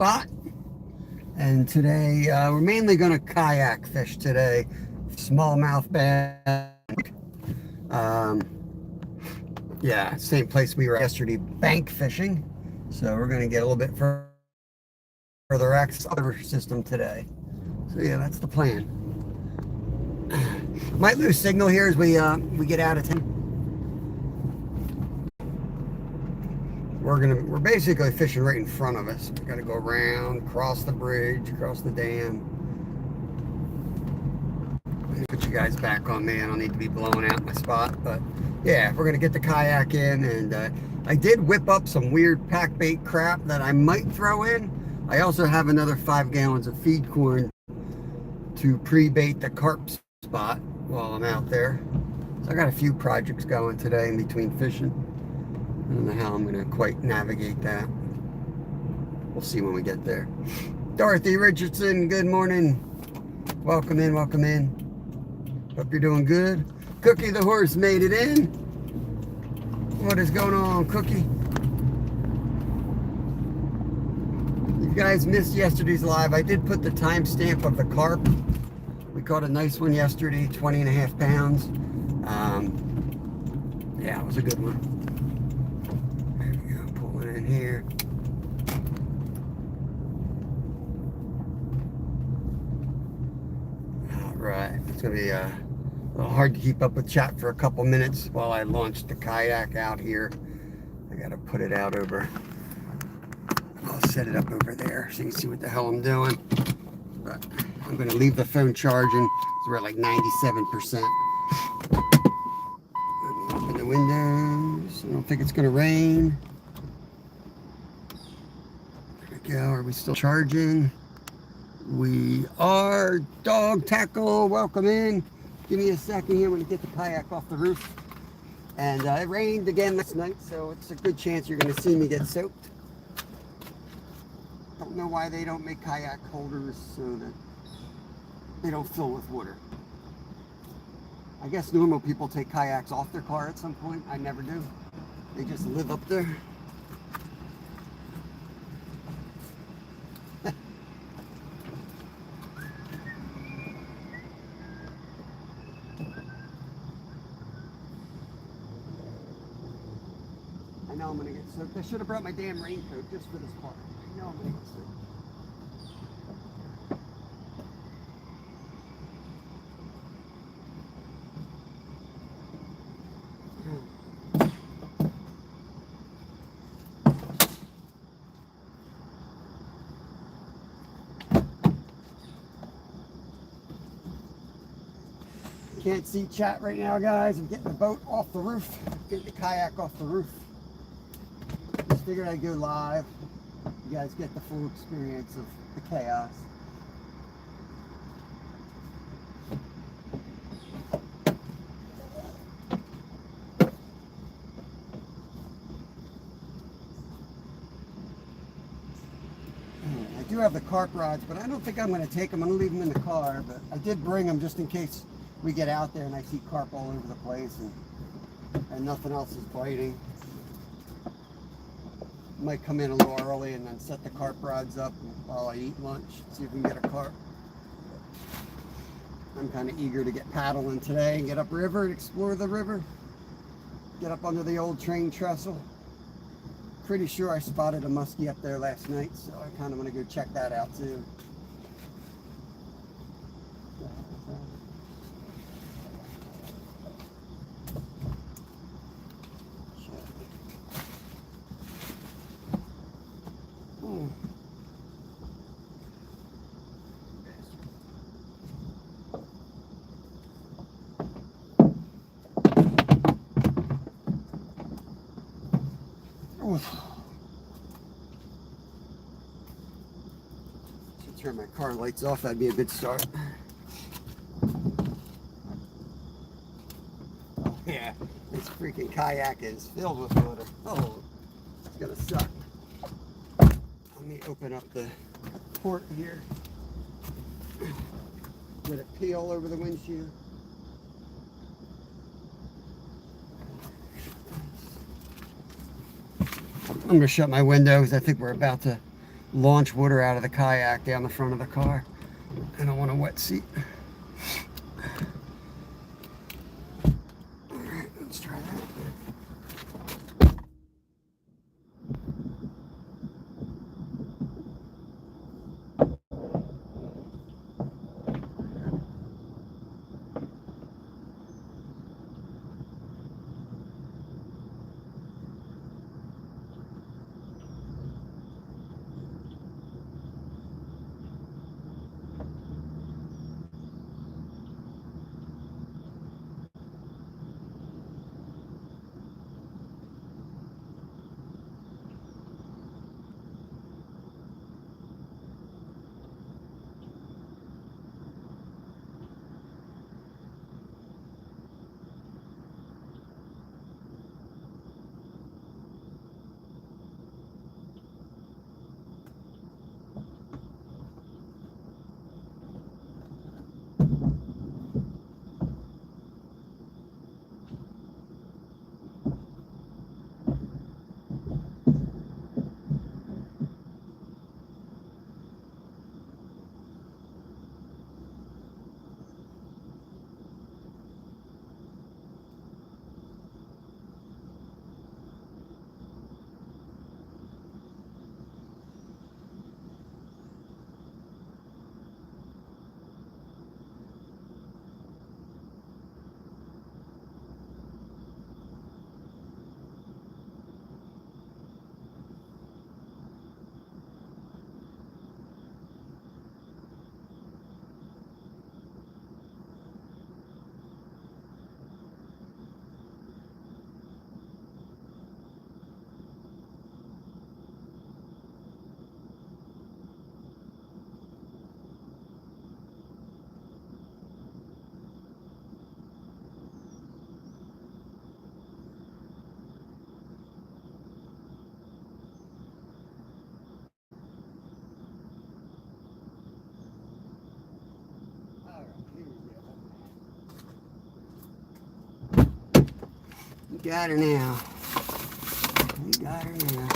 spot. And today we're mainly going to kayak fish today. Smallmouth bass. Um, yeah, same place we were yesterday, bank fishing. So we're going to get a little bit further access to the river system today. So yeah, that's the plan. Might lose signal here as we get out of town. We're basically fishing right in front of us. We got to go around, cross the bridge, cross the dam. Put you guys back on me. I don't need to be blowing out my spot, but yeah, we're gonna get the kayak in, and I did whip up some weird pack bait crap that I might throw in. I also have another 5 gallons of feed corn to pre-bait the carp spot while I'm out there. So I got a few projects going today in between fishing. I don't know how I'm gonna quite navigate that. We'll see when we get there. Dorothy Richardson, good morning. Welcome in, welcome in. Hope you're doing good. Cookie the horse made it in. What is going on, Cookie? You guys missed yesterday's live. I did put the timestamp of the carp. We caught a nice one yesterday, 20.5 pounds. Yeah, it was a good one. There we go, pulling in here. All right, it's gonna be a little hard to keep up with chat for a couple minutes while I launch the kayak out here. I gotta put it out over. I'll set it up over there so you can see what the hell I'm doing. But I'm gonna leave the phone charging. So we're at like 97%. Let me open the windows. I don't think it's gonna rain. There we go. Are we still charging? We are. Dog Tackle, welcome in. Give me a second here. I'm going to get the kayak off the roof. And it rained again last night, so it's a good chance you're going to see me get soaked. Don't know why they don't make kayak holders so that they don't fill with water. I guess normal people take kayaks off their car at some point. I never do. They just live up there. I know I'm gonna get soaked. I should have brought my damn raincoat just for this part. I know I'm gonna get soaked. Can't see chat right now, guys. I'm getting the boat off the roof, getting the kayak off the roof. Just figured I'd go live. You guys get the full experience of the chaos. I do have the carp rods, but I don't think I'm going to take them. I'm going to leave them in the car, but I did bring them just in case we get out there and I see carp all over the place and nothing else is biting. Might come in a little early and then set the carp rods up while I eat lunch, see if we can get a carp. I'm kind of eager to get paddling today and get upriver and explore the river. Get up under the old train trestle. Pretty sure I spotted a muskie up there last night, so I kind of want to go check that out too. Should turn my car lights off. That'd be a good start. Oh yeah, this freaking kayak is filled with water. Oh, it's gonna suck. Let me open up the port here. Let it pee all over the windshield. I'm gonna shut my window because I think we're about to launch water out of the kayak down the front of the car. I don't want a wet seat. All right, let's try that. You got her now. You got her now.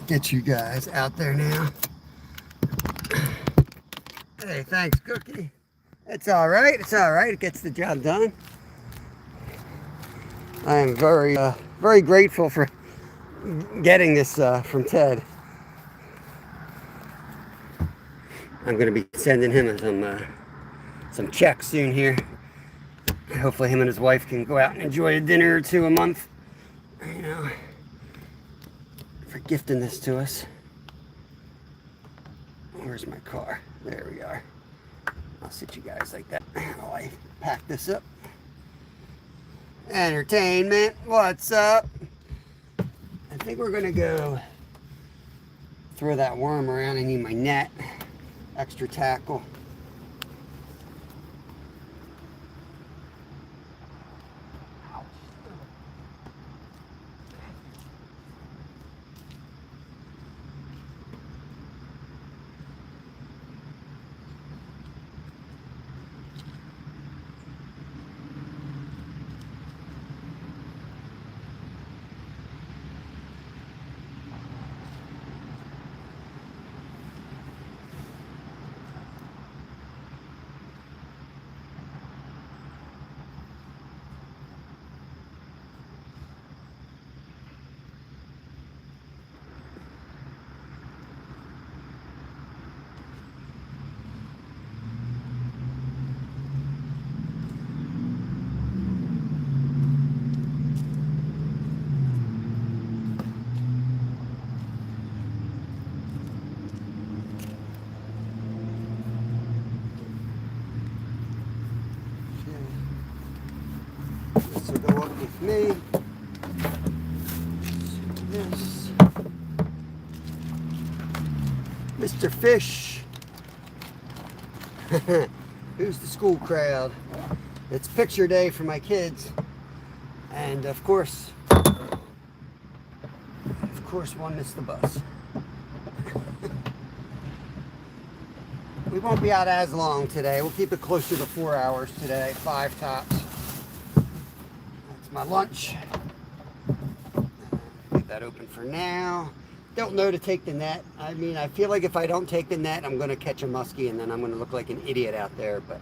Get you guys out there now. Hey, thanks, Cookie. It's all right. It's all right. It gets the job done. I am very grateful for getting this from Ted. I'm going to be sending him some checks soon here. Hopefully him and his wife can go out and enjoy a dinner or two a month, you know, for gifting this to us. Where's my car? There we are. I'll sit you guys like that while I pack this up. Entertainment, what's up? I think we're gonna go throw that worm around. I need my net, extra tackle. me. This. Mr. Fish. Who's the school crowd? It's picture day for my kids. And of course one missed the bus. We won't be out as long today. We'll keep it closer to 4 hours today, 5 tops. That's my lunch. Leave that open for now. Don't know to take the net. I mean, I feel like if I don't take the net, I'm going to catch a muskie, and then I'm going to look like an idiot out there. But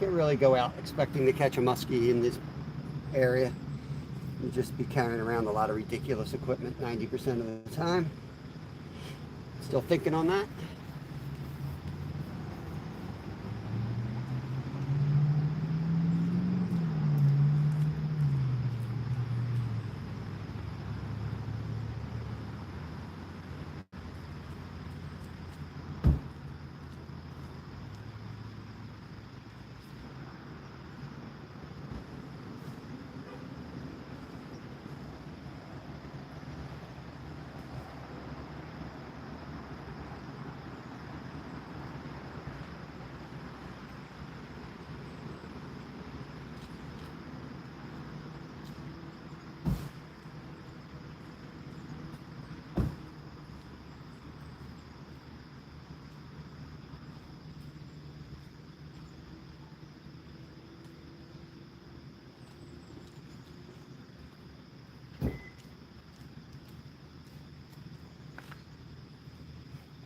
can't really go out expecting to catch a muskie in this area. You'll just be carrying around a lot of ridiculous equipment 90% of the time. Still thinking on that.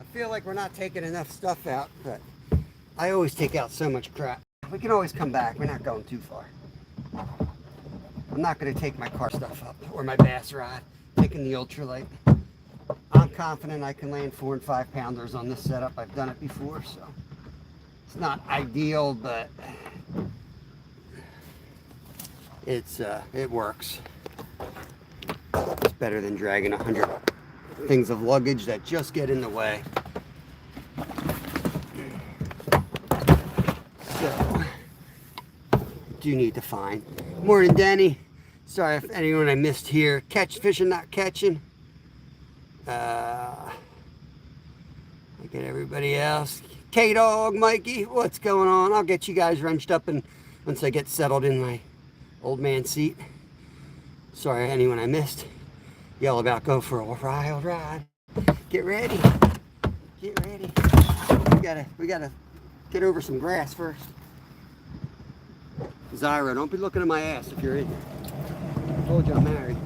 I feel like we're not taking enough stuff out, but I always take out so much crap. We can always come back. We're not going too far. I'm not going to take my car stuff up or my bass rod, taking the ultralight. I'm confident I can land 4 and 5 pounders on this setup. I've done it before, so it's not ideal, but it works. It's better than dragging 100 things of luggage that just get in the way. So, do need to find. Morning, Denny. Sorry if anyone I missed here. Catch fishing, not catching. I get everybody else. K-Dog, Mikey, what's going on? I'll get you guys wrenched up and once I get settled in my old man seat. Sorry, anyone I missed. Yell about go for a wild ride. Get ready. Get ready. We gotta get over some grass first. Zyra, don't be looking at my ass if you're in here. I told you I'm married.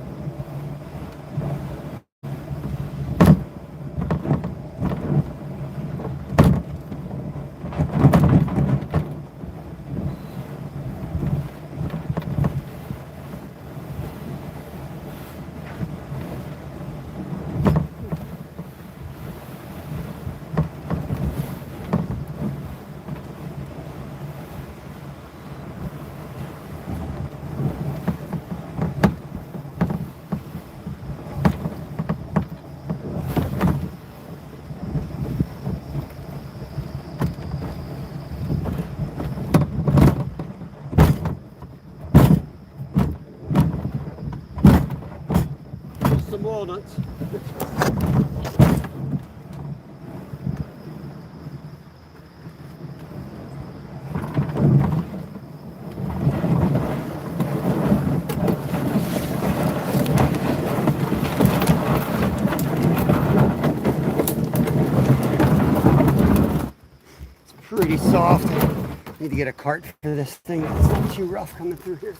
Some walnuts. It's pretty soft. I need to get a cart for this thing. It's not too rough coming through here.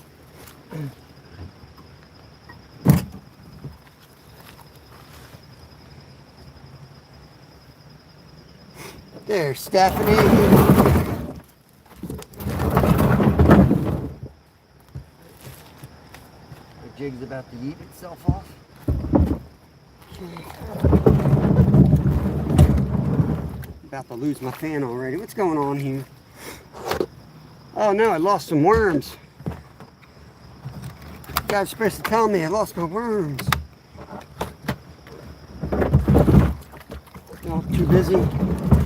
There's Stephanie. The jig's about to eat itself off. Okay. About to lose my fan already. What's going on here? Oh no, I lost some worms. You guys are supposed to tell me I lost my worms. Y'all too busy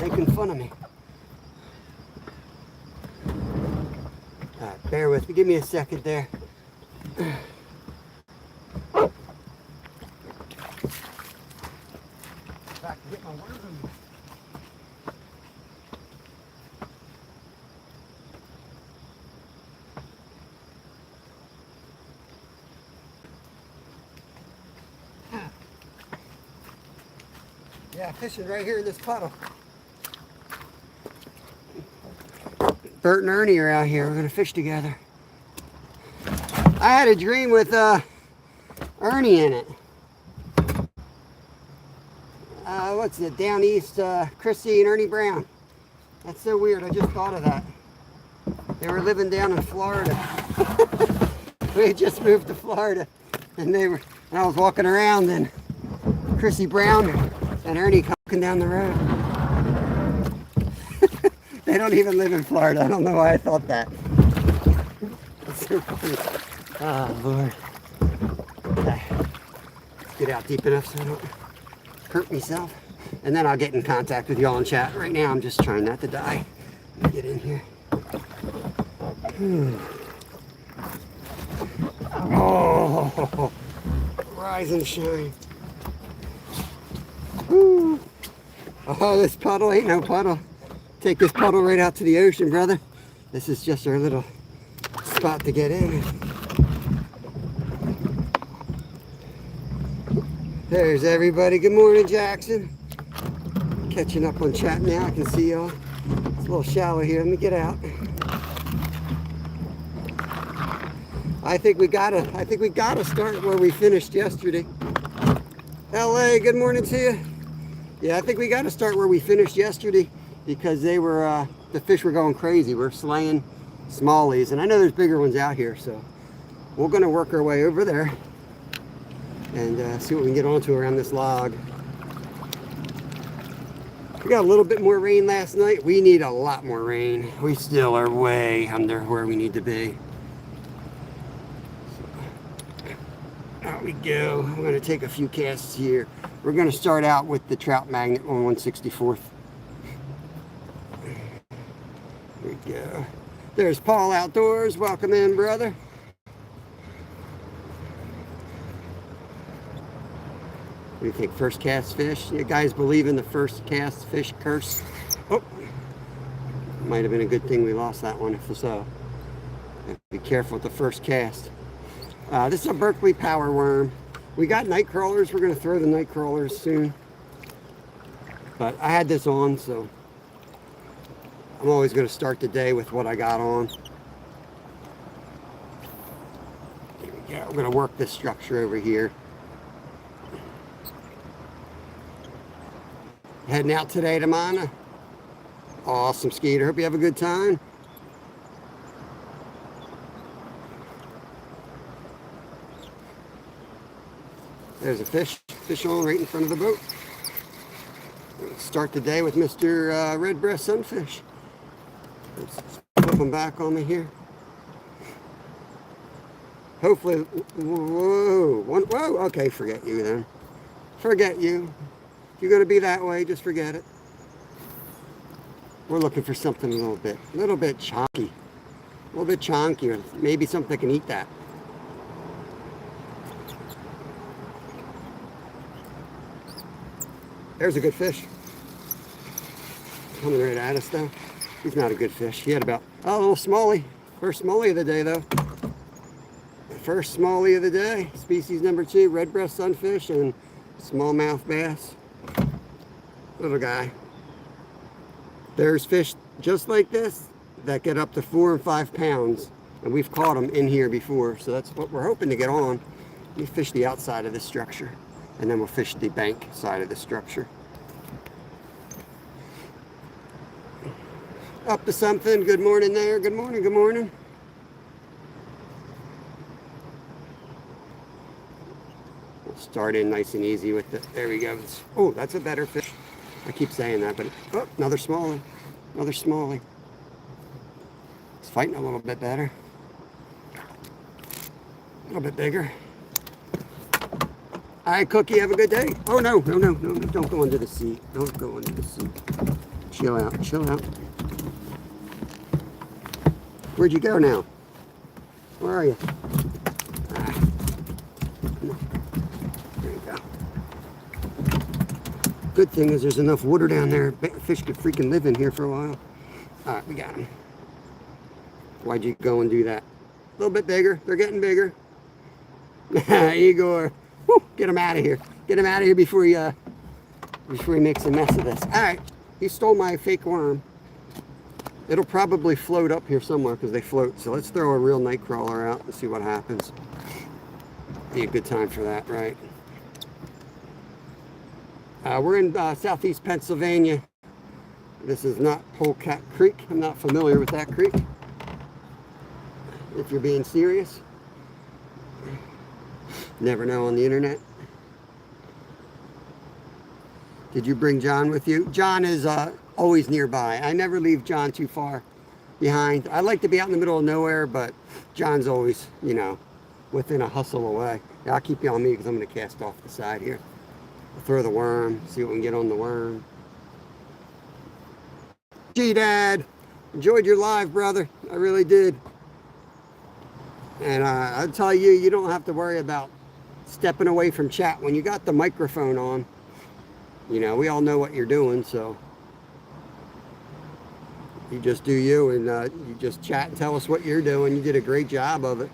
making fun of me. Alright, bear with me. Give me a second there. Yeah, fishing right here in this puddle. Bert and Ernie are out here. We're gonna fish together. I had a dream with Ernie in it. What's it? Down east, Chrissy and Ernie Brown. That's so weird. I just thought of that. They were living down in Florida. We had just moved to Florida, and I was walking around, and Chrissy Brown and Ernie walking down the road. They don't even live in Florida. I don't know why I thought that. That's so funny. Oh, Lord. Okay. Let's get out deep enough so I don't hurt myself. And then I'll get in contact with y'all in chat. Right now, I'm just trying not to die. Let me get in here. Oh, rise and shine. Woo. Oh, this puddle ain't no puddle. Take this puddle right out to the ocean, brother. This is just our little spot to get in. There's everybody. Good morning, Jackson. Catching up on chat now. I can see y'all. It's a little shallow here. Let me get out. I think we gotta start where we finished yesterday. LA, good morning to you. Yeah, I think we gotta start where we finished yesterday because they were the fish were going crazy. We're slaying smallies, and I know there's bigger ones out here, so we're gonna work our way over there and see what we can get onto around this log. We got a little bit more rain last night. We need a lot more rain. We still are way under where we need to be. Out we go. I'm going to take a few casts here. We're going to start out with the trout magnet on 164th. Here we go. There's Paul Outdoors. Welcome in, brother. What do you think? First cast fish? You guys believe in the first cast fish curse? Oh, might have been a good thing we lost that one if so. Be careful with the first cast. This is a Berkeley power worm. We got night crawlers. We're going to throw the night crawlers soon. But I had this on, so I'm always going to start the day with what I got on. Here we go. We're going to work this structure over here. Heading out today to Mana. Awesome, Skeeter. Hope you have a good time. There's a fish on right in front of the boat. Let's start the day with Mr. Red Breast Sunfish. Let's flip him back on me here. Hopefully, whoa, okay, forget you then. Forget you. If you're going to be that way, just forget it. We're looking for something a little bit chonky. A little bit chonky, or maybe something that can eat that. There's a good fish. Coming right at us though. He's not a good fish. He had about, oh, a little smallie. First smallie of the day though. First smallie of the day. Species number 2, red breast sunfish and smallmouth bass. Little guy. There's fish just like this that get up to 4 and 5 pounds. And we've caught them in here before. So that's what we're hoping to get on. We fish the outside of this structure. And then we'll fish the bank side of the structure. Up to something. Good morning there. Good morning. Good morning. We'll start in nice and easy with it. There we go. Oh, that's a better fish. I keep saying that, but oh, another smallie. Another smallie. It's fighting a little bit better. A little bit bigger. All right, Cookie, have a good day. Oh, no, don't go under the seat. Don't go under the seat. Chill out, chill out. Where'd you go now? Where are you? There you go. Good thing is there's enough water down there. Fish could freaking live in here for a while. All right, we got him. Why'd you go and do that? A little bit bigger. They're getting bigger. Igor, woo, get him out of here. Get him out of here before he makes a mess of this. All right, he stole my fake worm. It'll probably float up here somewhere because they float. So let's throw a real night crawler out and see what happens. Be a good time for that, right? We're in southeast Pennsylvania. This is not Polecat Creek. I'm not familiar with that creek. If you're being serious. Never know on the internet. Did you bring John with you? John is always nearby. I never leave John too far behind. I like to be out in the middle of nowhere, but John's always, you know, within a hustle away. Yeah, I'll keep you on me because I'm going to cast off the side here. I'll throw the worm, see what we can get on the worm. Gee, Dad, enjoyed your live, brother. I really did. And I'll tell you, you don't have to worry about stepping away from chat. When you got the microphone on, you know, we all know what you're doing, so you just do you, and you just chat and tell us what you're doing. You did a great job of it.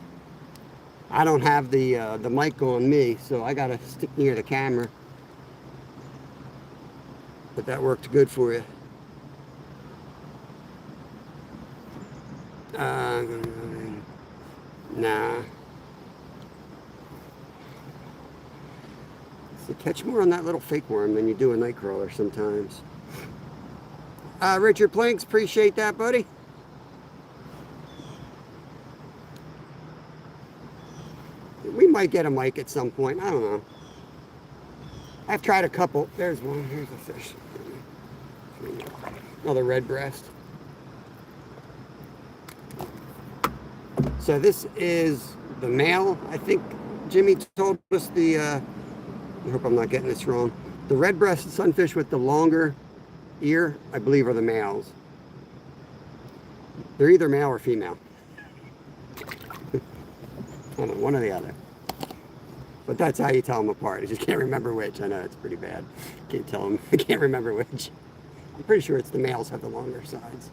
I don't have the mic on me, so I gotta stick near the camera. But that worked good for you. Nah. So catch more on that little fake worm than you do a night crawler sometimes. Richard Planks, appreciate that, buddy. We might get a mic at some point. I don't know. I've tried a couple. There's one. Here's a fish. Another red breast. So this is the male. I think Jimmy told us the, I hope I'm not getting this wrong. The red-breasted sunfish with the longer ear, I believe, are the males. They're either male or female. I don't know, one or the other. But that's how you tell them apart. I just can't remember which. I know it's pretty bad. Can't tell them. I can't remember which. I'm pretty sure it's the males have the longer sides.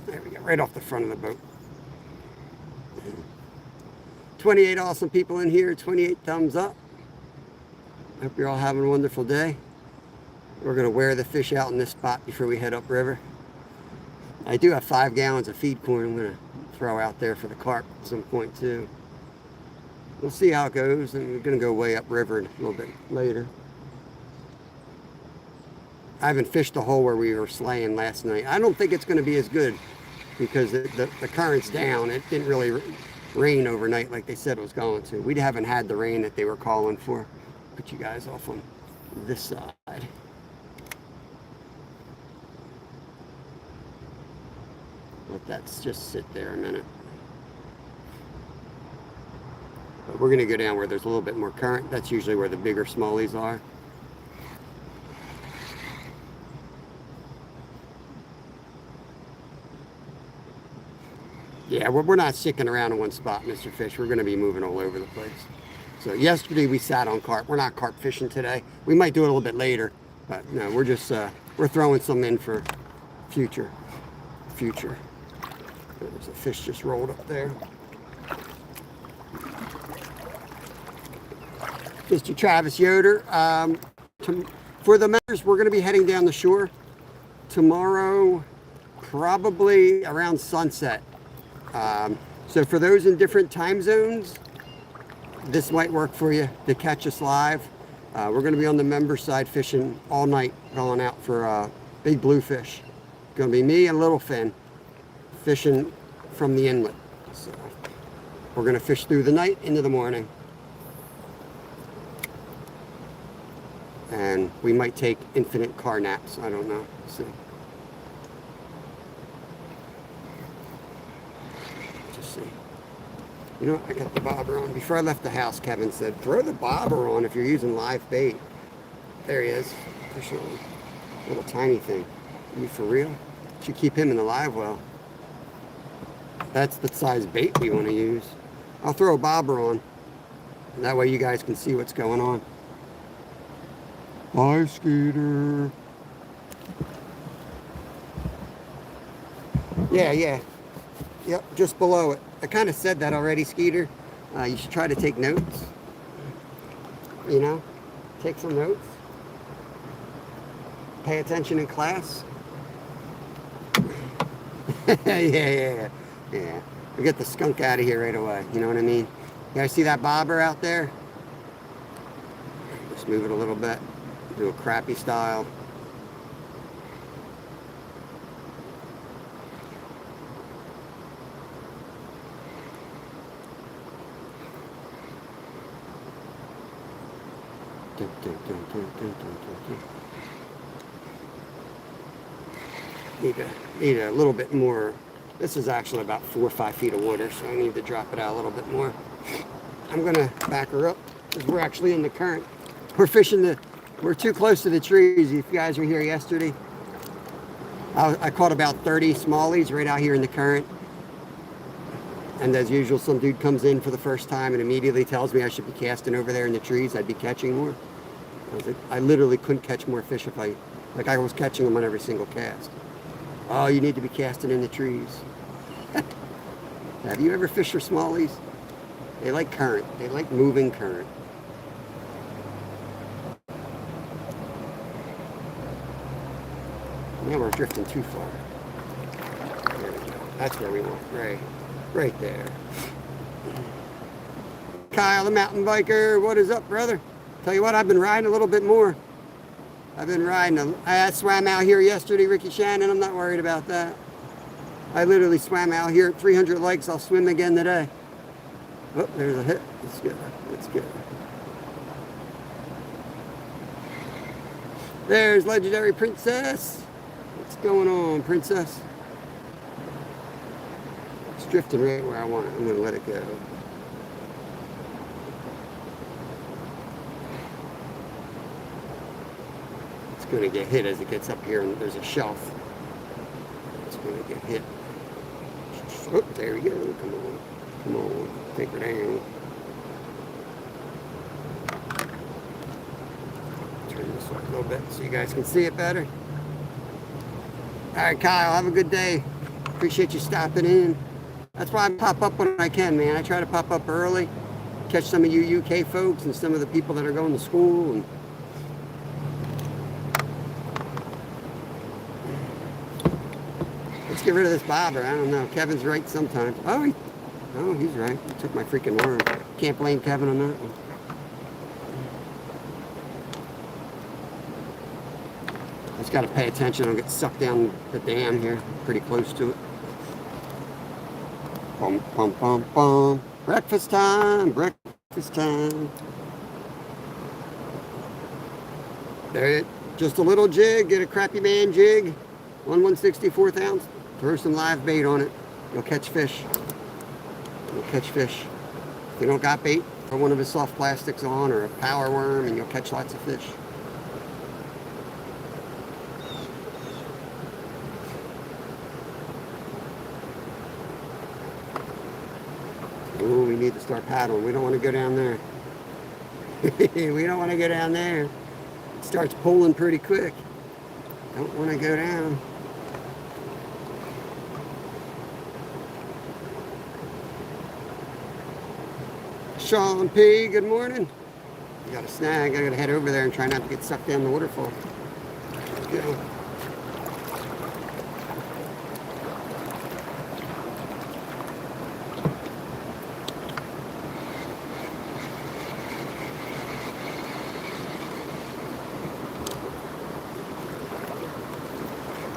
There we go, right off the front of the boat. 28 awesome people in here, 28 thumbs up. Hope you're all having a wonderful day. We're gonna wear the fish out in this spot before we head upriver. I do have 5 gallons of feed corn I'm gonna throw out there for the carp at some point too. We'll see how it goes, and we're gonna go way upriver a little bit later. I haven't fished the hole where we were slaying last night. I don't think it's gonna be as good because the current's down. It didn't really rain overnight like they said it was going to. We haven't had the rain that they were calling for. Put you guys off on this side. Let that just sit there a minute. But we're going to go down where there's a little bit more current. That's usually where the bigger smallies are. Yeah, we're not sticking around in one spot, Mr. Fish. We're going to be moving all over the place. So yesterday we sat on carp. We're not carp fishing today. We might do it a little bit later, but no, we're just we're throwing some in for future. There's a fish just rolled up there. Mr. Travis Yoder. For the members, we're going to be heading down the shore tomorrow, probably around sunset. So for those in different time zones, this might work for you to catch us live. We're going to be on the member side fishing all night, going out for big bluefish. Going to be me and Little Fin fishing from the inlet. So we're going to fish through the night into the morning. And we might take infinite car naps. I don't know. Let's see. Just see. You know what? I got the bobber on. Before I left the house, Kevin said, throw the bobber on if you're using live bait. There he is. Fish on. Little tiny thing. Are you for real? Should keep him in the live well. That's the size bait we want to use. I'll throw a bobber on. And that way you guys can see what's going on. Hi, Skeeter. Yeah, yeah. Yep, just below it. I kind of said that already, Skeeter. You should try to take notes. You know, take some notes. Pay attention in class. Yeah. We get the skunk out of here right away. You know what I mean? You guys see that bobber out there? Just move it a little bit. Do a crappy style. Need a little bit more. This is actually about 4 or 5 feet of water, so I need to drop it out a little bit more. I'm gonna back her up because we're actually in the current. We're too close to the trees. If you guys were here yesterday, I caught about 30 smallies right out here in the current. And as usual, some dude comes in for the first time and immediately tells me I should be casting over there in the trees. I'd be catching more. I literally couldn't catch more fish if I was catching them on every single cast. Oh, you need to be casting in the trees. Have you ever fished for smallies? They like current. They like moving current. Now we're drifting too far. There we go. That's where we want. Right there. Kyle, the mountain biker. What is up, brother? Tell you what, I've been riding a little bit more. I've been riding. I swam out here yesterday, Ricky Shannon. I'm not worried about that. I literally swam out here at 300 lakes. I'll swim again today. Oh, there's a hit. It's good. It's good. There's Legendary Princess. What's going on, Princess? It's drifting right where I want it. I'm going to let it go. Going to get hit as it gets up here, and there's a shelf. It's going to get hit. Oh, there we go. Come on, take her down. Turn this up a little bit so you guys can see it better. All right, Kyle, have a good day. Appreciate you stopping in. That's why I pop up when I can, man. I try to pop up early, catch some of you UK folks and some of the people that are going to school. And let's get rid of this bobber. I don't know. Kevin's right sometimes. Oh, he's right. He took my freaking worm. Can't blame Kevin on that one. Just got to pay attention. I'll get sucked down the dam here. Pretty close to it. Bum, bum, bum, bum. Breakfast time. Breakfast time. There, just a little jig. Get a crappy man jig. 1/164th ounce. Throw some live bait on it. You'll catch fish. You'll catch fish. If you don't got bait, throw one of his soft plastics on or a power worm and you'll catch lots of fish. Ooh, we need to start paddling. We don't want to go down there. We don't want to go down there. It starts pulling pretty quick. Don't want to go down. Sean P, good morning. I got a snag. I got to head over there and try not to get sucked down the waterfall. Let's go.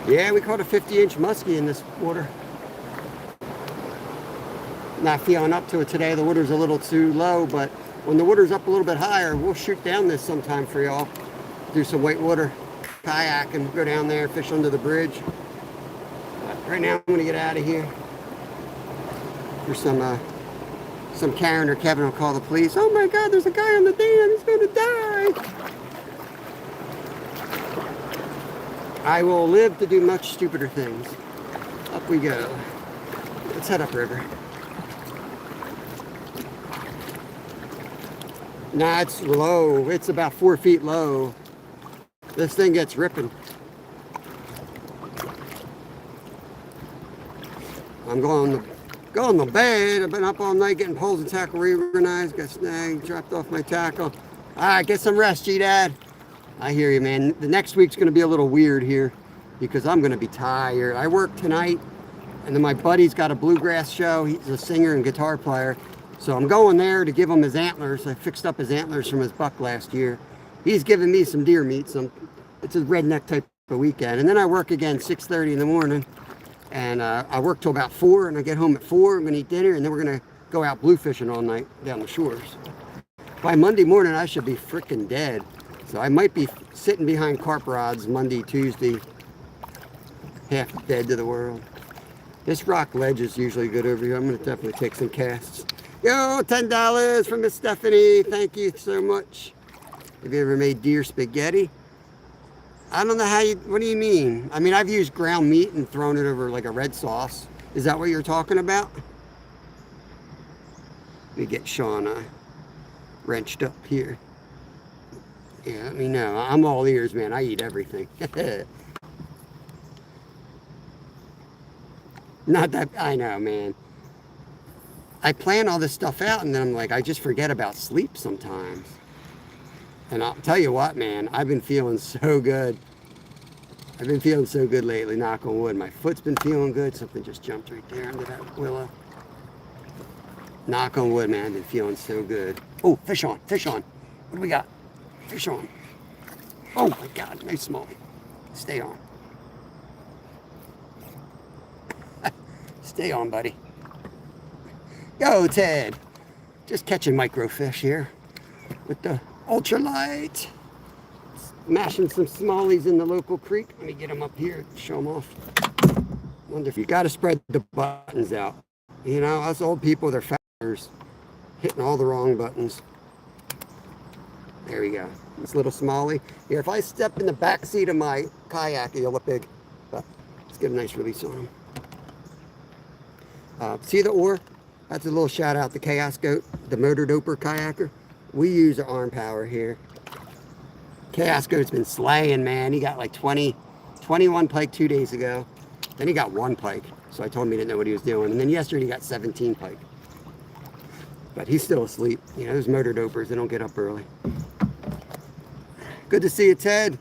Yeah, we caught a 50-inch muskie in this water. Not feeling up to it today. The water's a little too low, but when the water's up a little bit higher, we'll shoot down this sometime for y'all. Do some whitewater kayak and go down there, fish under the bridge. But right now, I'm gonna get out of here. For some Karen or Kevin will call the police. Oh my God, there's a guy on the dam. He's gonna die. I will live to do much stupider things. Up we go. Let's head upriver. Nah, it's low. It's about 4 feet low. This thing gets ripping. I'm going to bed. I've been up all night getting poles and tackle reorganized. Got snagged, dropped off my tackle. All right, get some rest, G-Dad. I hear you, man. The next week's going to be a little weird here because I'm going to be tired. I work tonight, and then my buddy's got a bluegrass show. He's a singer and guitar player. So I'm going there to give him his antlers. I fixed up his antlers from his buck last year. He's giving me some deer meat. It's a redneck type of weekend. And then I work again 6:30 in the morning. And I work till about 4, and I get home at 4. I'm going to eat dinner, and then we're going to go out blue fishing all night down the shores. By Monday morning, I should be freaking dead. So I might be sitting behind carp rods Monday, Tuesday, half dead to the world. This rock ledge is usually good over here. I'm going to definitely take some casts. Yo, $10 from Miss Stephanie. Thank you so much. Have you ever made deer spaghetti? I don't know how you, what do you mean? I mean, I've used ground meat and thrown it over like a red sauce. Is that what you're talking about? Let me get Sean wrenched up here. Yeah, let me know. I'm all ears, man. I eat everything. Not that, I know, man. I plan all this stuff out and then I'm like, I just forget about sleep sometimes. And I'll tell you what, man, I've been feeling so good. I've been feeling so good lately, knock on wood. My foot's been feeling good. Something just jumped right there under that willow. Knock on wood, man, I've been feeling so good. Oh, fish on, fish on. What do we got? Fish on. Oh my God, nice small. Stay on. Stay on, buddy. Go, Ted. Just catching microfish here with the ultralight. Mashing some smallies in the local creek. Let me get them up here, show them off. Wonder if you got to spread the buttons out. You know, us old people, they're fatters, hitting all the wrong buttons. There we go. This little smallie. Here, if I step in the back seat of my kayak, it'll look big. But let's get a nice release on them. See the oar? That's a little shout out to Chaos Goat, the motor doper kayaker. We use our arm power here. Chaos Goat's been slaying, man. He got like 21 pike 2 days ago. Then he got 1 pike. So I told him he didn't know what he was doing. And then yesterday he got 17 pike. But he's still asleep. You know, those motor dopers, they don't get up early. Good to see you, Ted.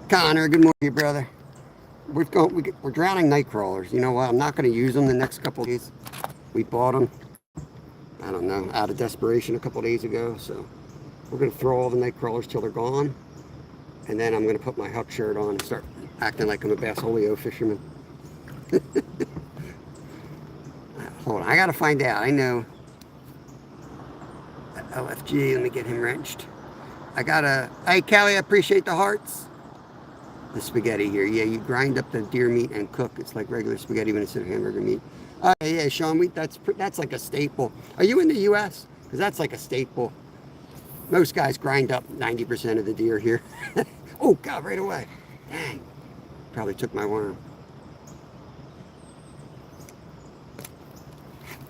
Connor, good morning, brother. We're drowning night crawlers. You know what? I'm not going to use them the next couple of days. We bought them, I don't know, out of desperation a couple of days ago. So we're going to throw all the night crawlers till they're gone. And then I'm going to put my Huck shirt on and start acting like I'm a Bass Holio fisherman. Hold on, I got to find out. I know. LFG, let me get him wrenched. Hey, Kelly, I appreciate the hearts. The spaghetti here. Yeah, you grind up the deer meat and cook. It's like regular spaghetti when it's in hamburger meat. Yeah, Sean, that's like a staple. Are you in the U.S.? Because that's like a staple. Most guys grind up 90% of the deer here. Oh, God, right away. Dang. Probably took my worm.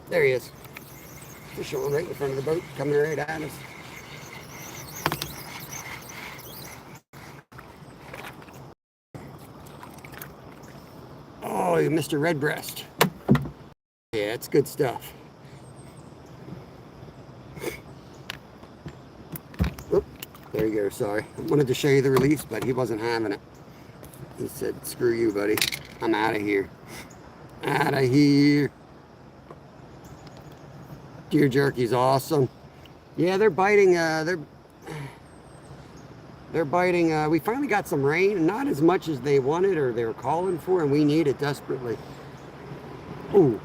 There he is. Fish on right in front of the boat, coming right at us. Oh, Mr. Redbreast. Yeah, it's good stuff. Oop, there you go, sorry. I wanted to show you the release, but he wasn't having it. He said, screw you, buddy. I'm out of here. Out of here. Deer jerky's awesome. Yeah, they're biting, they're biting. We finally got some rain, not as much as they wanted or they were calling for, and we need it desperately. Ooh.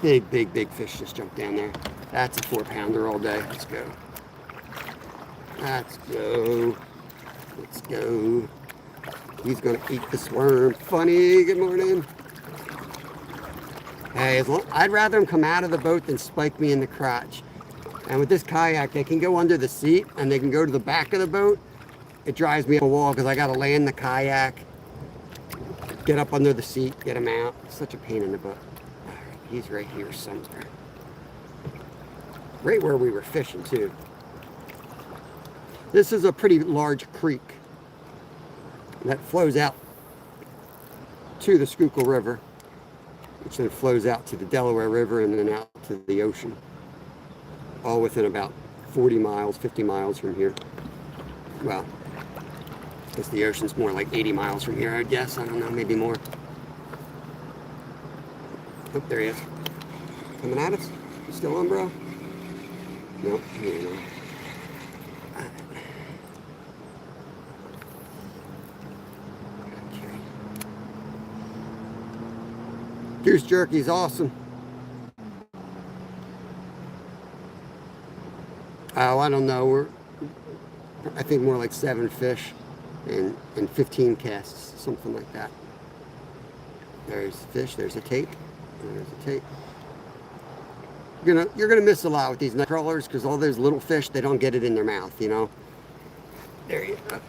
Big fish just jumped down there. That's a 4-pounder all day. Let's go. Let's go. Let's go. He's going to eat this worm. Funny, good morning. Hey, I'd rather him come out of the boat than spike me in the crotch. And with this kayak, they can go under the seat and they can go to the back of the boat. It drives me up a wall because I got to land the kayak, get up under the seat, get him out. It's such a pain in the butt. All right, he's right here somewhere. Right where we were fishing too. This is a pretty large creek that flows out to the Schuylkill River, which then flows out to the Delaware River and then out to the ocean, all within about 40 miles, 50 miles from here. Well, I guess the ocean's more like 80 miles from here, I'd guess. I don't know, maybe more. Oh, there he is. Coming at us? You still on, bro? Nope, he ain't on. Okay. Goose jerky's awesome. Oh, I don't know. I think more like 7 fish and 15 casts, something like that. There's fish, there's a tape, there's a tape. You're gonna miss a lot with these night crawlers because all those little fish, they don't get it in their mouth, you know. There you go.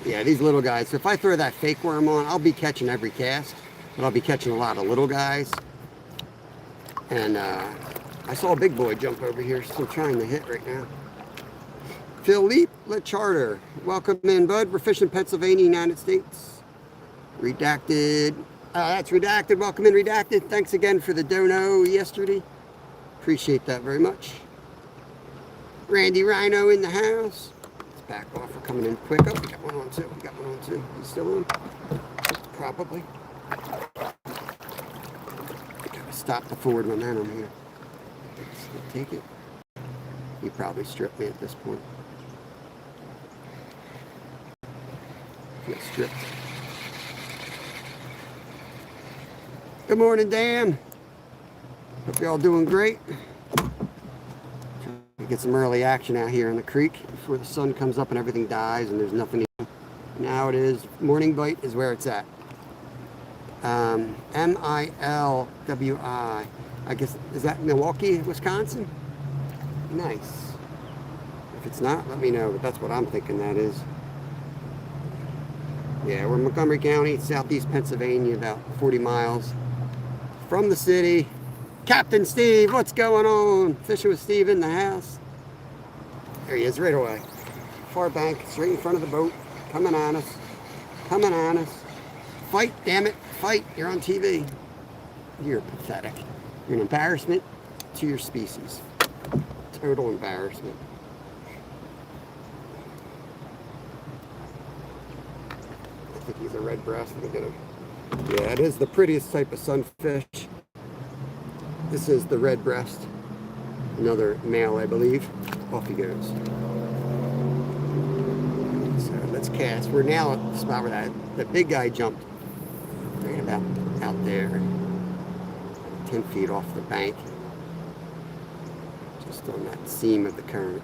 Yeah, these little guys. So if I throw that fake worm on, I'll be catching every cast, but I'll be catching a lot of little guys. And I saw a big boy jump over here, still trying to hit right now. Philippe LeCharter, welcome in, bud. We're fishing Pennsylvania, United States. Redacted. That's redacted. Welcome in, redacted. Thanks again for the dono yesterday. Appreciate that very much. Randy Rhino in the house. Let's back off. We're coming in quick. Oh, we got one on too. We got one on too. He's still on? Probably. Gotta stop the forward momentum here. Let's take it. He probably stripped me at this point. Get stripped. Good morning, Dan. Hope you're all doing great. Trying to get some early action out here in the creek before the sun comes up and everything dies and there's nothing to do. Now it is, morning bite is where it's at. M-I-L-W-I. I guess, is that Milwaukee, Wisconsin? Nice. If it's not, let me know, but that's what I'm thinking that is. Yeah, we're in Montgomery County, southeast Pennsylvania, about 40 miles from the city. Captain Steve, what's going on? Fishing with Steve in the house. There he is, right away. Far bank, straight in front of the boat. Coming on us. Coming on us. Fight, damn it. Fight. You're on TV. You're pathetic. You're an embarrassment to your species. Total embarrassment. I think he's a red breast. Let me get him. Yeah, it is the prettiest type of sunfish. This is the red breast. Another male, I believe. Off he goes. So let's cast. We're now at the spot where that big guy jumped right about out there. 10 feet off the bank. Just on that seam of the current.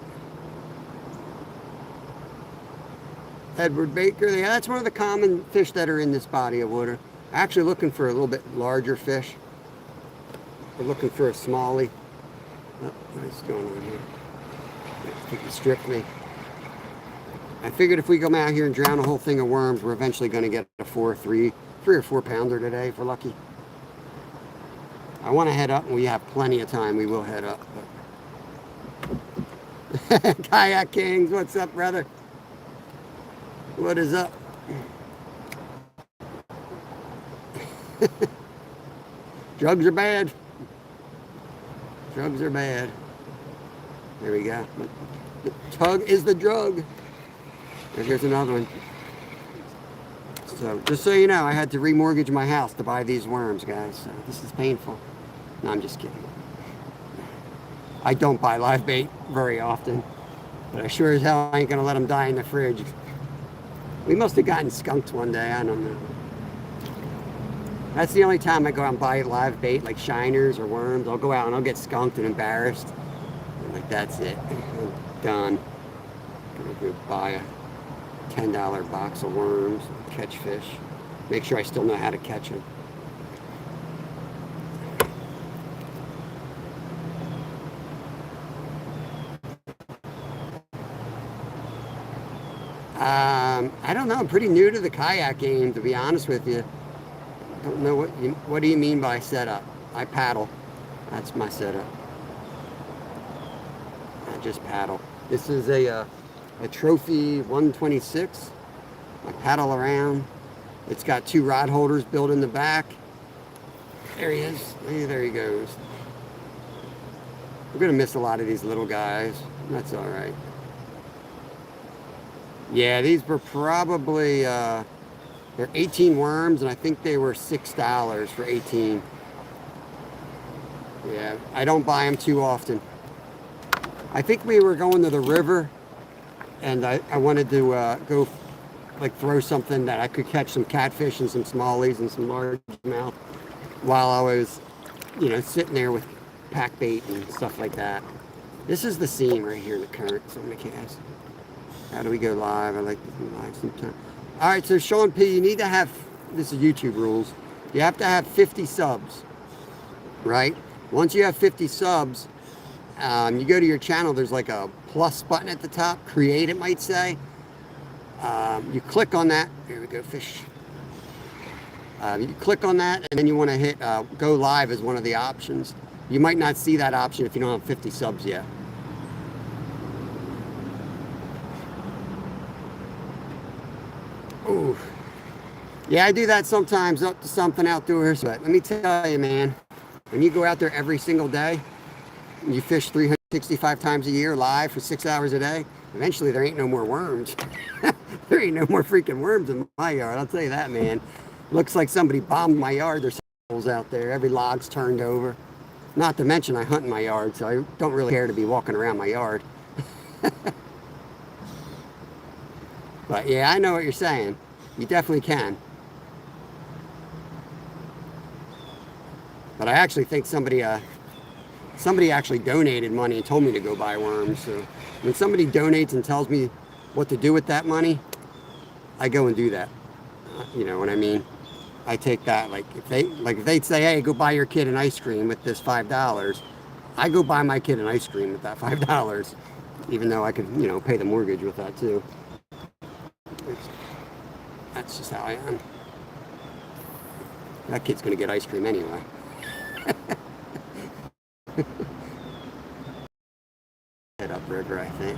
Edward Baker, yeah, that's one of the common fish that are in this body of water. Actually looking for a little bit larger fish. We're looking for a smallie. Oh, what is going on here? I think he stripped me. I figured if we come out here and drown a whole thing of worms, we're eventually going to get a 3 or 4 pounder today if we're lucky. I want to head up, and we have plenty of time. We will head up. But Kayak Kings, what's up, brother? What is up? Drugs are bad. Drugs are bad. There we go. The tug is the drug. And here's another one. So, just so you know, I had to remortgage my house to buy these worms, guys. So, this is painful. No, I'm just kidding. I don't buy live bait very often. But I sure as hell ain't going to let them die in the fridge. We must have gotten skunked one day. I don't know. That's the only time I go out and buy live bait, like shiners or worms. I'll go out and I'll get skunked and embarrassed. I'm like, that's it. I'm done. I'm going to go buy a $10 box of worms, catch fish. Make sure I still know how to catch them. I don't know. I'm pretty new to the kayak game, to be honest with you. I don't know what do you mean by setup? I paddle. That's my setup. I just paddle. This is a a trophy 126. I paddle around. It's got 2 rod holders built in the back. There he is. Hey, there he goes. We're gonna miss a lot of these little guys. That's all right. Yeah, these were probably they're 18 worms, and I think they were $6 for 18. Yeah, I don't buy them too often. I think we were going to the river, and I wanted to go like throw something that I could catch some catfish and some smallies and some largemouth while I was, you know, sitting there with pack bait and stuff like that. This is the seam right here in the current, so I'm gonna cast. How do we go live? I like to do live sometimes. All right, so Sean P, you need to have, this is YouTube rules, you have to have 50 subs, right? Once you have 50 subs, you go to your channel, there's like a plus button at the top, create it might say. You click on that, here we go, fish. You click on that, and then you want to hit go live as one of the options. You might not see that option if you don't have 50 subs yet. Ooh. Yeah, I do that sometimes up to something outdoors, but let me tell you, man, when you go out there every single day, and you fish 365 times a year live for 6 hours a day, eventually there ain't no more worms. There ain't no more freaking worms in my yard, I'll tell you that, man. Looks like somebody bombed my yard. There's holes out there. Every log's turned over. Not to mention I hunt in my yard, so I don't really care to be walking around my yard. But yeah, I know what you're saying. You definitely can. But I actually think somebody actually donated money and told me to go buy worms. So when somebody donates and tells me what to do with that money, I go and do that. You know what I mean? I take that, like if they'd say, hey, go buy your kid an ice cream with this $5, I go buy my kid an ice cream with that $5, even though I could, you know, pay the mortgage with that too. That's just how I am. That kid's gonna get ice cream anyway. Head up river, I think.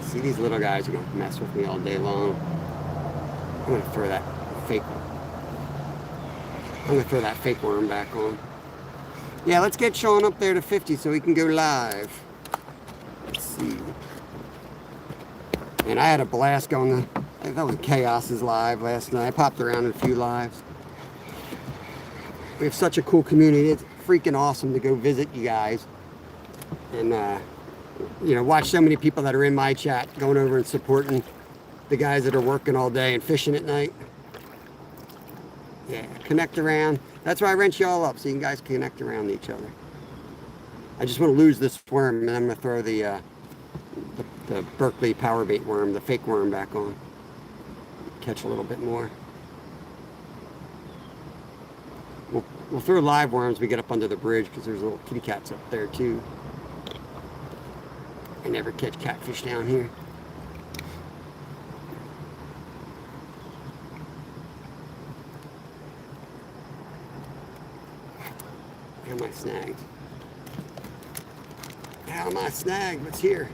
See, these little guys are gonna mess with me all day long. I'm gonna throw that fake worm back on. Yeah, let's get Sean up there to 50 so he can go live. Let's see. And I had a blast going to, I think that was Chaos's live last night. I popped around in a few lives. We have such a cool community. It's freaking awesome to go visit you guys. And, you know, watch so many people that are in my chat going over and supporting the guys that are working all day and fishing at night. Yeah, connect around. That's why I wrench you all up, so you guys connect around each other. I just want to lose this worm, and I'm going to throw the Berkeley power bait worm, the fake worm, back on. Catch a little bit more. We'll throw live worms we get up under the bridge, because there's little kitty cats up there too. I never catch catfish down here. How am I snagged? How am I snagged? What's here?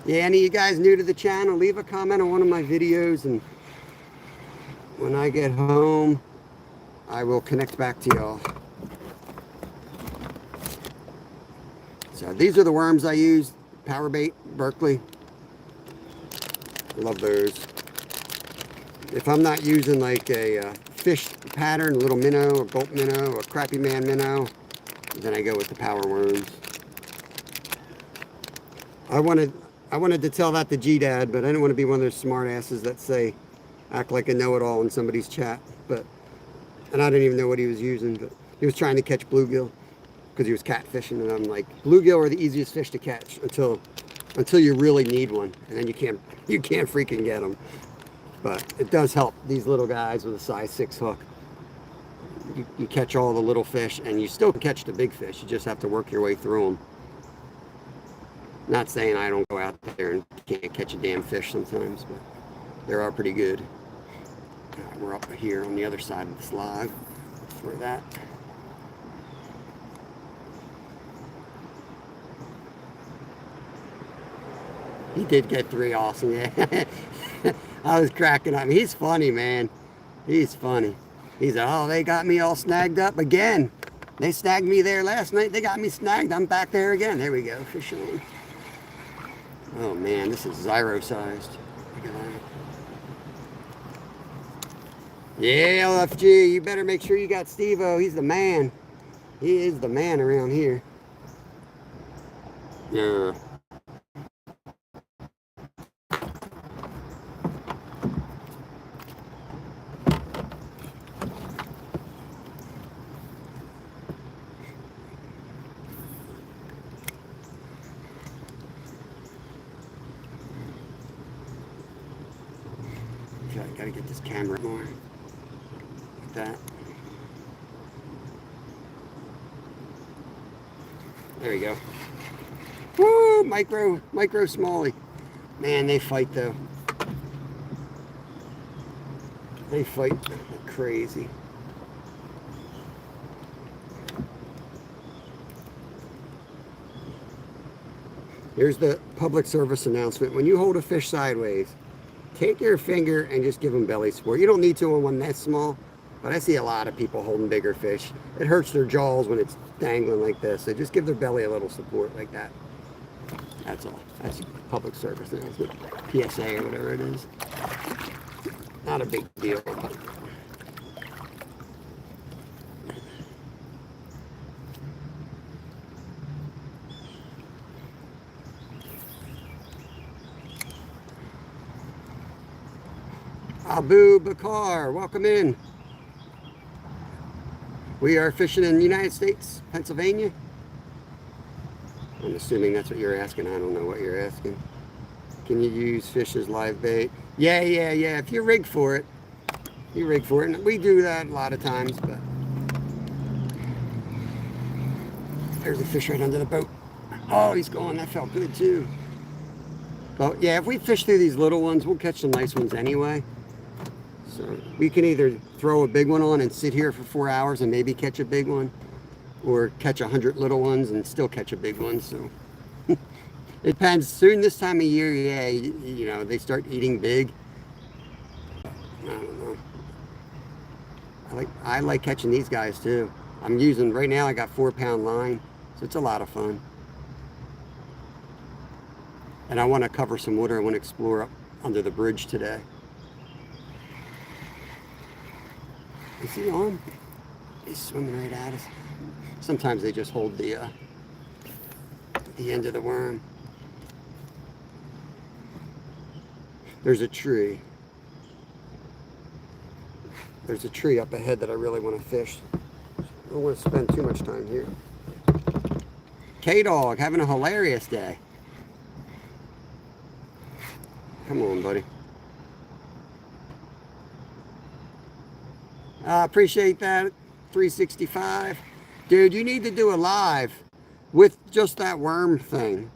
Yeah, any of you guys new to the channel, leave a comment on one of my videos, and when I get home, I will connect back to y'all. So these are the worms I use, power bait, Berkeley. Love those. If I'm not using like a fish pattern, a little minnow, a gulp minnow, a crappy man minnow, then I go with the power worms. I wanted to tell that to G-Dad, but I didn't want to be one of those smart asses that say, act like a know-it-all in somebody's chat. And I didn't even know what he was using, but he was trying to catch bluegill because he was catfishing, and I'm like, bluegill are the easiest fish to catch until you really need one, and then you can't freaking get them. But it does help these little guys with a size 6 hook. You catch all the little fish, and you still catch the big fish. You just have to work your way through them. Not saying I don't go out there and can't catch a damn fish sometimes, but There are pretty good. We're up here on the other side of this log for that. He did get 3 awesome, yeah. I was cracking up. He's funny, man. He's funny. He said, oh, they got me all snagged up again. They snagged me there last night. They got me snagged. I'm back there again. There we go. Fish on. Oh, man. This is Zyro-sized. Look at that. Yeah, LFG. You better make sure you got Steve-O. He's the man. He is the man around here. Yeah. I gotta get this camera more like that. There we go. Woo! Micro smallie. Man, they fight though. They fight like crazy. Here's the public service announcement. When you hold a fish sideways, take your finger and just give them belly support. You don't need to on one that's small, but I see a lot of people holding bigger fish. It hurts their jaws when it's dangling like this. So just give their belly a little support like that. That's all. That's public service announcement. PSA or whatever it is. Not a big deal. Abu Bakar, welcome in. We are fishing in the United States, Pennsylvania. I'm assuming that's what you're asking. I don't know what you're asking. Can you use fish as live bait? Yeah. If you rig for it, you rig for it. And we do that a lot of times, but there's a fish right under the boat. Oh, he's gone. That felt good too. But yeah, if we fish through these little ones, we'll catch some nice ones anyway. So we can either throw a big one on and sit here for 4 hours and maybe catch a big one, or catch 100 little ones and still catch a big one. So it depends. Soon this time of year, yeah, you know, they start eating big. I don't know. I like catching these guys too. I'm using, right now I got 4-pound line, so it's a lot of fun. And I want to cover some water. I want to explore up under the bridge today. Is he on? He's swimming right at us. Sometimes they just hold the end of the worm. There's a tree. There's a tree up ahead that I really want to fish. I don't want to spend too much time here. K-Dog, having a hilarious day. Come on, buddy. I appreciate that. 365. Dude, you need to do a live with just that worm thing.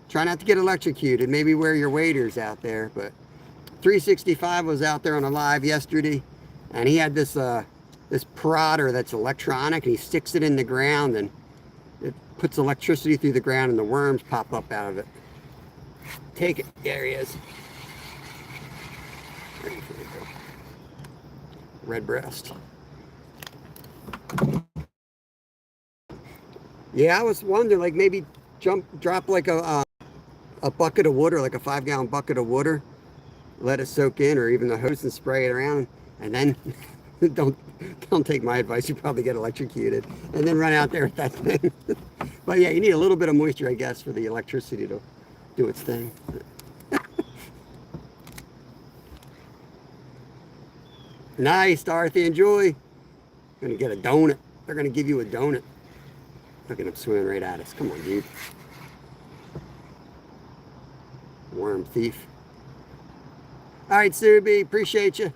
Try not to get electrocuted. Maybe wear your waders out there. But 365 was out there on a live yesterday, and he had this this prodder that's electronic, and he sticks it in the ground, and it puts electricity through the ground, and the worms pop up out of it. Take it. There he is. Red breast. Yeah, I was wondering, like, maybe drop like a bucket of water, like a 5-gallon bucket of water, let it soak in, or even the hose, and spray it around, and then don't take my advice. You probably get electrocuted, and then run out there with that thing. But yeah, you need a little bit of moisture, I guess, for the electricity to do its thing. Nice, Dorothy, enjoy. Gonna get a donut. They're gonna give you a donut. Look at him swimming right at us. Come on, dude. Worm thief. All right, Subi, appreciate you.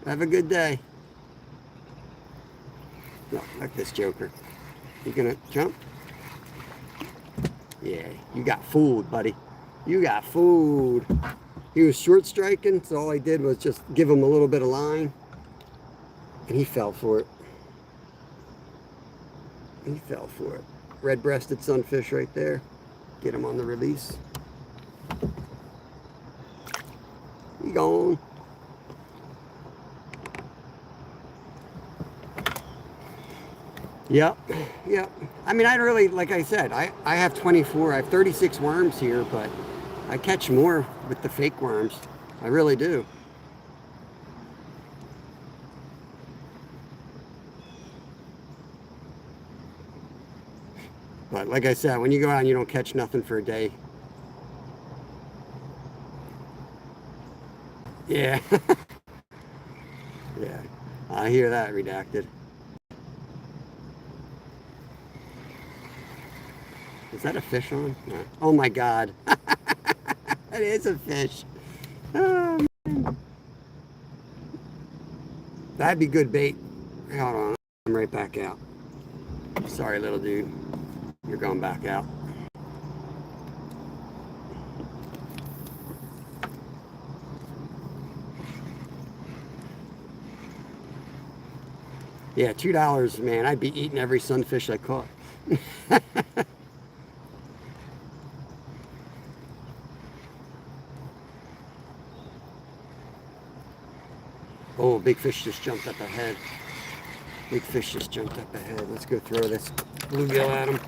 Have a good day. Look at this joker. You gonna jump? Yeah, you got fooled, buddy. You got fooled. He was short striking, so all I did was just give him a little bit of line, and he fell for it. He fell for it. Red-breasted sunfish right there. Get him on the release. He gone. Yep, yep. I mean, I really, like I said, I have 24, I have 36 worms here, but I catch more with the fake worms. I really do. But like I said, when you go out and you don't catch nothing for a day. Yeah. Yeah. I hear that, redacted. Is that a fish on? No. Oh my God. It is a fish. Oh, that'd be good bait. Hold on. I'm right back out. Sorry, little dude. You're going back out. Yeah, $2, man. I'd be eating every sunfish I caught. Oh, big fish just jumped up ahead. Big fish just jumped up ahead. Let's go throw this bluegill at him.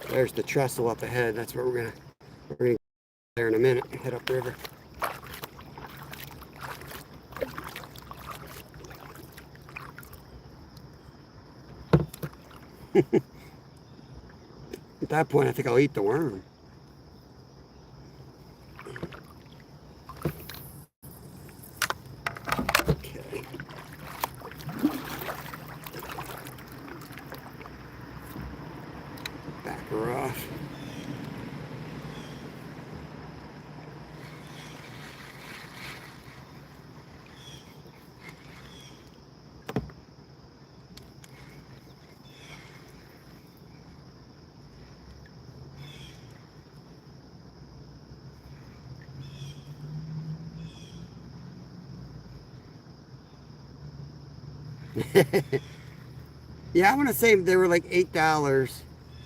There's the trestle up ahead. That's where we're gonna go there in a minute. Head upriver. At that point, I think I'll eat the worm. Okay. Back her off. Yeah, I want to say they were like $8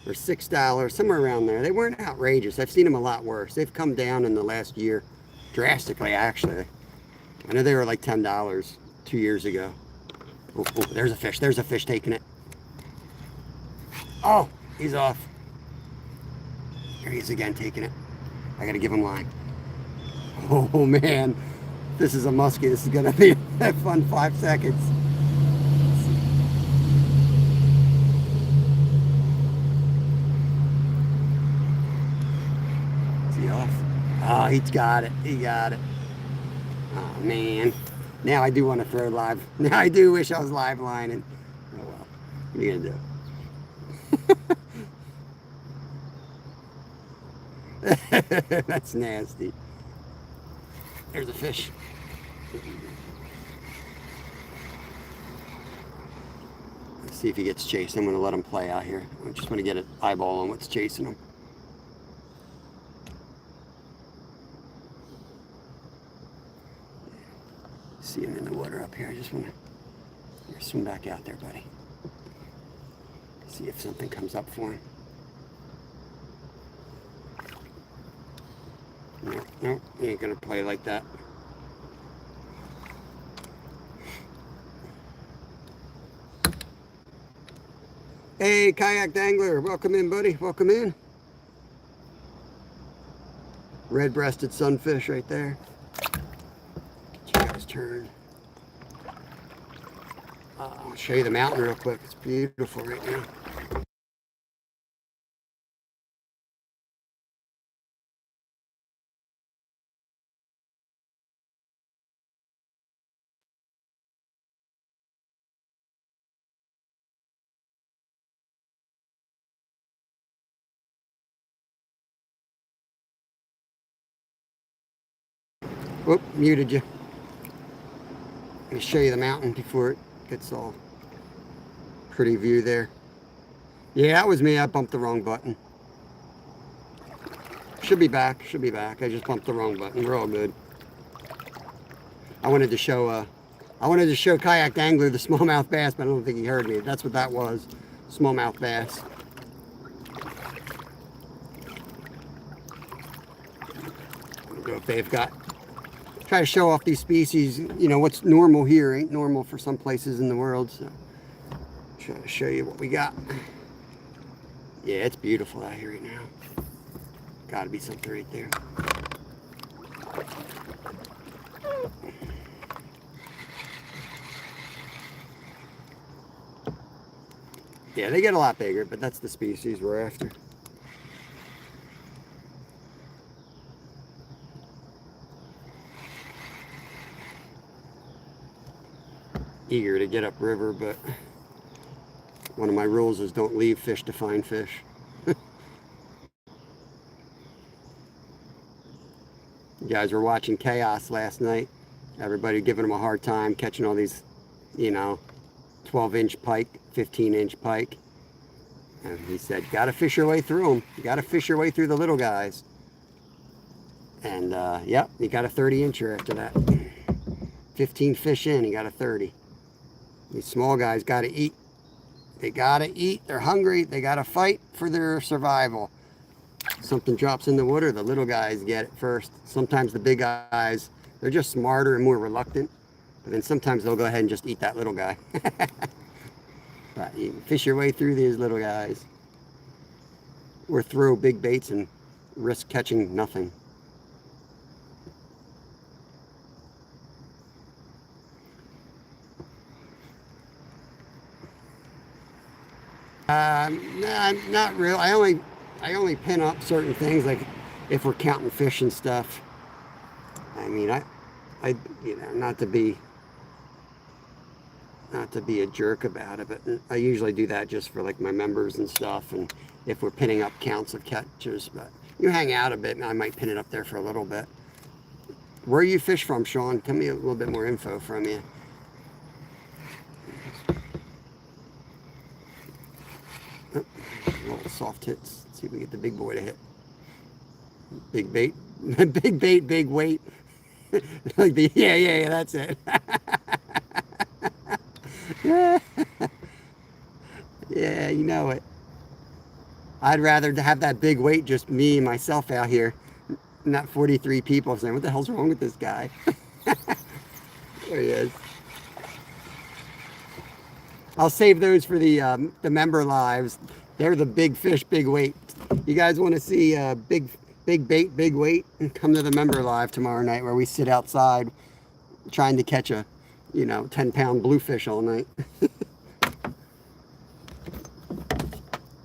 or $6, somewhere around there. They weren't outrageous. I've seen them a lot worse. They've come down in the last year drastically, actually. I know they were like $10 2 years ago. Oh, oh, there's a fish. There's a fish taking it. Oh, he's off. There he is again, taking it. I got to give him line. Oh, man. This is a muskie. This is going to be a fun 5 seconds. Is he off? Oh, he's got it. He got it. Oh, man. Now I do want to throw live. Now I do wish I was live lining. Oh, well. What are you going to do? That's nasty. There's a fish. Let's see if he gets chased. I'm going to let him play out here. I just want to get an eyeball on what's chasing him. See him in the water up here. I just want to swim back out there, buddy. See if something comes up for him. No, no, he ain't going to play like that. Hey, kayak dangler, welcome in, buddy. Welcome in. Red-breasted sunfish right there. Get you guys turned. I'll show you the mountain real quick. It's beautiful right now. Whoop, muted you. Let me show you the mountain before it gets all pretty view there. Yeah, that was me. I bumped the wrong button. Should be back. Should be back. I just bumped the wrong button. We're all good. I wanted to show Kayak Angler the smallmouth bass, but I don't think he heard me. That's what that was. Smallmouth bass. I don't know if they've got. Try to show off these species. You know what's normal here ain't normal for some places in the world. So try to show you what we got. Yeah, it's beautiful out here right now. Got to be something right there. Yeah, they get a lot bigger, but that's the species we're after. Eager to get upriver, but one of my rules is don't leave fish to find fish. You guys were watching Chaos last night. Everybody giving him a hard time, catching all these, you know, 12-inch pike, 15-inch pike. And he said, gotta fish your way through them. You gotta fish your way through the little guys. And, yep, he got a 30-incher after that. 15 fish in, he got a 30. These small guys gotta eat. They gotta eat. They're hungry. They gotta fight for their survival. Something drops in the water, the little guys get it first. Sometimes the big guys, they're just smarter and more reluctant. But then sometimes they'll go ahead and just eat that little guy. But you can fish your way through these little guys. Or throw big baits and risk catching nothing. Nah, not real. I only pin up certain things, like if we're counting fish and stuff. I mean, I you know, not to be a jerk about it, but I usually do that just for like my members and stuff, and if we're pinning up counts of catches. But you hang out a bit, and I might pin it up there for a little bit. Where you fish from, Sean? Tell me a little bit more info from you. Oh, little soft hits. Let's see if we get the big boy to hit. Big bait, big bait, big weight. Like the yeah, that's it. Yeah, you know it. I'd rather have that big weight, just me and myself out here, not 43 people saying, what the hell's wrong with this guy? There he is. I'll save those for the member lives. They're the big fish, big weight. You guys want to see big bait, big weight? Come to the member live tomorrow night, where we sit outside trying to catch a, you know, 10-pound bluefish all night.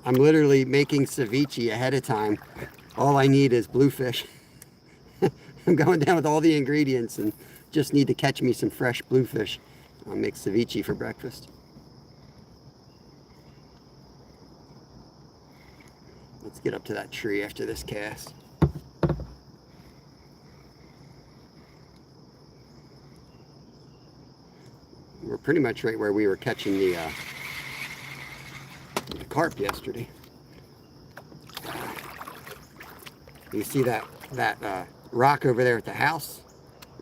I'm literally making ceviche ahead of time. All I need is bluefish. I'm going down with all the ingredients and just need to catch me some fresh bluefish. I'll make ceviche for breakfast. Let's get up to that tree after this cast. We're pretty much right where we were catching the carp yesterday. You see that rock over there at the house?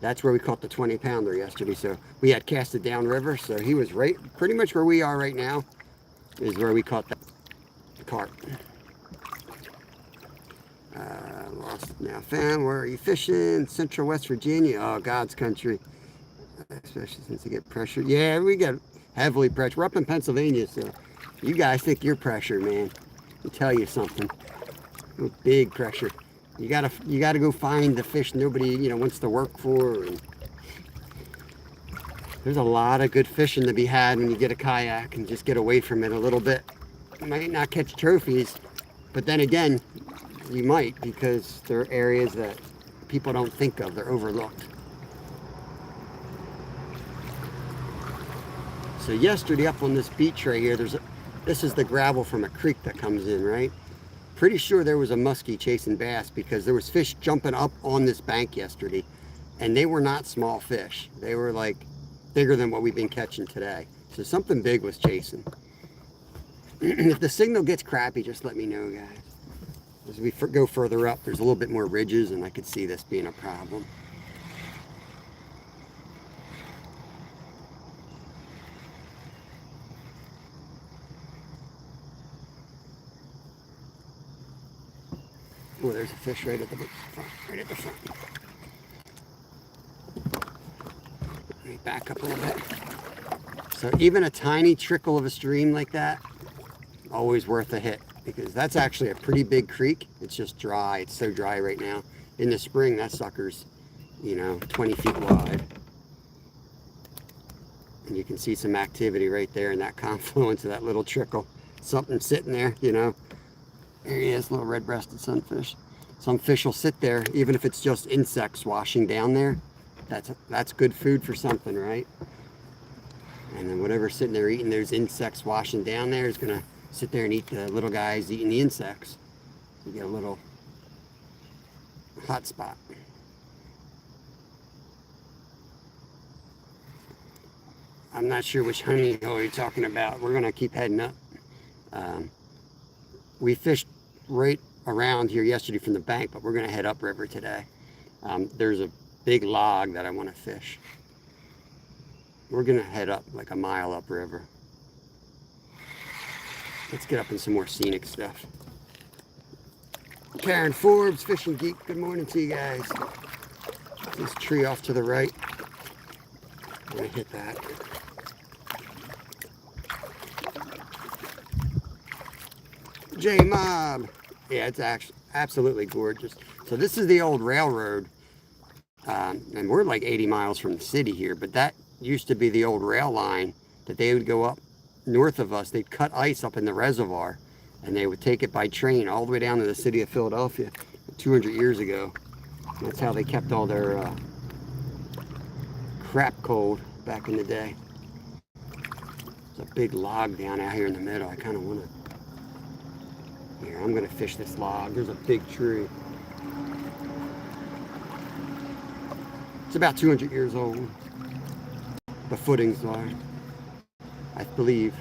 That's where we caught the 20-pounder yesterday. So we had casted downriver, so he was right pretty much where we are right now is where we caught the carp. Lost now found. Where are you fishing? Central West Virginia. Oh, God's country. Especially since you get pressured. Yeah, we get heavily pressured. We're up in Pennsylvania, so you guys think you're pressured, man. Let me tell you something. Big pressure. You gotta go find the fish nobody, you know, wants to work for. And there's a lot of good fishing to be had when you get a kayak and just get away from it a little bit. You might not catch trophies, but then again, you might, because there are areas that people don't think of. They're overlooked. So yesterday up on this beach right here, this is the gravel from a creek that comes in, right? Pretty sure there was a muskie chasing bass, because there was fish jumping up on this bank yesterday, and they were not small fish. They were like bigger than what we've been catching today. So something big was chasing. If the signal gets crappy, just let me know, guys. As we go further up, there's a little bit more ridges, and I could see this being a problem. Oh, there's a fish right at the front, right at the front. Let me back up a little bit. So even a tiny trickle of a stream like that, always worth a hit, because that's actually a pretty big creek. It's just dry. It's so dry right now. In the spring, that sucker's, 20 feet wide. And you can see some activity right there in that confluence of that little trickle. Something sitting there, There he is, little red-breasted sunfish. Some fish will sit there, even if it's just insects washing down there. That's good food for something, right? And then whatever's sitting there eating those insects washing down there is going to sit there and eat the little guys eating the insects. You get a little hot spot. I'm not sure which honey hole you're talking about. We're going to keep heading up. We fished right around here yesterday from the bank, but we're going to head upriver today. There's a big log that I want to fish. We're going to head up like a mile upriver. Let's get up in some more scenic stuff. Karen Forbes, Fishing Geek, good morning to you guys. This tree off to the right. I'm going to hit that. J-Mob. Yeah, it's actually absolutely gorgeous. So this is the old railroad. And we're like 80 miles from the city here, but that used to be the old rail line that they would go up north of us. They'd cut ice up in the reservoir, and they would take it by train all the way down to the city of Philadelphia 200 years ago. That's how they kept all their crap cold back in the day. There's a big log down out here in the middle. I kind of want to... Here, I'm going to fish this log. There's a big tree. It's about 200 years old. The footings are, I believe.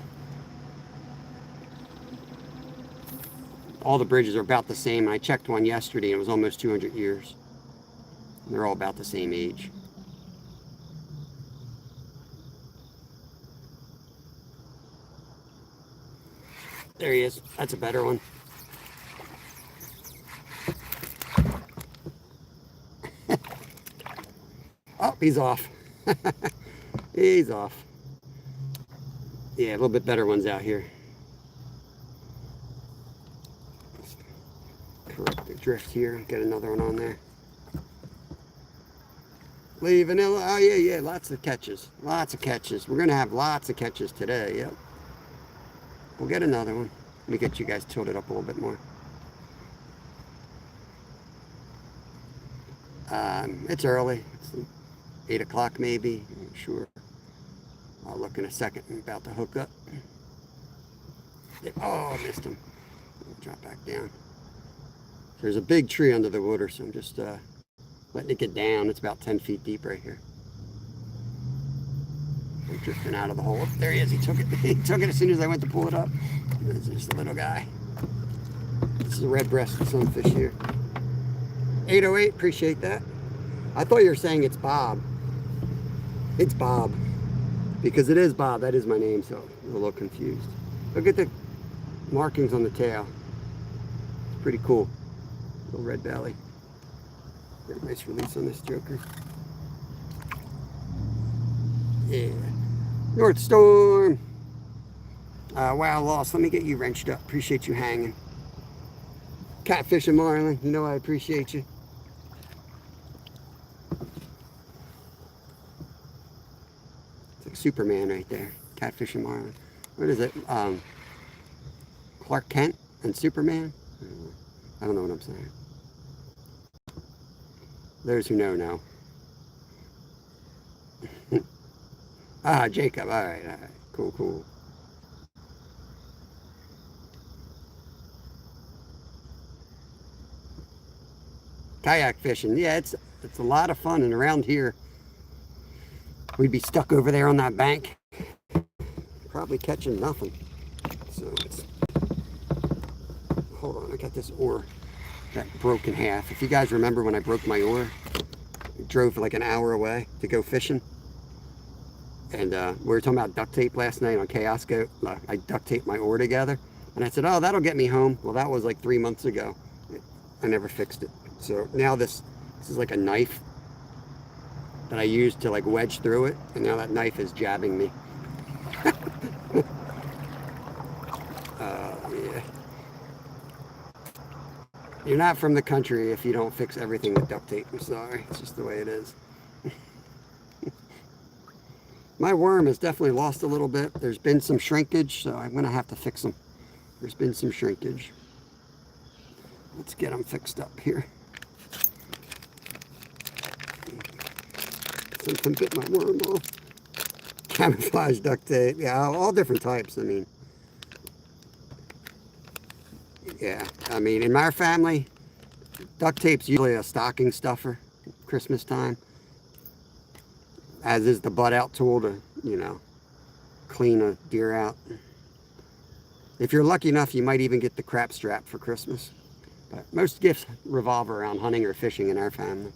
All the bridges are about the same. I checked one yesterday and it was almost 200 years. They're all about the same age. There he is. That's a better one. Oh, he's off. He's off. Yeah, a little bit better ones out here. Let's correct the drift here. Get another one on there. Lee Vanilla. Oh, yeah. Lots of catches. Lots of catches. We're going to have lots of catches today. Yep. We'll get another one. Let me get you guys tilted up a little bit more. It's early. It's 8 o'clock maybe. I'm not sure. I'll look in a second. I'm about to hook up. Oh, I missed him. I'll drop back down. There's a big tree under the water, so I'm just letting it get down. It's about 10 feet deep right here. I'm drifting out of the hole. Oh, there he is. He took it. He took it as soon as I went to pull it up. This is just a little guy. This is a red-breasted sunfish here. 808, appreciate that. I thought you were saying it's Bob. It's Bob. Because it is Bob. That is my name, so I'm a little confused. Look at the markings on the tail. Pretty cool. Little red belly. Get a nice release on this joker. Yeah. North Storm. Wow, Lost. Let me get you wrenched up. Appreciate you hanging. Catfish and marlin. You know I appreciate you. It's like Superman right there. Catfish and marlin. What is it? Clark Kent and Superman? I don't know what I'm saying. Those who know. Jacob. All right. Cool. Kayak fishing. Yeah, it's a lot of fun. And around here, we'd be stuck over there on that bank, probably catching nothing. So hold on, I got this oar that broke in half. If you guys remember when I broke my oar, I drove like an hour away to go fishing. And we were talking about duct tape last night on Kayasco. I duct taped my oar together. And I said, oh, that'll get me home. Well, that was like 3 months ago. I never fixed it. So now this is like a knife that I used to like wedge through it. And now that knife is jabbing me. Yeah. You're not from the country if you don't fix everything with duct tape. I'm sorry. It's just the way it is. My worm has definitely lost a little bit. There's been some shrinkage, so I'm going to have to fix them. There's been some shrinkage. Let's get them fixed up here. Something bit my worm off. Camouflage duct tape. Yeah, all different types. I mean, yeah. I mean, in my family, duct tape's usually a stocking stuffer, Christmas time. As is the butt out tool to, you know, clean a deer out. If you're lucky enough, you might even get the crap strap for Christmas. But most gifts revolve around hunting or fishing in our family.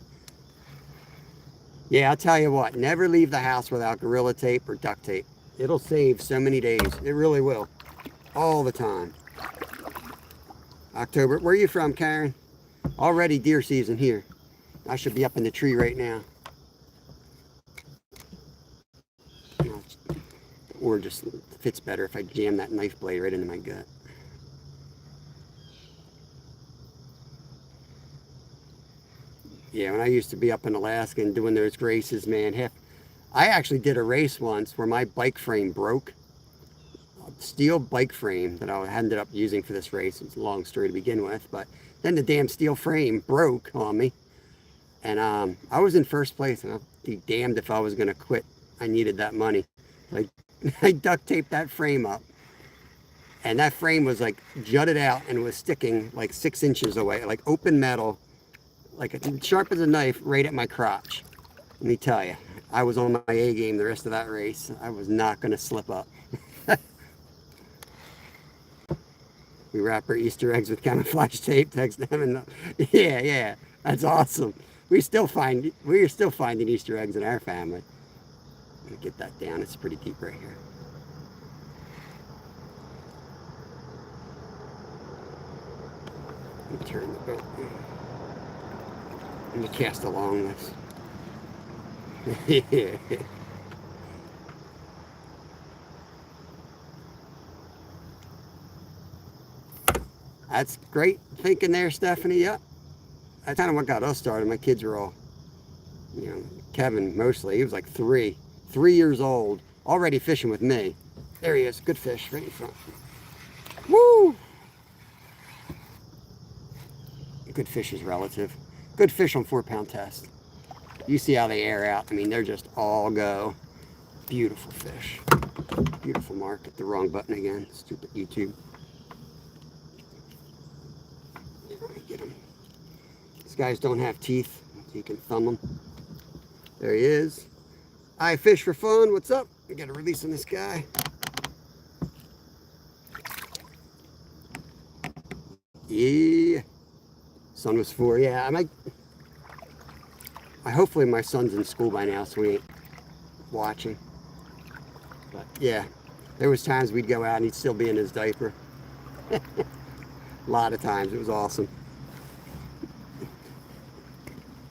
Yeah, I'll tell you what, never leave the house without Gorilla Tape or duct tape. It'll save so many days. It really will. All the time. October. Where are you from, Karen? Already deer season here. I should be up in the tree right now. Or just fits better if I jam that knife blade right into my gut. Yeah, when I used to be up in Alaska and doing those races, man, I actually did a race once where my bike frame broke. A steel bike frame that I ended up using for this race. It's a long story to begin with, but then the damn steel frame broke on me. And I was in first place, and I'll be damned if I was going to quit. I needed that money. Like, I duct taped that frame up, and that frame was like jutted out and was sticking like 6 inches away, like open metal, like sharp as a knife, right at my crotch. Let me tell you, I was on my A game the rest of that race. I was not going to slip up. We wrap our Easter eggs with camouflage tape, text them, and yeah, that's awesome. We're still finding Easter eggs in our family. Let me get that down. It's pretty deep right here. Let me turn the boat. Let me cast along this. Yeah. That's great thinking there, Stephanie. Yep. That's kind of what got us started. My kids were all, you know, Kevin mostly. He was like 3 years old, already fishing with me. There he is. Good fish right in front. Woo! Good fish is relative. Good fish on 4-pound test. You see how they air out. I mean, they're just all go. Beautiful fish. Beautiful mark. Hit the wrong button again. Stupid YouTube. Get him. These guys don't have teeth, so you can thumb them. There he is. I fish for fun. What's up? We got a release on this guy. Yeah. Son was 4. Yeah, hopefully my son's in school by now, so we ain't watching. But yeah, there was times we'd go out and he'd still be in his diaper. A lot of times. It was awesome.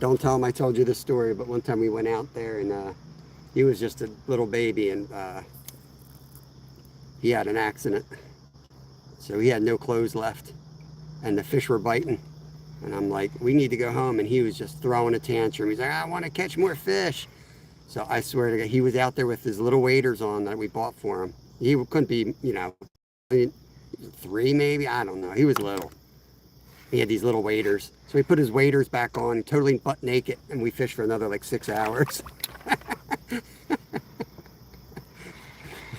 Don't tell him I told you this story, but one time we went out there and he was just a little baby, and he had an accident. So he had no clothes left, and the fish were biting. And I'm like, we need to go home. And he was just throwing a tantrum. He's like, I want to catch more fish. So I swear to God, he was out there with his little waders on that we bought for him. He couldn't be, you know, 3 maybe, I don't know. He was little. He had these little waders. So he put his waders back on, totally butt naked, and we fished for another like 6 hours.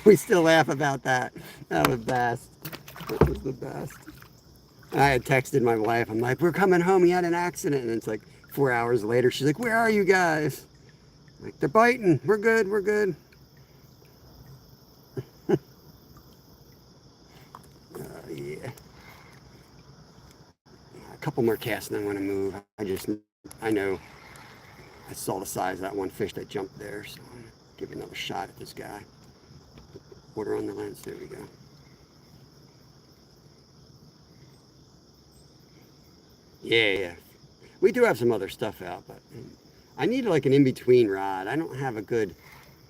We still laugh about that. That was the best. That was the best. I had texted my wife. I'm like, we're coming home. He had an accident. And it's like 4 hours later. She's like, where are you guys? Like they're biting. We're good. We're good. Yeah. A couple more casts and I want to move. I know I saw the size of that one fish that jumped there, so I'm going to give another shot at this guy. Water on the lens. There we go. Yeah. We do have some other stuff out, but I need like an in-between rod. I don't have a good...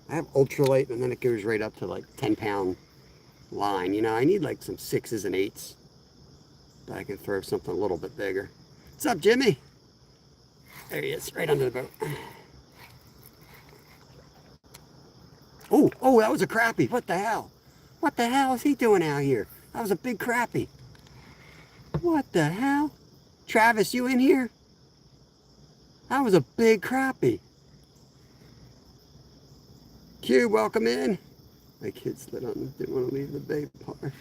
I have ultralight, and then it goes right up to like 10-pound line. You know, I need like some 6s and 8s that I can throw something a little bit bigger. What's up, Jimmy? There he is, right under the boat. Oh, that was a crappie. What the hell? What the hell is he doing out here? That was a big crappie. What the hell? Travis, you in here? That was a big crappie. Q, welcome in. My kid slid on, didn't want to leave the bait part.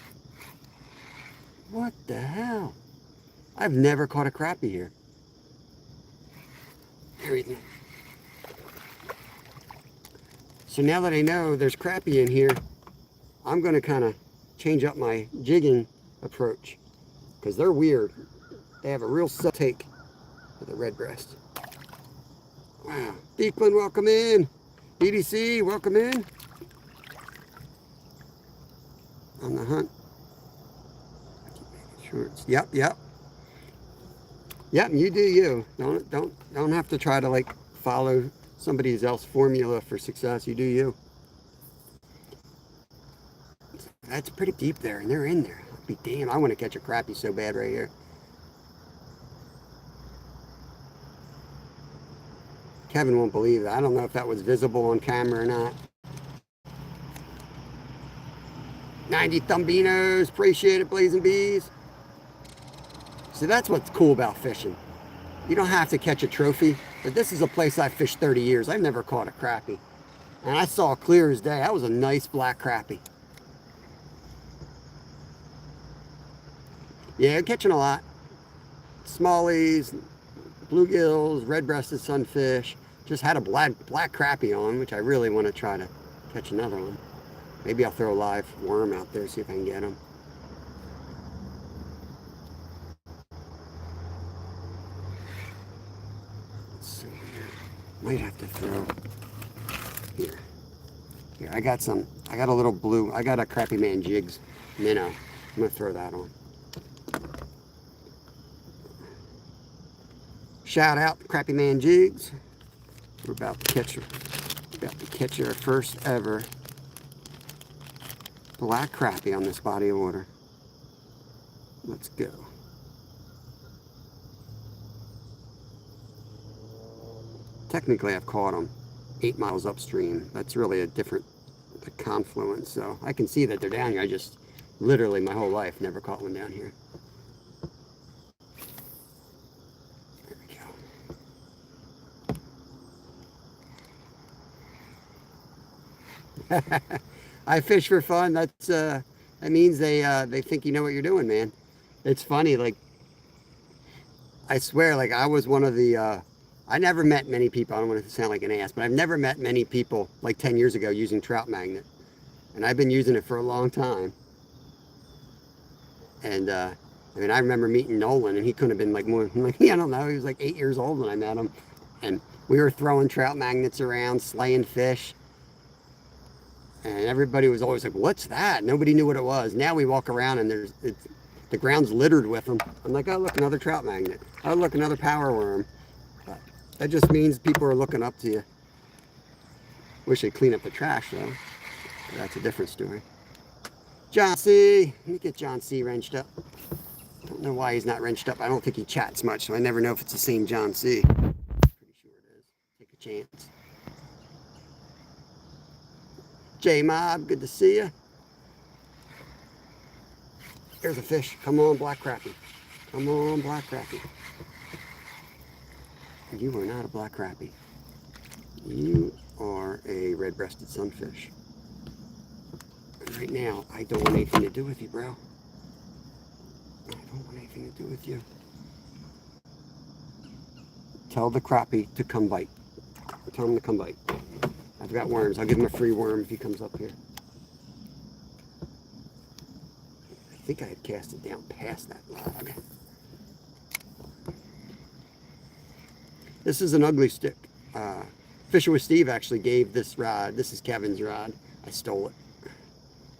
What the hell? I've never caught a crappie here. There he is. So now that I know there's crappie in here, I'm going to kind of change up my jigging approach because they're weird. They have a real take with the red breast. Wow. Deepland, welcome in. BDC, welcome in. On the hunt. Keep making sure it's, yep. Yep, you do you. Don't have to try to like follow somebody else's formula for success. You do you. That's pretty deep there, and they're in there. I'll be damned. I want to catch a crappie so bad right here. Kevin won't believe that. I don't know if that was visible on camera or not. 90 Thumbinos, appreciate it, Blazing Bees. See, that's what's cool about fishing. You don't have to catch a trophy, but this is a place I've fished 30 years. I've never caught a crappie. And I saw clear as day. That was a nice black crappie. Yeah, catching a lot. Smallies, bluegills, red-breasted sunfish. Just had a black crappie on, which I really want to try to catch another one. Maybe I'll throw a live worm out there, see if I can get him. Let's see here. Might have to throw here. Here, I got a little blue. I got a Crappie Man Jigs minnow. I'm gonna throw that on. Shout out to Crappie Man Jigs. We're about to catch our first ever black crappie on this body of water. Let's go. Technically, I've caught them 8 miles upstream. That's really a different confluence, so I can see that they're down here. I just literally my whole life never caught one down here. There we go. I fish for fun. That's that means they think you know what you're doing, man. It's funny, like I swear, like I was one of the I never met many people. I don't want to sound like an ass, but I've never met many people like 10 years ago using trout magnet, and I've been using it for a long time. And I mean, I remember meeting Nolan, and he couldn't have been like more like I don't know. He was like 8 years old when I met him, and we were throwing trout magnets around, slaying fish. And everybody was always like, what's that? Nobody knew what it was. Now we walk around and the ground's littered with them. I'm like, oh, look, another trout magnet. Oh, look, another power worm. But that just means people are looking up to you. Wish they'd clean up the trash, though. But that's a different story. John C. Let me get John C. wrenched up. Don't know why he's not wrenched up. I don't think he chats much, so I never know if it's the same John C. Pretty sure it is. Take a chance. J-Mob, good to see you. Here's a fish. Come on, black crappie. Come on, black crappie. You are not a black crappie. You are a red-breasted sunfish. And right now, I don't want anything to do with you, bro. I don't want anything to do with you. Tell the crappie to come bite. Tell him to come bite. I've got worms. I'll give him a free worm if he comes up here. I think I had cast it down past that log. This is an ugly stick. Fishing with Steve actually gave this rod. This is Kevin's rod. I stole it.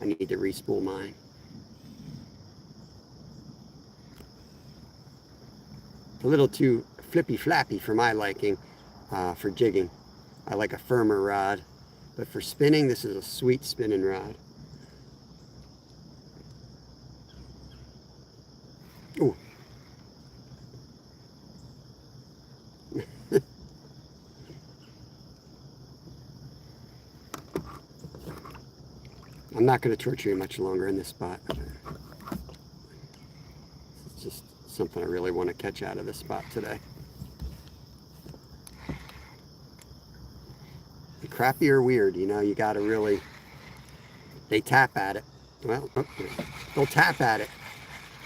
I need to respool mine. A little too flippy flappy for my liking for jigging. I like a firmer rod, but for spinning, this is a sweet spinning rod. Ooh. I'm not going to torture you much longer in this spot. It's just something I really want to catch out of this spot today. The crappie are weird, you know, you got to really, they tap at it. Well, they'll tap at it.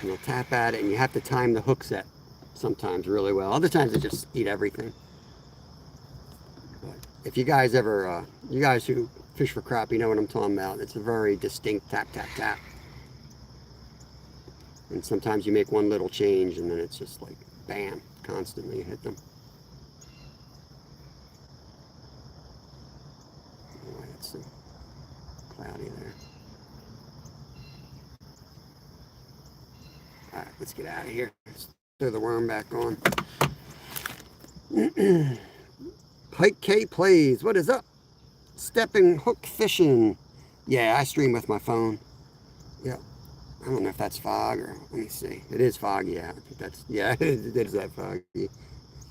And they'll tap at it, and you have to time the hook set sometimes really well. Other times they just eat everything. But if you guys ever, you guys who fish for crappie know what I'm talking about. It's a very distinct tap, tap, tap. And sometimes you make one little change, and then it's just like, bam, constantly you hit them. Oh, it's so cloudy there. All right, let's get out of here. Let's throw the worm back on. Pike K plays. What is up? Stepping hook fishing. Yeah, I stream with my phone. Yeah. I don't know if that's fog or, let me see. It is foggy, yeah. I think that's, yeah, it is that foggy.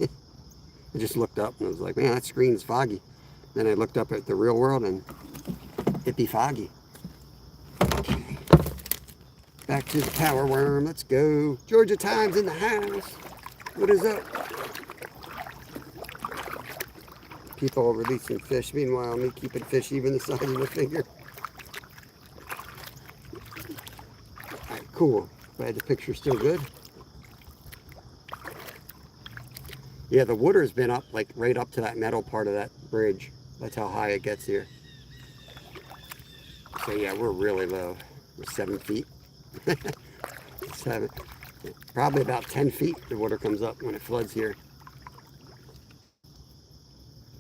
I just looked up and I was like, man, that screen's foggy. Then I looked up at the real world and it'd be foggy. Okay. Back to the power worm. Let's go. Georgia Times in the house. What is up? People releasing fish. Meanwhile, me keeping fish even the size of my finger. Alright, cool. Glad the picture's still good. Yeah, the water's been up, like right up to that metal part of that bridge. That's how high it gets here. So yeah, we're really low. We're 7 feet. 7. Probably about 10 feet the water comes up when it floods here.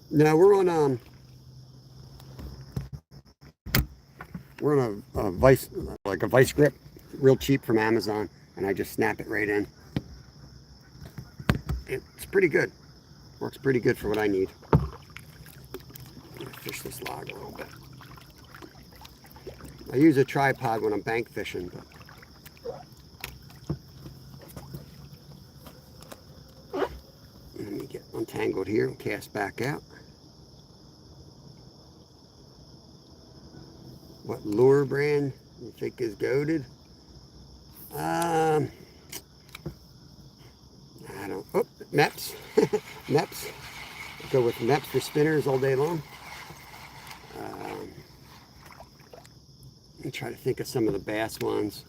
No, we're on a vice, like a vice grip, real cheap from Amazon, and I just snap it right in. It's pretty good. Works pretty good for what I need. I'm gonna fish this log a little bit. I use a tripod when I'm bank fishing, but let me get untangled here and cast back out. What lure brand you think is goated? I don't. Oh, Meps. Meps. Go with Meps for spinners all day long. Let me try to think of some of the bass ones.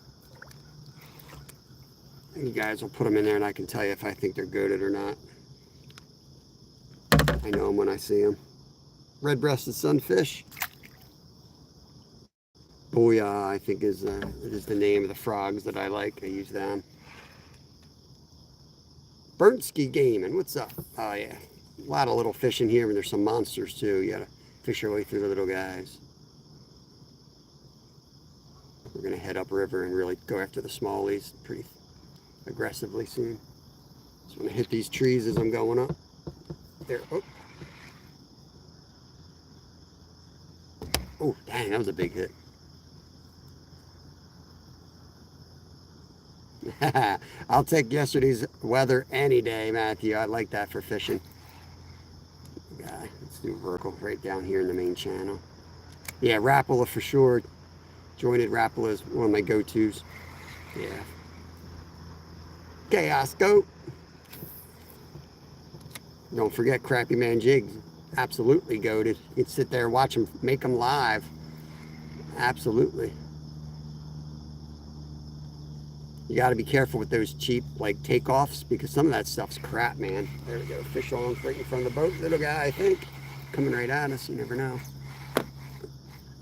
You guys will put them in there, and I can tell you if I think they're goated or not. I know them when I see them. Red-breasted sunfish. Booyah, I think is the name of the frogs that I like. I use them. Bernski Gaming, what's up? Oh yeah, a lot of little fish in here, and there's some monsters too. You gotta fish your way through the little guys. We're gonna head upriver and really go after the smallies pretty aggressively soon. Just wanna hit these trees as I'm going up. There. Oh. Oh, dang, that was a big hit. I'll take yesterday's weather any day, Matthew. I like that for fishing. Let's do vertical right down here in the main channel. Yeah, Rapala for sure. Jointed Rapala is one of my go-tos. Yeah. Chaos Goat. Don't forget Crappie Man Jigs. Absolutely goated. You can sit there and watch them, make them live. Absolutely. You got to be careful with those cheap like takeoffs because some of that stuff's crap, man. There we go. Fish on right in front of the boat. Little guy, I think. coming right at us. You never know.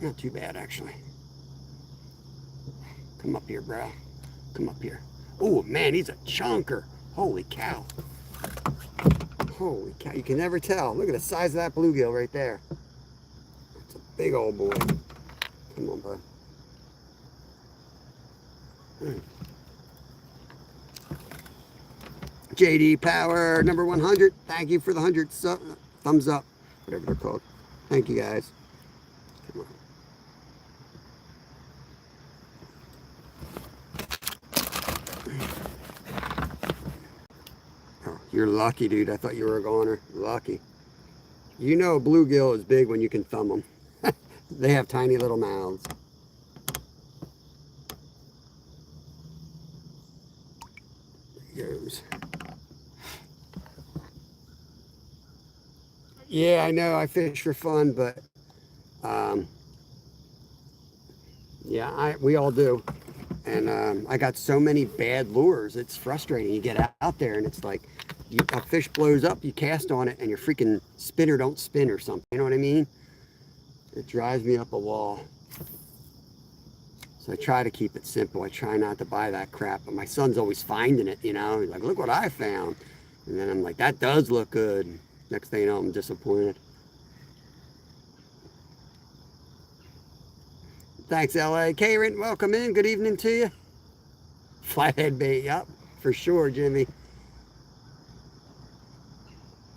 Not too bad, actually. Come up here, bro. Come up here. Oh, man, he's a chunker. Holy cow. Holy cow. You can never tell. Look at the size of that bluegill right there. It's a big old boy. Come on, bud. JD Power, number 100. Thank you for the 100 thumbs up. Whatever they're called. Thank you, guys. Come on. Oh, you're lucky, dude. I thought you were a goner. Lucky. You know a bluegill is big when you can thumb them. They have tiny little mouths. There he goes. Yeah, I know. I fish for fun, but yeah, we all do. And I got so many bad lures. It's frustrating. You get out there and it's like a fish blows up, you cast on it, and your freaking spinner don't spin or something. You know what I mean? It drives me up a wall. So I try to keep it simple. I try not to buy that crap. But my son's always finding it, you know. He's like, look what I found. And then I'm like, that does look good. Next thing you know, I'm disappointed. Thanks, LA. Karen, welcome in. Good evening to you. Flathead bait, yep, for sure, Jimmy.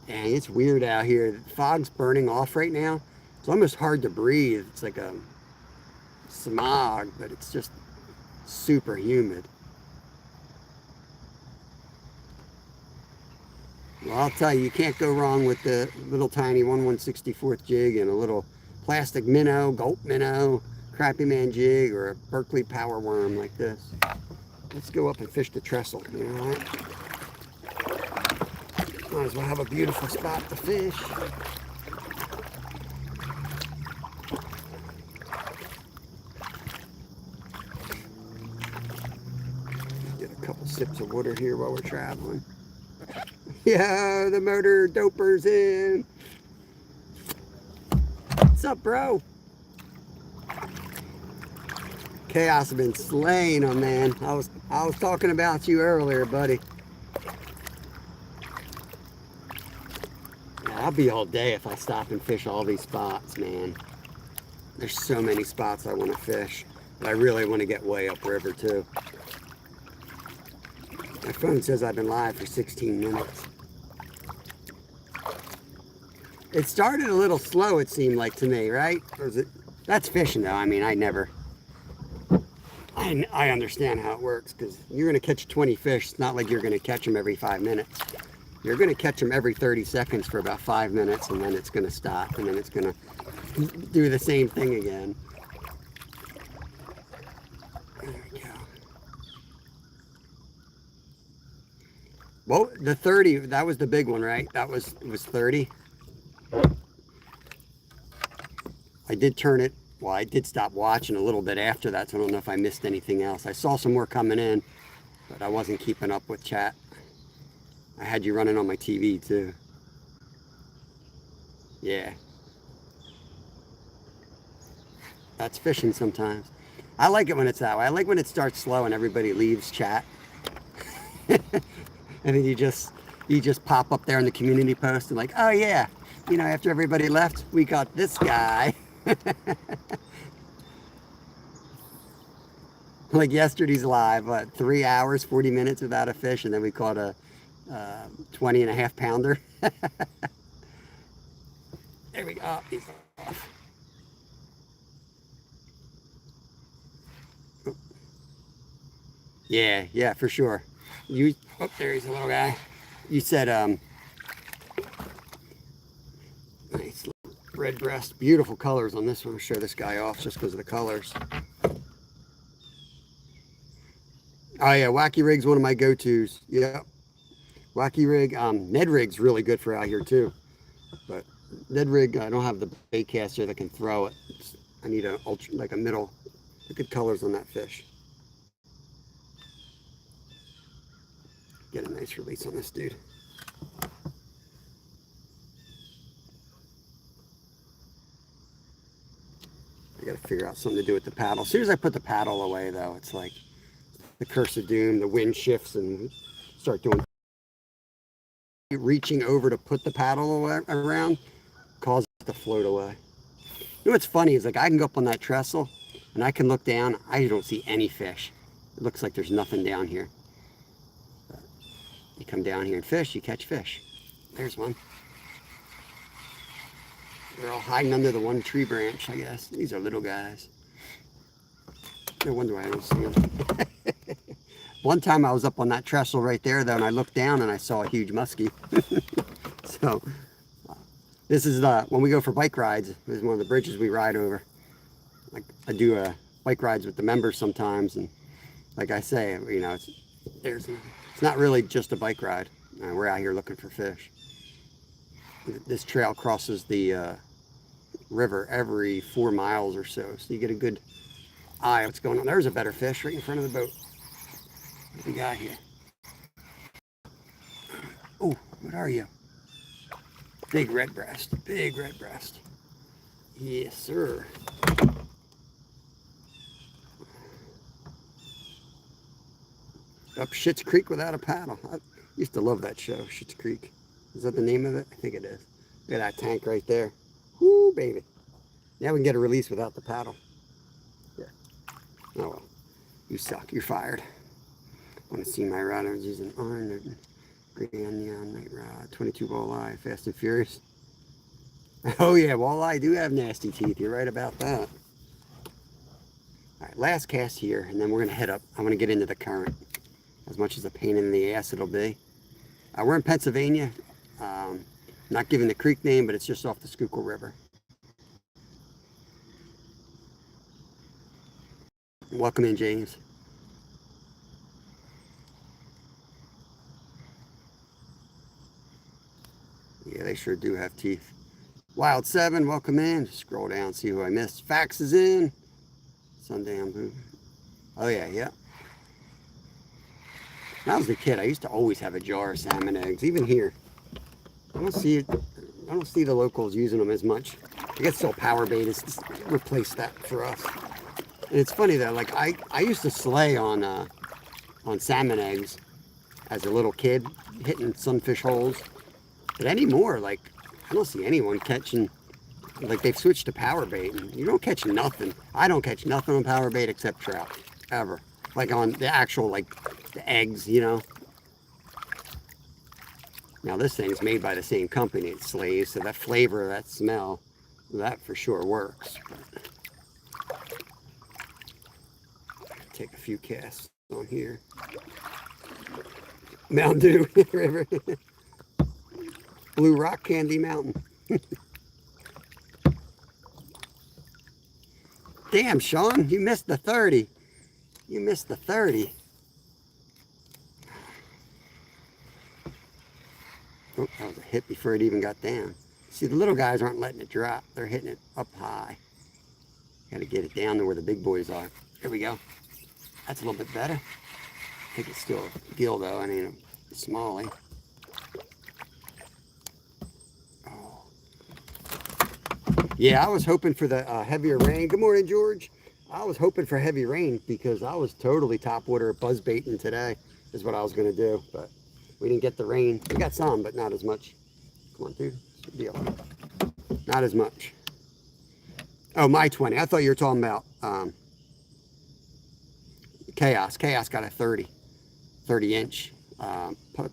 Dang, it's weird out here. The fog's burning off right now. It's almost hard to breathe. It's like a smog, but it's just super humid. Well, I'll tell you, you can't go wrong with the little tiny 1/164th jig and a little plastic minnow, gulp minnow, crappy man jig, or a Berkeley power worm like this. Let's go up and fish the trestle, you know what? Might as well have a beautiful spot to fish. Get a couple sips of water here while we're traveling. Yeah, the motor doper's in. What's up, bro? Chaos has been slaying them, man. I was talking about you earlier, buddy. Yeah, I'll be all day if I stop and fish all these spots, man. There's so many spots I want to fish. But I really want to get way upriver, too. My phone says I've been live for 16 minutes. It started a little slow, it seemed like to me, right? Or is it? That's fishing, though. I mean, I understand how it works, because you're going to catch 20 fish. It's not like you're going to catch them every 5 minutes. You're going to catch them every 30 seconds for about 5 minutes, and then it's going to stop, and then it's going to do the same thing again. There we go. Well, the 30, that was the big one, right? It was 30. I did turn it. Well, I did stop watching a little bit after that, so I don't know if I missed anything else. I saw some more coming in, but I wasn't keeping up with chat. I had you running on my TV, too. Yeah. That's fishing sometimes. I like it when it's that way. I like when it starts slow and everybody leaves chat. And then you just pop up there in the community post and like, oh, yeah. You know, after everybody left, we got this guy. Like yesterday's live, what, 3 hours, 40 minutes without a fish, and then we caught a 20.5 pounder. There we go. Oh, he's off. Oh. Yeah, for sure. Oh, there he's a little guy. You said, nice red breast, beautiful colors on this one. I'll show this guy off just because of the colors. Oh yeah, Wacky Rig's one of my go-tos. Yep. Wacky Rig. Ned Rig's really good for out here too. But Ned Rig, I don't have the bait caster that can throw it. I need a middle. Look at colors on that fish. Get a nice release on this dude. got something to do with the paddle. As soon as I put the paddle away, though, it's like the curse of doom. The wind shifts and start doing reaching over to put the paddle away, around causes it to float away. You know what's funny is like I can go up on that trestle and I can look down. I don't see any fish. It looks like there's nothing down here. But you come down here and fish, you catch fish. There's one. They're all hiding under the one tree branch, I guess. These are little guys. No wonder why I don't see them. One time I was up on that trestle right there, though, and I looked down and I saw a huge muskie. So, this is when we go for bike rides. This is one of the bridges we ride over. Like I do bike rides with the members sometimes, and like I say, you know, it's not really just a bike ride. We're out here looking for fish. This trail crosses the river every 4 miles or so, so you get a good eye of what's going on. There's a better fish right in front of the boat. What do we got here? Oh, what are you? Big red breast. Big red breast. Yes, sir. Up Schitt's Creek without a paddle. I used to love that show, Schitt's Creek. Is that the name of it? I think it is. Look at that tank right there. Whoo, baby. Now we can get a release without the paddle. Yeah. Oh well. You suck. You're fired. I want to see my rod. I was using iron, gray neon night rod, 22 walleye, fast and furious. Oh yeah, walleye do have nasty teeth. You're right about that. All right, last cast here, and then we're going to head up. I'm going to get into the current. As much as a pain in the ass it'll be. We're in Pennsylvania. Not giving the creek name, but it's just off the Schuylkill River. Welcome in, James. Yeah, they sure do have teeth. Wild 7, welcome in. Scroll down, see who I missed. Fax is in. Sundown Boo. Oh yeah, yeah. When I was a kid, I used to always have a jar of salmon eggs, even here. I don't see the locals using them as much. I guess still power bait has replaced that for us. And it's funny though, like I used to slay on salmon eggs as a little kid, hitting sunfish holes. But anymore, like I don't see anyone catching. Like they've switched to power bait, and you don't catch nothing. I don't catch nothing on power bait except trout, ever. Like on the actual, like the eggs, you know. Now this thing's made by the same company, it slays, so that flavor, that smell, that for sure works. Take a few casts on here. Mountain Dew River. Blue Rock Candy Mountain. Damn, Sean, you missed the 30. You missed the 30. Oh, that was a hit before it even got down. See, the little guys aren't letting it drop. They're hitting it up high. Got to get it down to where the big boys are. There we go. That's a little bit better. I think it's still a gill, though. I mean, a smallie. Oh. Yeah, I was hoping for the heavier rain. Good morning, George. I was hoping for heavy rain because I was totally topwater buzzbaiting today is what I was going to do. But we didn't get the rain. We got some, but not as much. Come on, dude. Good deal. Not as much. Oh, my 20. I thought you were talking about Chaos. Chaos got a 30-inch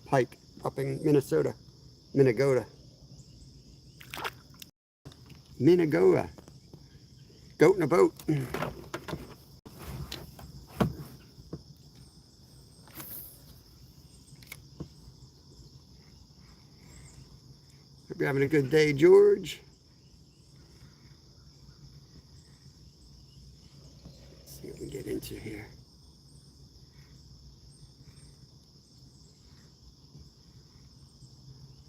pike up in Minnesota. Minnegoda. Goat in a boat. Hope you're having a good day, George. Let's see what we get into here.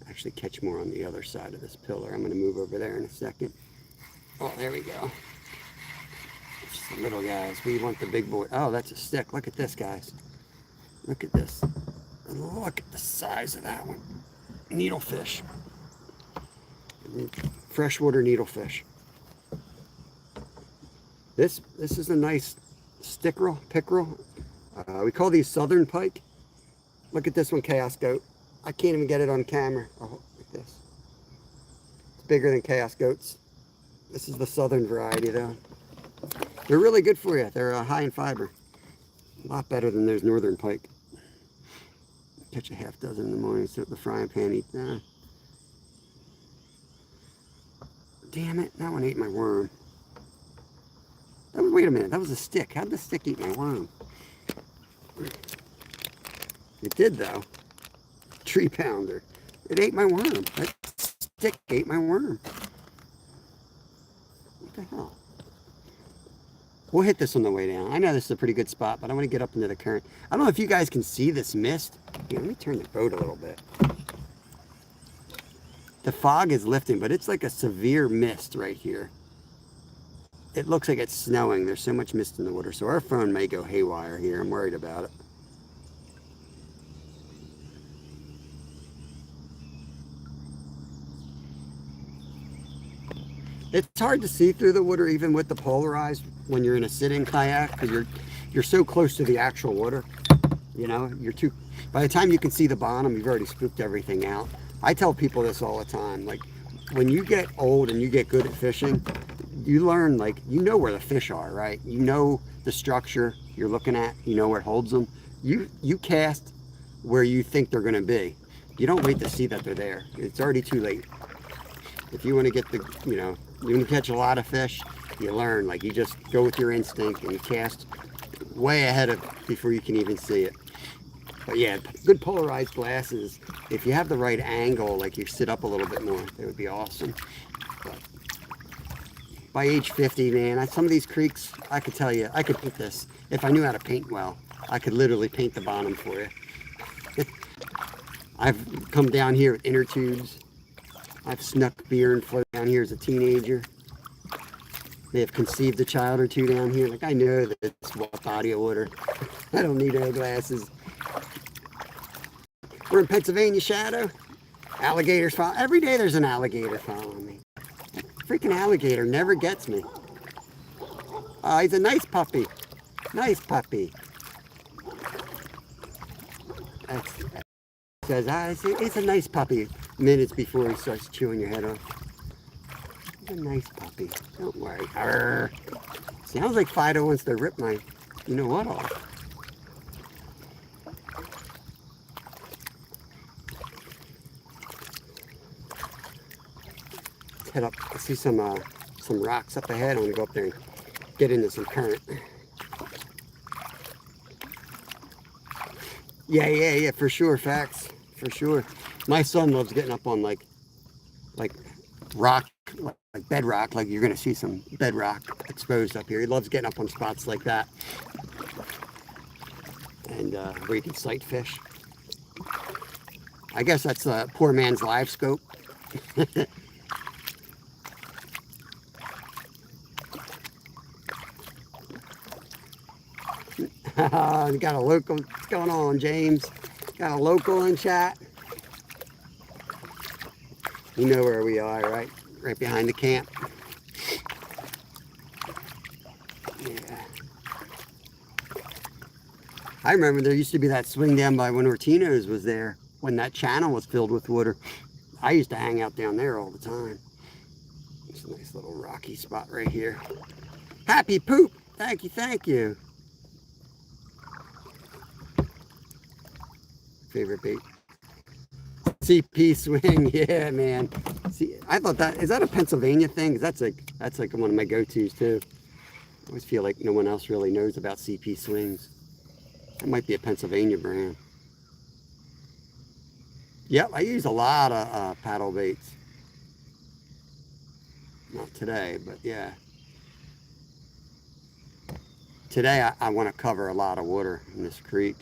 Actually catch more on the other side of this pillar. I'm going to move over there in a second. Oh, there we go. Just the little guys. We want the big boy. Oh, that's a stick. Look at this, guys. Look at this. Look at the size of that one. Needlefish. Freshwater needlefish. This is a nice pickerel. We call these southern pike. Look at this one, chaos goat. I can't even get it on camera. Oh, like this. It's bigger than chaos goats. This is the southern variety though. They're really good for you. They're high in fiber. A lot better than those northern pike. Catch a half dozen in the morning, sit at the frying pan, eat that. Damn it, that one ate my worm. Wait a minute, that was a stick. How'd the stick eat my worm? It did though. Tree pounder. It ate my worm. That stick ate my worm. What the hell? We'll hit this on the way down. I know this is a pretty good spot, but I want to get up into the current. I don't know if you guys can see this mist. Here, let me turn the boat a little bit. The fog is lifting, but it's like a severe mist right here. It looks like it's snowing. There's so much mist in the water, so our phone may go haywire here. I'm worried about it. It's hard to see through the water even with the polarized when you're in a sitting kayak because you're so close to the actual water. You know, by the time you can see the bottom, you've already spooked everything out. I tell people this all the time. Like, when you get old and you get good at fishing, you learn, like, you know where the fish are, right? You know the structure you're looking at. You know where it holds them. You cast where you think they're going to be. You don't wait to see that they're there. It's already too late. If you want to get you want to catch a lot of fish, you learn. Like, you just go with your instinct and you cast way ahead of before you can even see it. But yeah, good polarized glasses. If you have the right angle, like you sit up a little bit more, they would be awesome. But by age 50, man, some of these creeks, I could tell you, I could paint this. If I knew how to paint well, I could literally paint the bottom for you. I've come down here with inner tubes. I've snuck beer and float down here as a teenager. May have conceived a child or two down here. Like, I know that it's a body of water. I don't need air glasses. We're in Pennsylvania, Shadow. Alligators follow. Every day there's an alligator following me. That freaking alligator never gets me. Oh, he's a nice puppy. Nice puppy. It's a nice puppy. Minutes before he starts chewing your head off. He's a nice puppy. Don't worry. Arr. Sounds like Fido wants to rip my, you know what, off. Let's head up. I see some rocks up ahead. I'm gonna go up there and get into some current. Yeah, for sure. Facts. For sure. My son loves getting up on like rock, like bedrock. Like, you're gonna see some bedrock exposed up here. He loves getting up on spots like that, and where you can sight fish. I guess that's a poor man's live scope. Got a local. What's going on, James? Got a local in chat. You know where we are, right? Right behind the camp. Yeah. I remember there used to be that swing down by when Ortino's was there, when that channel was filled with water. I used to hang out down there all the time. It's a nice little rocky spot right here. Happy poop! Thank you, thank you. Favorite bait. CP swing, yeah, man. See, I thought is that a Pennsylvania thing? That's like one of my go-tos too. I always feel like no one else really knows about CP swings. That might be a Pennsylvania brand. Yep, I use a lot of paddle baits. Not today, but yeah. Today I want to cover a lot of water in this creek.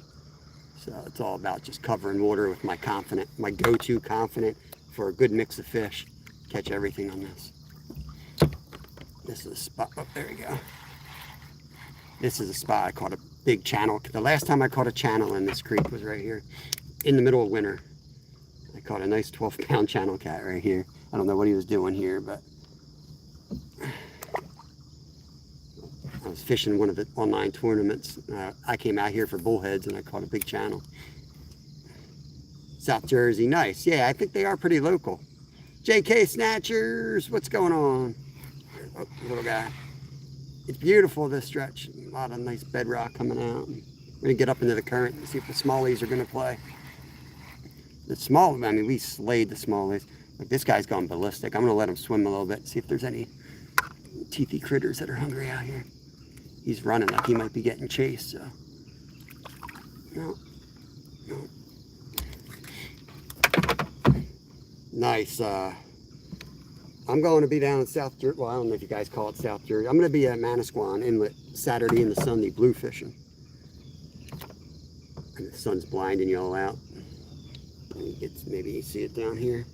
So it's all about just covering water with my go-to confident for a good mix of fish. Catch everything on this. This is a spot. Oh, there we go. This is a spot I caught a big channel. The last time I caught a channel in this creek was right here in the middle of winter. I caught a nice 12-pound channel cat right here. I don't know what he was doing here, but was fishing one of the online tournaments. I came out here for bullheads and I caught a big channel. South Jersey, nice. Yeah, I think they are pretty local. JK Snatchers, what's going on? Oh, little guy. It's beautiful, this stretch. A lot of nice bedrock coming out. We're going to get up into the current and see if the smallies are going to play. The small, I mean, we slayed the smallies. Like, this guy's gone ballistic. I'm going to let him swim a little bit, see if there's any teethy critters that are hungry out here. He's running like he might be getting chased, so. No. No. Nice. I'm going to be down in South Jersey. Well, I don't know if you guys call it South Jersey. I'm going to be at Manasquan Inlet Saturday and the Sunday blue fishing. And the sun's blinding you all out. Maybe you see it down here.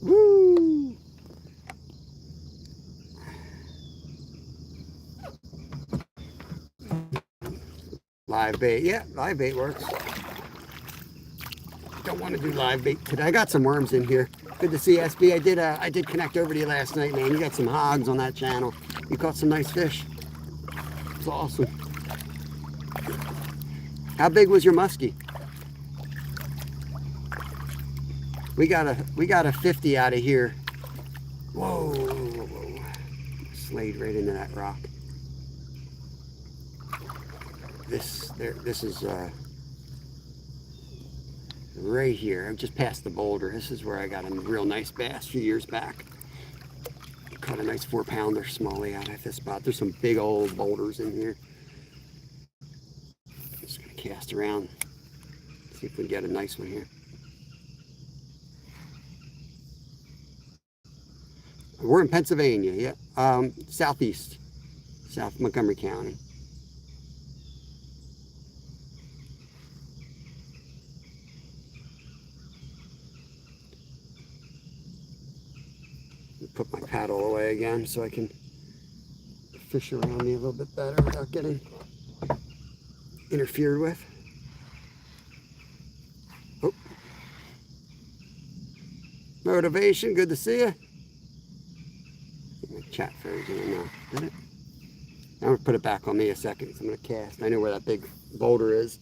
Woo! Live bait. Yeah, live bait works. Don't want to do live bait today. I got some worms in here. Good to see SB. I did connect over to you last night, man. You got some hogs on that channel. You caught some nice fish. It's awesome. How big was your muskie? We got a 50 out of here. Whoa, whoa, whoa. Slayed right into that rock. This is right here. I'm just past the boulder. This is where I got a real nice bass a few years back. Caught a nice 4-pounder smallie out at this spot. There's some big old boulders in here. Just gonna cast around, see if we can get a nice one here. We're in Pennsylvania, yeah. Southeast, South Montgomery County. Put my paddle away again so I can fish around me a little bit better without getting interfered with. Oh. Motivation, good to see you. My chat froze in now, did it? I'm gonna put it back on me a second, so I'm gonna cast. I know where that big boulder is.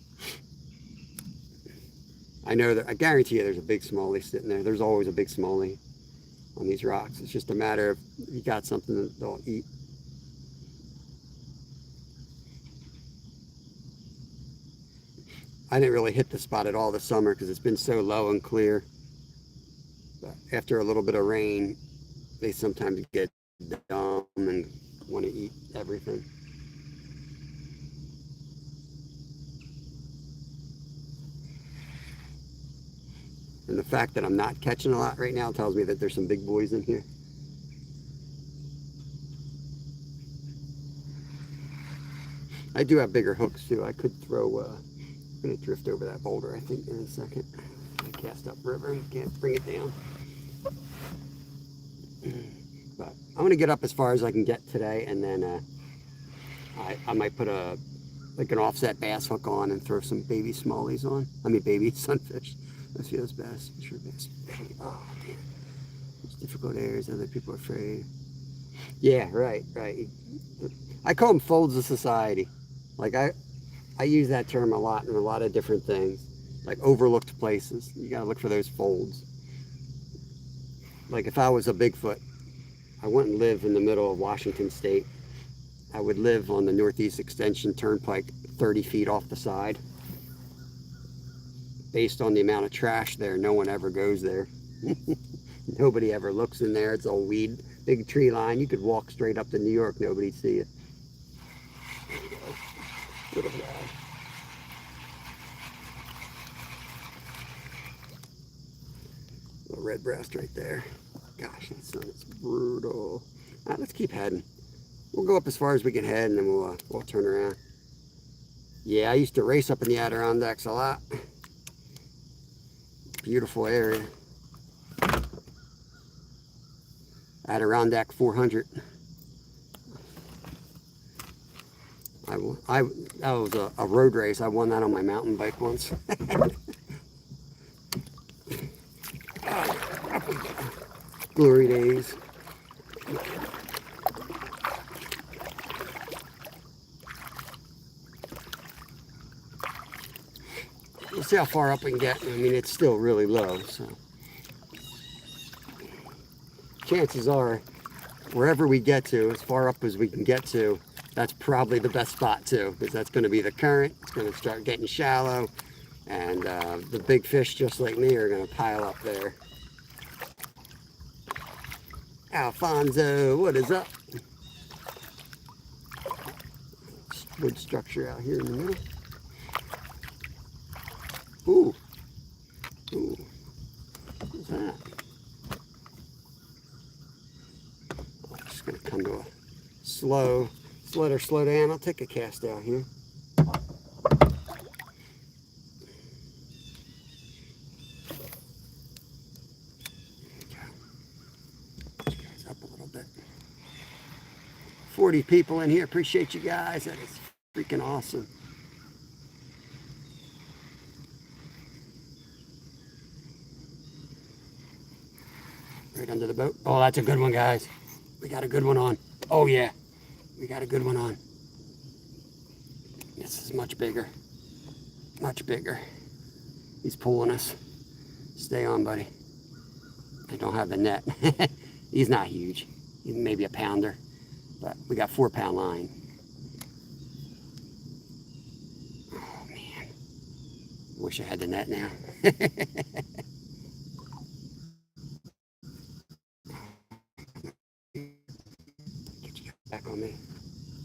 I know that, I guarantee you there's a big smallie sitting there. There's always a big smallie on these rocks. It's just a matter of you got something that they'll eat. I didn't really hit the spot at all this summer because it's been so low and clear. But after a little bit of rain, they sometimes get dumb and want to eat everything. And the fact that I'm not catching a lot right now tells me that there's some big boys in here. I do have bigger hooks too. I could throw, I'm going to drift over that boulder I think in a second. I cast up river and can't bring it down. But I'm going to get up as far as I can get today, and then I might put like an offset bass hook on and throw some baby smallies on. I mean baby sunfish. Let's see those bass. Sure bass. Oh, man. There's difficult areas. Other people are afraid. Yeah, right. I call them folds of society. Like I use that term a lot in a lot of different things. Like overlooked places. You gotta look for those folds. Like if I was a Bigfoot, I wouldn't live in the middle of Washington State. I would live on the Northeast Extension Turnpike 30 feet off the side. Based on the amount of trash there, no one ever goes there. Nobody ever looks in there. It's all weed, big tree line. You could walk straight up to New York, nobody'd see you. Little guy. Little red breast right there. Gosh, that sun is brutal. All right, let's keep heading. We'll go up as far as we can head, and then we'll turn around. Yeah, I used to race up in the Adirondacks a lot. Beautiful area. Adirondack 400. That was a road race. I won that on my mountain bike once. Glory days. we'll see how far up we can get. I mean, it's still really low, so chances are wherever we get to, as far up as we can get to, that's probably the best spot too, because that's going to be the current. It's going to start getting shallow, and the big fish, just like me, are going to pile up there. Alfonso, what is up? Wood structure out here in the middle. Ooh. Ooh. What's that? I'm just going to come to a slow, let her slow down. I'll take a cast out here. Up a little bit. 40 people in here. Appreciate you guys. That is freaking awesome. Right under the boat. Oh, that's a good one, guys. We got a good one on. Oh, yeah. We got a good one on. This is much bigger. Much bigger. He's pulling us. Stay on, buddy. I don't have the net. He's not huge. He's maybe a pounder. But we got 4-pound line. Oh, man. Wish I had the net now. Get you back on me.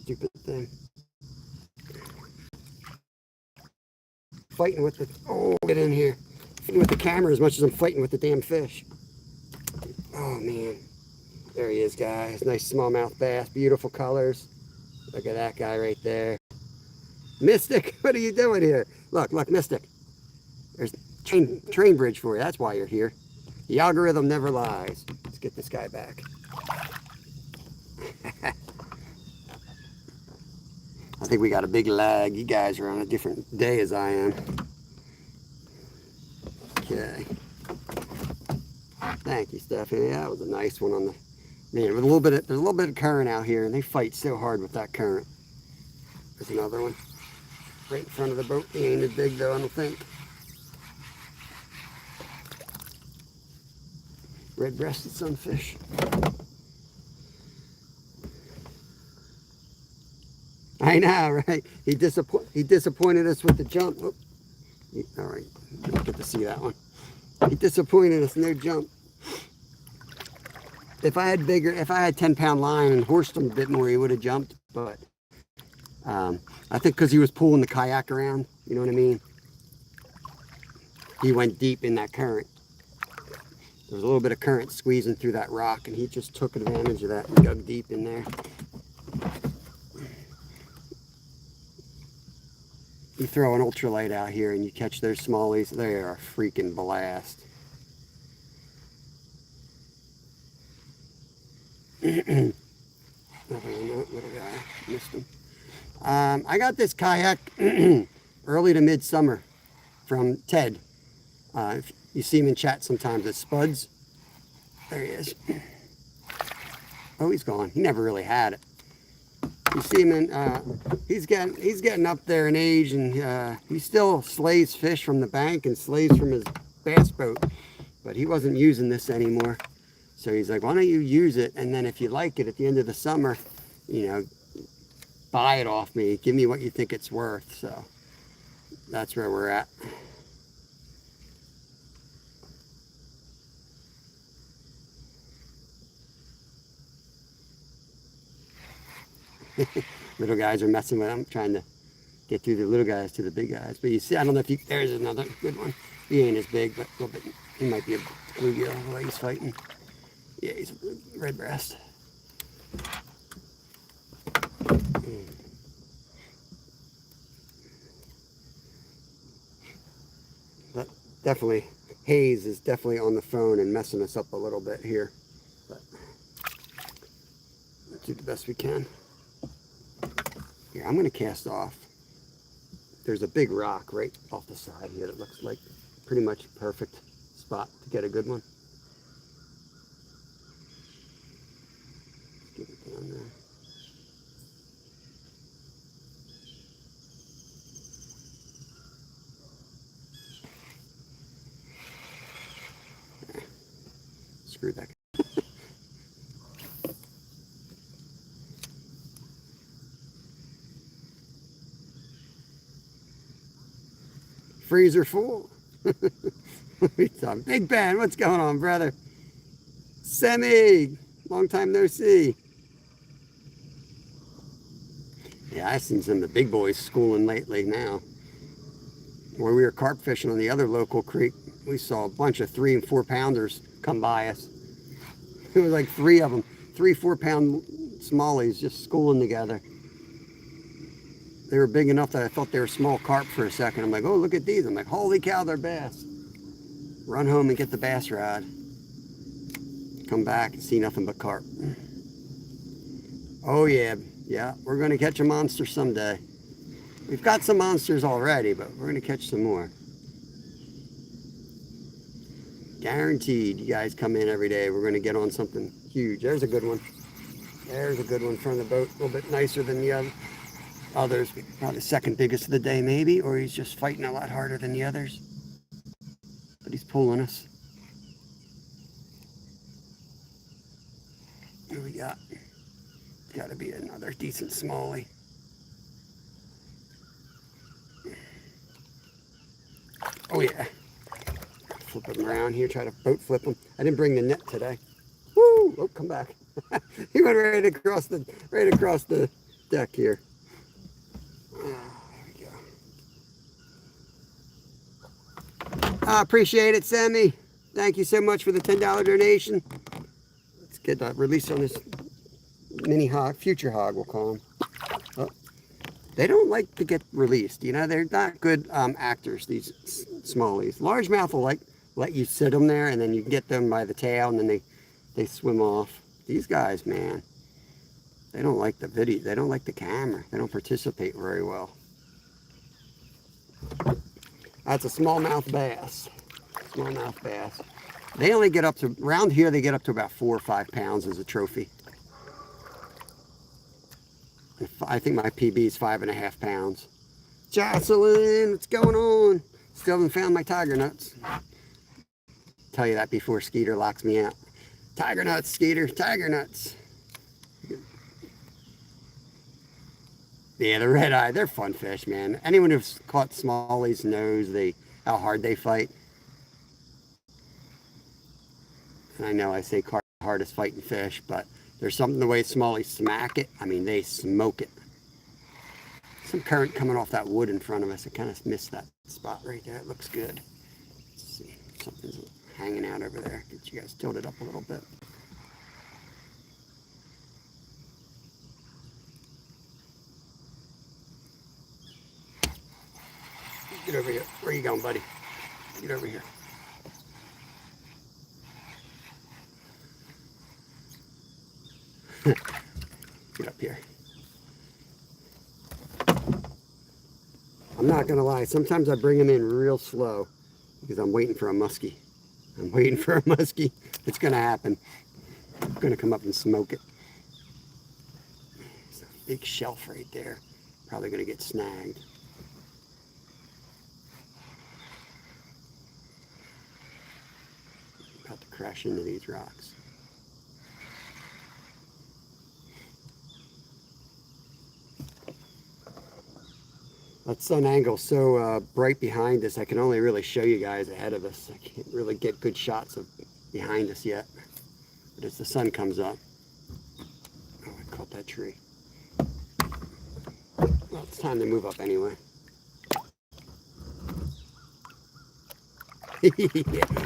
Stupid thing. Fighting with the... Oh, get in here. Fighting with the camera as much as I'm fighting with the damn fish. Oh, man. There he is, guys. Nice smallmouth bass. Beautiful colors. Look at that guy right there. Mystic, what are you doing here? Look, Mystic. There's train bridge for you. That's why you're here. The algorithm never lies. Let's get this guy back. I think we got a big lag. You guys are on a different day as I am. Okay. Thank you, Stephanie. That was a nice one on the... Man, with there's a little bit of current out here, and they fight so hard with that current. There's another one right in front of the boat. He ain't as big though, I don't think. Red-breasted sunfish. I know, right? He disappointed us with the jump. Oh, all right, didn't get to see that one. He disappointed us, no jump. If I had 10-pound line and horsed him a bit more, he would have jumped. But I think because he was pulling the kayak around, you know what I mean? He went deep in that current. There was a little bit of current squeezing through that rock, and he just took advantage of that and dug deep in there. You throw an ultralight out here and you catch those smallies, they are a freaking blast. Nothing on that little guy. Missed him. I got this kayak early to midsummer from Ted. If you see him in chat sometimes, it's Spuds. There he is. Oh, he's gone. He never really had it. You see him in, he's getting up there in age, and he still slays fish from the bank and slays from his bass boat, but he wasn't using this anymore. So he's like, why don't you use it, and then if you like it at the end of the summer, you know, buy it off me. Give me what you think it's worth. So that's where we're at. Little guys are messing with them, trying to get through the little guys to the big guys. But you see, I don't know if you, there's another good one. He ain't as big, but a little bit, he might be a bluegill the way he's fighting. Yeah, he's a red breast. But definitely, Hayes is definitely on the phone and messing us up a little bit here. But let's do the best we can. Here, I'm going to cast off. There's a big rock right off the side here that looks like pretty much a perfect spot to get a good one. Get it down there. screwed that. Freezer full. Big Ben, what's going on, brother? Semi, long time no see. Yeah, I've seen some of the big boys schooling lately now. Where we were carp fishing on the other local creek, we saw a bunch of 3 and 4 pounders come by us. It was like 3 of them, 3 4-pound smallies just schooling together. They were big enough that I thought they were small carp for a second. I'm like, oh, look at these. I'm like, holy cow, they're bass. Run home and get the bass rod. Come back and see nothing but carp. Oh yeah, we're going to catch a monster someday. We've got some monsters already, but we're going to catch some more. Guaranteed, you guys come in every day, we're going to get on something huge. There's a good one. There's a good one in front of the boat. A little bit nicer than the others. Probably second biggest of the day maybe, or he's just fighting a lot harder than the others. But he's pulling us. What do we got? Got to be another decent smallie. Oh yeah. Flip them around here, try to boat flip them. I didn't bring the net today. Woo! Oh, come back. He went right across the deck here. There we go. I appreciate it, Sammy. Thank you so much for the $10 donation. Let's get that release on this mini hog, future hog, we'll call him. Oh, they don't like to get released. You know, they're not good actors, these smallies. Largemouth will let you sit them there, and then you get them by the tail, and then they swim off. These guys, man, they don't like the video. They don't like the camera. They don't participate very well. That's a smallmouth bass. Smallmouth bass. They only get up to, around here, they get up to about 4 or 5 pounds as a trophy. I think my PB is 5.5 pounds. Jocelyn, what's going on? Still haven't found my tiger nuts. Tell you that before Skeeter locks me out. Tiger nuts, Skeeter, tiger nuts. Yeah, the red eye, they're fun fish, man. Anyone who's caught smallies knows how hard they fight. And I know I say hardest fighting fish, but there's something the way smallies smack it. I mean, they smoke it. Some current coming off that wood in front of us. I kind of missed that spot right there. It looks good. Let's see. Something's hanging out over there. Get you guys tilted up a little bit. Get over here. Where are you going, buddy? Get over here. Get up here. I'm not gonna lie, sometimes I bring them in real slow because I'm waiting for a muskie. I'm waiting for a muskie. It's gonna happen. I'm gonna come up and smoke it. There's a big shelf right there. Probably gonna get snagged. About to crash into these rocks. That sun angle so bright behind us, I can only really show you guys ahead of us. I can't really get good shots of behind us yet. But as the sun comes up, oh, I caught that tree. Well, it's time to move up anyway.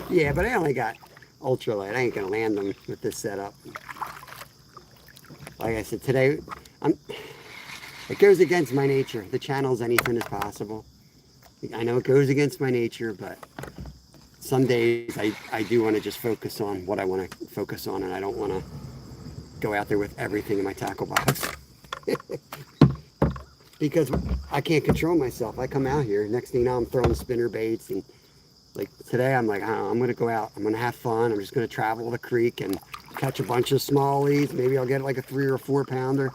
Yeah, but I only got ultralight. I ain't gonna land them with this setup. Like I said, today, it goes against my nature. The channel's anything is possible. I know it goes against my nature, but some days I do want to just focus on what I want to focus on, and I don't want to go out there with everything in my tackle box. Because I can't control myself. I come out here, next thing you know, I'm throwing spinner baits, and like today I'm like, I'm going to go out. I'm going to have fun. I'm just going to travel the creek and catch a bunch of smallies. Maybe I'll get like a 3 or 4 pounder.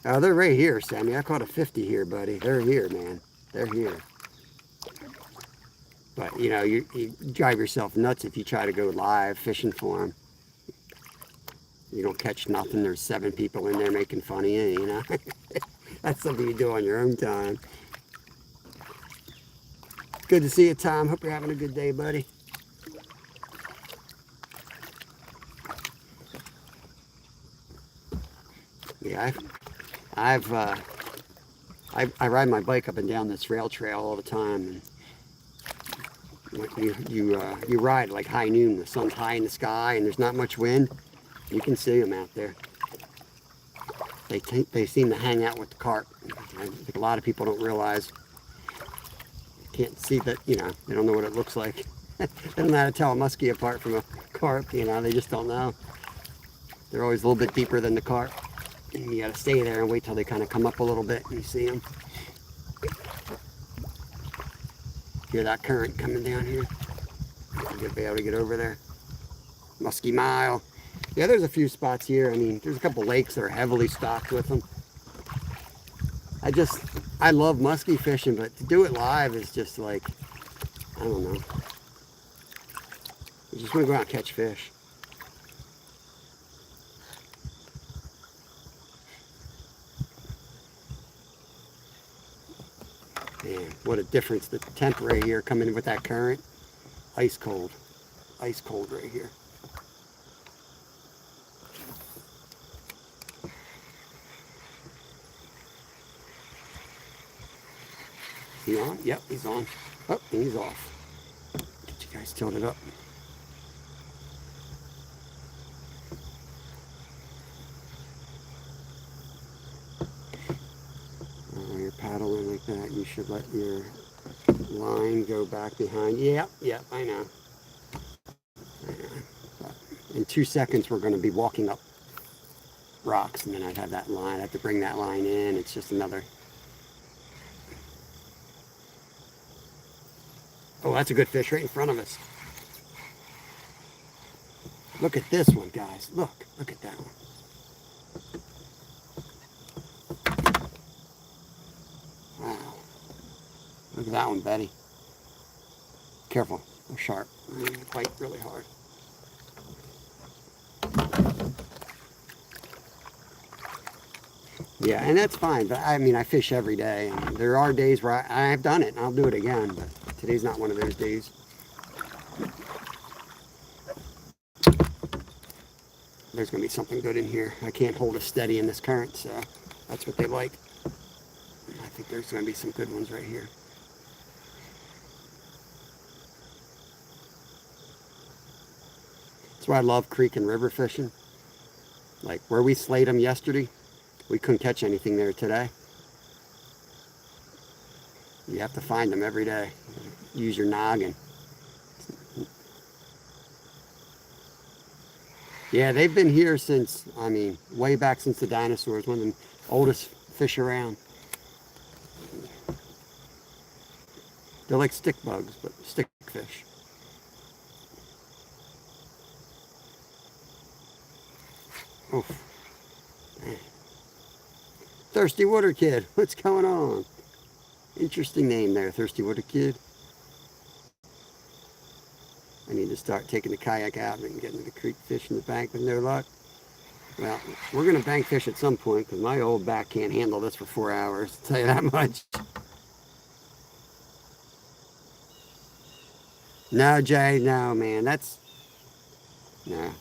Oh, they're right here, Sammy. I caught a 50 here, buddy. They're here, man. They're here. But, you know, you drive yourself nuts if you try to go live fishing for them. You don't catch nothing. There's 7 people in there making fun of you, you know. That's something you do on your own time. Good to see you, Tom. Hope you're having a good day, buddy. Yeah, I ride my bike up and down this rail trail all the time. And you ride like high noon. The sun's high in the sky, and there's not much wind. You can see them out there. They seem to hang out with the carp. I think a lot of people don't realize. Can't see that, you know, they don't know what it looks like. They don't know how to tell a muskie apart from a carp, you know, they just don't know. They're always a little bit deeper than the carp. And you gotta stay there and wait till they kind of come up a little bit and you see them. Hear that current coming down here? You'll be able to get over there. Muskie Mile. Yeah, there's a few spots here. I mean, there's a couple lakes that are heavily stocked with them. I love muskie fishing, but to do it live is just like, I don't know. You just want to go out and catch fish. Man, what a difference. The temp right here coming in with that current. Ice cold. Ice cold right here. Is he on? Yep, he's on. Oh, and he's off. Get you guys tilted up. When you're paddling like that, you should let your line go back behind. Yep, I know. But in 2 seconds, we're going to be walking up rocks, and then I'd have that line. I have to bring that line in. It's just another. Oh, that's a good fish right in front of us. Look at this one, guys. Look at that one. Wow. Look at that one, Betty. Careful, they're sharp. They bite really hard. Yeah, and that's fine, but I mean, I fish every day, and there are days where I've done it, and I'll do it again, but today's not one of those days. There's going to be something good in here. I can't hold it steady in this current, so that's what they like. I think there's going to be some good ones right here. That's why I love creek and river fishing. Like where we slayed them yesterday, we couldn't catch anything there today. You have to find them every day. Use your noggin. Yeah, they've been here since, I mean, way back since the dinosaurs. One of the oldest fish around. They're like stick bugs, but stick fish. Oof. Man. Thirsty Water Kid, what's going on? Interesting name there, Thirsty Water Kid. I need to start taking the kayak out and getting to the creek fishing the bank with no luck. Well, we're going to bank fish at some point because my old back can't handle this for 4 hours, I'll tell you that much. No, Jay, no, man, no.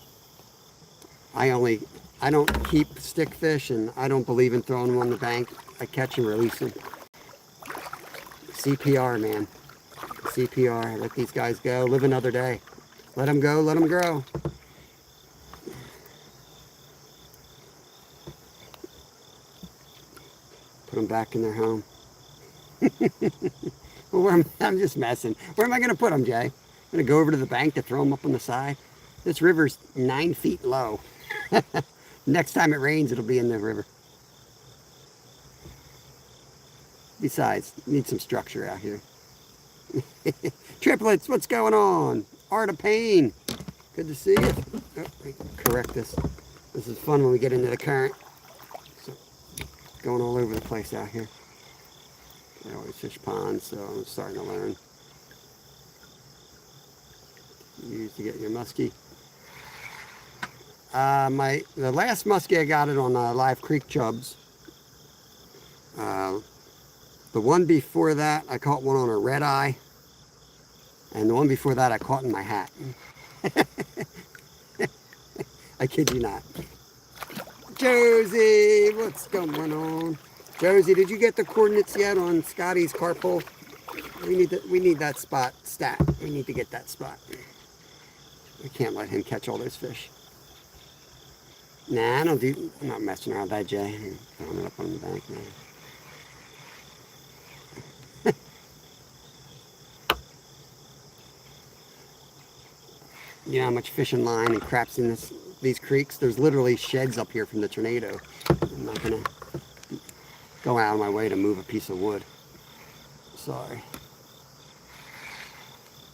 I don't keep stick fish, and I don't believe in throwing them on the bank. I catch and release them. CPR, man. CPR. Let these guys go. Live another day. Let them go. Let them grow. Put them back in their home. Well, I'm just messing. Where am I going to put them, Jay? I'm going to go over to the bank to throw them up on the side. This river's 9 feet low. Next time it rains, it'll be in the river. Besides, need some structure out here. Triplets, what's going on? Art of Pain. Good to see you. Oh, correct this. This is fun when we get into the current. So, going all over the place out here. I always fish ponds, so I'm starting to learn. you use to get your muskie. The last muskie I got it on Live Creek Chubs. The one before that, I caught one on a red eye. And the one before that, I caught in my hat. I kid you not. Josie, what's going on? Josie, did you get the coordinates yet on Scotty's carp hole? We need that spot stat. We need to get that spot. We can't let him catch all those fish. Nah, I'm not messing around with that, Jay. I'm throwing it up on the bank, man. You know how much fishing line and crap's in these creeks? There's literally sheds up here from the tornado. I'm not gonna go out of my way to move a piece of wood. Sorry.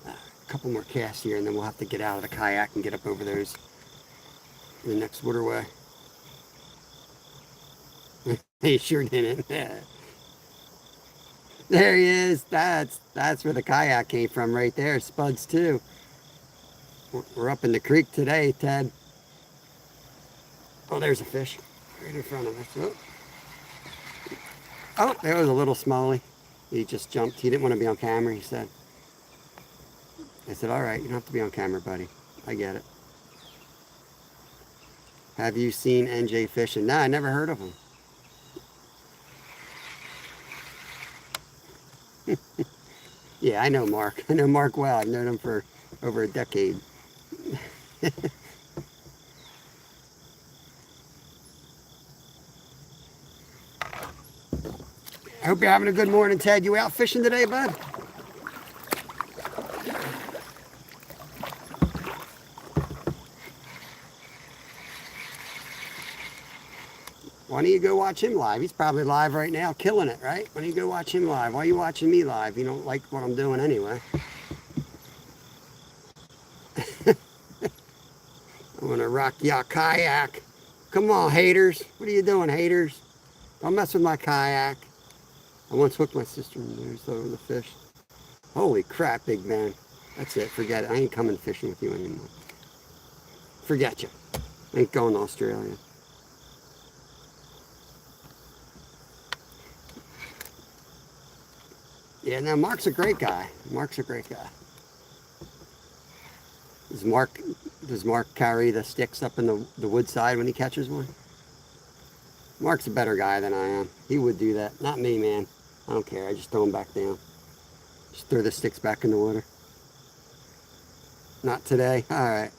A couple more casts here and then we'll have to get out of the kayak and get up over those the next waterway. He sure didn't. There he is. That's where the kayak came from right there. Spuds too. We're up in the creek today, Ted. Oh, there's a fish right in front of us. Oh, there was a little smallie. He just jumped. He didn't want to be on camera, he said. I said, all right, you don't have to be on camera, buddy. I get it. Have you seen NJ fishing? No, I never heard of him. Yeah, I know Mark. I know Mark well. I've known him for over a decade. I hope you're having a good morning, Ted. You out fishing today, bud? Why don't you go watch him live? He's probably live right now, killing it, right? Why don't you go watch him live? Why are you watching me live? You don't like what I'm doing anyway. I'm gonna rock your kayak. Come on, haters. What are you doing, haters? Don't mess with my kayak. I once hooked my sister in there over the fish. Holy crap, big man. That's it. Forget it. I ain't coming fishing with you anymore. Forget you. I ain't going to Australia. Yeah, no, Mark's a great guy. Mark's a great guy. Does Mark carry the sticks up in the woodside when he catches one? Mark's a better guy than I am. He would do that. Not me, man. I don't care. I just throw them back down. Just throw the sticks back in the water. Not today? All right.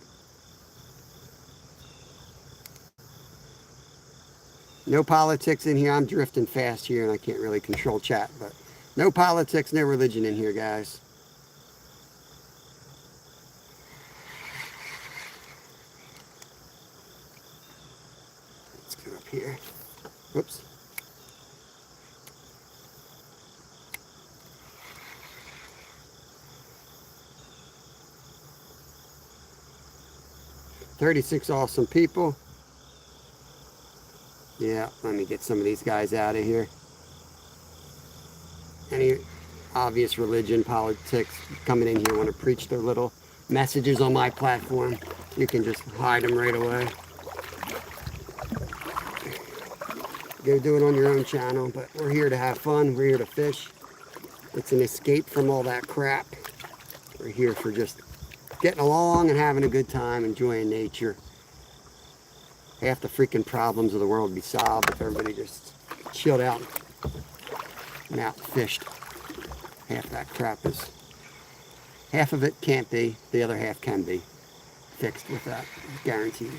No politics in here. I'm drifting fast here and I can't really control chat, but no politics, no religion in here, guys. Let's go up here. Whoops. "36 awesome people." Yeah, let me get some of these guys out of here. Any obvious religion, politics coming in here want to preach their little messages on my platform, you can just hide them right away. Go do it on your own channel, but we're here to have fun. We're here to fish. It's an escape from all that crap. We're here for just getting along and having a good time, enjoying nature. Half the freaking problems of the world would be solved if everybody just chilled out and out fished. Half that crap half of it can't be, the other half can be fixed with that, guaranteed.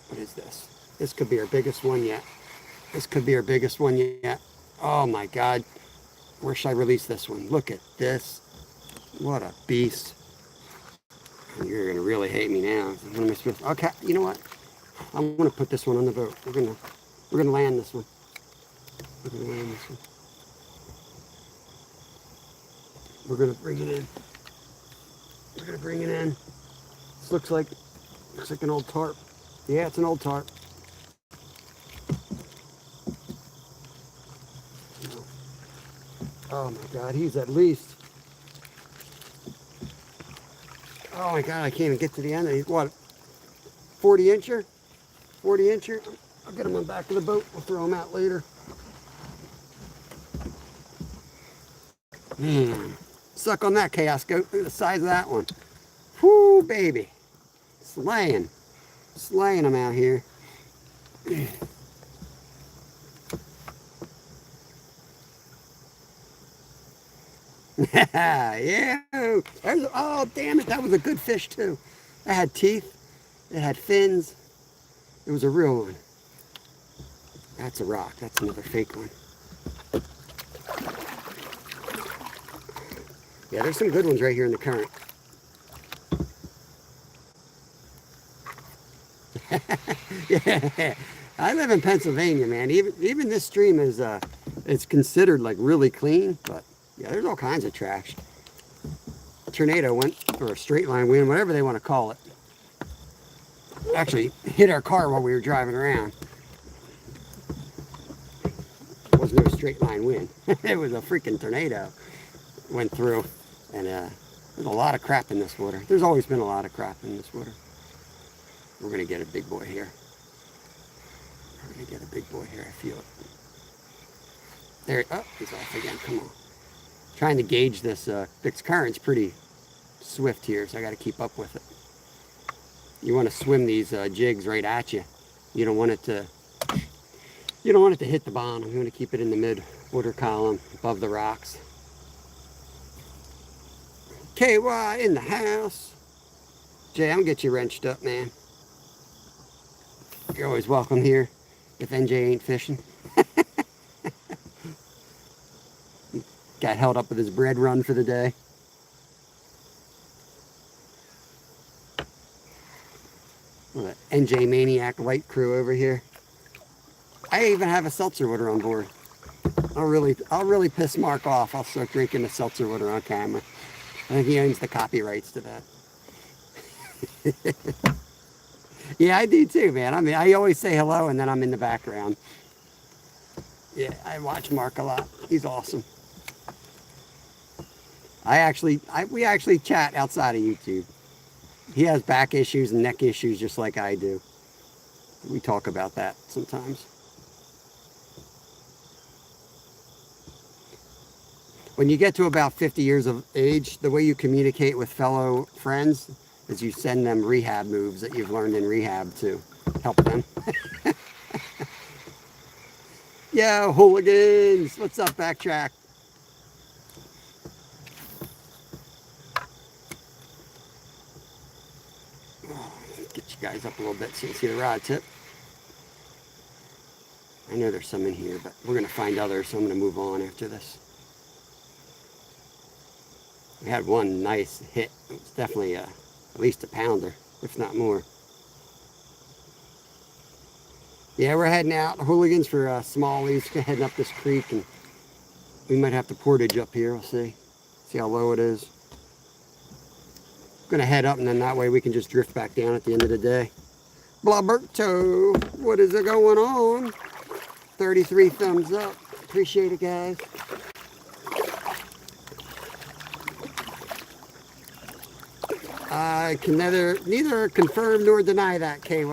What is this? This could be our biggest one yet. This could be our biggest one yet. Oh my God. Where should I release this one? Look at this. What a beast. You're going to really hate me now. What am I supposed to? Okay, you know what? I'm going to put this one on the boat. We're going to land this one. We're going to land this one. We're going to bring it in. We're going to bring it in. This looks like an old tarp. Yeah, it's an old tarp. Oh my God, he's at least Oh my God, I can't even get to the end of these. What, 40 incher? 40 incher? I'll get them on the back of the boat. We'll throw them out later. Man, suck on that chaos goat. Look at the size of that one. Whoo, baby. Slaying them out here. Yeah. Oh, damn it. That was a good fish, too. It had teeth. It had fins. It was a real one. That's a rock. That's another fake one. Yeah, there's some good ones right here in the current. Yeah. I live in Pennsylvania, man. Even this stream is it's considered like really clean, but yeah, there's all kinds of trash. A tornado went, or a straight line wind, whatever they want to call it. Actually hit our car while we were driving around. It wasn't no straight line wind. It was a freaking tornado went through, and there's a lot of crap in this water. There's always been a lot of crap in this water. We're gonna get a big boy here. We're gonna get a big boy here. I feel it. There. Oh, he's off again. Come on. Trying to gauge this. This current's pretty swift here, so I got to keep up with it. You want to swim these jigs right at you. You don't want it to. You don't want it to hit the bottom. You want to keep it in the mid-water column above the rocks. KY in the house. Jay, I'm gonna get you wrenched up, man. You're always welcome here if NJ ain't fishing. Got held up with his bread run for the day. Well, NJ Maniac Light crew over here. I even have a seltzer water on board. I'll really piss Mark off. I'll start drinking the seltzer water on camera. I think he owns the copyrights to that. Yeah, I do too, man. I mean, I always say hello and then I'm in the background. Yeah, I watch Mark a lot. He's awesome. We actually chat outside of YouTube. He has back issues and neck issues just like I do. We talk about that sometimes. When you get to about 50 years of age, the way you communicate with fellow friends is you send them rehab moves that you've learned in rehab to help them. Yo, hooligans! What's up, Backtrack? Get you guys up a little bit so you can see the rod tip. I know there's some in here, but we're going to find others, so I'm going to move on after this. We had one nice hit. It was definitely at least a pounder, if not more. Yeah, we're heading out. Hooligans for smallies, heading up this creek, and we might have to portage up here. We'll see. See how low it is. I'm going to head up, and then that way we can just drift back down at the end of the day. Blubberto, what is it going on? 33 thumbs up. Appreciate it, guys. I can neither confirm nor deny that, KY.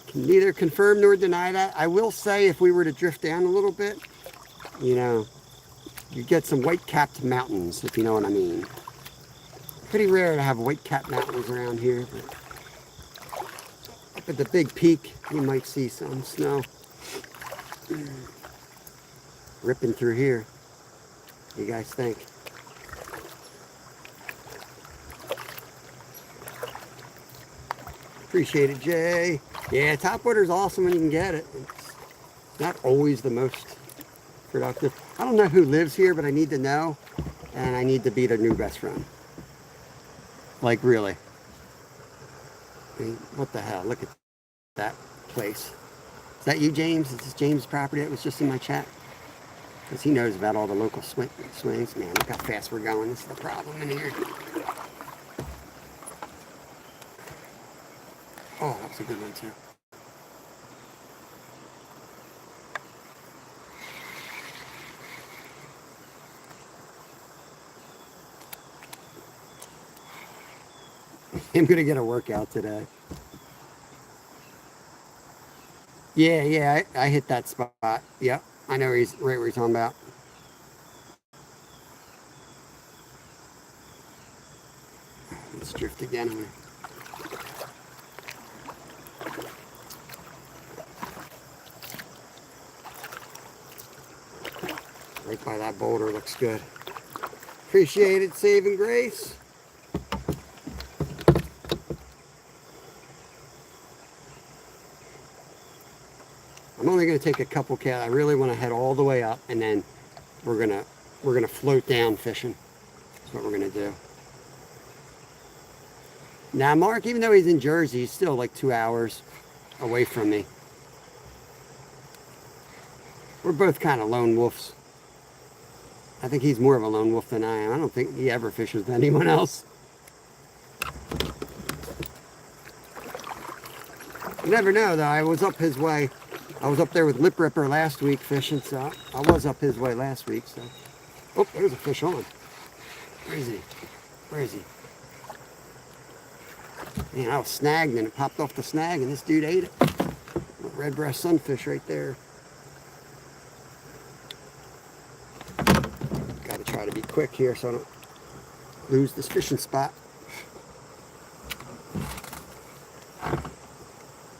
Can neither confirm nor deny that. I will say if we were to drift down a little bit, you know, you get some white-capped mountains, if you know what I mean. Pretty rare to have white-capped mountains around here, but up at the big peak, you might see some snow. Ripping through here. What do you guys think? Appreciate it, Jay. Yeah, topwater's awesome when you can get it. It's not always the most productive. I don't know who lives here, but I need to know, and I need to be their new best friend. Like, really. I mean, what the hell? Look at that place. Is that you, James? Is this James' property that was just in my chat? Because he knows about all the local swings. Man, look how fast we're going. This is the problem in here. Oh, that was a good one, too. I'm gonna get a workout today. Yeah, yeah, I hit that spot. Yep, I know he's right where he's talking about. Let's drift again. Right by that boulder, looks good. Appreciate it, saving grace. I'm only going to take a couple cast. I really want to head all the way up, and then we're gonna float down fishing. That's what we're gonna do. Now, Mark, even though he's in Jersey, he's still like 2 hours away from me. We're both kind of lone wolves. I think he's more of a lone wolf than I am. I don't think he ever fishes with anyone else. You never know, though. I was up his way. I was up there with Lip Ripper last week fishing, so I was up his way last week. So, oh, there's a fish on. Where is he? Where is he? Man, I was snagged and it popped off the snag, and this dude ate it. Red breast sunfish right there. Got to try to be quick here so I don't lose this fishing spot.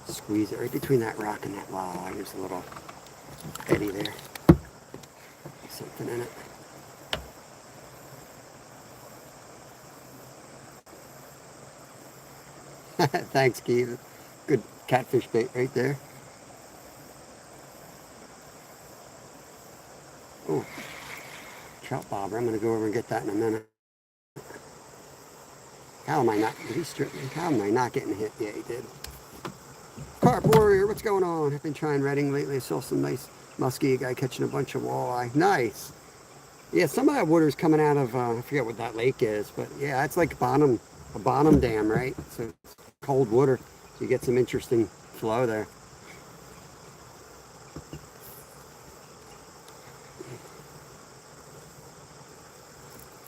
Squeeze it right between that rock and that log. There's a little eddy there. Something in it. Thanks, Keith. Good catfish bait right there. Oh, trout bobber. I'm going to go over and get that in a minute. How am I not? Did he strip me? How am I not getting hit? Yeah, he did. Carp Warrior, what's going on? I've been trying Redding lately. I saw some nice muskie guy catching a bunch of walleye. Nice. Yeah, some of that water's coming out of, I forget what that lake is, but yeah, it's like a bottom dam, right? So it's cold water, so you get some interesting flow there.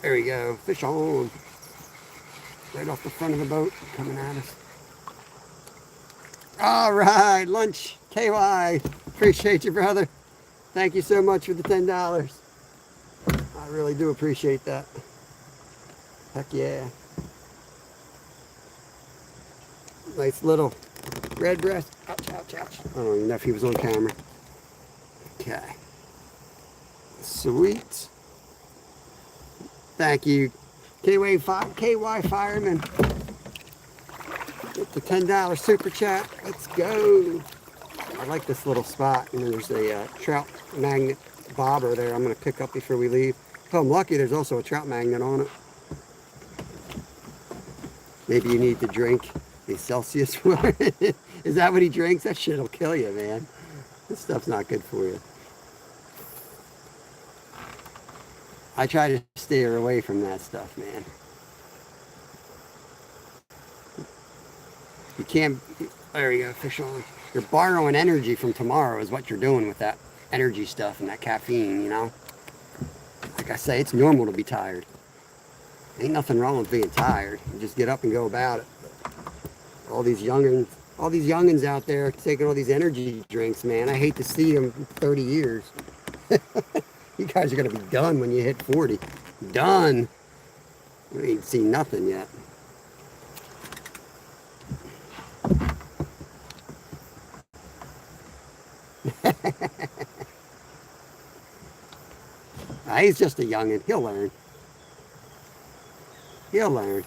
There we go, fish on. Right off the front of the boat, coming at us. All right, lunch, KY. Appreciate you, brother. Thank you so much for the $10. I really do appreciate that. Heck yeah. Nice little red breast. Ouch, ouch, ouch. I don't even know if he was on camera. Okay. Sweet. Thank you, KY Fireman. Get the $10 super chat. Let's go. I like this little spot. And there's a trout magnet bobber there I'm going to pick up before we leave. If I'm lucky, there's also a trout magnet on it. Maybe you need to drink a Celsius water. Is that what he drinks? That shit'll kill you, man. This stuff's not good for you. I try to stay away from that stuff, man. You can't, there you go, fish on. You're borrowing energy from tomorrow is what you're doing with that energy stuff and that caffeine, you know? Like I say, it's normal to be tired. Ain't nothing wrong with being tired. You just get up and go about it. All these youngins out there taking all these energy drinks, man. I hate to see them in 30 years. You guys are going to be done when you hit 40. Done. We ain't seen nothing yet. He's just a youngin'. He'll learn. He'll learn.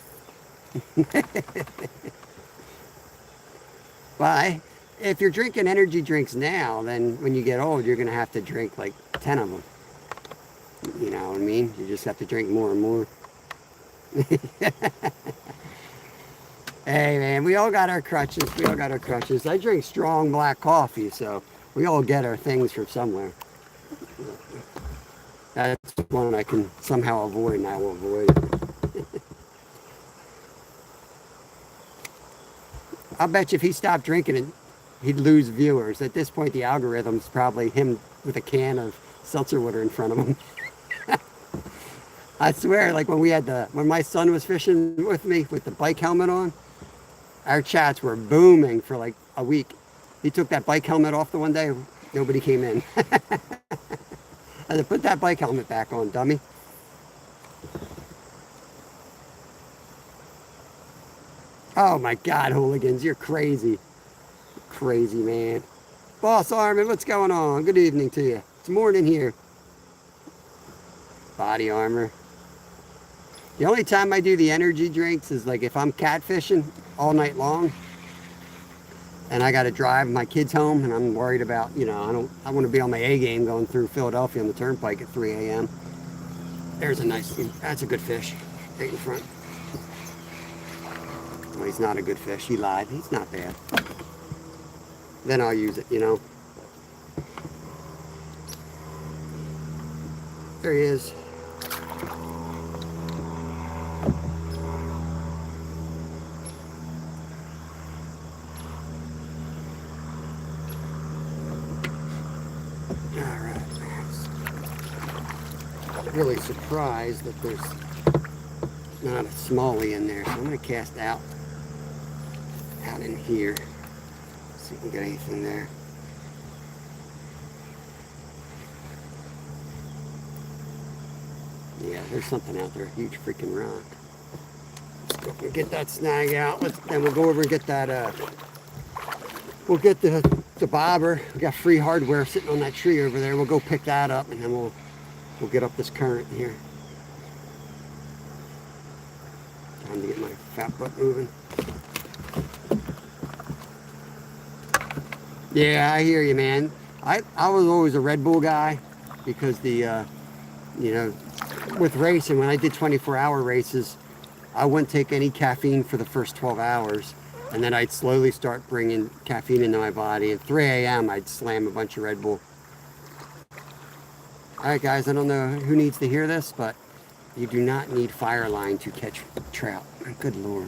Well, if you're drinking energy drinks now, then when you get old, you're going to have to drink like 10 of them. You know what I mean? You just have to drink more and more. Hey, man, we all got our crutches. We all got our crutches. I drink strong black coffee, so we all get our things from somewhere. That's one I can somehow avoid, and I will avoid it. I'll bet you if he stopped drinking it, he'd lose viewers. At this point, the algorithm's probably him with a can of seltzer water in front of him. I swear, like when my son was fishing with me with the bike helmet on, our chats were booming for like a week. He took that bike helmet off the one day, nobody came in. I had to put that bike helmet back on, dummy. Oh my God, hooligans, you're crazy. Crazy, man. Boss Armin, what's going on? Good evening to you. It's morning here. Body armor. The only time I do the energy drinks is like if I'm catfishing all night long and I got to drive my kids home and I'm worried about, I want to be on my A game going through Philadelphia on the turnpike at 3 a.m. There's that's a good fish right in front. Well, he's not a good fish. He lied. He's not bad. Then I'll use it, There he is. Really surprised that there's not a smallie in there, so I'm going to cast out in here. See if we can get anything there. Yeah, there's something out there, a huge freaking rock. Let's go and get that snag out. Then we'll go over and get that. We'll get the bobber. We got free hardware sitting on that tree over there. We'll go pick that up, and then we'll get up this current here. Time to get my fat butt moving. Yeah, I hear you, man. I was always a Red Bull guy because with racing, when I did 24-hour races, I wouldn't take any caffeine for the first 12 hours. And then I'd slowly start bringing caffeine into my body. At 3 a.m., I'd slam a bunch of Red Bull. All right, guys, I don't know who needs to hear this, but you do not need fire line to catch trout. Good Lord.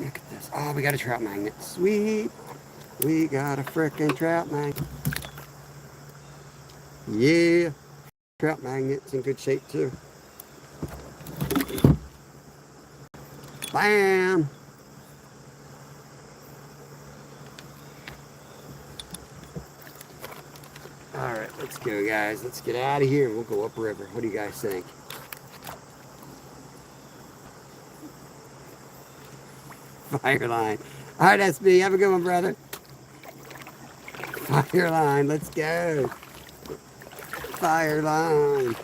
Look at this. Oh, we got a trout magnet. Sweet. We got a frickin' trout magnet. Yeah. Trout magnet's in good shape, too. Bam. All right, let's go, guys. Let's get out of here and we'll go upriver. What do you guys think? Fire line. All right, SB. Have a good one, brother. Fire line. Let's go. Fire line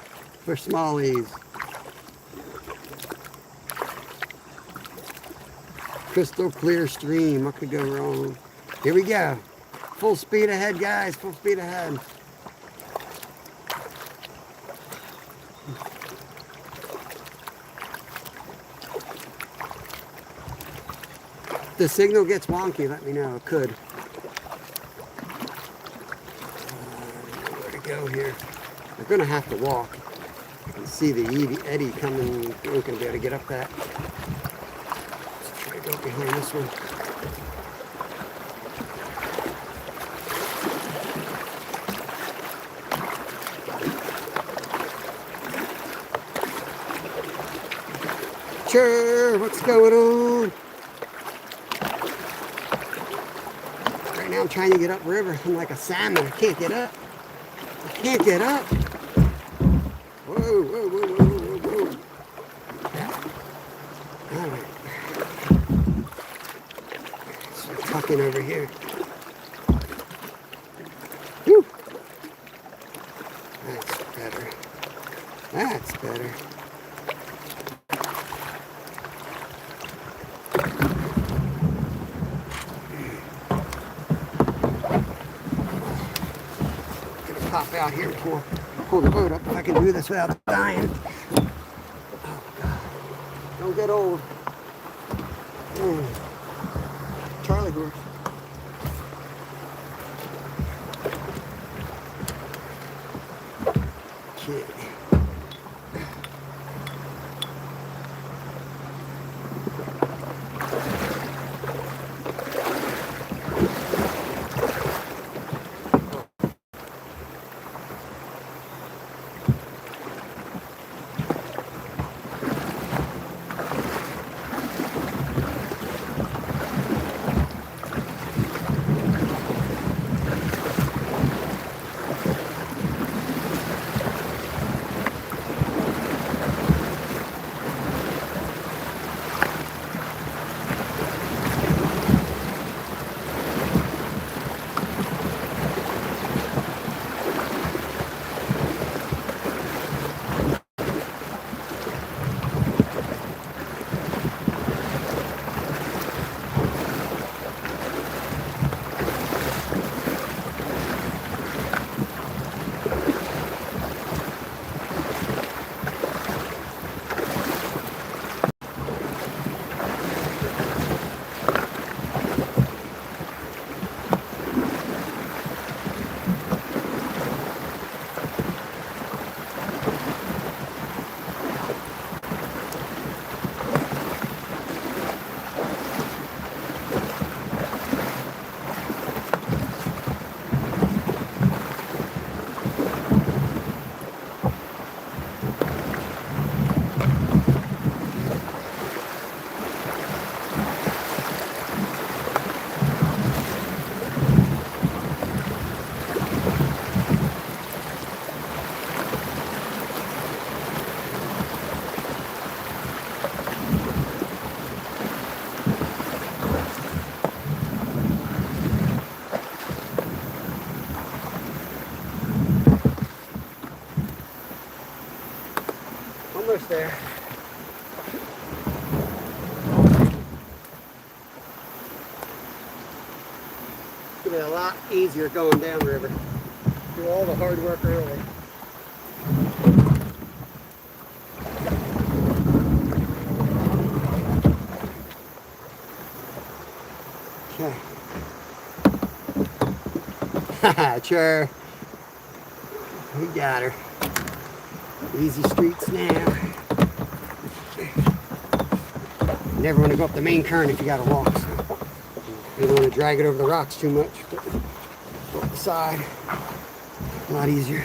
for smallies. Crystal clear stream. What could go wrong? Here we go. Full speed ahead, guys. Full speed ahead. If the signal gets wonky, let me know. It could. Where to go here? We're going to have to walk. I can see the eddy coming. We're going to be able to get up that. Let's try to go behind this one. Sure, what's going on? Right now I'm trying to get up river. I'm like a salmon. I can't get up. I can't get up. Whoa, whoa, whoa, whoa, whoa, whoa. All right. So tucking over here. Whew. That's better. That's better. Pop out here and pull the boat up if I can do this without dying. Oh God. Don't get old. Charlie horse. Okay. there. It's gonna be a lot easier going downriver. Do all the hard work early. Okay. Sure. We got her. Easy streets now. You never want to go up the main current if you gotta walk. So you don't want to drag it over the rocks too much. But go up the side. A lot easier.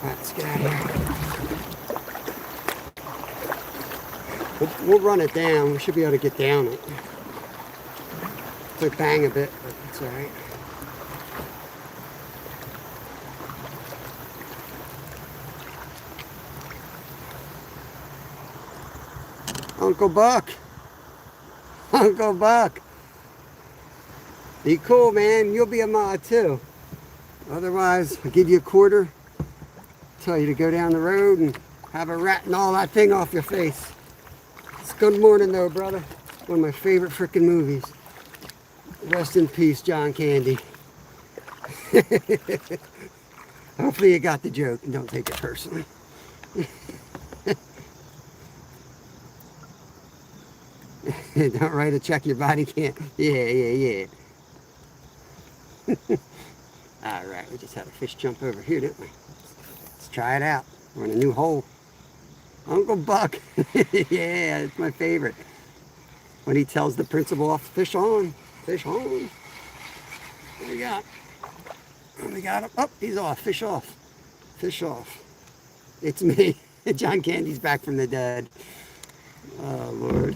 Alright, let's get out of here. We'll run it down. We should be able to get down it. It'll bang a bit, but it's alright. Uncle Buck. Uncle Buck. Be cool, man. You'll be a mod too. Otherwise, I'll give you a quarter. Tell you to go down the road and have a rat and all that thing off your face. It's Good Morning though, brother. One of my favorite freaking movies. Rest in peace, John Candy. Hopefully you got the joke and don't take it personally. Don't write a check your body can't. Yeah. Alright, we just had a fish jump over here, didn't we? Let's try it out. We're in a new hole. Uncle Buck. Yeah, it's my favorite. When he tells the principal off, fish on. Fish on. What we got? What we got him? Oh, he's off. Fish off. Fish off. It's me. John Candy's back from the dead. Oh, Lord.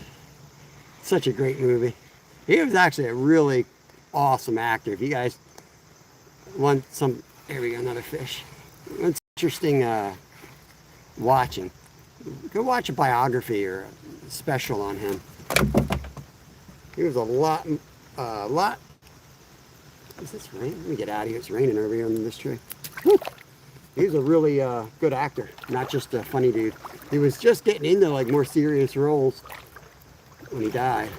Such a great movie. He was actually a really awesome actor. If you guys want some, there we go, another fish. It's interesting watching. Go watch a biography or a special on him. He was a lot. Is this rain? Let me get out of here. It's raining over here under this tree. Woo. He was a really good actor, not just a funny dude. He was just getting into like more serious roles when he died.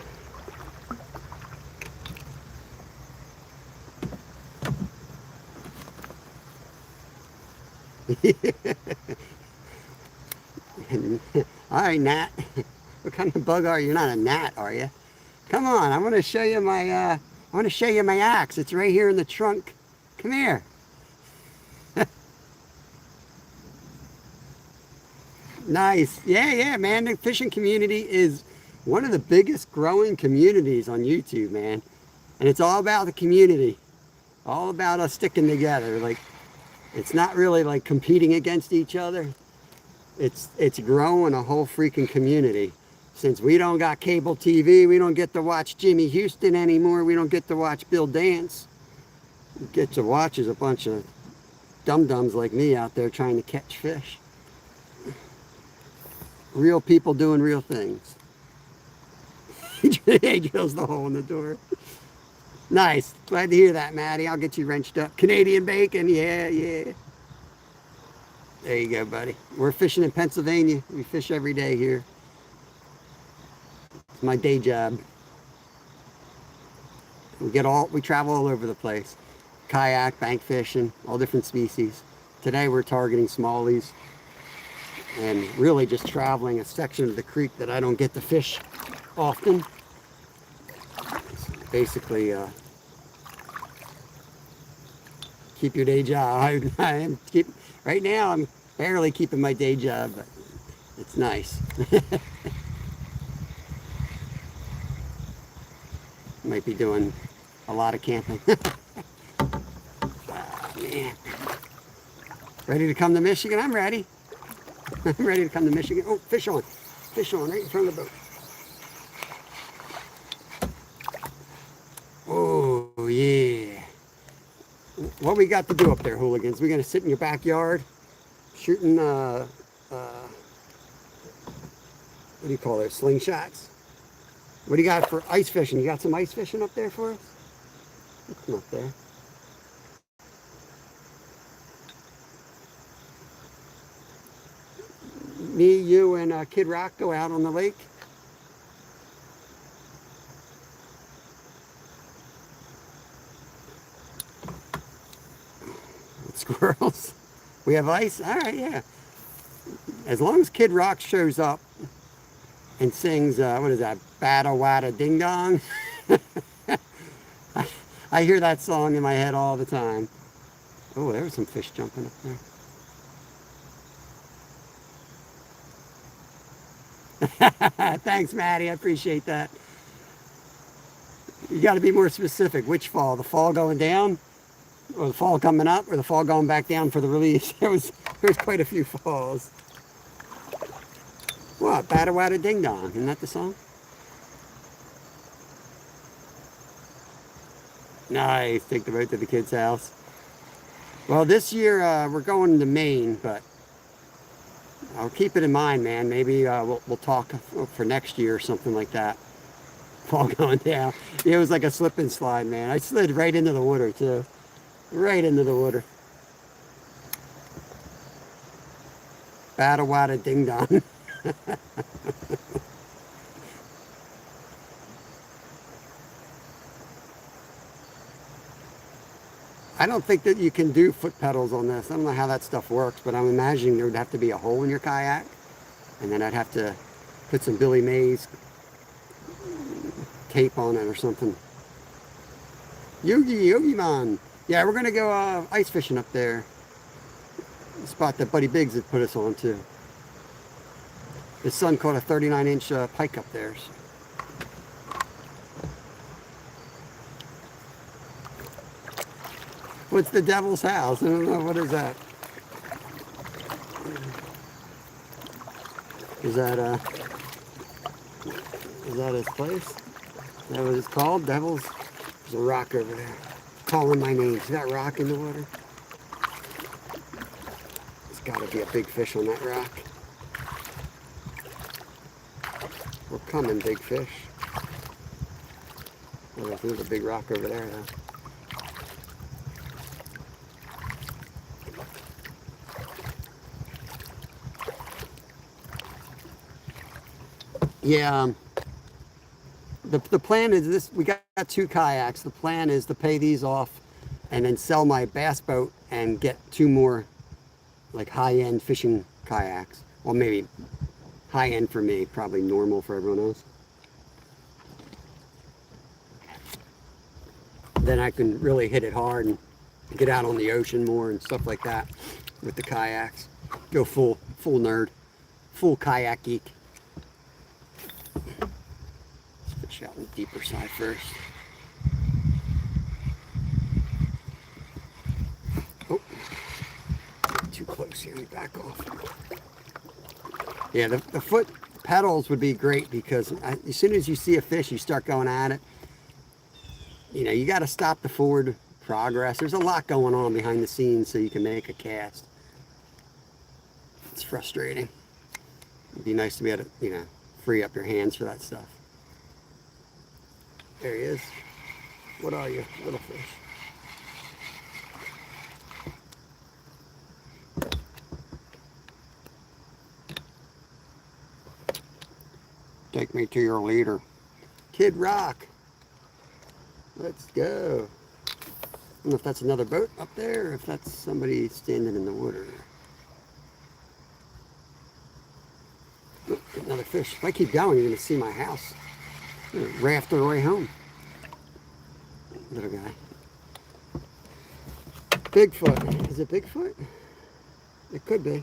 All right, Nat. What kind of bug are you? You're not a gnat, are you? Come on, I want to show you my axe. It's right here in the trunk. Come here. Nice. Yeah, man. The fishing community is one of the biggest growing communities on YouTube, man. And it's all about the community. All about us sticking together. Like, it's not really like competing against each other. It's growing a whole freaking community. Since we don't got cable TV, we don't get to watch Jimmy Houston anymore. We don't get to watch Bill Dance. We get to watch is a bunch of dum-dums like me out there trying to catch fish. Real people doing real things. He drills the hole in the door. Nice. Glad to hear that, Maddie. I'll get you wrenched up. Canadian bacon. Yeah. There you go, buddy. We're fishing in Pennsylvania. We fish every day here. It's my day job. We travel all over the place. Kayak, bank fishing, all different species. Today we're targeting smallies and really just traveling a section of the creek that I don't get to fish often. Basically, keep your day job. Right now I'm barely keeping my day job, but it's nice. Might be doing a lot of camping. Oh, man. Ready to come to Michigan? I'm ready. I'm ready to come to Michigan. Oh, fish on. Fish on right in front of the boat. Oh, yeah. What we got to do up there, hooligans? We gonna sit in your backyard shooting, what do you call those, slingshots? What do you got for ice fishing? You got some ice fishing up there for us? Come up there. Me, you, and Kid Rock go out on the lake? Squirrels. We have ice? All right, yeah. As long as Kid Rock shows up and sings, what is that, Bada Wada Ding Dong? I hear that song in my head all the time. Oh, there was some fish jumping up there. Thanks, Maddie. I appreciate that. You got to be more specific. Which fall? The fall going down? Or the fall coming up? Or the fall going back down for the release? There's quite a few falls. What? Bada Wada Ding Dong. Isn't that the song? Nice. Take the boat to the kid's house. Well, this year we're going to Maine, but I'll keep it in mind, man. Maybe we'll talk for next year or something like that. Fall going down. It was like a slip and slide, man. I slid right into the water, too. Right into the water. Bada Wada Ding Dong. I don't think that you can do foot pedals on this. I don't know how that stuff works, but I'm imagining there would have to be a hole in your kayak, and then I'd have to put some Billy Mays tape on it or something. Yogi Man. Yeah, we're gonna go ice fishing up there. The spot that Buddy Biggs had put us on to. His son caught a 39-inch pike up there. So. What's the devil's house? I don't know. What is that? Is that his place? Is that what it's called? Devil's? There's a rock over there. Calling my name. See that rock in the water? There's got to be a big fish on that rock. We're coming, big fish. Oh, there's a big rock over there, though. Yeah, the plan is this. We got 2 kayaks. The plan is to pay these off and then sell my bass boat and get 2 more like high-end fishing kayaks. Well, maybe high-end for me, probably normal for everyone else. Then I can really hit it hard and get out on the ocean more and stuff like that with the kayaks. Go full nerd, full kayak geek. Fish out on the deeper side first. Oh, too close here. Let me back off. Yeah, the foot pedals would be great because as soon as you see a fish, you start going at it. You know, you got to stop the forward progress. There's a lot going on behind the scenes so you can make a cast. It's frustrating. It'd be nice to be able to, you know, free up your hands for that stuff. There he is. What are you, little fish? Take me to your leader. Kid Rock. Let's go. I don't know if that's another boat up there or if that's somebody standing in the water. Oh, another fish. If I keep going, you're going to see my house. Raft our way home. Little guy. Bigfoot. Is it Bigfoot? It could be.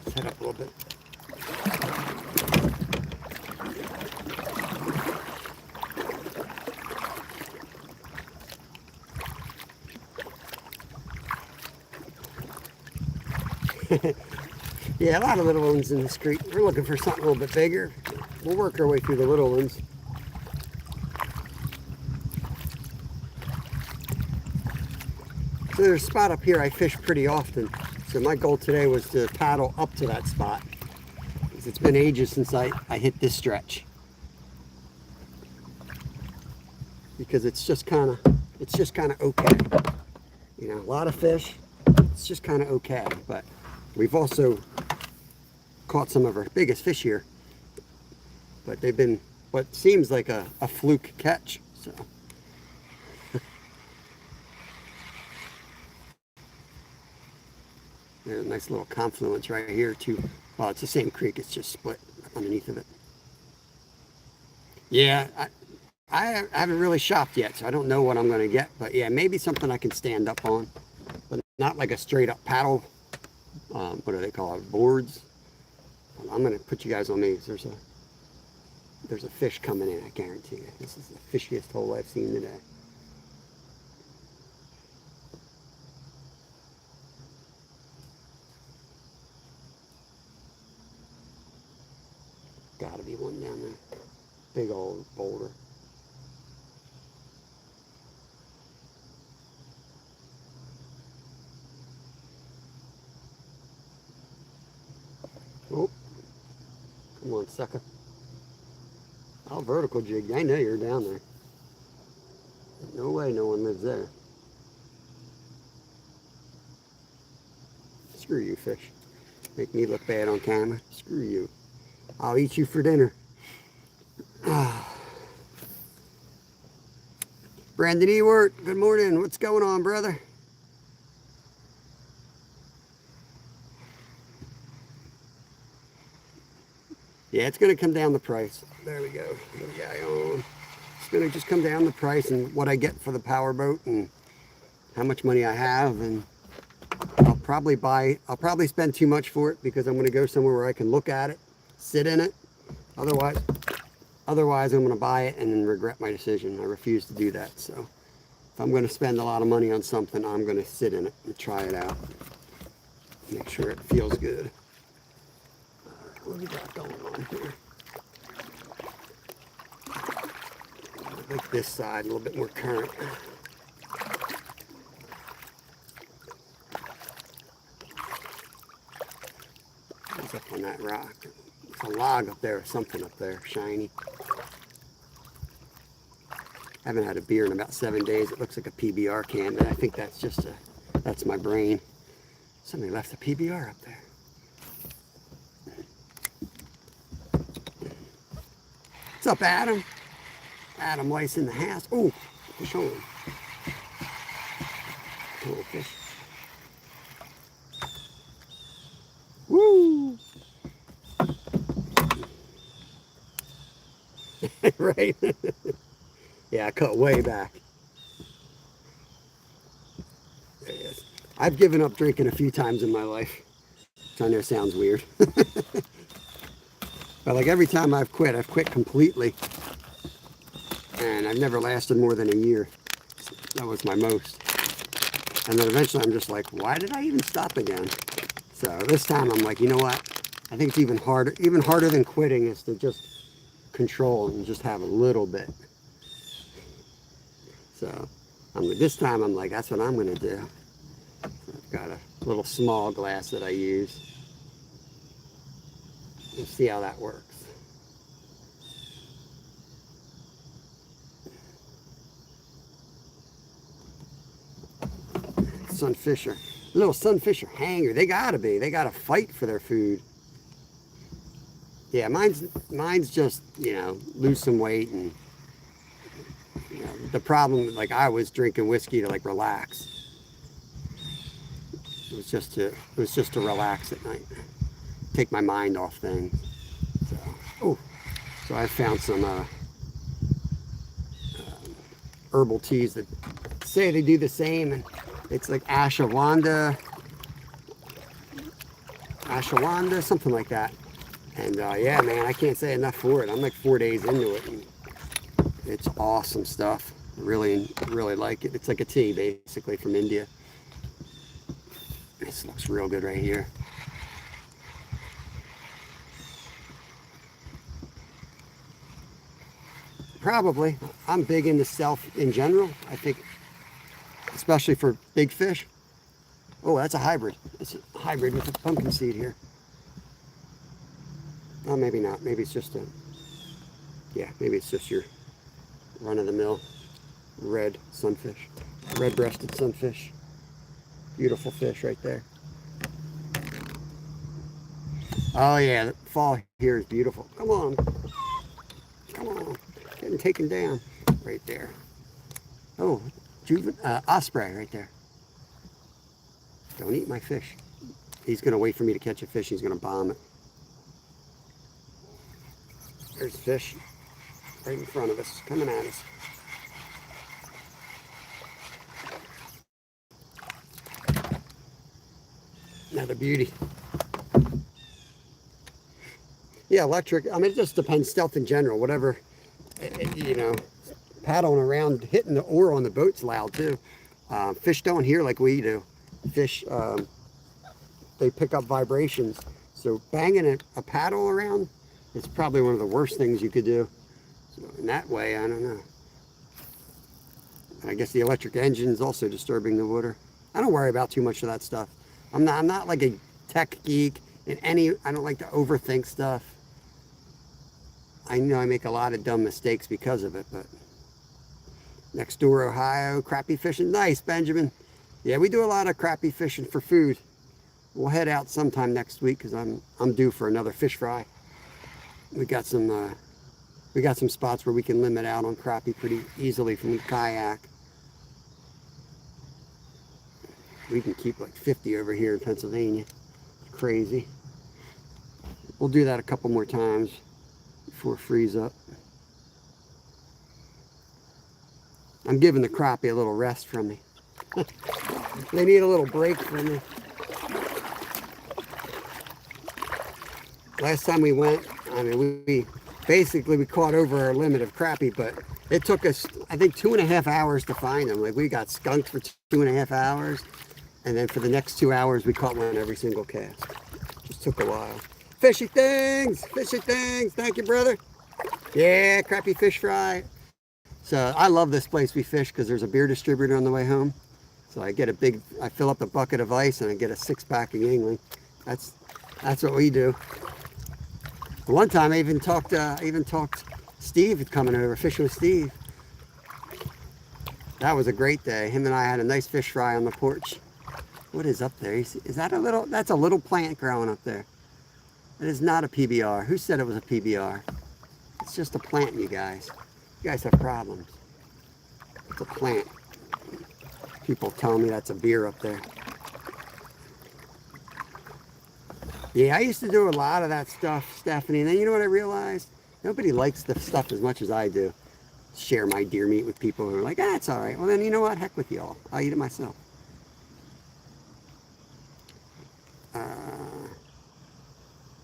Let's head up a little bit. Yeah, a lot of little ones in this creek. We're looking for something a little bit bigger. We'll work our way through the little ones. So there's a spot up here I fish pretty often. So my goal today was to paddle up to that spot. Because it's been ages since I hit this stretch. Because it's just kind of it's just kind of okay. You know, a lot of fish, it's just kind of okay. But we've also caught some of our biggest fish here, but they've been what seems like a fluke catch. So there's a nice little confluence right here too. Well, it's the same creek, it's just split underneath of it. Yeah, I haven't really shopped yet, so I don't know what I'm going to get. But yeah, maybe something I can stand up on, but not like a straight up paddle. What do they call it? Boards. I'm going to put you guys on these. There's a fish coming in, I guarantee you. This is the fishiest hole I've seen today. Gotta be one down there. Big old boulder. Oh, come on, sucker. I'll vertical jig. I know you're down there. No way no one lives there. Screw you, fish. Make me look bad on camera. Screw you. I'll eat you for dinner. Brandon Ewart, good morning. What's going on, brother? Yeah, it's going to come down the price. There we go. Get the guy on. It's going to just come down the price and what I get for the power boat and how much money I have. And I'll probably spend too much for it because I'm going to go somewhere where I can look at it, sit in it. Otherwise I'm going to buy it and then regret my decision. I refuse to do that. So if I'm going to spend a lot of money on something, I'm going to sit in it and try it out. Make sure it feels good. What do we got going on here? I like this side, a little bit more current. What's up on that rock? There's a log up there or something up there, shiny. I haven't had a beer in about 7 days. It looks like a PBR can, but I think that's that's my brain. Somebody left a PBR up there. What's up, Adam? Adam Weiss in the house. Oh, fish on. Little fish. Woo! Right? Yeah, I cut way back. There he is. I've given up drinking a few times in my life. Which I know sounds weird. But like every time I've quit completely. And I've never lasted more than a year. That was my most. And then eventually I'm just like, why did I even stop again? So this time I'm like, you know what? I think it's even harder than quitting is to just control and just have a little bit. So this time I'm like, that's what I'm going to do. So I've got a little small glass that I use. We'll see how that works. Sunfisher. Little sunfisher hanger. They gotta be. They gotta fight for their food. Yeah, mine's just, you know, lose some weight and, you know, the problem, like I was drinking whiskey to like relax. It was just to relax at night. Take my mind off things. So I found some herbal teas that say they do the same, and it's like ashwagandha, something like that. And yeah, man, I can't say enough for it. I'm like 4 days into it, and it's awesome stuff. Really, really like it. It's like a tea, basically, from India. This looks real good right here. Probably. I'm big into self in general. I think, especially for big fish. Oh, that's a hybrid. It's a hybrid with a pumpkin seed here. Oh, maybe not. Maybe it's just maybe it's just your run-of-the-mill red sunfish, red-breasted sunfish. Beautiful fish right there. Oh yeah, the fall here is beautiful. Come on. Come on. Getting taken down right there. Oh, osprey right there. Don't eat my fish. He's going to wait for me to catch a fish. He's going to bomb it. There's fish right in front of us, coming at us. Another beauty. Yeah, electric. I mean, it just depends. Stealth in general, whatever, you know, paddling around, hitting the oar on the boat's loud too. Fish don't hear like we do. Fish, they pick up vibrations. So banging a paddle around, it's probably one of the worst things you could do. So in that way, I don't know. I guess the electric engine is also disturbing the water. I don't worry about too much of that stuff. I'm not like a tech geek in I don't like to overthink stuff. I know I make a lot of dumb mistakes because of it, but next door, Ohio, crappie fishing. Nice, Benjamin. Yeah, we do a lot of crappie fishing for food. We'll head out sometime next week because I'm due for another fish fry. We got some spots where we can limit out on crappie pretty easily from the kayak. We can keep like 50 over here in Pennsylvania. Crazy. We'll do that a couple more times before it frees up. I'm giving the crappie a little rest from me. They need a little break from me. Last time we went, I mean, we basically caught over our limit of crappie, but it took us, I think, 2.5 hours to find them. Like, we got skunked for 2.5 hours, and then for the next 2 hours, we caught one every single cast. Just took a while. Fishy things! Fishy things! Thank you, brother. Yeah, crappie fish fry. So I love this place we fish because there's a beer distributor on the way home. So I fill up the bucket of ice and I get a 6-pack of Yingling. That's what we do. One time I even talked Steve coming over, fishing with Steve. That was a great day. Him and I had a nice fish fry on the porch. What is up there? Is that that's a little plant growing up there. It is not a PBR. Who said it was a PBR? It's just a plant, you guys. You guys have problems. It's a plant. People tell me that's a beer up there. Yeah, I used to do a lot of that stuff, Stephanie. And then you know what I realized? Nobody likes the stuff as much as I do. Share my deer meat with people who are like, it's all right. Well, then you know what? Heck with y'all. I'll eat it myself.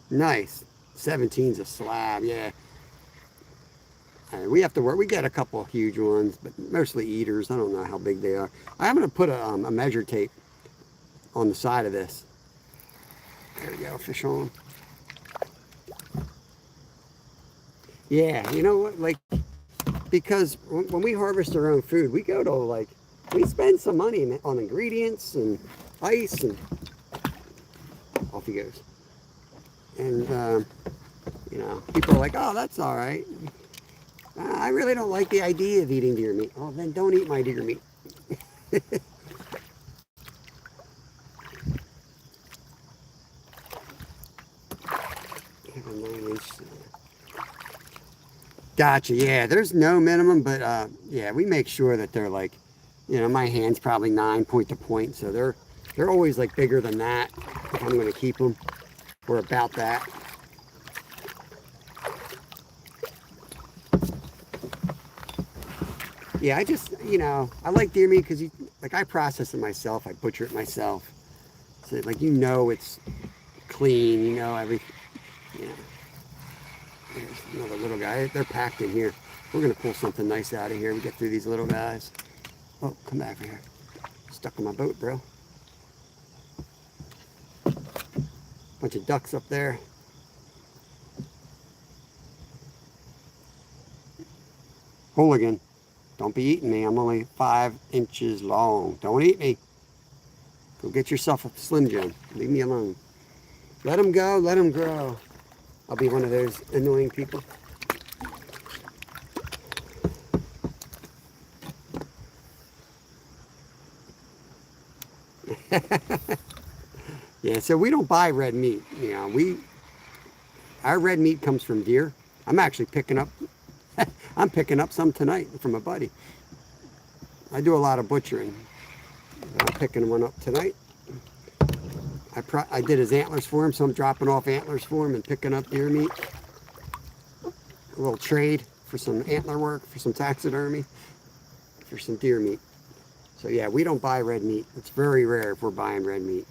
Nice. 17's a slab, yeah. We have to work. We get a couple of huge ones, but mostly eaters. I don't know how big they are. I'm going to put a measure tape on the side of this. There we go, fish on. Yeah, you know what? Like, because when we harvest our own food, we go to we spend some money on ingredients and ice, and off he goes. And, you know, people are like, oh, that's all right. I really don't like the idea of eating deer meat. Oh, then don't eat my deer meat. Gotcha. Yeah, there's no minimum, but yeah, we make sure that they're like, you know, my hand's probably 9 point to point, so they're always like bigger than that. If I'm going to keep them, we're about that. Yeah, I just, you know, I like deer meat because I process it myself, I butcher it myself, so like, you know, it's clean, you know, everything, you know. There's another little guy. They're packed in here. We're going to pull something nice out of here. We get through these little guys. Oh, come back here. Stuck on my boat, bro. Bunch of ducks up there. Hooligan, don't be eating me. I'm only 5 inches long. Don't eat me. Go get yourself a Slim Jim. Leave me alone. Let them go. Let them grow. I'll be one of those annoying people. Yeah, so we don't buy red meat. You know, our red meat comes from deer. I'm actually picking up, I'm picking up some tonight from a buddy. I do a lot of butchering. I'm picking one up tonight. I did his antlers for him, so I'm dropping off antlers for him and picking up deer meat. A little trade for some antler work, for some taxidermy, for some deer meat. So yeah, we don't buy red meat. It's very rare if we're buying red meat.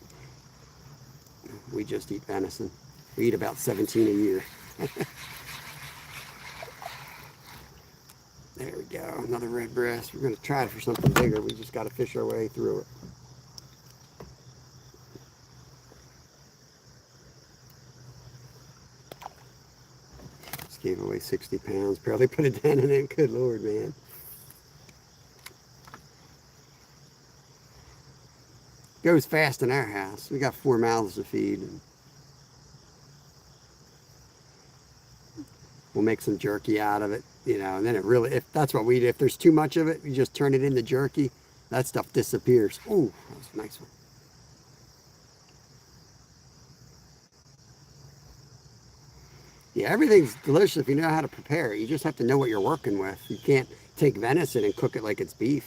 We just eat venison. We eat about 17 a year. There we go, another red breast. We're gonna try for something bigger. We just gotta fish our way through it. Just gave away 60 pounds. Barely put a dent in it. Good Lord, man. Goes fast in our house. We got 4 mouths to feed. We'll make some jerky out of it, you know, and then it really, if that's what we do, if there's too much of it, you just turn it into jerky, that stuff disappears. Oh, that was a nice one. Yeah, everything's delicious if you know how to prepare it. You just have to know what you're working with. You can't take venison and cook it like it's beef,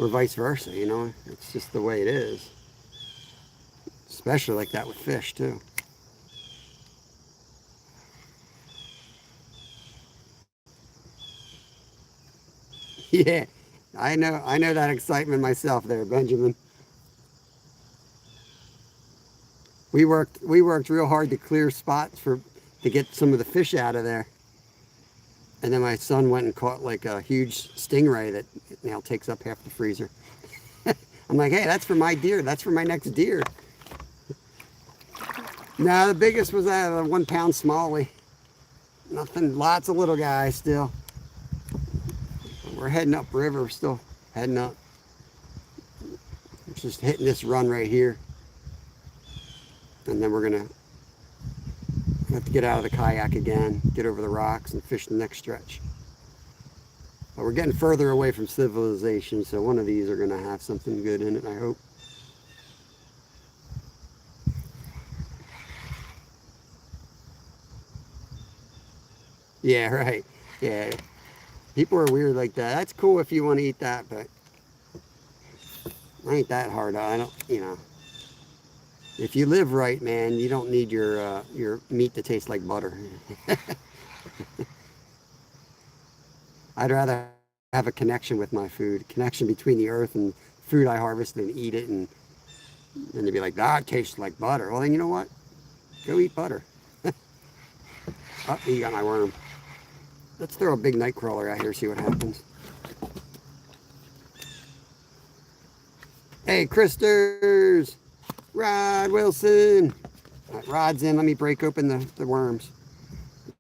or vice versa, you know. It's just the way it is. Especially like that with fish, too. Yeah, I know that excitement myself there, Benjamin. We worked real hard to clear spots to get some of the fish out of there. And then my son went and caught like a huge stingray that now takes up half the freezer. I'm like, hey, that's for my deer. That's for my next deer. No, the biggest was that a 1 pound smallie. Nothing, lots of little guys still. We're heading up river, still heading up. Just hitting this run right here. And then we're gonna have to get out of the kayak again, get over the rocks and fish the next stretch. But we're getting further away from civilization, so one of these are gonna have something good in it, I hope. Yeah, right. Yeah. People are weird like that. That's cool if you want to eat that, but I ain't that hard. I don't, you know. If you live right, man, you don't need your meat to taste like butter. I'd rather have a connection with my food, connection between the earth and food I harvest and eat it, and you'd be like, ah, it tastes like butter. Well, then you know what? Go eat butter. Oh, you got my worm. Let's throw a big night crawler out here, see what happens. Hey, Christers! Rod Wilson! All right, Rod's in. Let me break open the worms.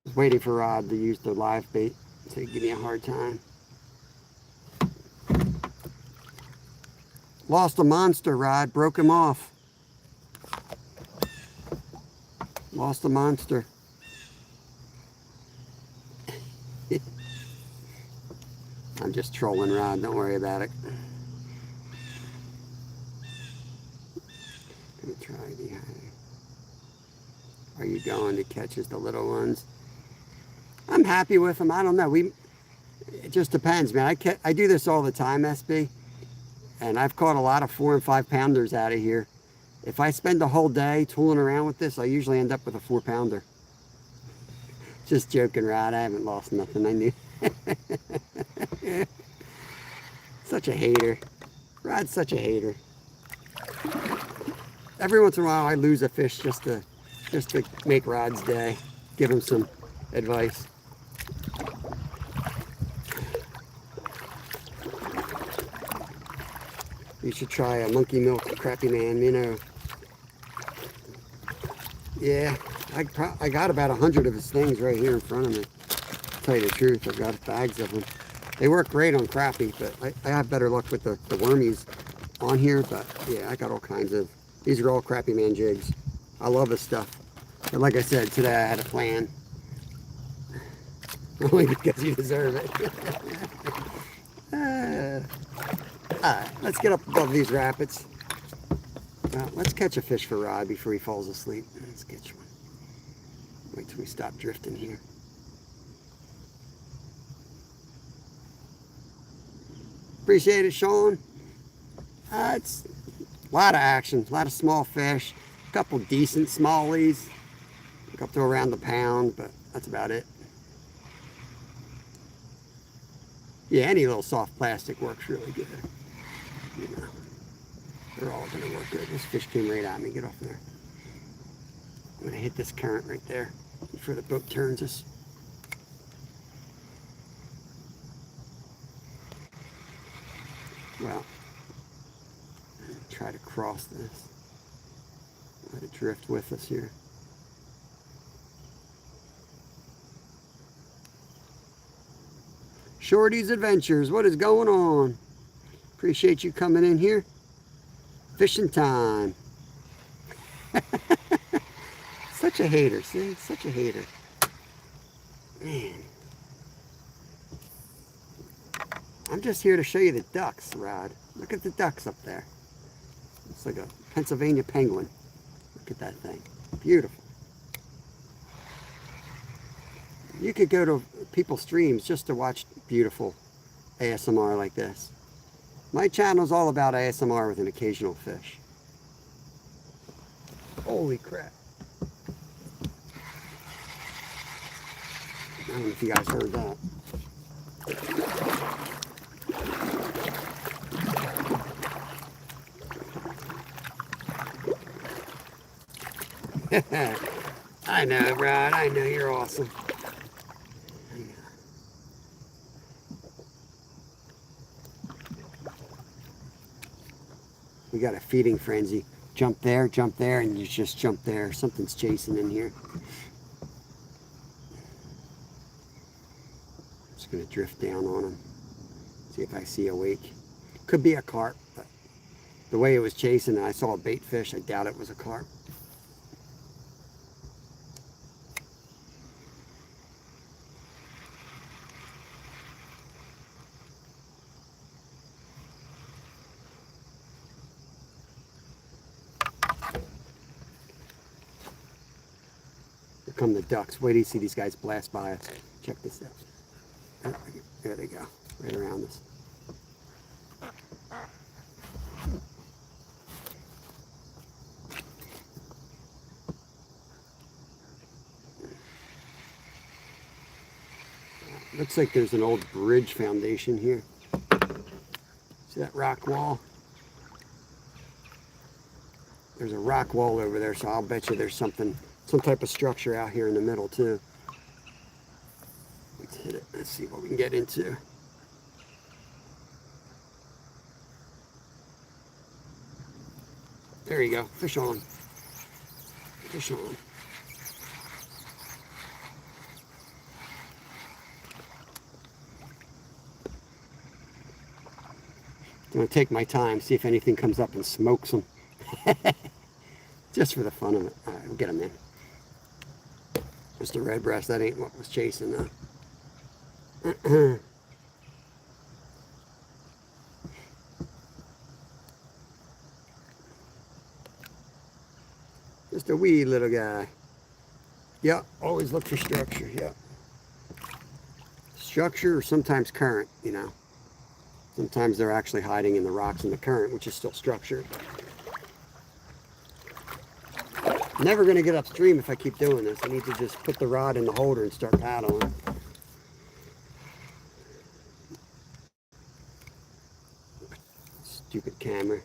Just waiting for Rod to use the live bait, so he give me a hard time. Lost a monster, Rod. Broke him off. Lost a monster. I'm just trolling Rod. Don't worry about it. Gonna try the Are you going to catch the little ones? I'm happy with them. I don't know. It just depends, man. I do this all the time, SB, and I've caught a lot of 4 and 5 pounders out of here. If I spend the whole day tooling around with this, I usually end up with a 4 pounder. Just joking, Rod. I haven't lost nothing. I knew. Such a hater. Rod's such a hater. Every once in a while I lose a fish just to make Rod's day. Give him some advice. You should try a monkey milk crappie man, you know. Yeah, I got about 100 of his things right here in front of me. To tell you the truth, I've got bags of them. They work great on crappie, but I have better luck with the wormies on here. But yeah, I got all kinds of, these are all crappie man jigs. I love this stuff. But like I said, today I had a plan. Only because you deserve it. All right, let's get up above these rapids. Let's catch a fish for Rod before he falls asleep. Let's catch one. Wait till we stop drifting here. Appreciate it, Sean. It's a lot of action, a lot of small fish, a couple decent smallies, up to around the pound, but that's about it. Yeah, any little soft plastic works really good. You know, they're all going to work good. This fish came right at me. Get off there. I'm going to hit this current right there before the boat turns us. Well, try to cross this. Let it drift with us here. Shorty's Adventures, what is going on? Appreciate you coming in here. Fishing time. Such a hater, see? Such a hater. Man. I'm just here to show you the ducks, Rod. Look at the ducks up there. It's like a Pennsylvania penguin. Look at that thing. Beautiful. You could go to people's streams just to watch beautiful ASMR like this. My channel's all about ASMR with an occasional fish. Holy crap. I don't know if you guys heard that. I know, Rod. I know you're awesome. We got a feeding frenzy. Jump there, and you just jump there. Something's chasing in here. I'm just going to drift down on him. See if I see a wake. Could be a carp, but the way it was chasing, and I saw a bait fish, I doubt it was a carp. Come the ducks. Wait till you see these guys blast by us. Check this out. There they go. Right around us. Looks like there's an old bridge foundation here. See that rock wall? There's a rock wall over there, so I'll bet you there's some type of structure out here in the middle too. Let's hit it. Let's see what we can get into. There you go. Fish on. Fish on. I'm going to take my time, see if anything comes up and smokes them. Just for the fun of it. All right, we'll get them in. Just a red breast, that ain't what was chasing though. Just a wee little guy. Yeah, always look for structure, yeah. Structure or sometimes current, you know. Sometimes they're actually hiding in the rocks in the current, which is still structure. Never going to get upstream if I keep doing this. I need to just put the rod in the holder and start paddling. Stupid camera.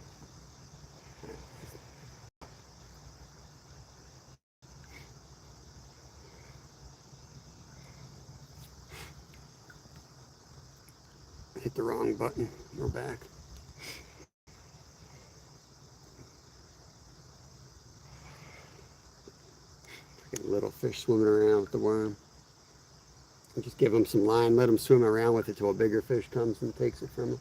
Hit the wrong button. We're back. Get a little fish swimming around with the worm. And just give them some line, let them swim around with it till a bigger fish comes and takes it from them.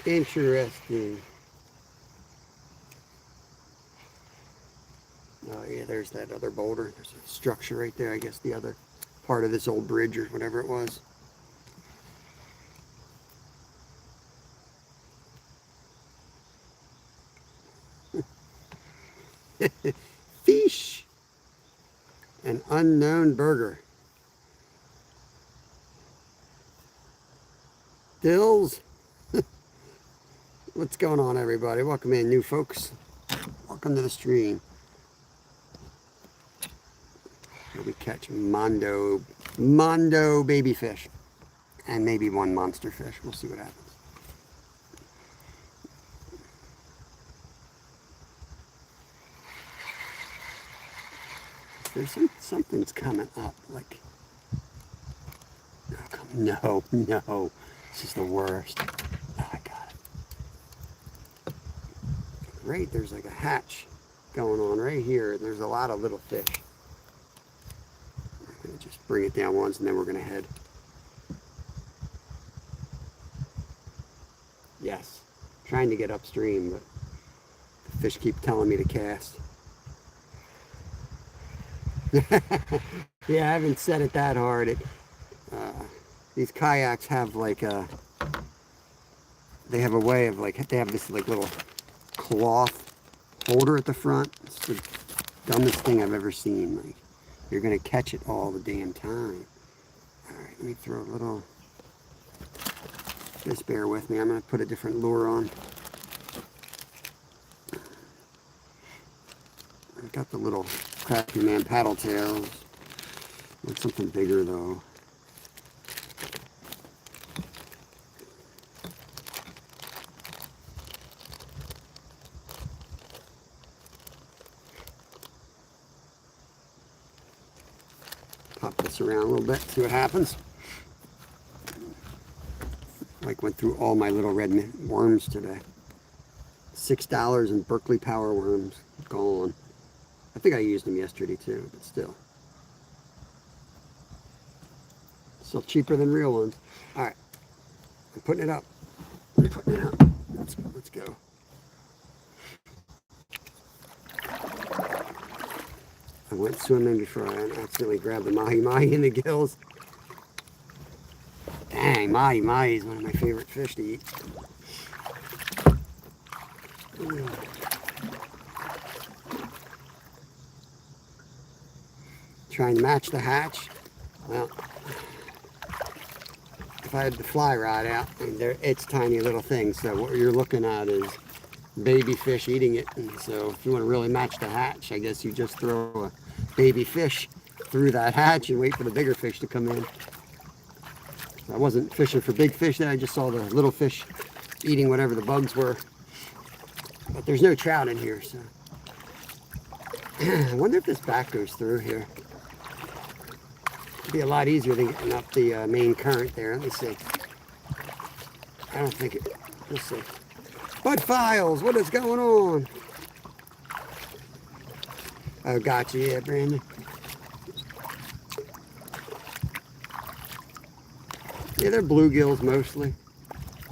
Interesting. there's that other boulder. There's a structure right there. I guess the other part of this old bridge or whatever it was. Fish. An unknown burger. Dills. What's going on, everybody? Welcome in, new folks. Welcome to the stream. Here we catch Mondo baby fish. And maybe one monster fish. We'll see what happens. There's something's coming up. Like, no. This is the worst. Oh, I got it. Great, there's like a hatch going on right here. There's a lot of little fish. I'm going to just bring it down once and then we're going to head. Yes, trying to get upstream, but the fish keep telling me to cast. Yeah, I haven't said it that hard. These kayaks have like they have a way of like, they have this like little cloth holder at the front. It's the dumbest thing I've ever seen. Like, you're gonna catch it all the damn time. All right, let me throw a little. Just bear with me. I'm gonna put a different lure on. I've got the little Crappy Man paddle tails. Want something bigger though. Pop this around a little bit, see what happens. Like went through all my little red worms today. $6 in Berkeley Power worms, gone. I think I used them yesterday too, but still. Still cheaper than real ones. All right, I'm putting it up. Let's go. I went swimming before I accidentally grabbed the mahi-mahi in the gills. Dang, mahi-mahi is one of my favorite fish to eat. Trying to match the hatch. Well, if I had the fly rod out, and it's tiny little things, so what you're looking at is baby fish eating it. And so if you want to really match the hatch, I guess you just throw a baby fish through that hatch and wait for the bigger fish to come in. I wasn't fishing for big fish then, I just saw the little fish eating whatever the bugs were. But there's no trout in here, so. I wonder if this back goes through here. It'd be a lot easier than getting up the main current there. Let me see. I don't think it, let's see. Bud Files, what is going on? Oh, gotcha, yeah, Brandon. Yeah, they're bluegills mostly.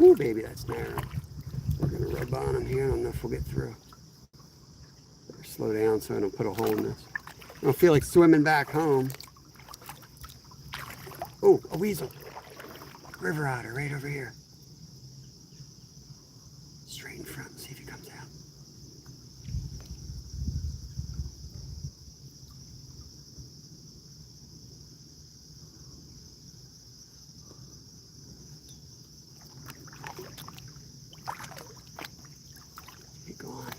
Ooh, baby, that's narrow. We're gonna rub on them here. I don't know if we'll get through. Better slow down so I don't put a hole in this. I don't feel like swimming back home. Oh, a weasel. River otter right over here. Straight in front. See if he comes out. He gone.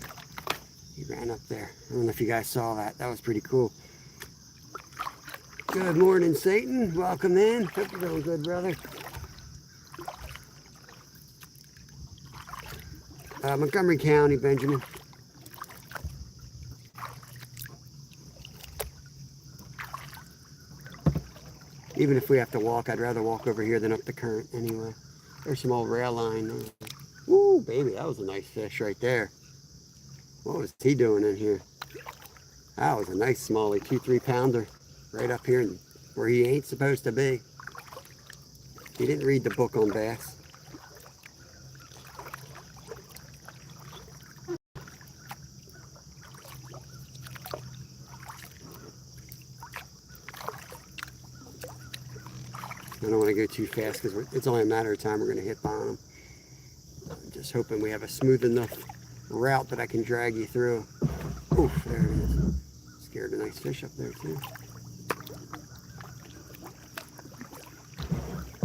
He ran up there. I don't know if you guys saw that. That was pretty cool. Good morning, Satan. Welcome in. Hope you're doing good, brother. Montgomery County, Benjamin. Even if we have to walk, I'd rather walk over here than up the current anyway. There's some old rail line. Ooh, baby, that was a nice fish right there. What was he doing in here? That was a nice smallie, 2-3 pounder. Right up here where he ain't supposed to be. He didn't read the book on bass. I don't want to go too fast because it's only a matter of time we're going to hit bottom. I'm just hoping we have a smooth enough route that I can drag you through. Oof, there it is. Scared a nice fish up there too.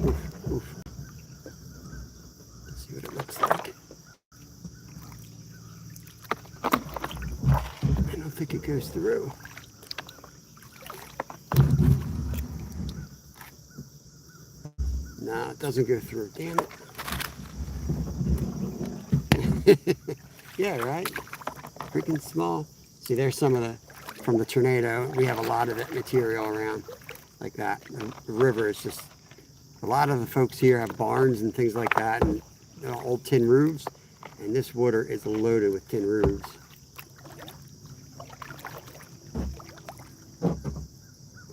Oof, oof. Let's see what it looks like. I don't think it goes through. No, it doesn't go through. Damn it. Yeah, right? Freaking small. See, there's some of the, from the tornado, we have a lot of that material around like that. The river is just, a lot of the folks here have barns and things like that, and old tin roofs, and this water is loaded with tin roofs.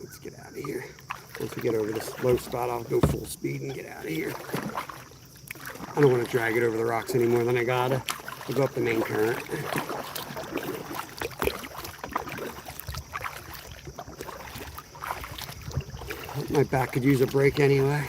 Let's get out of here. Once we get over this low spot, I'll go full speed and get out of here. I don't want to drag it over the rocks any more than I gotta. We'll go up the main current. My back could use a break anyway.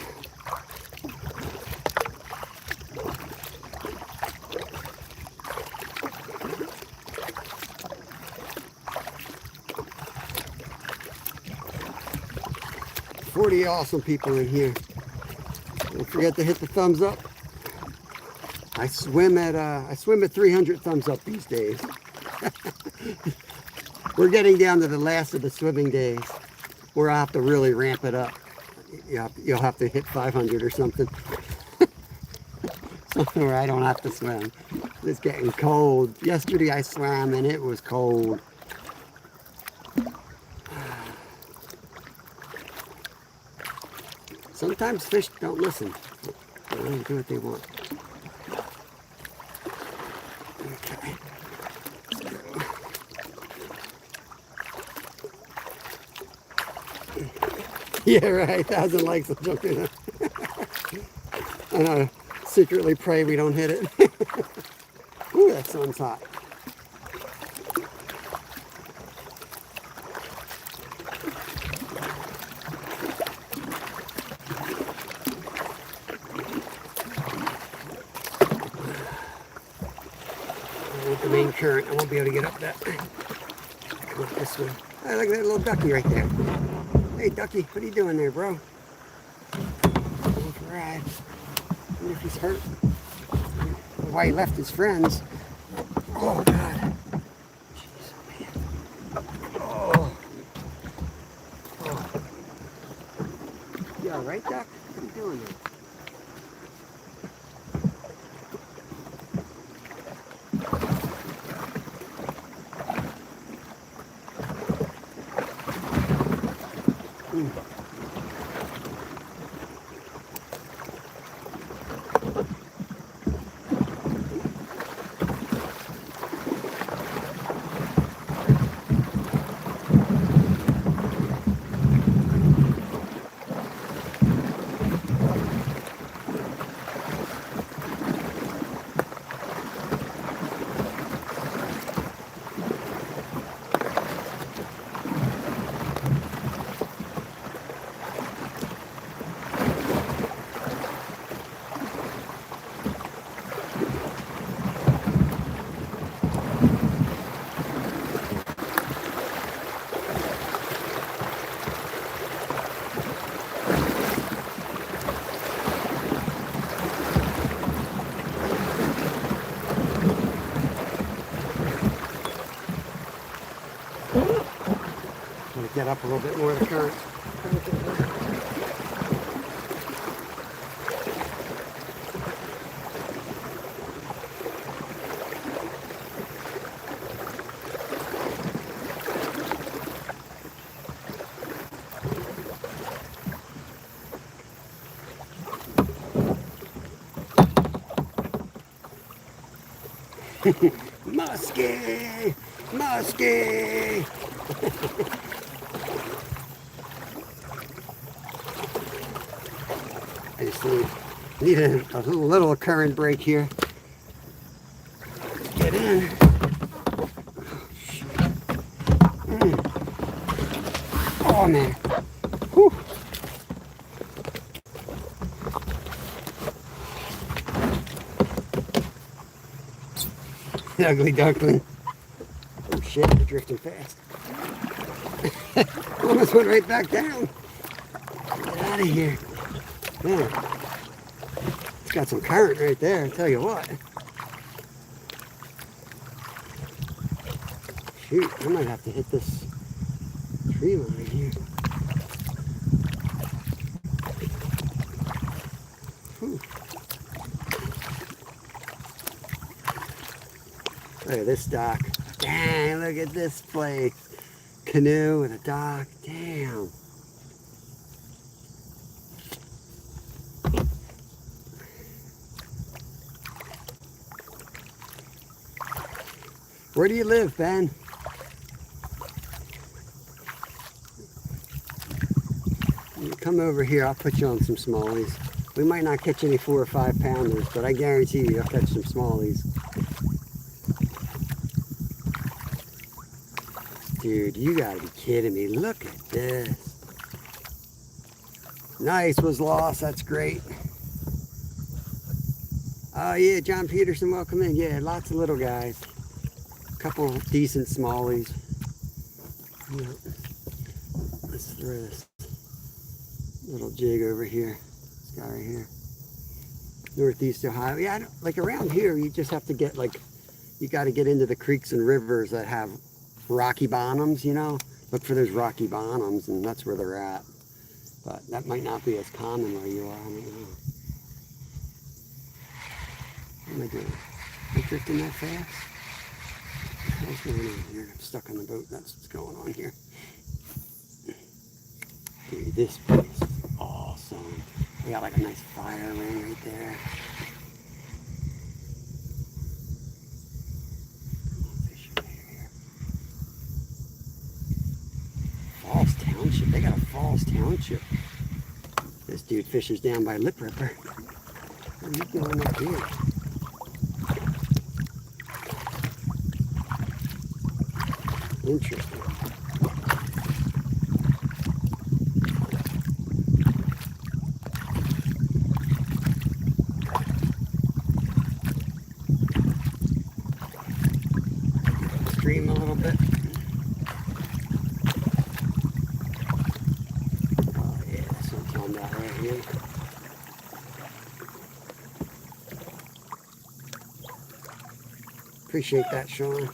$40 awesome people in here. Don't forget to hit the thumbs up. I swim at 300 thumbs up these days. We're getting down to the last of the swimming days, where I have to really ramp it up. You'll have to hit 500 or something. Something where I don't have to swim. It's getting cold. Yesterday I swam and it was cold. Sometimes fish don't listen. They don't do what they want. Okay. Yeah, right. 1,000 likes will jump in. I know. Secretly pray we don't hit it. Ooh, that sun's hot. With the main current, I won't be able to get up that. Come up this way. Hey, look at that little ducky right there. Hey, ducky, what are you doing there, bro? Going for a ride. I wonder if he's hurt. Why he left his friends. Oh, God. Jeez, man. Oh. Oh. You all right, Doc? What are you doing there? Get up a little bit more of the current. Musky! Musky! I just need a little current break here. Get in. Oh man. Whew. Ugly duckling. Oh shit, they're drifting fast. Almost went right back down. Get out of here. Yeah. It's got some current right there, I tell you what. Shoot, I might have to hit this tree line here. Whew. Look at this dock. Dang, look at this place. Canoe and a dock. Damn. Where do you live, Ben? You come over here, I'll put you on some smallies. We might not catch any 4 or 5 pounders, but I guarantee you, you'll catch some smallies. Dude, you gotta be kidding me. Look at this. Nice was lost. That's great. Oh yeah, John Peterson, welcome in. Yeah, lots of little guys. Couple decent smallies. Yeah. Let's throw this little jig over here. This guy right here. Northeast Ohio. Yeah, like around here, you just have to get you got to get into the creeks and rivers that have rocky bottoms, you know. Look for those rocky bottoms, and that's where they're at. But that might not be as common where you are. I don't know. What am I doing? Am I drifting that fast? What's going on here? I'm stuck on the boat. That's what's going on here. Dude, this place is awesome. We got like a nice fire ring right there. Falls Township. They got a Falls Township. This dude fishes down by Lip Ripper. What are you doing up here? Interesting. Stream a little bit. Oh yeah, that's what I'm talking about right here. Appreciate that, Sean.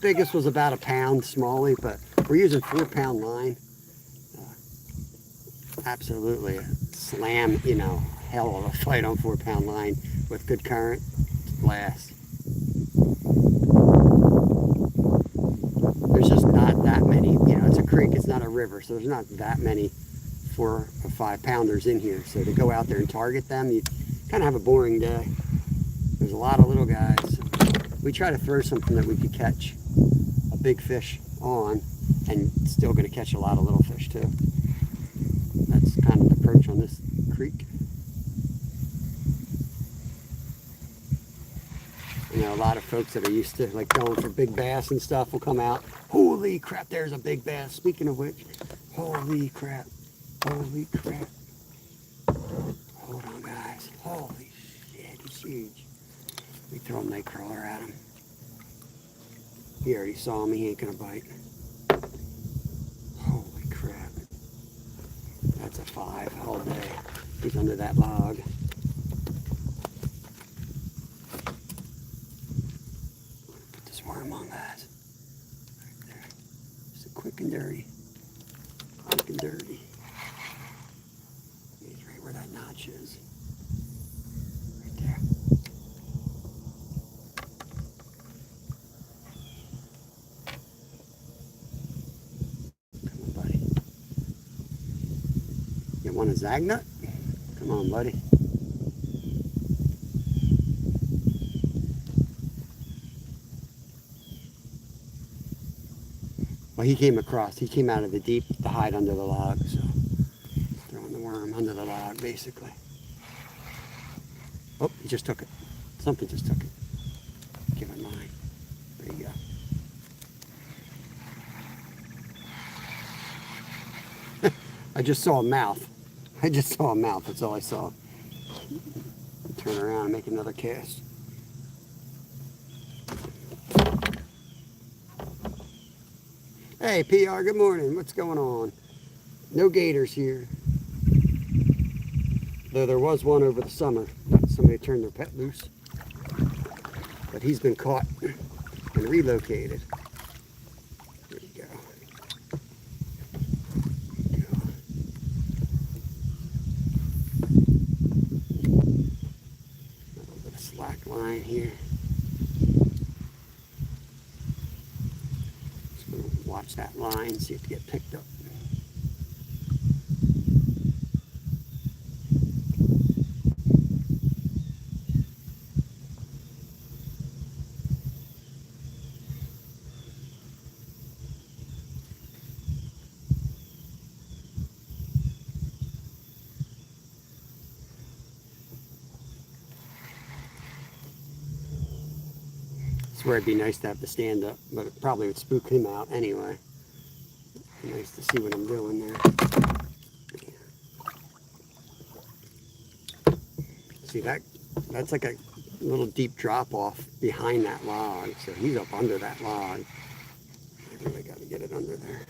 Biggest was about 1 pound, smallie, but we're using 4-pound line. Absolutely a slam, you know, hell of a fight on 4-pound line with good current. Blast. There's just not that many, you know, it's a creek, it's not a river, so there's not that many 4 or 5 pounders in here. So to go out there and target them, you kind of have a boring day. There's a lot of little guys. We try to throw something that we could catch a big fish on, and still going to catch a lot of little fish too. That's kind of the approach on this creek. You know, a lot of folks that are used to like going for big bass and stuff will come out. Holy crap, there's a big bass. Speaking of which, holy crap. Holy crap. Hold on, guys. Holy shit, he's huge. We throw a night crawler at him. He already saw me, he ain't gonna bite. Holy crap. That's a 5 all day. He's under that log. Put this worm on, guys. Right there. Just quick and dirty. Quick and dirty. He's right where that notch is. Right there. You want a zag nut? Come on, buddy. Well, he came across. He came out of the deep to hide under the log, so throwing the worm under the log, basically. Oh, he just took it. Something just took it. Give it mine. There you go. I just saw a mouth. I just saw a mouth. That's all I saw. Turn around and make another cast. Hey, PR, good morning. What's going on? No gators here. Though there was one over the summer. Somebody turned their pet loose. But he's been caught and relocated. There you go. A little bit of slack line here. Just going to watch that line, see if it gets picked up. I swear it'd be nice to have the stand up, but it probably would spook him out anyway. Nice to see what I'm doing there. See that's like a little deep drop off behind that log, so he's up under that log. I really got to get it under there.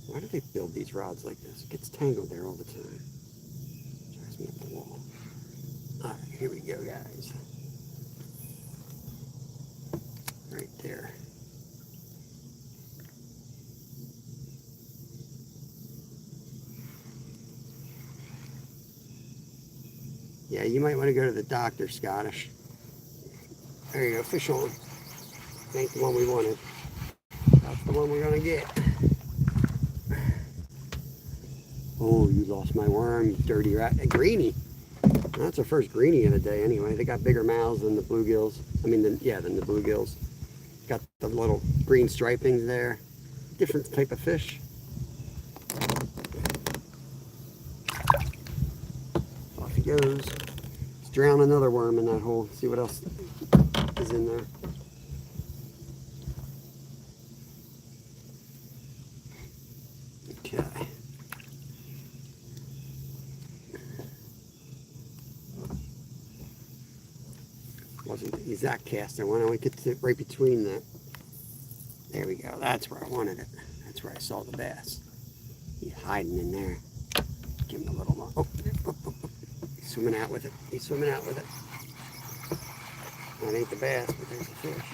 Why do they build these rods like this? It gets tangled there all the time. Drives me up the wall. All right, here we go, guys. Right there. Yeah, you might want to go to the doctor, Scottish. There you go, fish on. Ain't the one we wanted. That's the one we're gonna get. Oh, you lost my worm, you dirty rat. A greenie. That's our first greenie of the day anyway. They got bigger mouths than the bluegills. I mean, than the bluegills. Got the little green stripings there. Different type of fish. Off he goes. Let's drown another worm in that hole. See what else is in there. Okay. Wasn't the exact cast I wanted. I want to get to right between that. There we go. That's where I wanted it. That's where I saw the bass. He's hiding in there. Give him a little more. Oh, oh, oh, oh. He's swimming out with it. He's swimming out with it. That ain't the bass, but there's the fish.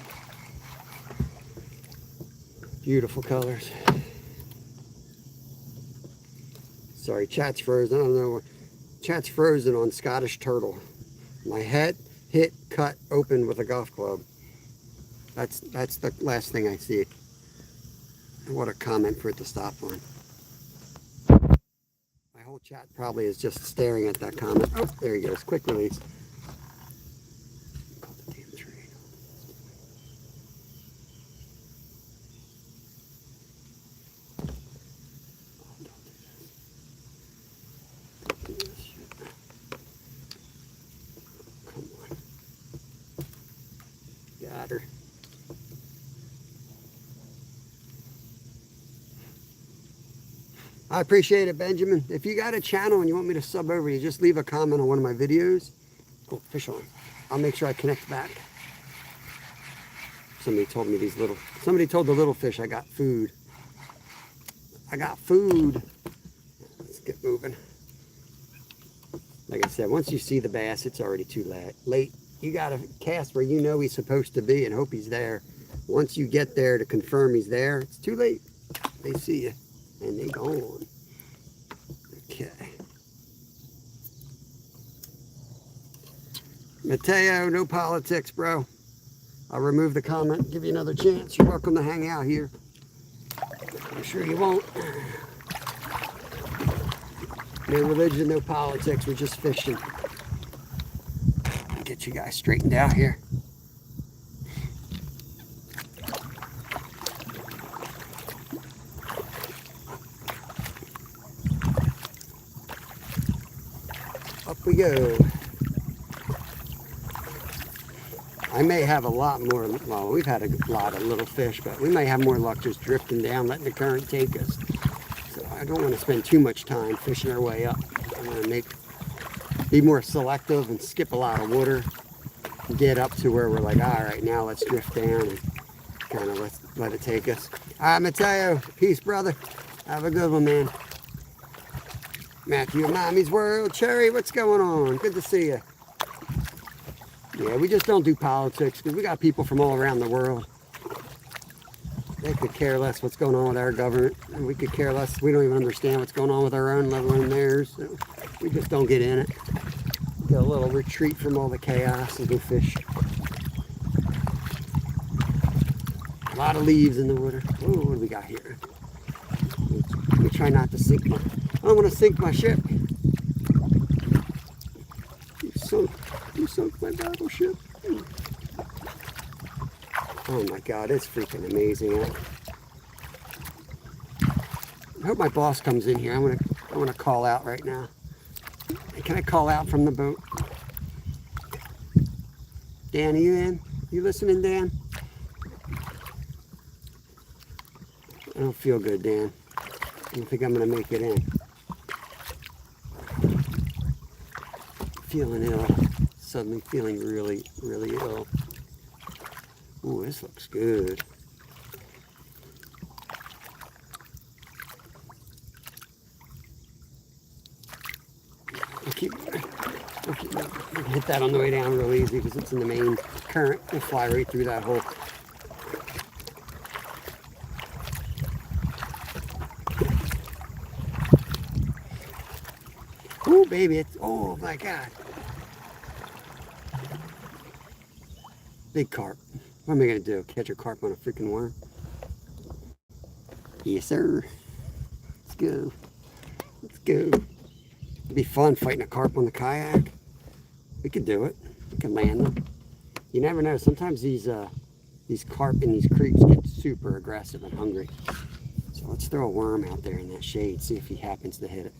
Beautiful colors. Sorry, chat's frozen. I don't know. Chat's frozen on Scottish turtle. My head hit, cut, open with a golf club. That's the last thing I see. What a comment for it to stop on. My whole chat probably is just staring at that comment. Oh, there he goes. Quick release. Call the damn train. Oh, don't do this. Come on. Got her. I appreciate it, Benjamin. If you got a channel and you want me to sub over, you just leave a comment on one of my videos. Oh, fish on. I'll make sure I connect back. Somebody told the little fish I got food. I got food. Let's get moving. Like I said, once you see the bass, it's already too late. You got to cast where you know he's supposed to be and hope he's there. Once you get there to confirm he's there, it's too late. They see you and they gone. Okay. Mateo, no politics, bro. I'll remove the comment, give you another chance. You're welcome to hang out here. I'm sure you won't. No religion, no politics, we're just fishing. I'll get you guys straightened out here. Up we go. I may have a lot more, well, we've had a lot of little fish, but we may have more luck just drifting down, letting the current take us. So I don't want to spend too much time fishing our way up. I want to be more selective and skip a lot of water and get up to where we're like, all right, now let's drift down and kind of let it take us. All right, Mateo, peace, brother. Have a good one, man. Matthew, Mommy's World. Cherry, what's going on? Good to see you. Yeah, we just don't do politics because we got people from all around the world. They could care less what's going on with our government, and we could care less. We don't even understand what's going on with our own, let alone theirs. So we just don't get in it. Get a little retreat from all the chaos and go fish. A lot of leaves in the water. Oh, what do we got here? Let me try not to sink my. I don't want to sink my ship. You sunk my battleship. Oh my God, it's freaking amazing. I hope my boss comes in here. I want to call out right now. Can I call out from the boat? Dan, are you in? You listening, Dan? I don't feel good, Dan. I don't think I'm going to make it in. Feeling ill. Suddenly feeling really, really ill. Ooh, this looks good. I'll hit that on the way down real easy because it's in the main current. We'll fly right through that hole. Ooh, baby, it's, oh my God. Big carp. What am I going to do? Catch a carp on a freaking worm? Yes, sir. Let's go. Let's go. It'd be fun fighting a carp on the kayak. We could do it. We can land them. You never know. Sometimes these carp in these creeks get super aggressive and hungry. So let's throw a worm out there in that shade. See if he happens to hit it.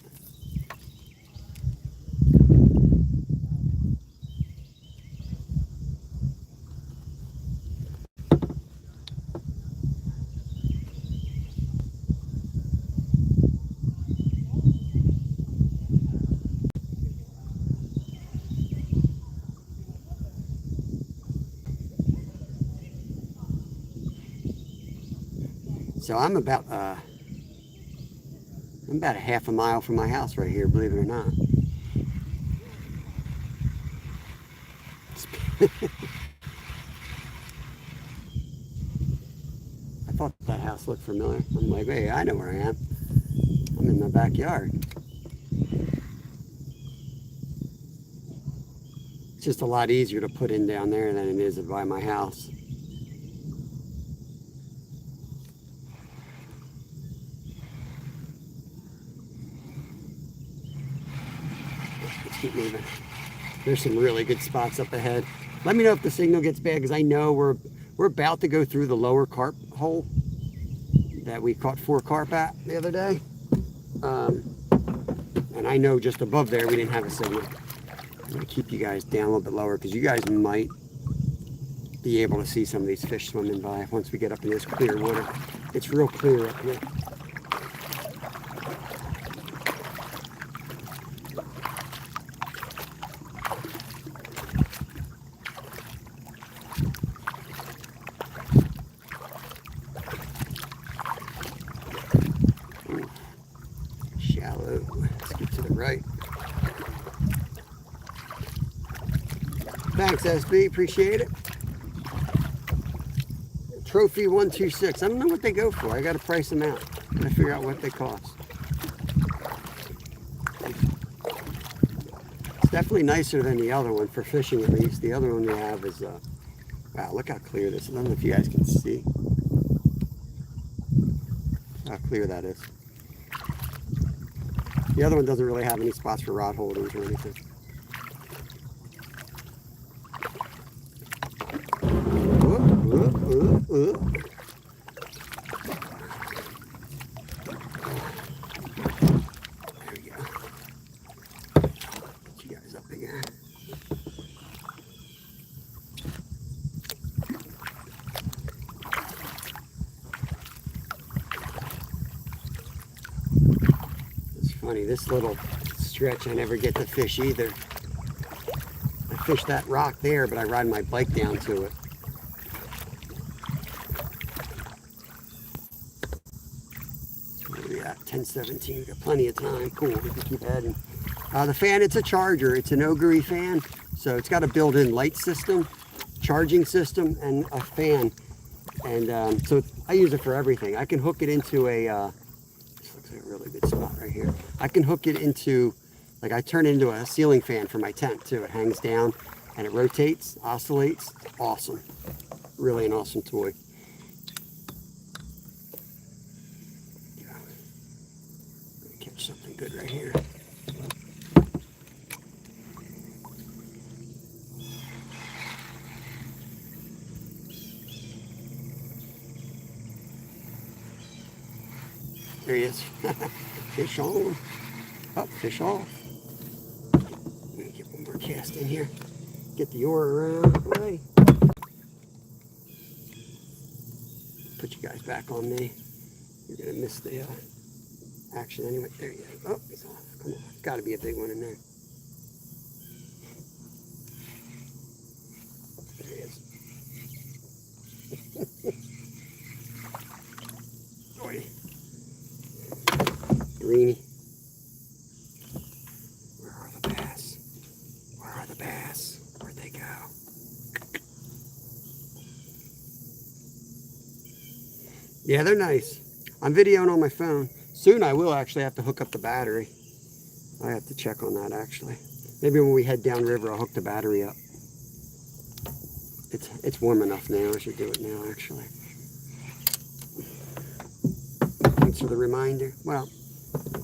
So I'm about a half a mile from my house right here, believe it or not. I thought that house looked familiar. I'm like, hey, I know where I am. I'm in my backyard. It's just a lot easier to put in down there than it is by my house. Keep moving. There's some really good spots up ahead. Let me know if the signal gets bad because I know we're about to go through the lower carp hole that we caught 4 carp at the other day. And I know just above there we didn't have a signal. I'm gonna keep you guys down a little bit lower because you guys might be able to see some of these fish swimming by once we get up in this clear water. It's real clear up here. Shallow. Let's get to the right. Thanks, SB. Appreciate it. Trophy 126. I don't know what they go for. I got to price them out. I figure out what they cost. It's definitely nicer than the other one for fishing, at least. The other one we have is wow, look how clear this is. I don't know if you guys can see how clear that is. The other one doesn't really have any spots for rod holders or anything. There we go. Get you guys up again. It's funny, this little stretch I never get to fish either. I fish that rock there, but I ride my bike down to it. 10:17. We've got plenty of time. Cool. We can keep heading. The fan, it's a charger. It's an Ogre fan. So it's got a built-in light system, charging system, and a fan. And so I use it for everything. I can hook it into a, this looks like a really good spot right here. I can hook it into, like I turn it into a ceiling fan for my tent too. It hangs down and it rotates, oscillates. Awesome. Really an awesome toy. Catch something good right here. There he is. Fish on. Oh, fish off. Let me get one more cast in here. Get the oar around the way. Put you guys back on me. You're going to miss the action anyway. There you go. Oh, he's off. Come on. There's got to be a big one in there. There he is. Boy. Greenie. Where are the bass? Where are the bass? Where'd they go? Yeah, they're nice. I'm videoing on my phone. Soon I will actually have to hook up the battery. I have to check on that actually. Maybe when we head downriver I'll hook the battery up. It's warm enough now. I should do it now actually. Thanks for the reminder. Well,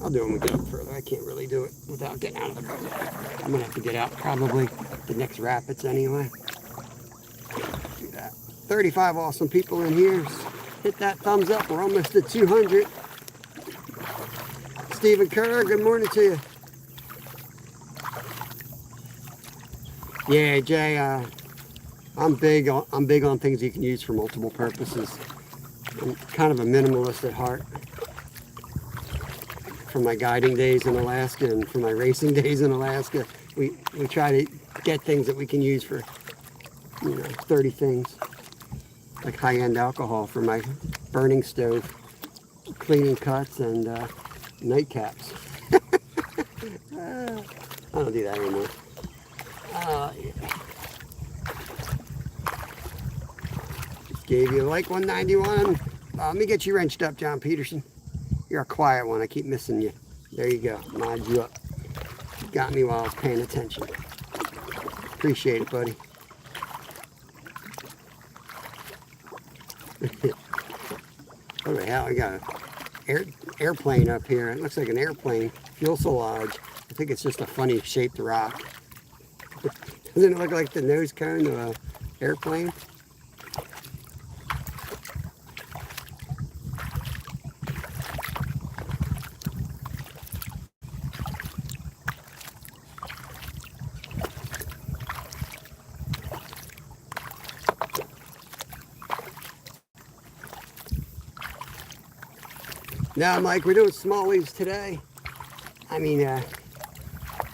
I'll do it when we get up further. I can't really do it without getting out of the boat. I'm going to have to get out probably the next rapids anyway. Do that. 35 awesome people in here. Hit that thumbs up. We're almost at 200. Stephen Kerr, good morning to you. Yeah, Jay, I'm big on things you can use for multiple purposes. I'm kind of a minimalist at heart. From my guiding days in Alaska and from my racing days in Alaska, we try to get things that we can use for, 30 things. Like high-end alcohol for my burning stove, cleaning cuts, and nightcaps. I don't do that anymore. Yeah. Just gave you like 191. Let me get you wrenched up, John Peterson. You're a quiet one. I keep missing you. There you go. Mod you up. You got me while I was paying attention. Appreciate it, buddy. What the hell? I got an airplane up here. It looks like an airplane. Fuselage. I think it's just a funny shaped rock. Doesn't it look like the nose cone of an airplane? Now, Mike, we're doing smallies today. I mean,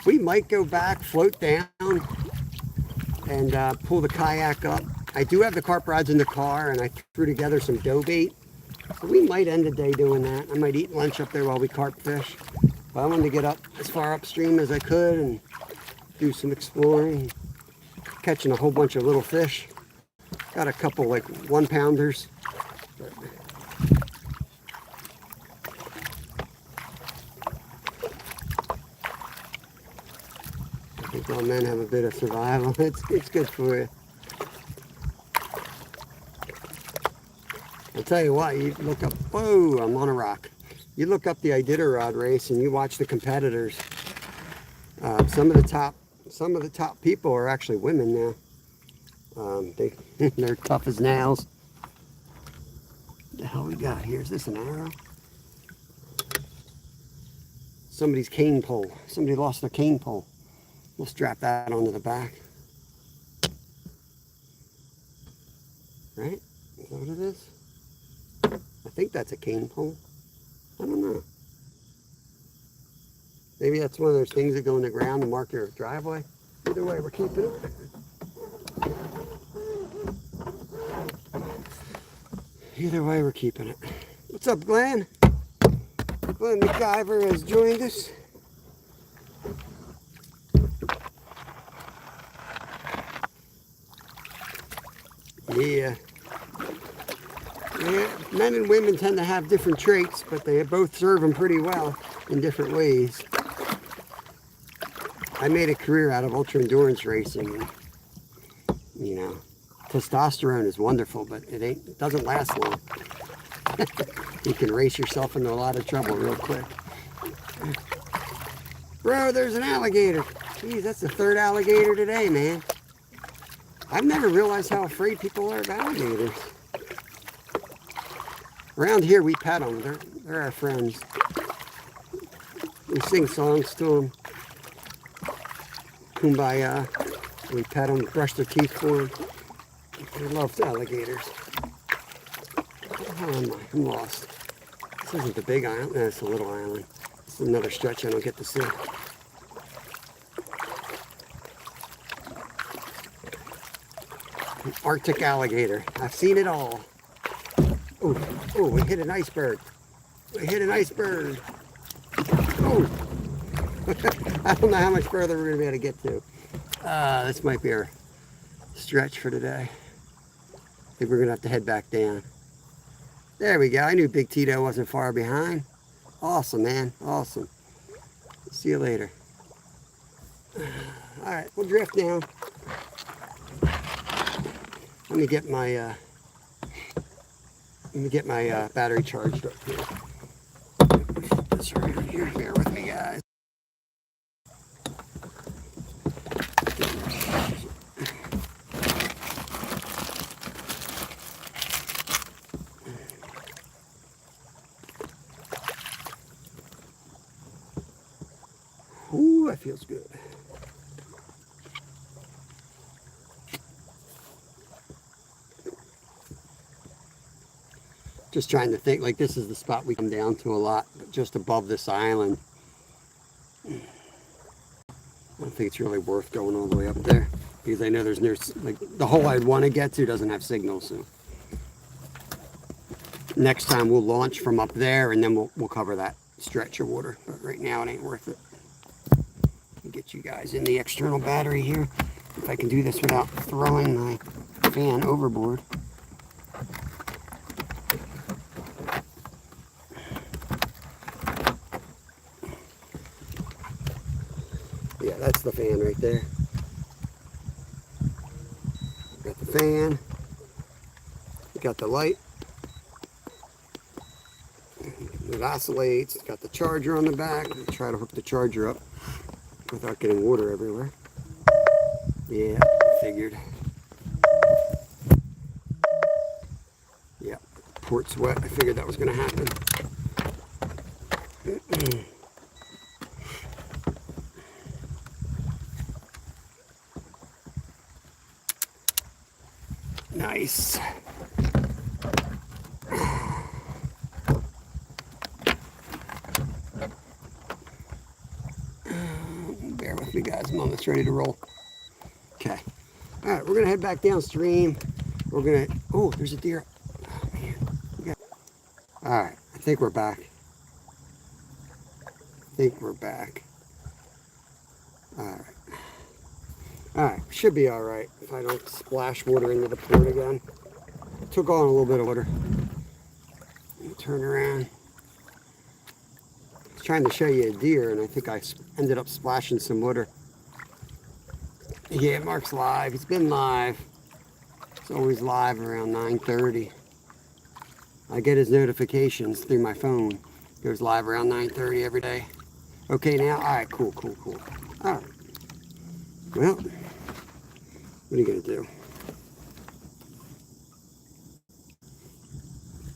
we might go back, float down, and pull the kayak up. I do have the carp rods in the car, and I threw together some dough bait. So we might end the day doing that. I might eat lunch up there while we carp fish. But I wanted to get up as far upstream as I could and do some exploring, catching a whole bunch of little fish. Got a couple like 1-pounders. I think all men have a bit of survival. It's good for you. I'll tell you what, you look up, whoa, I'm on a rock. You look up the Iditarod race and you watch the competitors. Some of the top people are actually women now. They're tough as nails. What the hell we got here? Is this an arrow? Somebody's cane pole. Somebody lost their cane pole. We'll strap that onto the back. Right? Is that what it is? I think that's a cane pole. I don't know. Maybe that's one of those things that go in the ground to mark your driveway. Either way, we're keeping it. Either way, we're keeping it. What's up, Glenn? Well, MacGyver has joined us. Yeah. Yeah, men and women tend to have different traits, but they both serve them pretty well in different ways. I made a career out of ultra endurance racing. And, you know, testosterone is wonderful, but it doesn't last long. You can race yourself into a lot of trouble real quick. Bro, there's an alligator. Geez, that's the third alligator today, man. I've never realized how afraid people are of alligators. Around here, we pet them. They're our friends. We sing songs to them. Kumbaya. We pet them, brush their teeth for them. They love alligators. How am I? I'm lost. This isn't the big island. No, it's a little island. It's another stretch I don't get to see. An Arctic alligator. I've seen it all. Oh, we hit an iceberg. We hit an iceberg. Oh. I don't know how much further we're going to be able to get to. This might be our stretch for today. I think we're going to have to head back down. There we go. I knew Big Tito wasn't far behind. Awesome, man. Awesome. See you later. All right, we'll drift down. Let me get my battery charged up here. Put this around here. Bear with me, guys. Ooh, that feels good. Just trying to think, like this is the spot we come down to a lot, but just above this island. I don't think it's really worth going all the way up there because I know there's no, like the hole I'd want to get to doesn't have signal, so. Next time we'll launch from up there and then we'll cover that stretch of water, but right now it ain't worth it. I'll get you guys in the external battery here. If I can do this without throwing my fan overboard. Yeah, that's the fan right there. Got the fan. Got the light. It oscillates. It's got the charger on the back. Try to hook the charger up without getting water everywhere. Yeah, figured. Yeah, port's wet. I figured that was going to happen. Nice. Bear with me, guys. I'm almost ready to roll. Okay. All right, we're gonna head back downstream. We're gonna. Oh, there's a deer. Oh man. All right. I think we're back. All right. All right. Should be all right if I don't splash water into the port again. Took on a little bit of water. Turn around. I was trying to show you a deer, and I think I ended up splashing some water. Yeah, Mark's live. It's been live. It's always live around 9:30. I get his notifications through my phone. It goes live around 9:30 every day. Okay now? All right, cool. All right. Well, what are you going to do?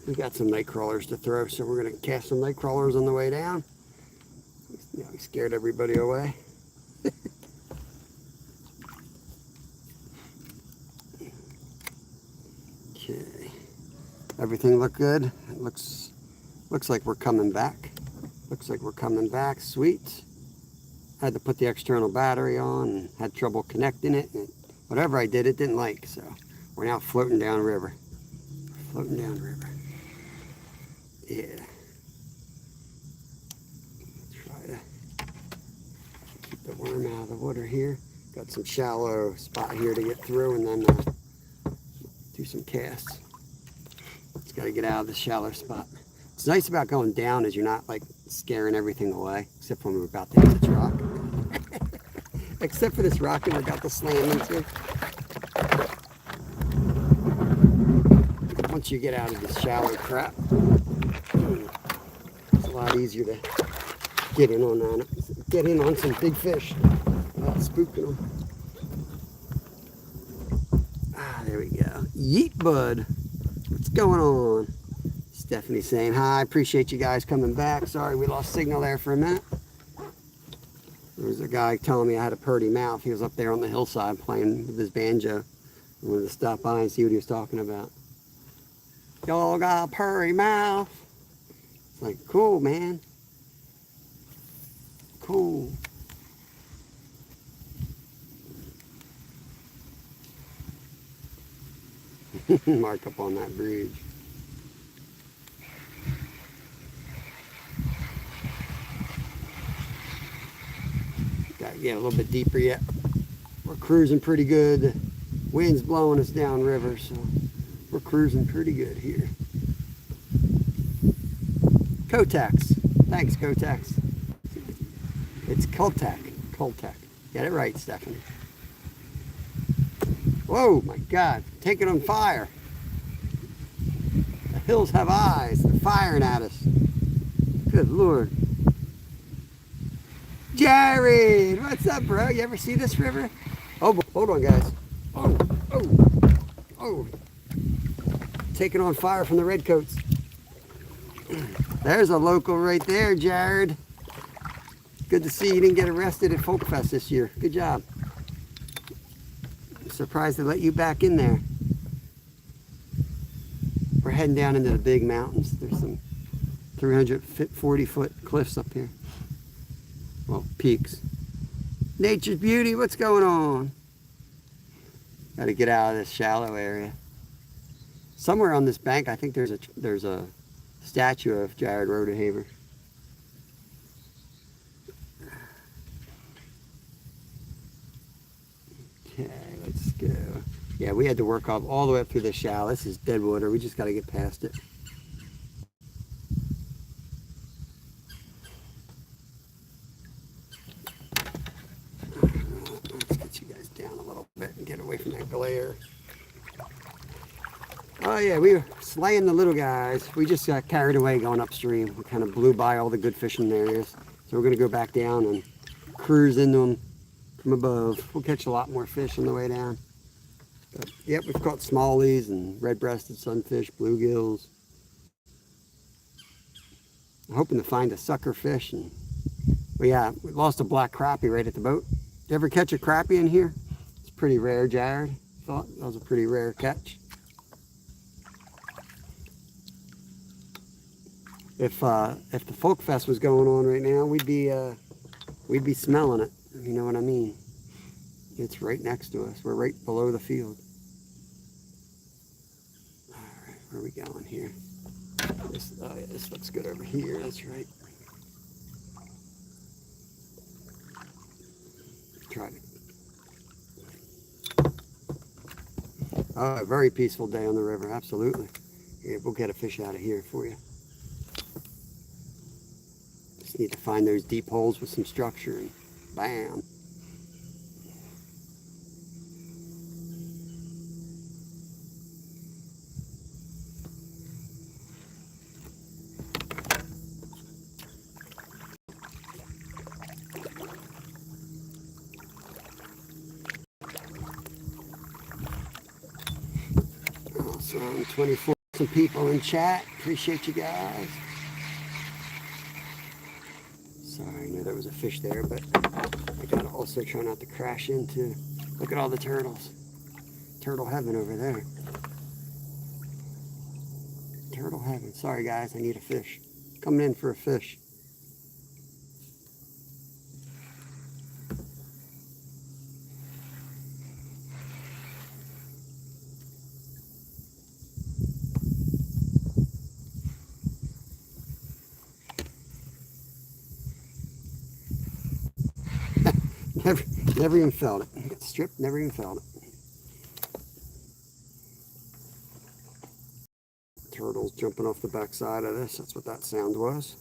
We got some night crawlers to throw, so we're going to cast some night crawlers on the way down. Yeah, we scared everybody away. Okay. Everything look good? It looks like we're coming back. Sweet. Had to put the external battery on and had trouble connecting it. And whatever I did, it didn't like. So we're now floating down river. Yeah. try to keep the worm out of the water here. Got some shallow spot here to get through, and then do some casts. Just got to get out of the shallow spot. What's nice about going down is you're not like scaring everything away, except when we're about to hit this rock. Except for this rock that we're about to slam into. Once you get out of this shallow crap, it's a lot easier to get in on it. Get in on some big fish without spooking them. Ah, there we go. Yeet, bud. What's going on? Stephanie saying hi. Appreciate you guys coming back. Sorry we lost signal there for a minute. There was a guy telling me I had a purty mouth. He was up there on the hillside playing with his banjo. I wanted to stop by and see what he was talking about. Y'all got a purry mouth. It's like, cool, man. Cool. Mark up on that bridge. Got to get a little bit deeper yet. We're cruising pretty good. The wind's blowing us downriver, so we're cruising pretty good here. Kotex. Thanks, Kotex. It's Kultek. Kultek. Get it right, Stephanie. Whoa, my God. Take it on fire. The hills have eyes. They're firing at us. Good Lord. Jared, what's up, bro? You ever see this river? Oh, hold on, guys. Oh, oh, oh. Taking on fire from the redcoats. There's a local right there, Jared. Good to see you didn't get arrested at Folk Fest this year. Good job. I'm surprised they let you back in there. We're heading down into the big mountains. There's some 340-foot cliffs up here. Well, peaks. Nature's beauty, what's going on? Got to get out of this shallow area. Somewhere on this bank, I think there's a statue of Jared Rodehaver. Okay, let's go. Yeah, we had to work up all the way up through the shallow. This is dead water. We just got to get past it. Let's get you guys down a little bit and get away from that glare. Oh yeah, we were slaying the little guys. We just got carried away going upstream. We kind of blew by all the good fishing areas. So we're going to go back down and cruise into them from above. We'll catch a lot more fish on the way down. But, yep, we've caught smallies and red-breasted sunfish, bluegills. I'm hoping to find a sucker fish. And, well, yeah, we lost a black crappie right at the boat. Did you ever catch a crappie in here? It's pretty rare, Jared. Thought that was a pretty rare catch. If the Folk Fest was going on right now, we'd be smelling it. You know what I mean? It's right next to us. We're right below the field. All right, where are we going here? Oh yeah, this looks good over here. That's right. Try to. Oh, a very peaceful day on the river. Absolutely. Here, we'll get a fish out of here for you. Just need to find those deep holes with some structure, and bam. Also, 24 some people in chat. Appreciate you guys. Sorry, I knew there was a fish there, but I gotta also try not to crash into. Look at all the turtles. Turtle heaven over there. Turtle heaven. Sorry guys, I need a fish. Coming in for a fish. Never even felt it. Got stripped, never even felt it. Turtles jumping off the back side of this. That's what that sound was.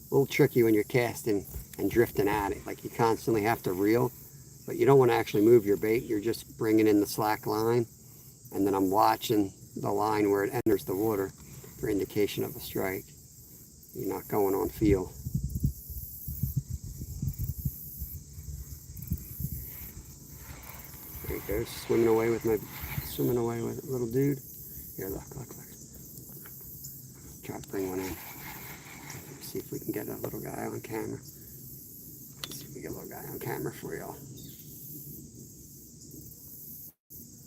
A little tricky when you're casting and drifting at it. Like you constantly have to reel, but you don't want to actually move your bait. You're just bringing in the slack line, and then I'm watching the line where it enters the water for indication of a strike. You're not going on feel. There he goes, swimming away with a little dude. Here, look. Try to bring one in. See if we can get a little guy on camera. Let's see if we get a little guy on camera for y'all.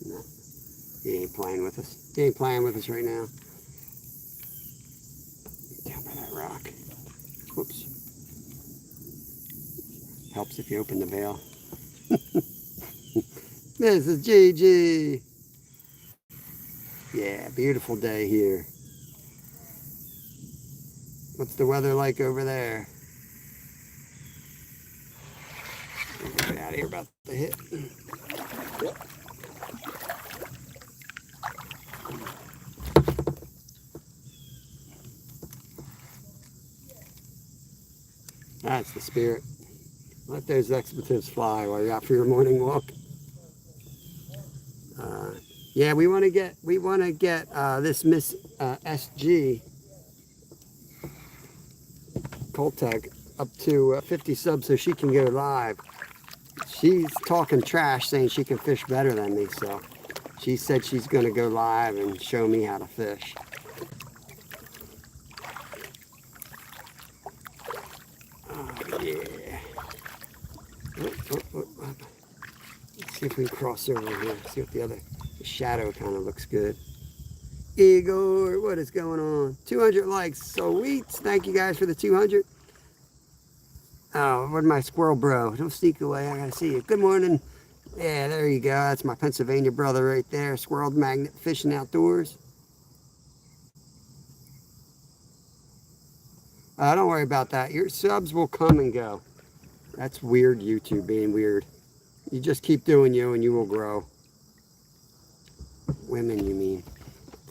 No, he ain't playing with us. He ain't playing with us right now. Down by that rock. Whoops. Helps if you open the bail. This is Gigi. Yeah, beautiful day here. What's the weather like over there? Get out of here, about to hit. Yep. That's the spirit. Let those expletives fly while you're out for your morning walk. Yeah, we want to get this Miss SG Coltag up to 50 subs so she can go live. She's talking trash saying she can fish better than me, so she said she's going to go live and show me how to fish. Oh, yeah. Let's see if we can cross over here. See what the shadow kind of looks good. Igor, what is going on? 200 likes. Sweet. Thank you guys for the 200. Oh, where'd my squirrel bro? Don't sneak away. I gotta see you. Good morning. Yeah, there you go. That's my Pennsylvania brother right there. Squirrel Magnet Fishing Outdoors. Don't worry about that. Your subs will come and go. That's weird, YouTube being weird. You just keep doing you and you will grow. Women, you mean?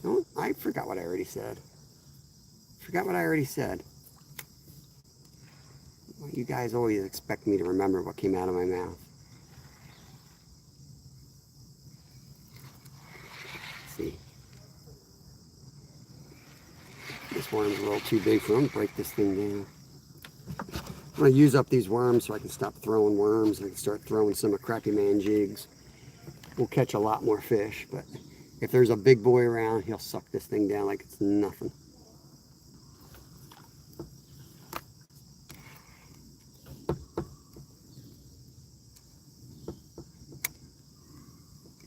Oh, I forgot what I already said. Well, you guys always expect me to remember what came out of my mouth. Let's see. This worm's a little too big for him. Break this thing down. I'm going to use up these worms so I can stop throwing worms. I can start throwing some of Crappy Man jigs. We'll catch a lot more fish, but if there's a big boy around, he'll suck this thing down like it's nothing.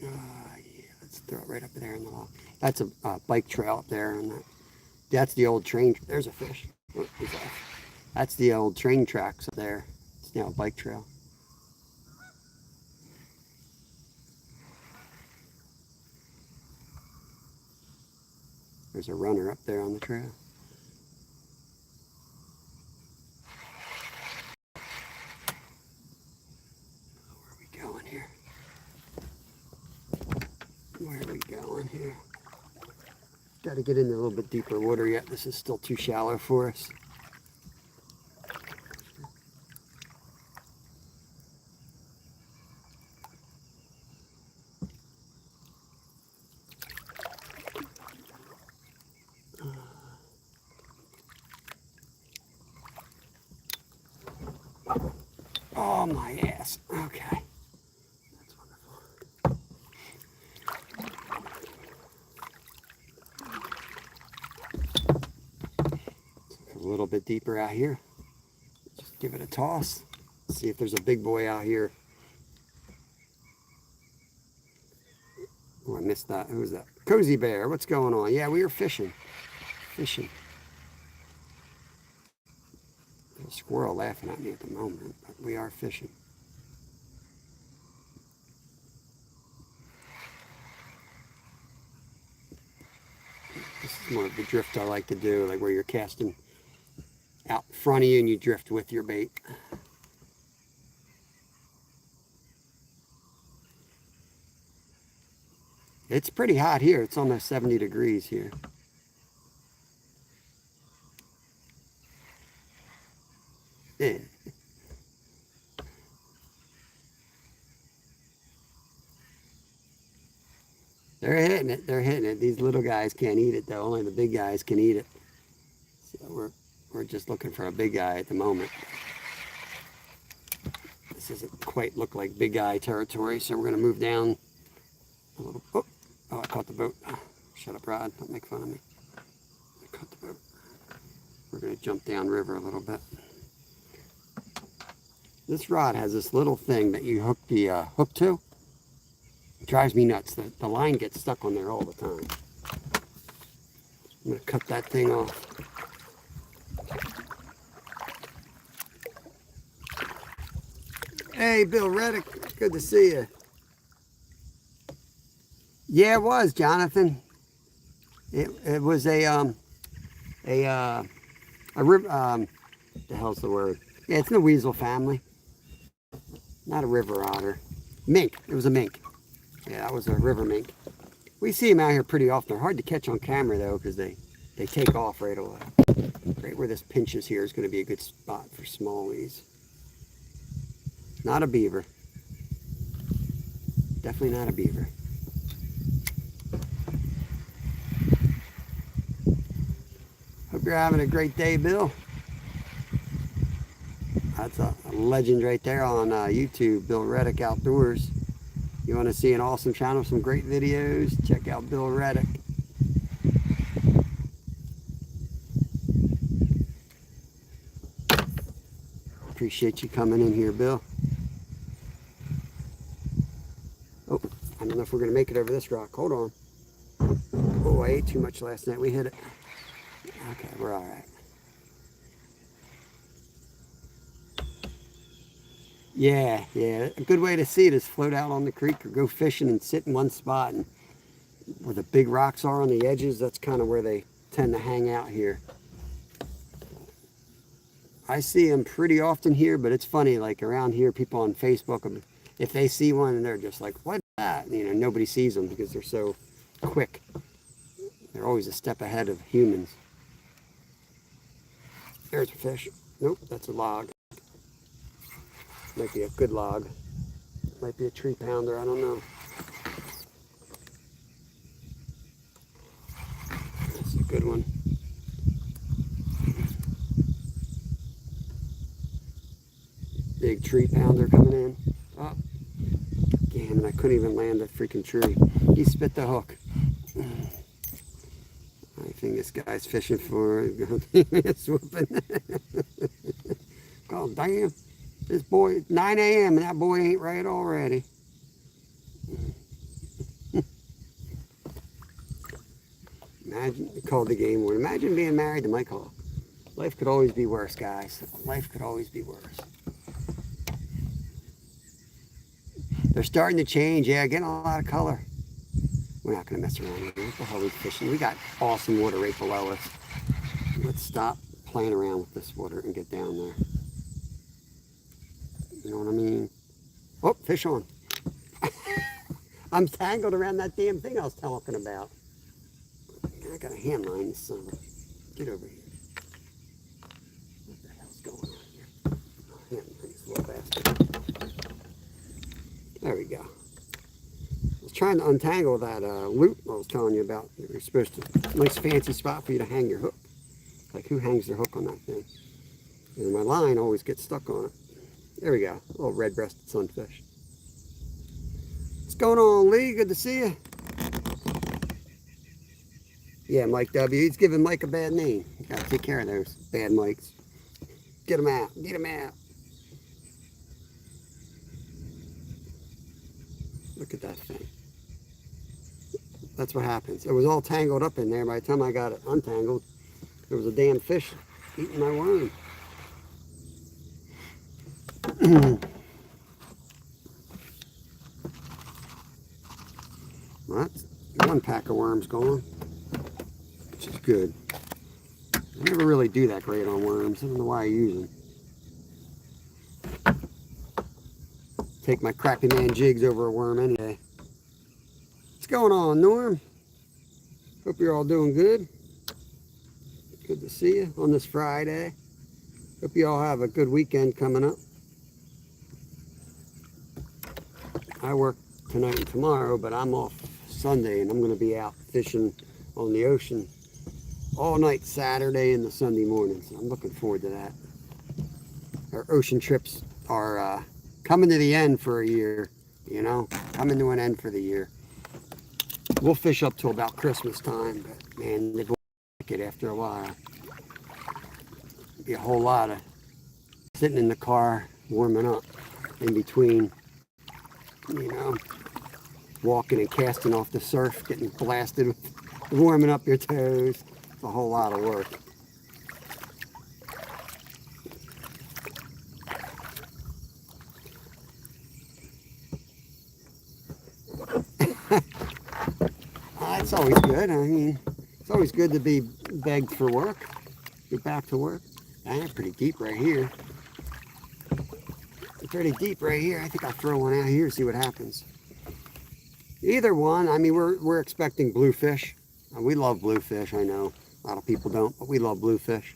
Yeah, let's throw it right up there in the wall. That's a bike trail up there, and that's the old train. There's a fish. Oh, he's off. That's the old train tracks up there. It's now a bike trail. There's a runner up there on the trail. Where are we going here? Got to get into a little bit deeper water yet. This is still too shallow for us. Oh, my ass. Okay. That's wonderful. A little bit deeper out here. Just give it a toss. See if there's a big boy out here. Oh, I missed that. Who's that? Cozy Bear. What's going on? Yeah, we are fishing. Fishing. There's a squirrel laughing at me at the moment, but we are fishing. This is more of the drift I like to do, like where you're casting out in front of you and you drift with your bait. It's pretty hot here. It's almost 70 degrees here. Yeah. They're hitting it. They're hitting it. These little guys can't eat it, though. Only the big guys can eat it. So we're just looking for a big guy at the moment. This doesn't quite look like big guy territory, so we're going to move down a little. Oh, I caught the boat. Shut up, Rod. Don't make fun of me. I caught the boat. We're going to jump down river a little bit. This rod has this little thing that you hook the hook to. It drives me nuts. The line gets stuck on there all the time. I'm going to cut that thing off. Hey, Bill Reddick. Good to see you. Yeah, it was, Jonathan. It was the hell's the word? Yeah, it's in the weasel family. Not a river otter. Mink. It was a mink. Yeah, that was a river mink. We see them out here pretty often. They're hard to catch on camera, though, because they take off right away. Right where this pinches here is going to be a good spot for smallies. Not a beaver. Definitely not a beaver. Hope you're having a great day, Bill. That's a legend right there on YouTube, Bill Reddick Outdoors. You want to see an awesome channel, some great videos, check out Bill Reddick. Appreciate you coming in here, Bill. Oh, I don't know if we're going to make it over this rock. Hold on. Oh, I ate too much last night. We hit it. Okay, we're all right. Yeah, a good way to see it is float out on the creek or go fishing and sit in one spot, and where the big rocks are on the edges, that's kind of where they tend to hang out here. I see them pretty often here, but it's funny, like around here, people on Facebook, if they see one, they're just like, what's that? You know, nobody sees them because they're so quick. They're always a step ahead of humans. There's a fish. Nope, that's a log. Might be a good log. Might be a tree pounder, I don't know. That's a good one. Big tree pounder coming in. Oh, damn it, I couldn't even land a freaking tree. He spit the hook. I think this guy's fishing for swooping. God damn. This boy, 9 a.m. and that boy ain't right already. Imagine, called the game word. Imagine being married to Mike Hall. Life could always be worse, guys. Life could always be worse. They're starting to change. Yeah, getting a lot of color. We're not going to mess around here. What the hell are we fishing? We got awesome water right below us. Let's stop playing around with this water and get down there. You know what I mean? Oh, fish on. I'm tangled around that damn thing I was talking about. I got a hand line, this son of a... Get over here. What the hell's going on here? Oh, hand line, this little bastard. There we go. I was trying to untangle that loop I was telling you about. You're supposed to... Nice fancy spot for you to hang your hook. Like, who hangs their hook on that thing? And my line always gets stuck on it. There we go. A little red-breasted sunfish. What's going on, Lee? Good to see you. Yeah, Mike W. He's giving Mike a bad name. You gotta take care of those bad Mikes. Get him out. Get him out. Look at that thing. That's what happens. It was all tangled up in there. By the time I got it untangled, there was a damn fish eating my worm. Well, that's one pack of worms gone. which is good. I never really do that great on worms. I don't know why I use them. Take my crappy man jigs over a worm any day. What's going on, Norm? Hope you're all doing good. Good to see you on this Friday. Hope you all have a good weekend coming up. I work tonight and tomorrow, but I'm off Sunday, and I'm going to be out fishing on the ocean all night Saturday and the Sunday morning. So I'm looking forward to that. Our ocean trips are coming to the end for a year, you know, coming to an end for the year. We'll fish up till about Christmas time, but man, they go like it after a while. Be a whole lot of sitting in the car warming up in between, you know, walking and casting off the surf, getting blasted with warming up your toes. It's a whole lot of work. It's always good. I mean, it's always good to be begged for work. Get back to work. It's pretty deep right here. It's pretty deep right here. I think I'll throw one out here, see what happens. Either one. I mean, we're expecting bluefish. We love bluefish. I know a lot of people don't, but we love bluefish.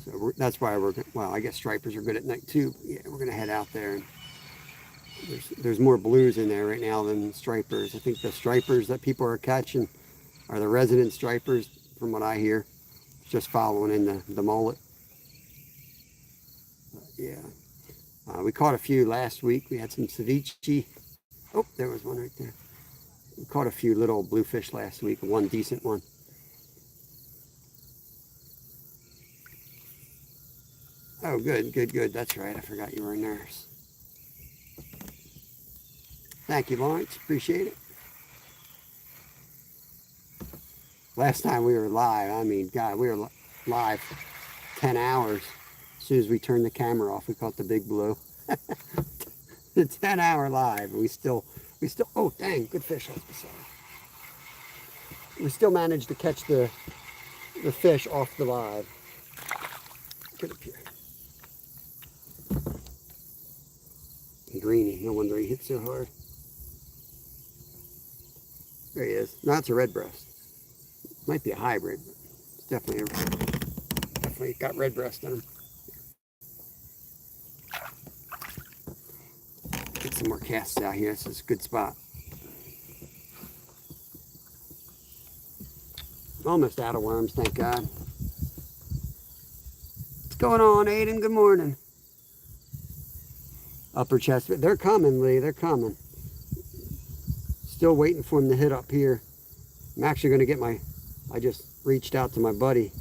So that's why well, I guess stripers are good at night too. Yeah, we're gonna head out there. And there's more blues in there right now than stripers. I think the stripers that people are catching are the resident stripers, from what I hear. Just following in the mullet. But yeah. We caught a few last week. We had some ceviche. Oh, there was one right there. We caught a few little bluefish last week, one decent one. Oh, good, good, good. That's right. I forgot you were a nurse. Thank you, Lawrence. Appreciate it. Last time we were live, I mean, God, we were live 10 hours. As soon as we turned the camera off, we caught the big blue. The 10-hour live. We still, oh, dang, good fish. We still managed to catch the fish off the live. Get up here. Greeny, no wonder he hit so hard. There he is. No, it's a red breast. Might be a hybrid, but it's definitely got red breast in him. Get some more casts out here. This is a good spot. Almost out of worms, thank God. What's going on, Aiden? Good morning. Upper chest. They're coming, Lee. They're coming. Still waiting for them to hit up here. I'm actually going to get I just reached out to my buddy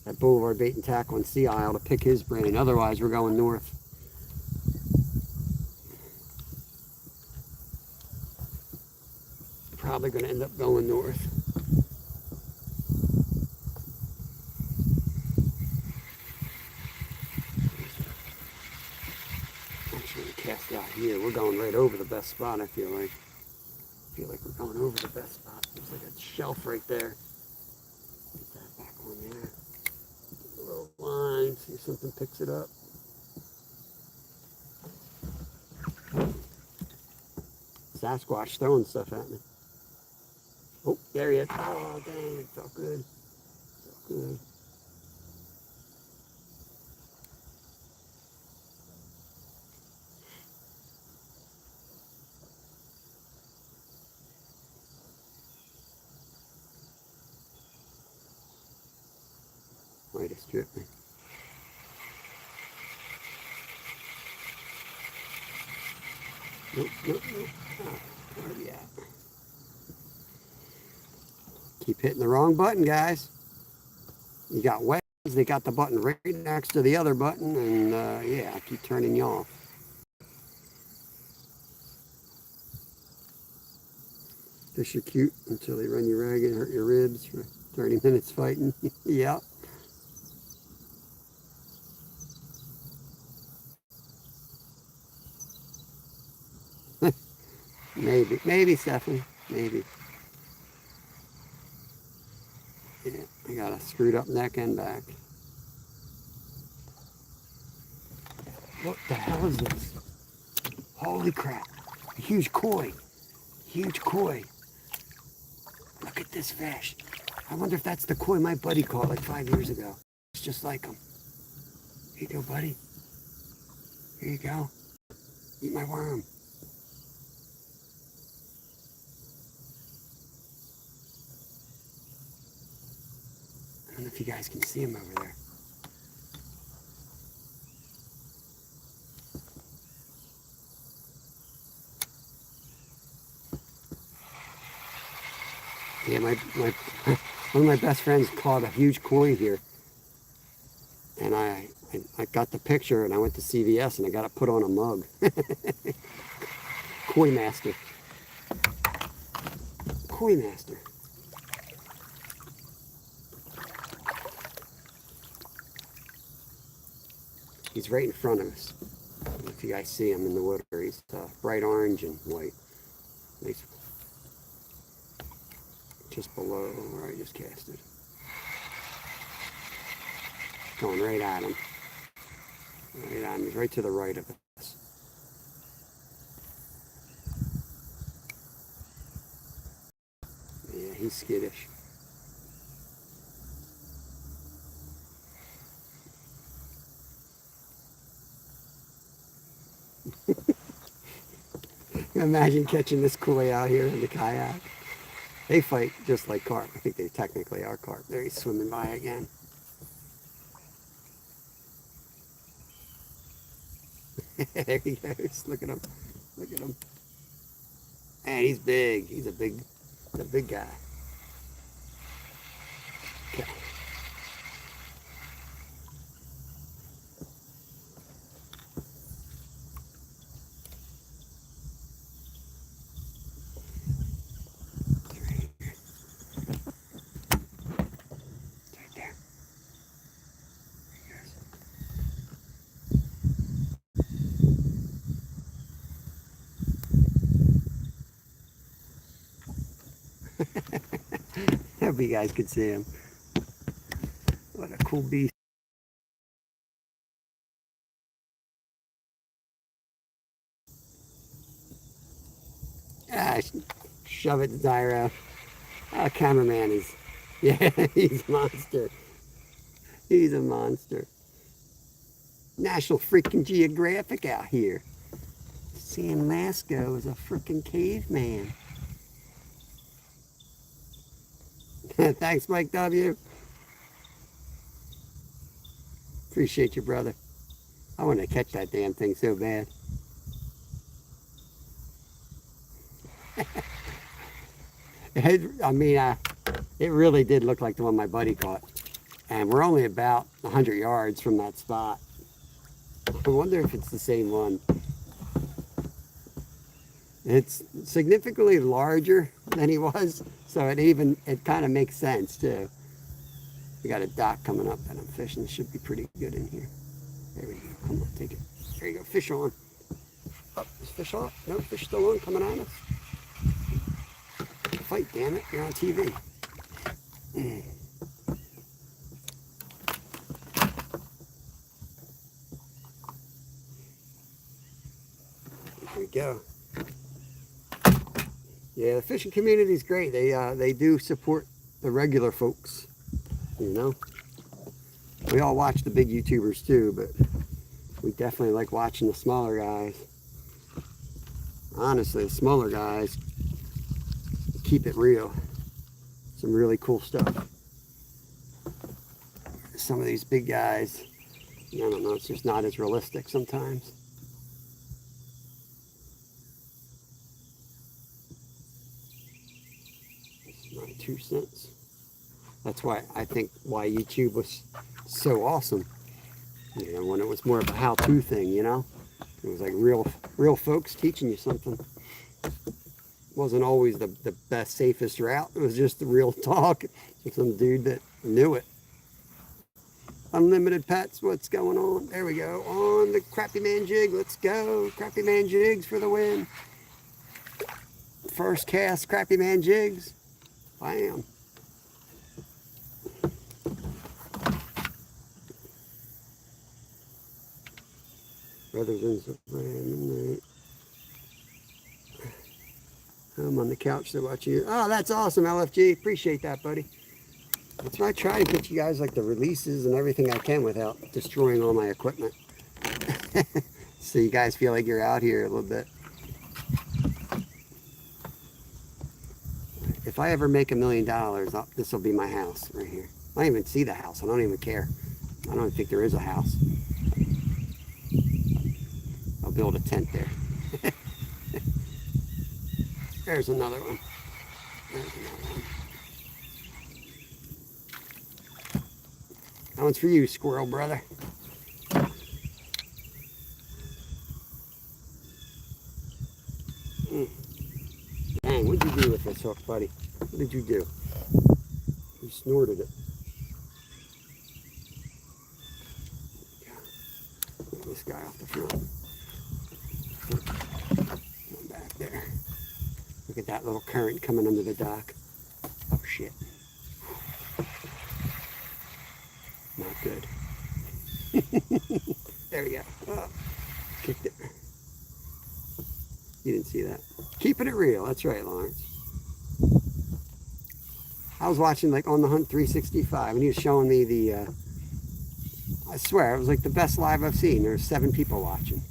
at Boulevard Bait and Tackle in Sea Isle to pick his brain. Otherwise, we're going north. Probably going to end up going north. Actually, we cast out here. We're going right over the best spot, I feel like. We're going over the best spot. There's like a shelf right there. Put that back on there. A little line, see if something picks it up. Sasquatch throwing stuff at me. Oh, there he is. Oh, dang, it felt good. Felt good. Might have stripped me. Nope, nope, nope. Oh, where are we at? Keep hitting the wrong button, guys. You got wedges, they got the button right next to the other button, and yeah, I keep turning you off. Fish are cute until they run you ragged and hurt your ribs for 30 minutes fighting. Yeah. Maybe, Stephanie, maybe. Yeah, I got a screwed up neck and back. What the hell is this? Holy crap. A huge koi. Huge koi. Look at this fish. I wonder if that's the koi my buddy caught like 5 years ago. It's just like him. Here you go, buddy. Here you go. Eat my worm. I don't know if you guys can see him over there. Yeah, my one of my best friends caught a huge koi here. And I got the picture and I went to CVS and I got it put on a mug. Koi master. Koi master. He's right in front of us. If you guys see him in the water, he's bright orange and white. Nice. Just below where I just casted. Going right at him. Right at him. He's right to the right of us. Yeah, he's skittish. Imagine catching this koi out here in the kayak. They fight just like carp. I think they technically are carp. There he's swimming by again. There he goes. Look at him. Look at him. Man, he's big. He's a big guy. Okay. Hope you guys could see him. What a cool beast. Ah, shove it, Zyro. Our cameraman is, yeah, he's a monster. He's a monster. National freaking Geographic out here. San Masco is a freaking caveman. Thanks, Mike W. Appreciate you, brother. I want to catch that damn thing so bad. It really did look like the one my buddy caught. And we're only about 100 yards from that spot. I wonder if it's the same one. It's significantly larger than he was, so it kind of makes sense too. We got a dock coming up that I'm fishing. This should be pretty good in here. There we go. Come on, take it. There you go. Fish on. Oh, is fish off? No, fish still on, coming at us. Fight, damn it. You're on TV. Here we go. Yeah, the fishing community is great. They do support the regular folks, you know. We all watch the big YouTubers too, but we definitely like watching the smaller guys. Honestly, the smaller guys keep it real. Some really cool stuff. Some of these big guys, I don't know, it's just not as realistic sometimes. It's my 2 cents. That's why I think why YouTube was so awesome. You know, when it was more of a how-to thing, you know? It was like real folks teaching you something. It wasn't always the best, safest route. It was just the real talk with some dude that knew it. Unlimited pets, what's going on? There we go. On the Crappy Man jig. Let's go. Crappy Man jigs for the win. First cast, Crappy Man jigs. Bam. Rather than midnight. I'm on the couch to watch you. Oh, that's awesome, LFG. Appreciate that, buddy. That's why I try to get you guys like the releases and everything I can without destroying all my equipment. So you guys feel like you're out here a little bit. If I ever make $1 million, this will be my house right here. I don't even see the house. I don't even care. I don't even think there is a house. I'll build a tent there. There's another one. There's another one. That one's for you, squirrel brother. Dang, what'd you do with this hook, buddy? What did you do? You snorted it. Get this guy off the front. Come back there. Look at that little current coming under the dock. Oh shit. Not good. There we go. Oh, kicked it. You didn't see that. Keeping it real. That's right, Lawrence. I was watching like On the Hunt 365 and he was showing me the, I swear, it was like the best live I've seen. There were 7 people watching.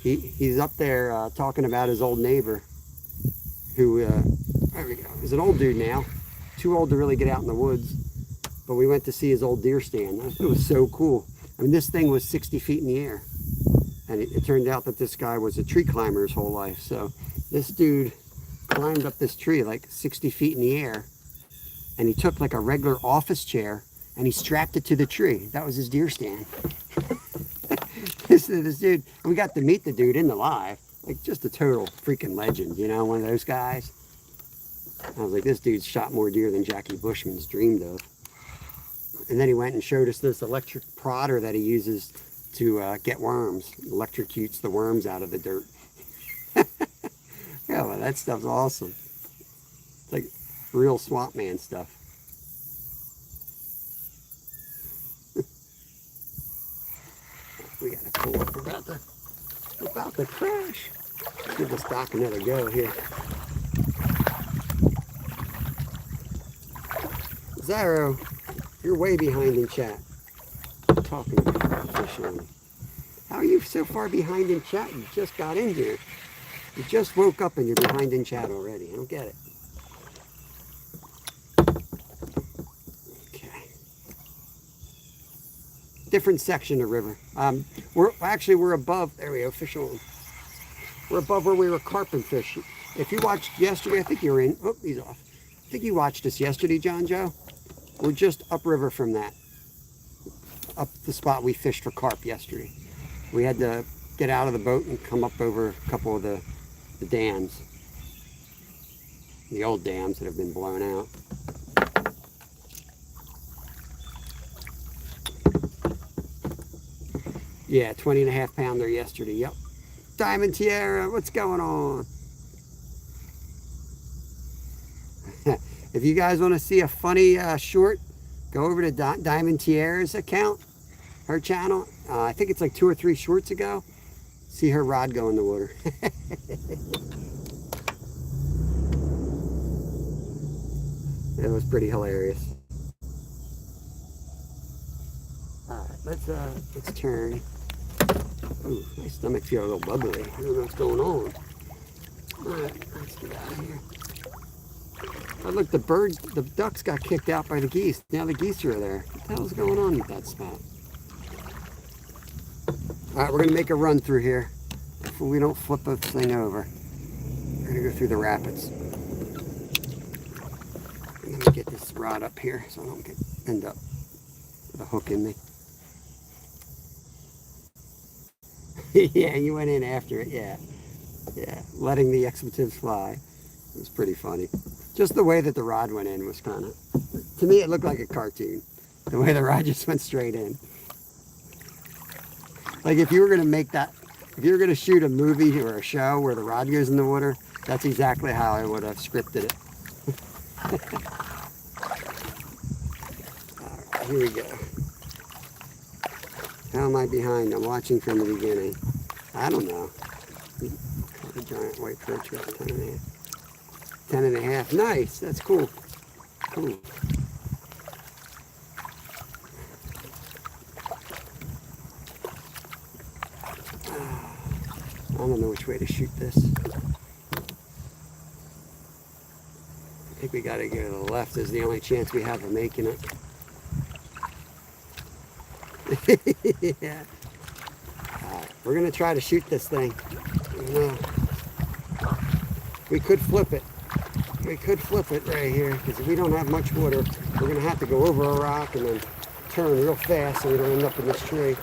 He's up there talking about his old neighbor who, there we go, is an old dude now. Too old to really get out in the woods. But we went to see his old deer stand. It was so cool. I mean, this thing was 60 feet in the air. And it turned out that this guy was a tree climber his whole life. So this dude climbed up this tree like 60 feet in the air. And he took like a regular office chair and he strapped it to the tree. That was his deer stand. This dude, we got to meet the dude in the live. Like just a total freaking legend, you know, one of those guys. I was like, this dude's shot more deer than Jackie Bushman's dreamed of. And then he went and showed us this electric prodder that he uses to get worms. Electrocutes the worms out of the dirt. Yeah, well, that stuff's awesome. It's like real swamp man stuff. We gotta pull up. We're about to crash. Give this dock another go here. Zaro, you're way behind in chat. I'm talking about fish on. How are you so far behind in chat? You just got in here. You just woke up and you're behind in chat already. I don't get it. Okay. Different section of river. We're above. There we go. Fish on. We're above where we were carping fish. If you watched yesterday, I think you were in. Oh, he's off. I think you watched us yesterday, John Joe. We're just upriver from that. Up the spot we fished for carp yesterday. We had to get out of the boat and come up over a couple of the dams. The old dams that have been blown out. Yeah, 20.5 pounder yesterday. Yep. Diamond Tiara, what's going on? If you guys want to see a funny short, go over to Diamond Tiara's account, her channel. I think it's like 2 or 3 shorts ago. See her rod go in the water. It was pretty hilarious. All right, let's turn. Ooh, my stomach feels a little bubbly. I don't know what's going on. All right, let's get out of here. Oh, look, the ducks got kicked out by the geese. Now the geese are there. What the hell's going on with that spot? All right, we're gonna make a run through here. If we don't flip this thing over. We're gonna go through the rapids. Let me get this rod up here so I don't end up with a hook in me. Yeah, you went in after it, yeah. Yeah, letting the expletives fly. It was pretty funny. Just the way that the rod went in was kind of, to me it looked like a cartoon. The way the rod just went straight in. Like if you were going to make that, if you were going to shoot a movie or a show where the rod goes in the water, that's exactly how I would have scripted it. All right, here we go. How am I behind? I'm watching from the beginning. I don't know. A giant white perch got 10 and a half. 10 and a half. Nice. That's cool. Cool. I don't know which way to shoot this. I think we got to go to the left. Is the only chance we have of making it. Yeah. Alright, we're going to try to shoot this thing. We could flip it. We could flip it right here because we don't have much water. We're going to have to go over a rock and then turn real fast so we don't end up in this tree.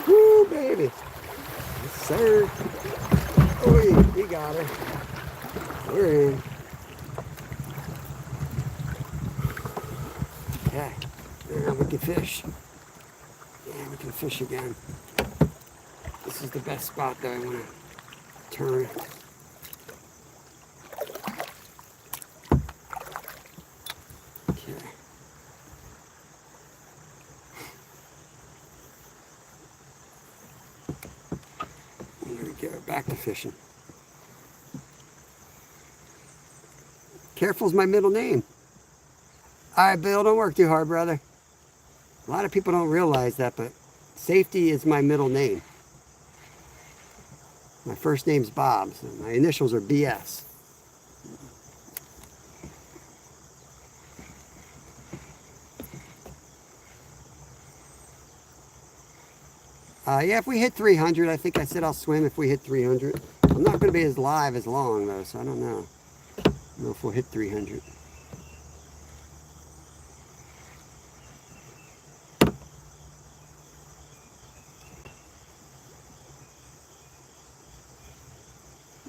Woo, baby. Yes, sir. Oh, we got her. We're in. Okay. Now we can fish. Yeah, we can fish again. This is the best spot that I want to turn. Okay. Here we go. Back to fishing. Careful's my middle name. All right, Bill, don't work too hard, brother. A lot of people don't realize that, but Safety is my middle name. My first name's Bob, so my initials are BS. Yeah, if we hit 300, I think I said I'll swim if we hit 300. I'm not going to be as live as long, though, so I don't know. I don't know if we'll hit 300.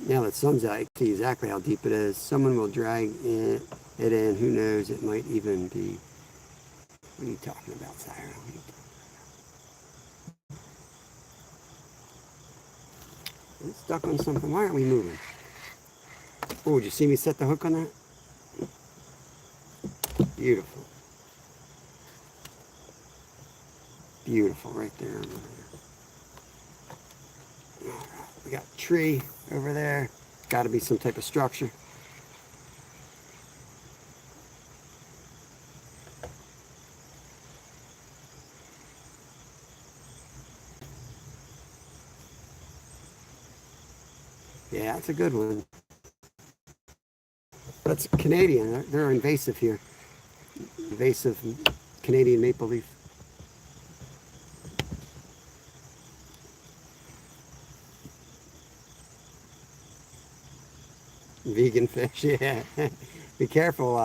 Now that sun's out, you can see exactly how deep it is. Someone will drag it in. Who knows? It might even be... What are you talking about, Sire? It's stuck on something. Why aren't we moving? Oh, did you see me set the hook on that? Beautiful. Beautiful, right there. All right, we got a tree over there. Got to be some type of structure. Yeah, that's a good one. That's Canadian. They're invasive here. Invasive Canadian maple leaf. Vegan fish, yeah. Be careful.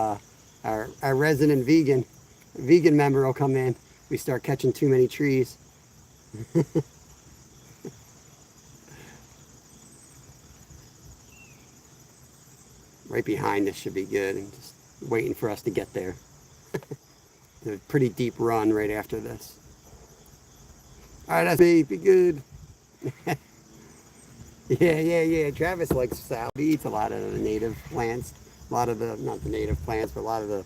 Our resident vegan member will come in. We start catching too many trees. Right behind us should be good, and just waiting for us to get there. A pretty deep run right after this. All right, that's me. Be good. Yeah. Travis likes salad. He eats a lot of the native plants. A lot of the, not the native plants, but a lot of the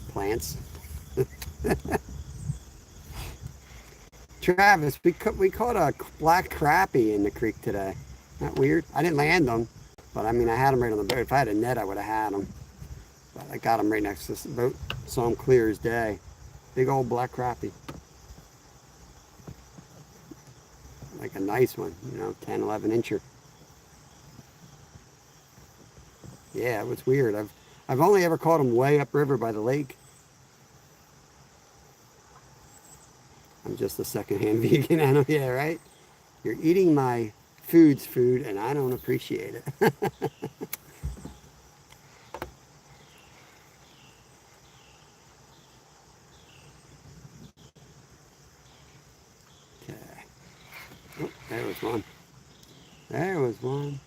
plants. Travis, we caught a black crappie in the creek today. Not weird? I didn't land them. But I mean, I had them right on the boat. If I had a net, I would have had them. But I got them right next to the boat. Saw them clear as day. Big old black crappie. Like a nice one, 10, 11 incher. Yeah, it was weird. I've only ever caught them way upriver by the lake. I'm just a secondhand vegan. I know, yeah, right? You're eating my food and I don't appreciate it. Okay. Oh, there was one. There was one.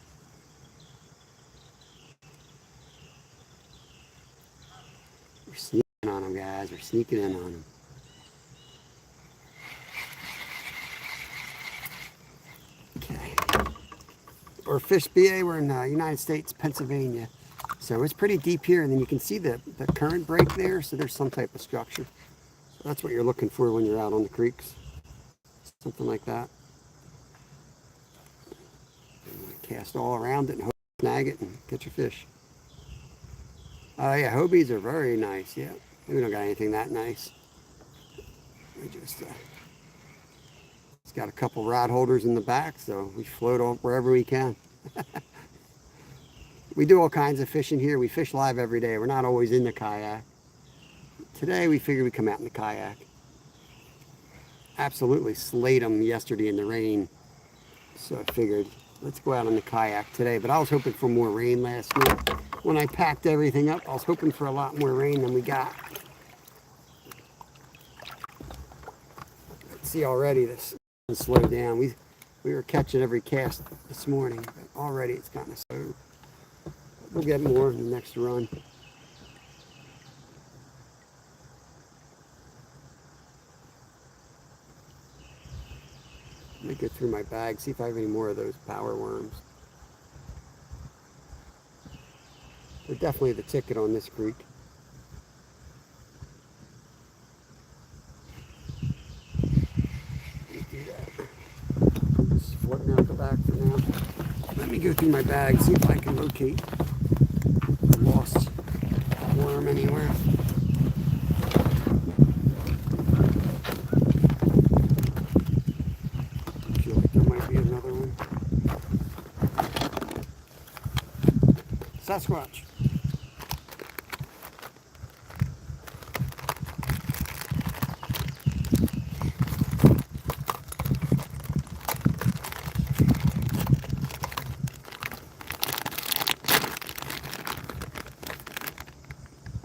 We're sneaking on them, guys. We're sneaking in on them. Or Fish BA, we're in the United States, Pennsylvania. So it's pretty deep here, and then you can see the current break there, so there's some type of structure. That's what you're looking for when you're out on the creeks. Something like that. Cast all around it and snag it and catch your fish. Oh yeah, Hobies are very nice. Yeah, we don't got anything that nice. We just it's got a couple rod holders in the back, so we float off wherever we can. We do all kinds of fishing here. We fish live every day. We're not always in the kayak. Today we figured we'd come out in the kayak. Absolutely slayed them yesterday in the rain, so I figured let's go out on the kayak today. But I was hoping for more rain last night. When I packed everything up, I was hoping for a lot more rain than we got. Let's see, already this slowed down. We were catching every cast this morning, but already it's kind of slow. We'll get more in the next run. Let me get through my bag, see if I have any more of those power worms. They're definitely the ticket on this creek. Just floating out the back for now. Let me go through my bag, see if I can locate a lost worm anywhere. I feel like there might be another one. Sasquatch.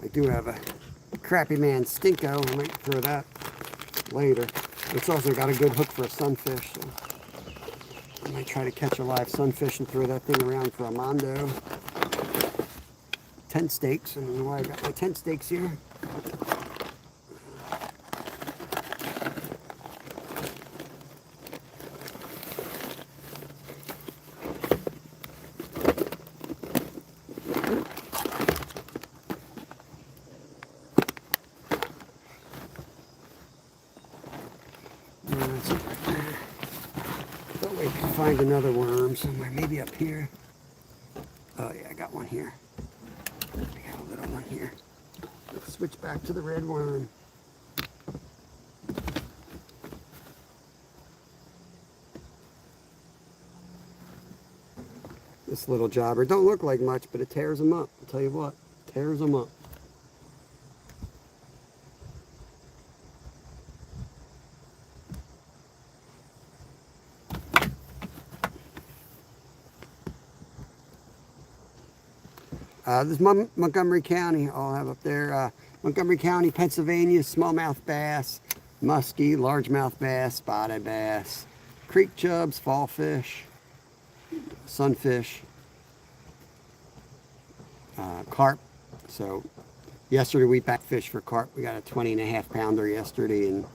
I do have a Crappy Man Stinko. I might throw that later. It's also got a good hook for a sunfish. So I might try to catch a live sunfish and throw that thing around for a mondo. Tent stakes. I don't know why I got my tent stakes here. Find another worm somewhere, maybe up here. Oh yeah, I got one here. I got a little one here. Let's switch back to the red worm. This little jobber don't look like much, but it tears them up. I'll tell you what, tears them up. This is Montgomery County, I'll have up there. Montgomery County, Pennsylvania, smallmouth bass, muskie, largemouth bass, spotted bass, creek chubs, fall fish, sunfish, carp. So yesterday we backed fish for carp. We got a 20.5 pounder yesterday, and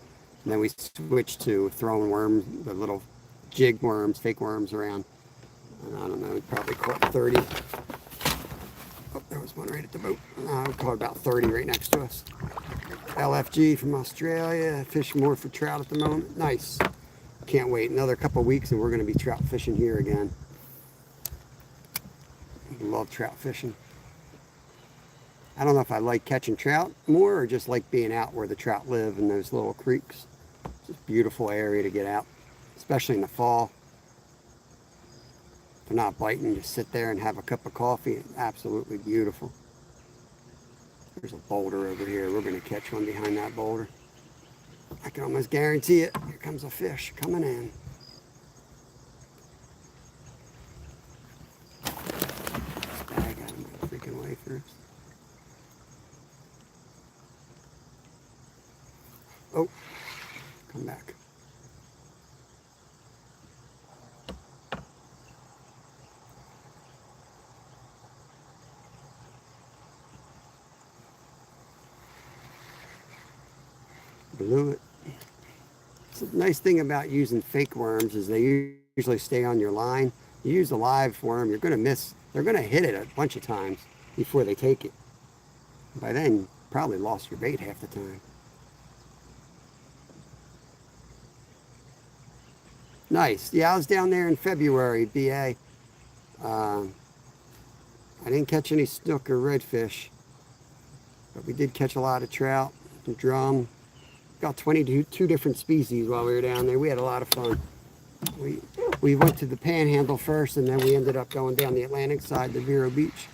then we switched to throwing worms, the little jig worms, fake worms around. And I don't know, we probably caught 30. Oh, there was one right at the boat. We caught about 30 right next to us. LFG from Australia. Fish more for trout at the moment. Nice. Can't wait another couple of weeks and we're going to be trout fishing here again. Love trout fishing. I don't know if I like catching trout more or just like being out where the trout live in those little creeks. It's a beautiful area to get out, especially in the fall. If they're not biting, just sit there and have a cup of coffee. It's absolutely beautiful. There's a boulder over here. We're going to catch one behind that boulder. I can almost guarantee it. Here comes a fish coming in. This bag out of my freaking way first. Oh, come back. Blew it. So the nice thing about using fake worms is they usually stay on your line. You use a live worm, you're going to miss. They're going to hit it a bunch of times before they take it. By then, you probably lost your bait half the time. Nice. Yeah, I was down there in February, BA. I didn't catch any snook or redfish, but we did catch a lot of trout and drum. Got 22 different species while we were down there. We had a lot of fun. We went to the Panhandle first, and then we ended up going down the Atlantic side to Vero Beach.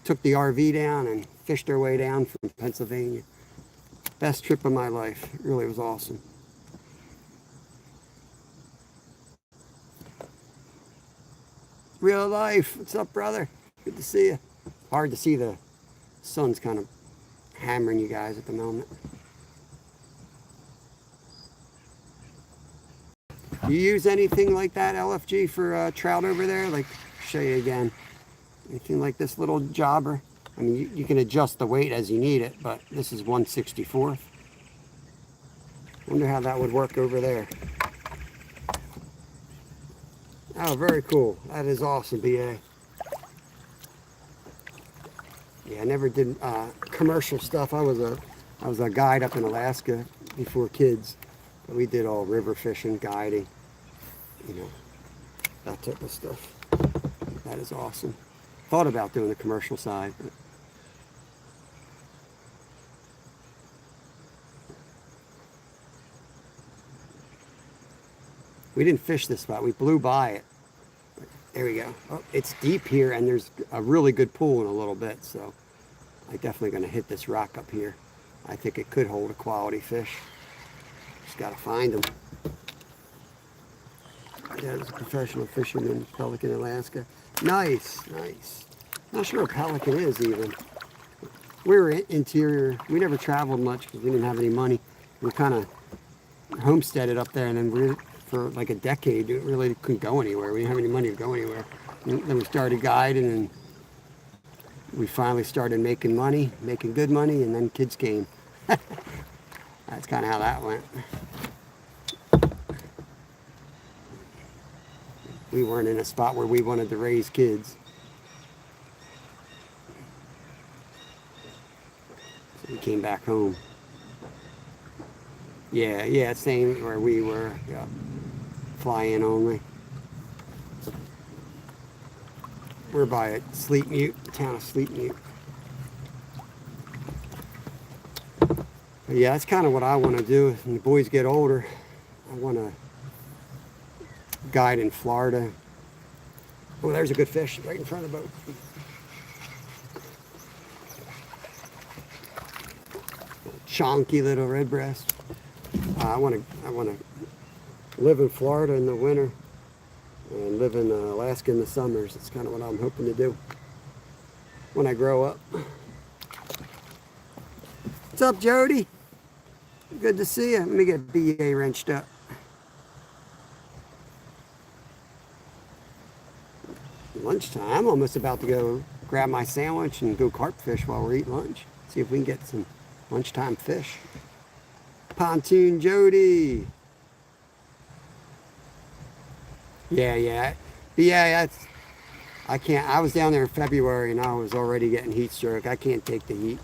Took the RV down and fished our way down from Pennsylvania. Best trip of my life. It really was awesome. Real life. What's up, brother? Good to see you. Hard to see, the sun's kind of hammering you guys at the moment. Do you use anything like that LFG for trout over there? Like, show you again. Anything like this little jobber? I mean, you can adjust the weight as you need it, but this is 1/64th. Wonder how that would work over there. Oh, very cool. That is awesome, BA. Yeah, I never did commercial stuff. I was a guide up in Alaska before kids, but we did all river fishing, guiding, you know, that type of stuff. That is awesome. Thought about doing the commercial side, but we didn't fish this spot. We blew by it. There we go. Oh, it's deep here, and there's a really good pool in a little bit, so I'm definitely going to hit this rock up here. I think it could hold a quality fish. Just got to find them. Yeah, there's a professional fisherman, Pelican, Alaska. Nice, nice. Not sure what Pelican is even. We were interior. We never traveled much because we didn't have any money. We kind of homesteaded up there, and then for like a decade, we really couldn't go anywhere. We didn't have any money to go anywhere. And then we started guiding, and we finally started making money, making good money, and then kids came. That's kind of how that went. We weren't in a spot where we wanted to raise kids. So we came back home. Yeah, same where we were. Yeah. Fly in only. We're by a Sleep Mute, the town of Sleep Mute. But yeah, that's kind of what I want to do when the boys get older. I want to guide in Florida. Oh, there's a good fish right in front of the boat. Chonky little red breast. I want to live in Florida in the winter and live in Alaska in the summers. It's kind of what I'm hoping to do when I grow up. What's up, Jody? Good to see you. Let me get BA wrenched up. Lunchtime. I'm almost about to go grab my sandwich and go carp fish while we're eating lunch. See if we can get some lunchtime fish. Pontoon Jody. Yeah. I can't. I was down there in February and I was already getting heat stroke. I can't take the heat.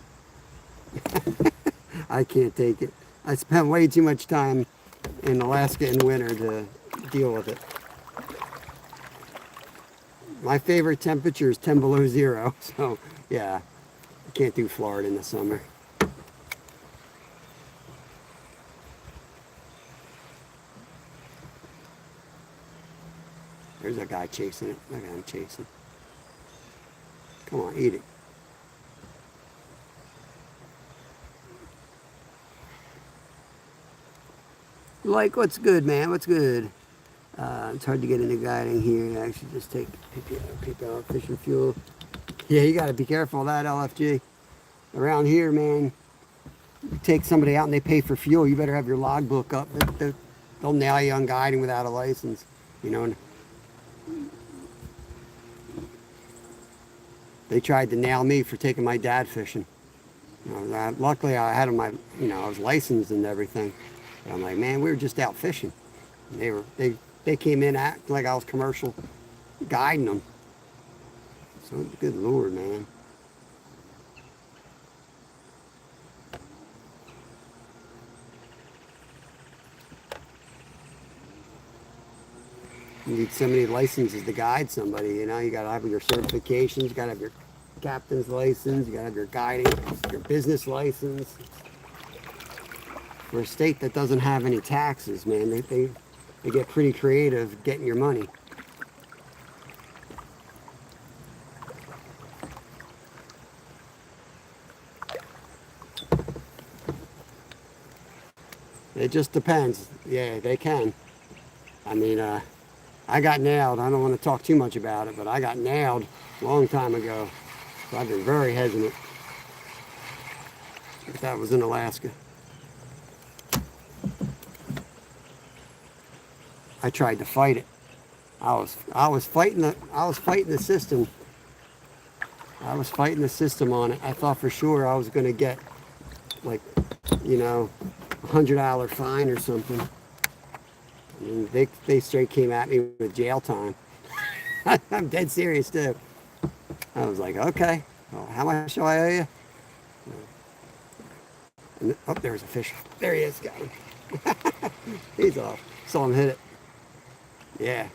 I can't take it. I spent way too much time in Alaska in winter to deal with it. My favorite temperature is 10 below zero. So yeah, I can't do Florida in the summer. There's a guy chasing it. Look at him chasing. Come on, eat it. Like, what's good, man? What's good? It's hard to get into guiding here. I should just pick out fishing fuel. Yeah, you got to be careful of that LFG. Around here, man, you take somebody out and they pay for fuel, you better have your logbook up. They'll nail you on guiding without a license, you know. They tried to nail me for taking my dad fishing. Luckily, I had my, I was licensed and everything. But I'm like, man, we were just out fishing. And they came in acting like I was commercial guiding them. So good Lord, man. You need so many licenses to guide somebody, you know. You got to have your certifications, you got to have your captain's license, you got to have your guiding, your business license. For a state that doesn't have any taxes, man, they get pretty creative getting your money. It just depends. Yeah, they can. I mean, I got nailed. I don't want to talk too much about it, but I got nailed a long time ago. So I've been very hesitant. But that was in Alaska. I tried to fight it. I was fighting the system. I was fighting the system on it. I thought for sure I was going to get, like, you know, $100 fine or something. And they straight came at me with jail time. I'm dead serious too. I was like, okay, well, how much shall I owe you? And, oh, there's a fish. There he is, got him. He's off. Saw him hit it. Yeah.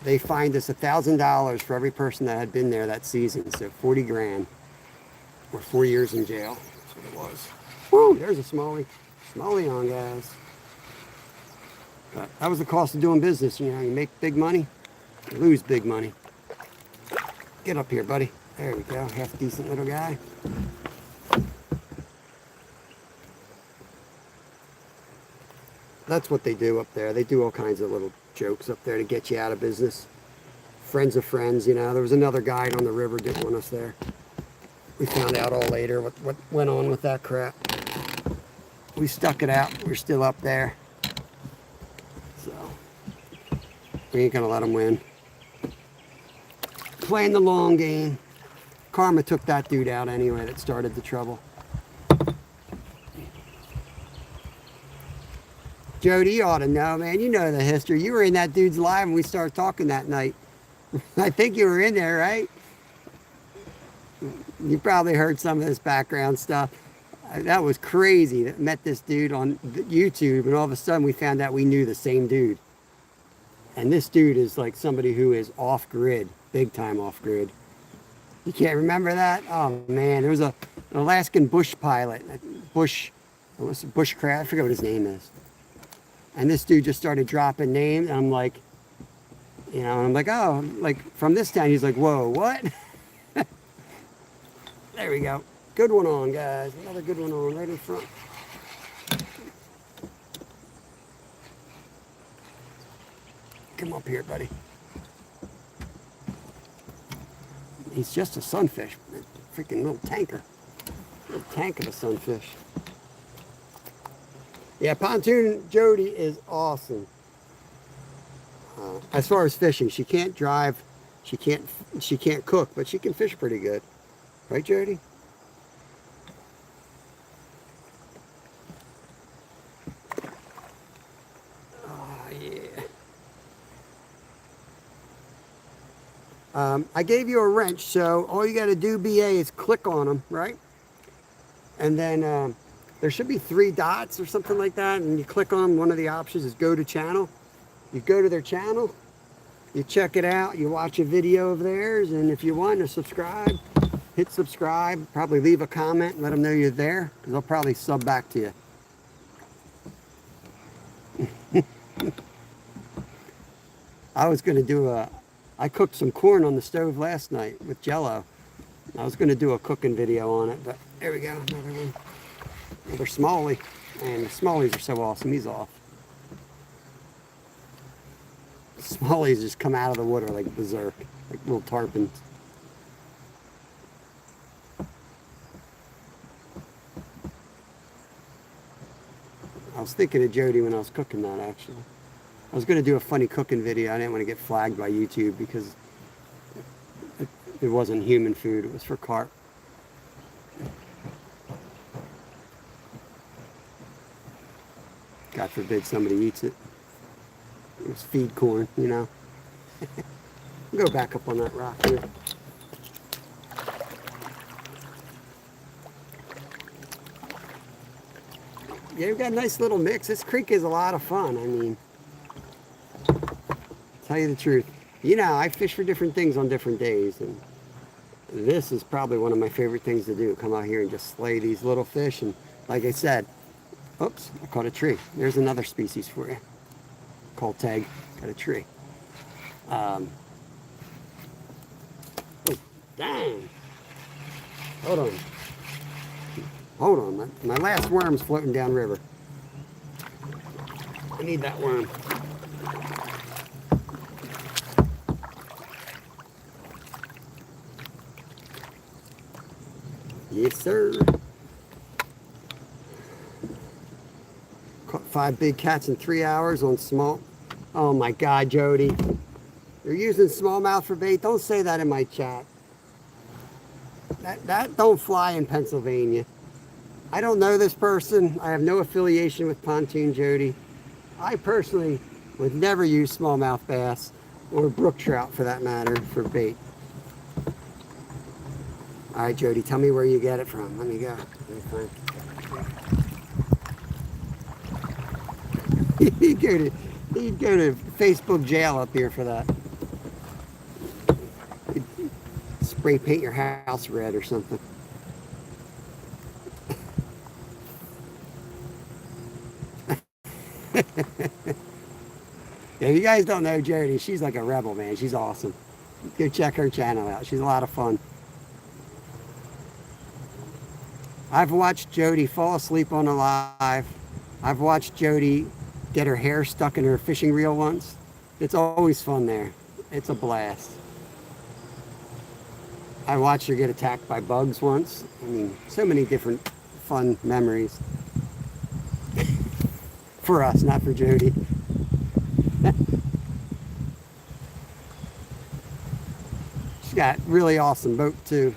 They fined us $1,000 for every person that had been there that season. So 40 grand or 4 years in jail. That's what it was. Woo, there's a smallie. Smallie on, guys. But that was the cost of doing business. You know, you make big money, you lose big money. Get up here, buddy. There we go. Half decent little guy. That's what they do up there. They do all kinds of little jokes up there to get you out of business. Friends of friends, you know. There was another guide on the river didn't want us there. We found out all later what went on with that crap. We stuck it out. We're still up there. So, we ain't going to let them win. Playing the long game. Karma took that dude out anyway that started the trouble. Jody, you ought to know, man. You know the history. You were in that dude's live when we started talking that night. I think you were in there, right? You probably heard some of this background stuff. That was crazy. That met this dude on YouTube, and all of a sudden we found out we knew the same dude. And this dude is like somebody who is off grid, big time off grid. You can't remember that? Oh man, there was an Alaskan bush pilot, bushcraft. I forget what his name is. And this dude just started dropping names. And I'm like, you know, I'm like, oh, like from this town. He's like, whoa, what? There we go. Good one on, guys. Another good one on right in front. Come up here, buddy. He's just a sunfish. Freaking little tanker. Little tank of a sunfish. Yeah, pontoon Jody is awesome. As far as fishing, she can't drive, she can't cook, but she can fish pretty good. Right, Jody? I gave you a wrench, so all you got to do, BA, is click on them, right? And then there should be 3 dots or something like that, and you click on one of the options is go to channel. You go to their channel, you check it out, you watch a video of theirs, and if you want to subscribe, hit subscribe, probably leave a comment and let them know you're there, because they'll probably sub back to you. I was going to do I cooked some corn on the stove last night with Jello. I was going to do a cooking video on it, but there we go, another one. Another smallie, and the smallies are so awesome. He's off. Smallies just come out of the water like berserk, like little tarpons. I was thinking of Jody when I was cooking that, actually. I was going to do a funny cooking video. I didn't want to get flagged by YouTube because it wasn't human food. It was for carp. God forbid somebody eats it. It was feed corn, you know. Go back up on that rock here. Yeah, we've got a nice little mix. This creek is a lot of fun. I mean, tell you the truth. You know, I fish for different things on different days, and this is probably one of my favorite things to do. Come out here and just slay these little fish. And like I said, oops, I caught a tree. There's another species for you. Cold tag, got a tree. Oh, dang. Hold on. Hold on, my last worm's floating downriver. I need that worm. Yes, sir. Caught 5 big cats in 3 hours on small. Oh my God, Jody. You're using smallmouth for bait? Don't say that in my chat. That don't fly in Pennsylvania. I don't know this person. I have no affiliation with Pontoon Jody. I personally would never use smallmouth bass or brook trout for that matter for bait. All right, Jody, tell me where you get it from. Let me go. He'd go to Facebook jail up here for that. He'd spray paint your house red or something. Yeah, if you guys don't know Jody, she's like a rebel, man. She's awesome. Go check her channel out. She's a lot of fun. I've watched Jody fall asleep on a live. I've watched Jody get her hair stuck in her fishing reel once. It's always fun there. It's a blast. I watched her get attacked by bugs once. I mean, so many different fun memories. For us, not for Jody. She's got a really awesome boat too.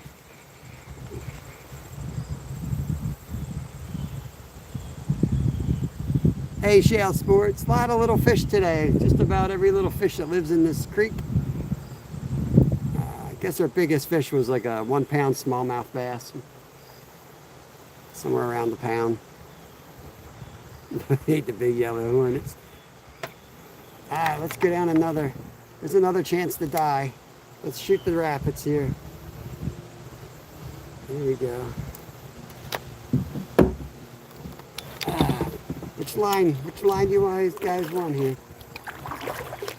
Hey, Shale Sports, a lot of little fish today. Just about every little fish that lives in this creek. I guess our biggest fish was like a 1 pound smallmouth bass. Somewhere around a pound. I hate the big yellow hornets. Let's go down another. There's another chance to die. Let's shoot the rapids here. Here we go. Which line do you guys want here?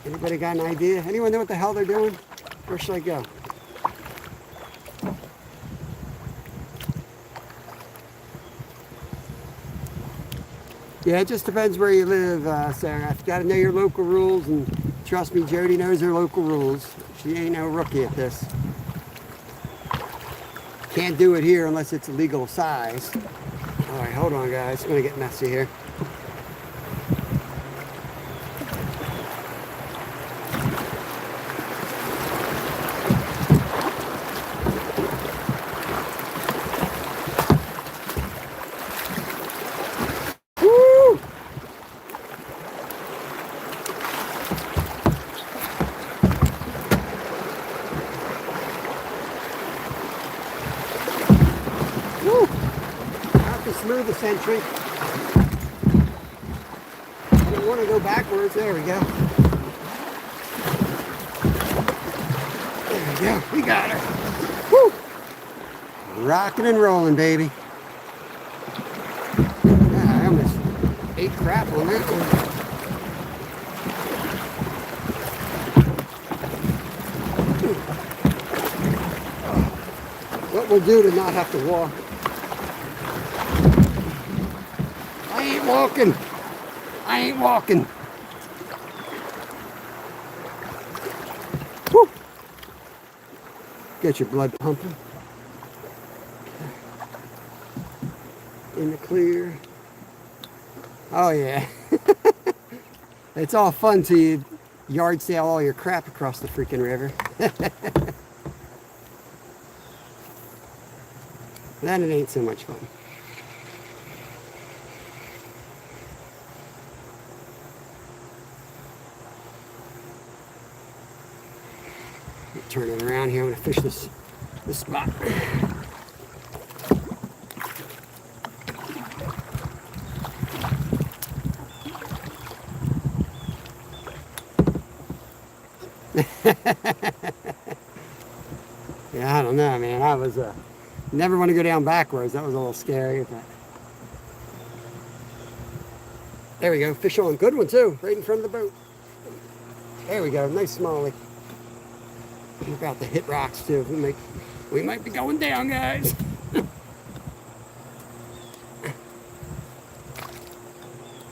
Anybody got an idea? Anyone know what the hell they're doing? Where should I go? Yeah, it just depends where you live, Sarah. You've got to know your local rules, and trust me, Jody knows her local rules. She ain't no rookie at this. Can't do it here unless it's a legal size. All right, hold on, guys. It's going to get messy here. Smooth entry. I don't want to go backwards. There we go. There we go. We got her. Woo! Rocking and rolling, baby. Yeah, I almost ate crap on that one. What we'll do to not have to walk. I ain't walking. Woo. Get your blood pumping. In the clear. Oh yeah. It's all fun till you yard sale all your crap across the freaking river. Then it ain't so much fun. Turn it around here. I'm going to fish this spot. Yeah, I don't know, man. I was never want to go down backwards. That was a little scary. But... There we go. Fish on. Good one, too. Right in front of the boat. There we go. Nice smallie. We're about to hit rocks, too. We might be going down, guys.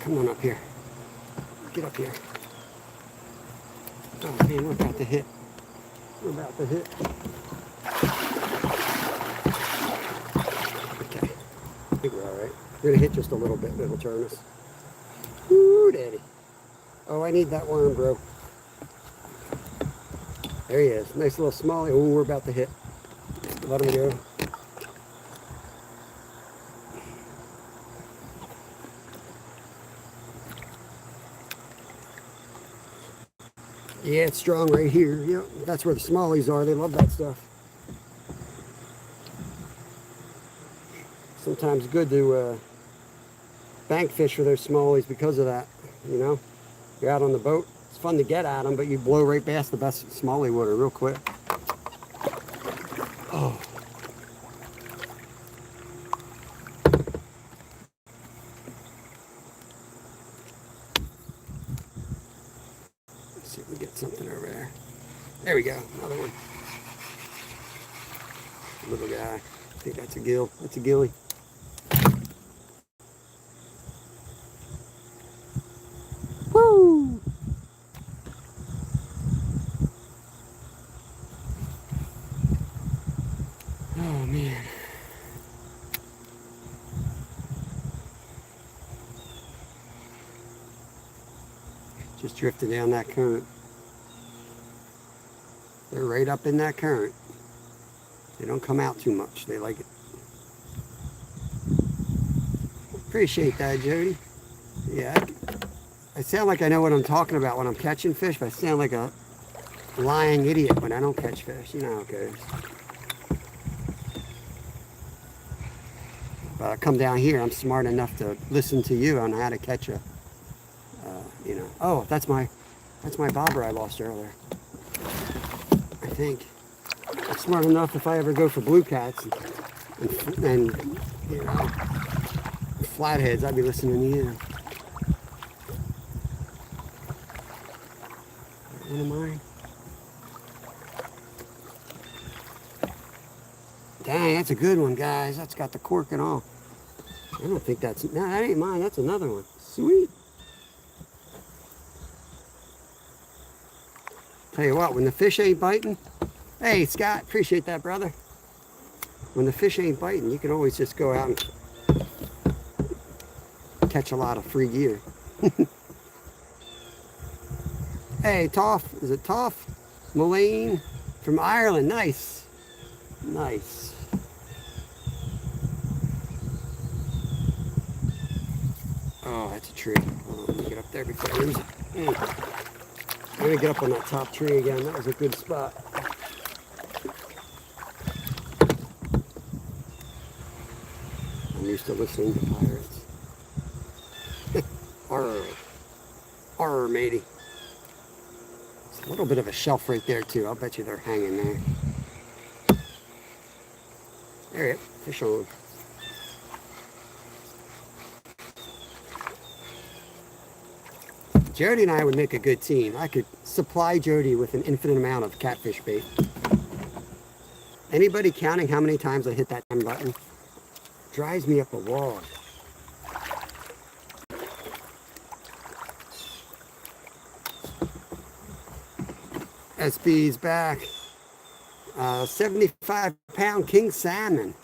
Come on up here. Get up here. Oh, man, we're about to hit. We're about to hit. Okay. I think we're all right. We're going to hit just a little bit. It'll turn us. Ooh, daddy. Oh, I need that worm, bro. There he is. Nice little smallie. Oh, we're about to hit. Let him go. Yeah, it's strong right here. Yep, that's where the smallies are. They love that stuff. Sometimes good to bank fish for those smallies because of that, you know. You're out on the boat. It's fun to get at them, but you blow right past the best smallie water real quick. Oh. Let's see if we get something over there. There we go. Another one. Little guy. I think that's a gill. That's a gilly. Woo! Oh, man. Just drifting down that current. They're right up in that current. They don't come out too much. They like it. Appreciate that, Jody. Yeah, I sound like I know what I'm talking about when I'm catching fish, but I sound like a lying idiot when I don't catch fish. You know how it goes. But I come down here, I'm smart enough to listen to you on how to catch a, you know. Oh, that's my bobber I lost earlier. I think. I'm smart enough if I ever go for blue cats and you know, flatheads, I'd be listening to you. One of mine. Dang, that's a good one, guys. That's got the cork and all. I don't think that's... No, that ain't mine. That's another one. Sweet. Tell you what, when the fish ain't biting... Hey, Scott, appreciate that, brother. When the fish ain't biting, you can always just go out and catch a lot of free gear. Hey, Toff. Is it Toff? Mullane from Ireland. Nice. Nice. Oh, that's a tree. Hold on, let me get up there before I lose it. Let me get up on that top tree again. That was a good spot. I'm used to listening to pirates. Arr, matey. It's a little bit of a shelf right there, too. I'll bet you they're hanging there. There you go. Fish on. Jody and I would make a good team. I could supply Jody with an infinite amount of catfish bait. Anybody counting how many times I hit that damn button? Drives me up a wall. SB's back. 75-pound king salmon.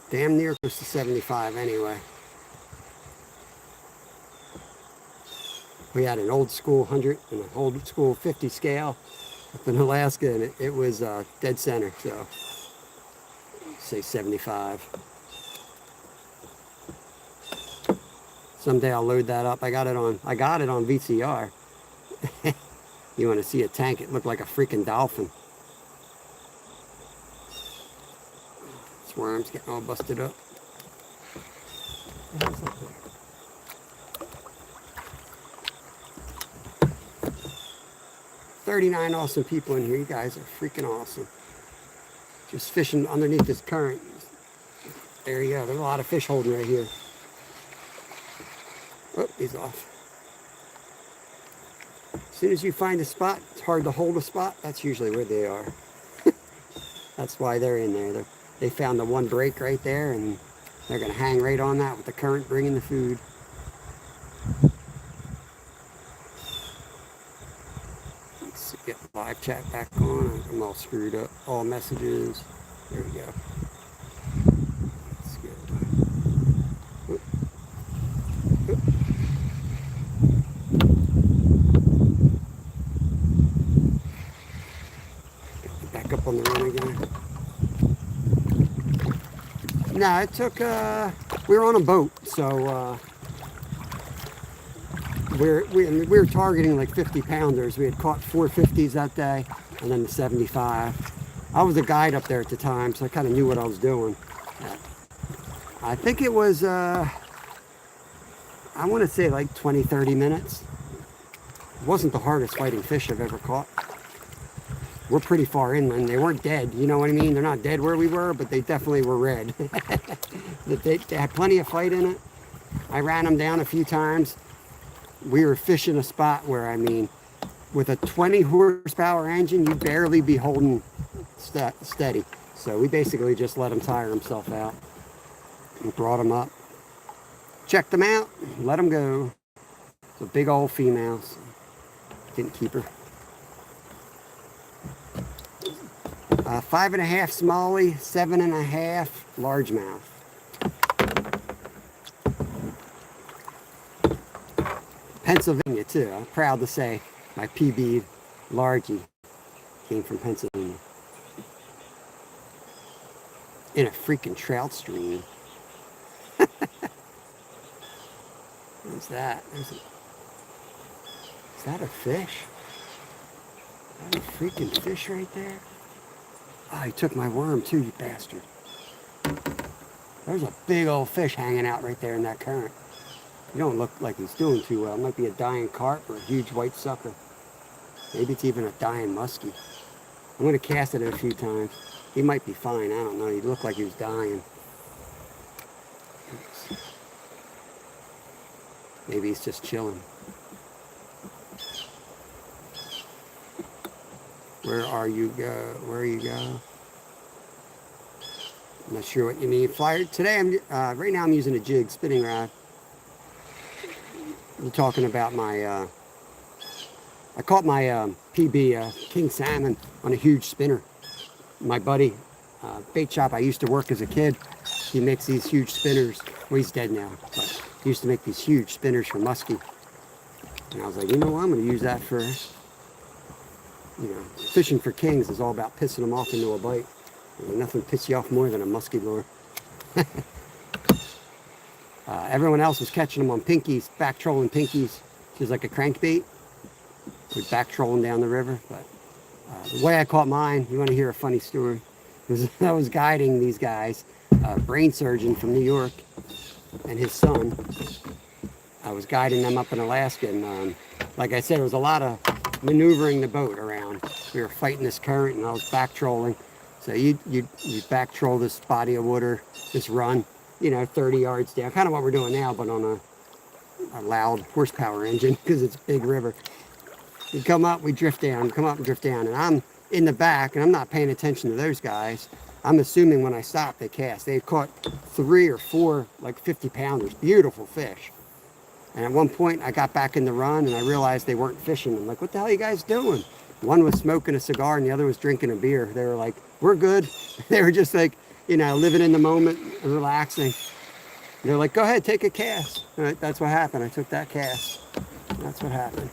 Damn near close to 75 anyway. We had an old school 100 and an old school 50 scale up in Alaska, and it was dead center, so say 75. Someday I'll load that up. I got it on VCR. You want to see a tank? It looked like a freaking dolphin. This worm's getting all busted up. 39 awesome people in here. You guys are freaking awesome. Just fishing underneath this current. There you go. There's a lot of fish holding right here. Oh, he's off. As soon as you find a spot, it's hard to hold a spot. That's usually where they are. That's why they're in there. They found the one break right there, and they're going to hang right on that with the current bringing the food. Let's get live chat back on. I'm all screwed up. All messages. There we go. Let's go. Oop. Oop. Back up on the run again. No, it took, we were on a boat, so we were targeting like 50 pounders. We had caught 450s that day, and then the 75. I was a guide up there at the time, so I kind of knew what I was doing. I think it was, I want to say like 20, 30 minutes. It wasn't the hardest fighting fish I've ever caught. We're pretty far inland. They weren't dead, you know what I mean? They're not dead where we were, but they definitely were red. They had plenty of fight in it. I ran them down a few times. We were fishing a spot where, I mean, with a 20 horsepower engine, you'd barely be holding steady. So we basically just let him tire himself out. We brought him up, checked him out, let him go. It's a big old female, so didn't keep her. 5.5 smallie, 7.5 largemouth. Pennsylvania too. I'm proud to say my PB largie came from Pennsylvania. In a freaking trout stream. What's that? Is that a fish? Is that a freaking fish right there? Oh, he took my worm too, you bastard. There's a big old fish hanging out right there in that current. He don't look like he's doing too well. It might be a dying carp or a huge white sucker. Maybe it's even a dying muskie. I'm going to cast it a few times. He might be fine. I don't know. He looked like he was dying. Oops. Maybe he's just chilling. Where are you go? Where you go? I'm not sure what you mean. Flyer. Today, right now I'm using a jig spinning rod. You're talking about my, I caught my PB king salmon on a huge spinner. My buddy, bait shop I used to work as a kid, he makes these huge spinners. Well, he's dead now, but he used to make these huge spinners for muskie. And I was like, you know what, I'm going to use that for, you know, fishing for kings is all about pissing them off into a bite. And nothing pisses you off more than a muskie lure. Everyone else was catching them on pinkies, back trolling pinkies. It was like a crankbait. We'd back trolling down the river. But the way I caught mine, you want to hear a funny story? I was guiding these guys, a brain surgeon from New York and his son. I was guiding them up in Alaska, and like I said, there was a lot of maneuvering the boat around. We were fighting this current, and I was back trolling. So you back troll this body of water, this run, you know, 30 yards down, kind of what we're doing now, but on a loud horsepower engine because it's a big river. We come up, we drift down, come up and drift down, and I'm in the back, and I'm not paying attention to those guys. I'm assuming when I stop, they cast. They caught 3 or 4, like 50 pounders, beautiful fish. And at one point, I got back in the run, and I realized they weren't fishing. I'm like, what the hell are you guys doing? One was smoking a cigar, and the other was drinking a beer. They were like, we're good. They were just like, you know, living in the moment and relaxing. And they're like, go ahead, take a cast. All right, that's what happened. I took that cast. That's what happened.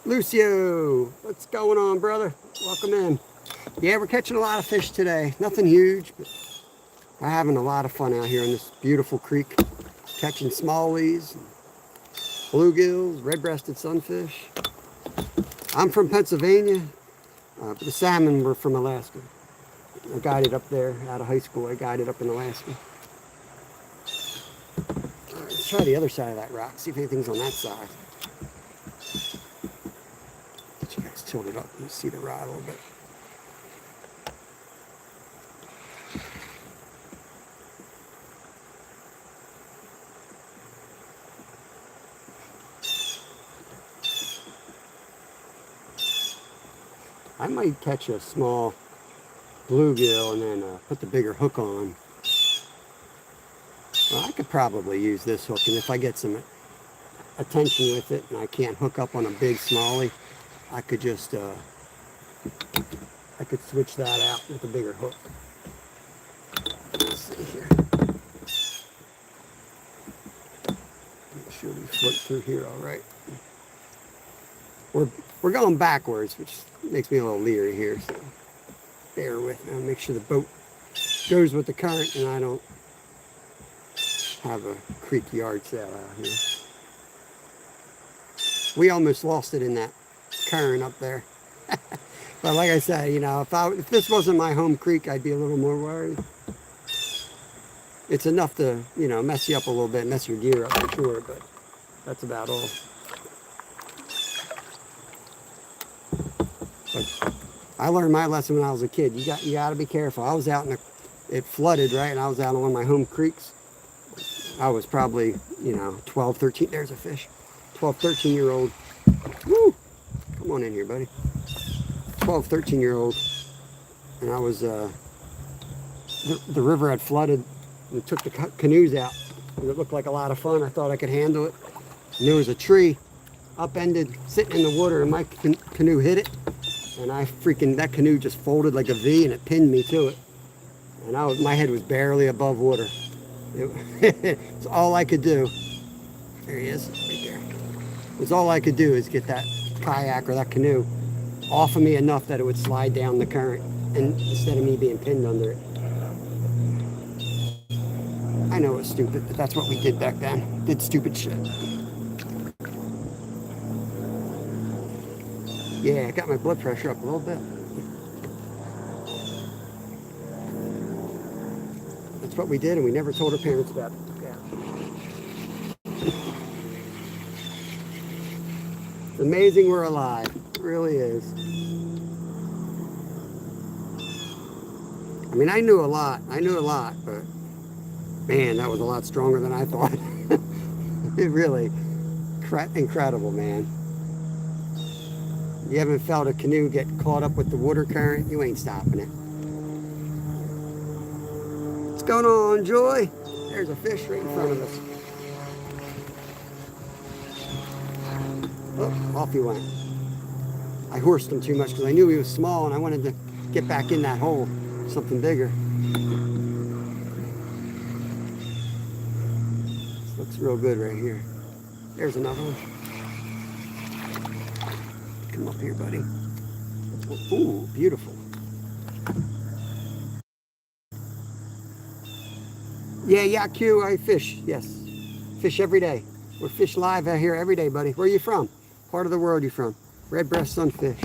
Lucio, what's going on, brother? Welcome in. Yeah, we're catching a lot of fish today. Nothing huge, but we're having a lot of fun out here in this beautiful creek. Catching smallies, bluegills, red-breasted sunfish. I'm from Pennsylvania, but the salmon were from Alaska. I guided up there out of high school. I guided up in Alaska. Let's try the other side of that rock, see if anything's on that side. Get you guys tilted up and see the rod a little bit. I might catch a small bluegill and then put the bigger hook on. Well, I could probably use this hook, and if I get some attention with it and I can't hook up on a big smallie, I could just I could switch that out with a bigger hook. Let's see here. Make sure we float through here all right. We're going backwards, which makes me a little leery here, so bear with me. I'll make sure the boat goes with the current and I don't have a creek yard sale out here. We almost lost it in that current up there. But like I said, you know, if this wasn't my home creek, I'd be a little more worried. It's enough to, you know, mess you up a little bit, mess your gear up for sure, but that's about all. But I learned my lesson when I was a kid. You got to be careful. I was out it flooded, right? And I was out on one of my home creeks. I was probably, you know, 12, 13. There's a fish. 12, 13-year-old. Woo! Come on in here, buddy. 12, 13-year-old. And I was, the river had flooded. We took the canoes out. And it looked like a lot of fun. I thought I could handle it. And there was a tree upended, sitting in the water, and my canoe hit it. And that canoe just folded like a V, and it pinned me to it. And my head was barely above water. It's all I could do. There he is, right there. It's all I could do is get that kayak or that canoe off of me enough that it would slide down the current, and instead of me being pinned under it. I know it's stupid, but that's what we did back then. Did stupid shit. Yeah, I got my blood pressure up a little bit. That's what we did, and we never told our parents about it. Yeah. It's amazing we're alive. It really is. I mean, I knew a lot, but man, that was a lot stronger than I thought. It really, incredible, man. You haven't felt a canoe get caught up with the water current, you ain't stopping it. What's going on, Joy? There's a fish right in front of us. Oh, off he went. I horsed him too much because I knew he was small and I wanted to get back in that hole, something bigger. This looks real good right here. There's another one. Come up here, buddy. Ooh, beautiful. Yeah, Q, I fish, yes. Fish every day. We're fish live out here every day, buddy. Where are you from? Part of the world you from? Red breast sunfish.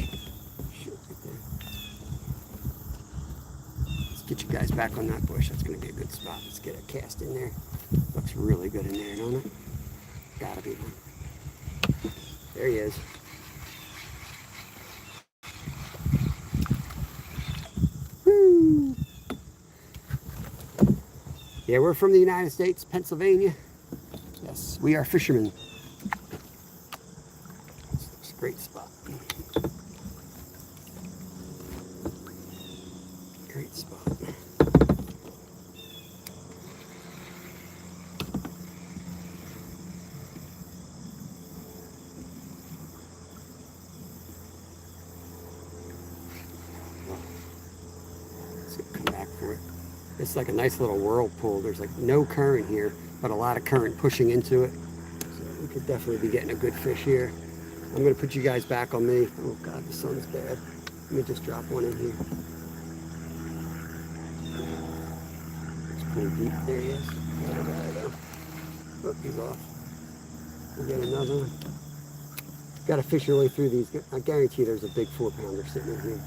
Let's get you guys back on that bush. That's going to be a good spot. Let's get a cast in there. Looks really good in there, don't it? Gotta be one. There he is. Woo! Yeah, we're from the United States, Pennsylvania. Yes, we are fishermen. It's a great spot. Great spot. Come back for it. It's like a nice little whirlpool. There's like no current here, but a lot of current pushing into it. So we could definitely be getting a good fish here. I'm going to put you guys back on me. Oh God, the sun's bad. Let me just drop one in here. It's pretty deep. There he is. Oh, he's off. We'll get another one. Got to fish your way through these. I guarantee there's a big 4-pounder sitting in here.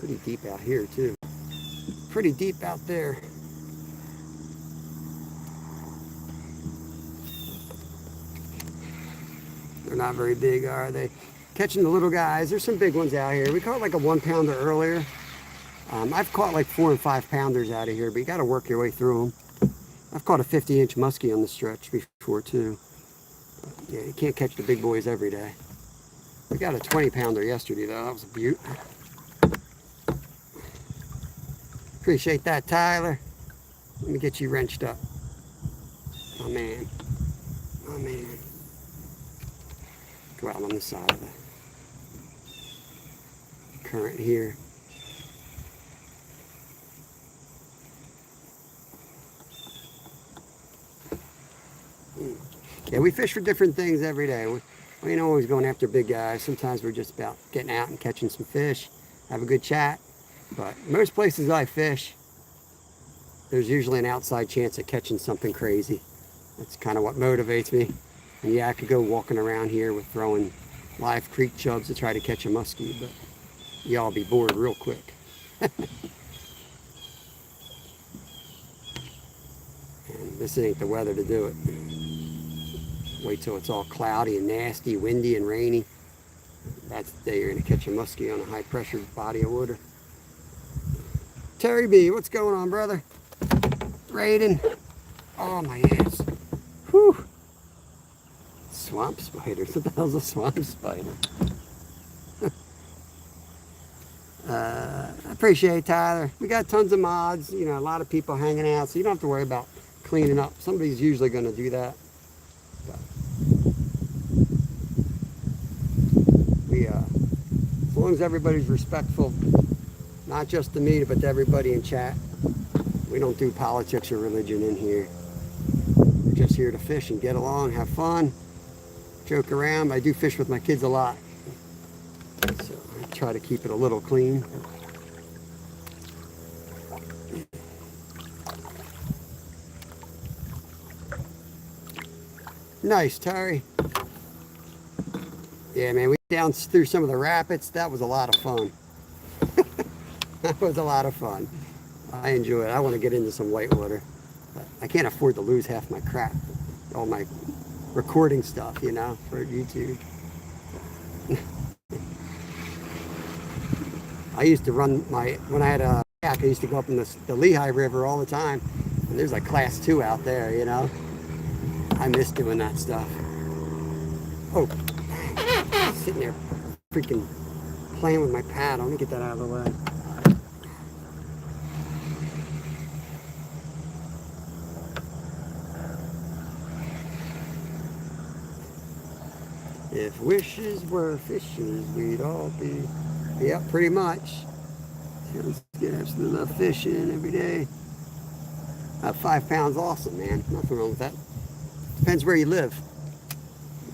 Pretty deep out here too. Pretty deep out there. They're not very big, are they? Catching the little guys. There's some big ones out here. We caught like a 1 pounder earlier. I've caught like 4 and 5 pounders out of here, but you got to work your way through them. I've caught a 50-inch muskie on the stretch before too. Yeah, you can't catch the big boys every day. We got a 20 pounder yesterday though. That was a beaut. Appreciate that, Tyler. Let me get you wrenched up. Oh man. Oh man. Go out on the side of the current here. Yeah, we fish for different things every day. We ain't always going after big guys. Sometimes we're just about getting out and catching some fish, have a good chat. But most places I fish, there's usually an outside chance of catching something crazy. That's kind of what motivates me. And yeah, I could go walking around here with throwing live creek chubs to try to catch a muskie, but y'all be bored real quick. And this ain't the weather to do it. Wait till it's all cloudy and nasty, windy and rainy. That's the day you're going to catch a muskie on a high pressure body of water. Terry B, what's going on, brother? Raiden. Oh my ass. Whew. Swamp spiders. What the hell's a swamp spider? I appreciate it, Tyler. We got tons of mods, you know, a lot of people hanging out, so you don't have to worry about cleaning up. Somebody's usually going to do that. But as long as everybody's respectful, not just to me, but to everybody in chat. We don't do politics or religion in here. We're just here to fish and get along, have fun, joke around. I do fish with my kids a lot, so I try to keep it a little clean. Nice, Terry. Yeah, man, we down through some of the rapids. That was a lot of fun. That was a lot of fun. I enjoy it. I want to get into some whitewater. But I can't afford to lose half my crap, all my recording stuff, you know, for YouTube. I used to run when I had a kayak, I used to go up in the Lehigh River all the time. And there's like class 2 out there, you know. I miss doing that stuff. Oh, sitting there freaking playing with my pad. Let me get that out of the way. If wishes were fishes, we'd all be. Yeah, pretty much. Let's get absolutely enough fish in every day. 5 pounds, awesome, man. Nothing wrong with that. Depends where you live.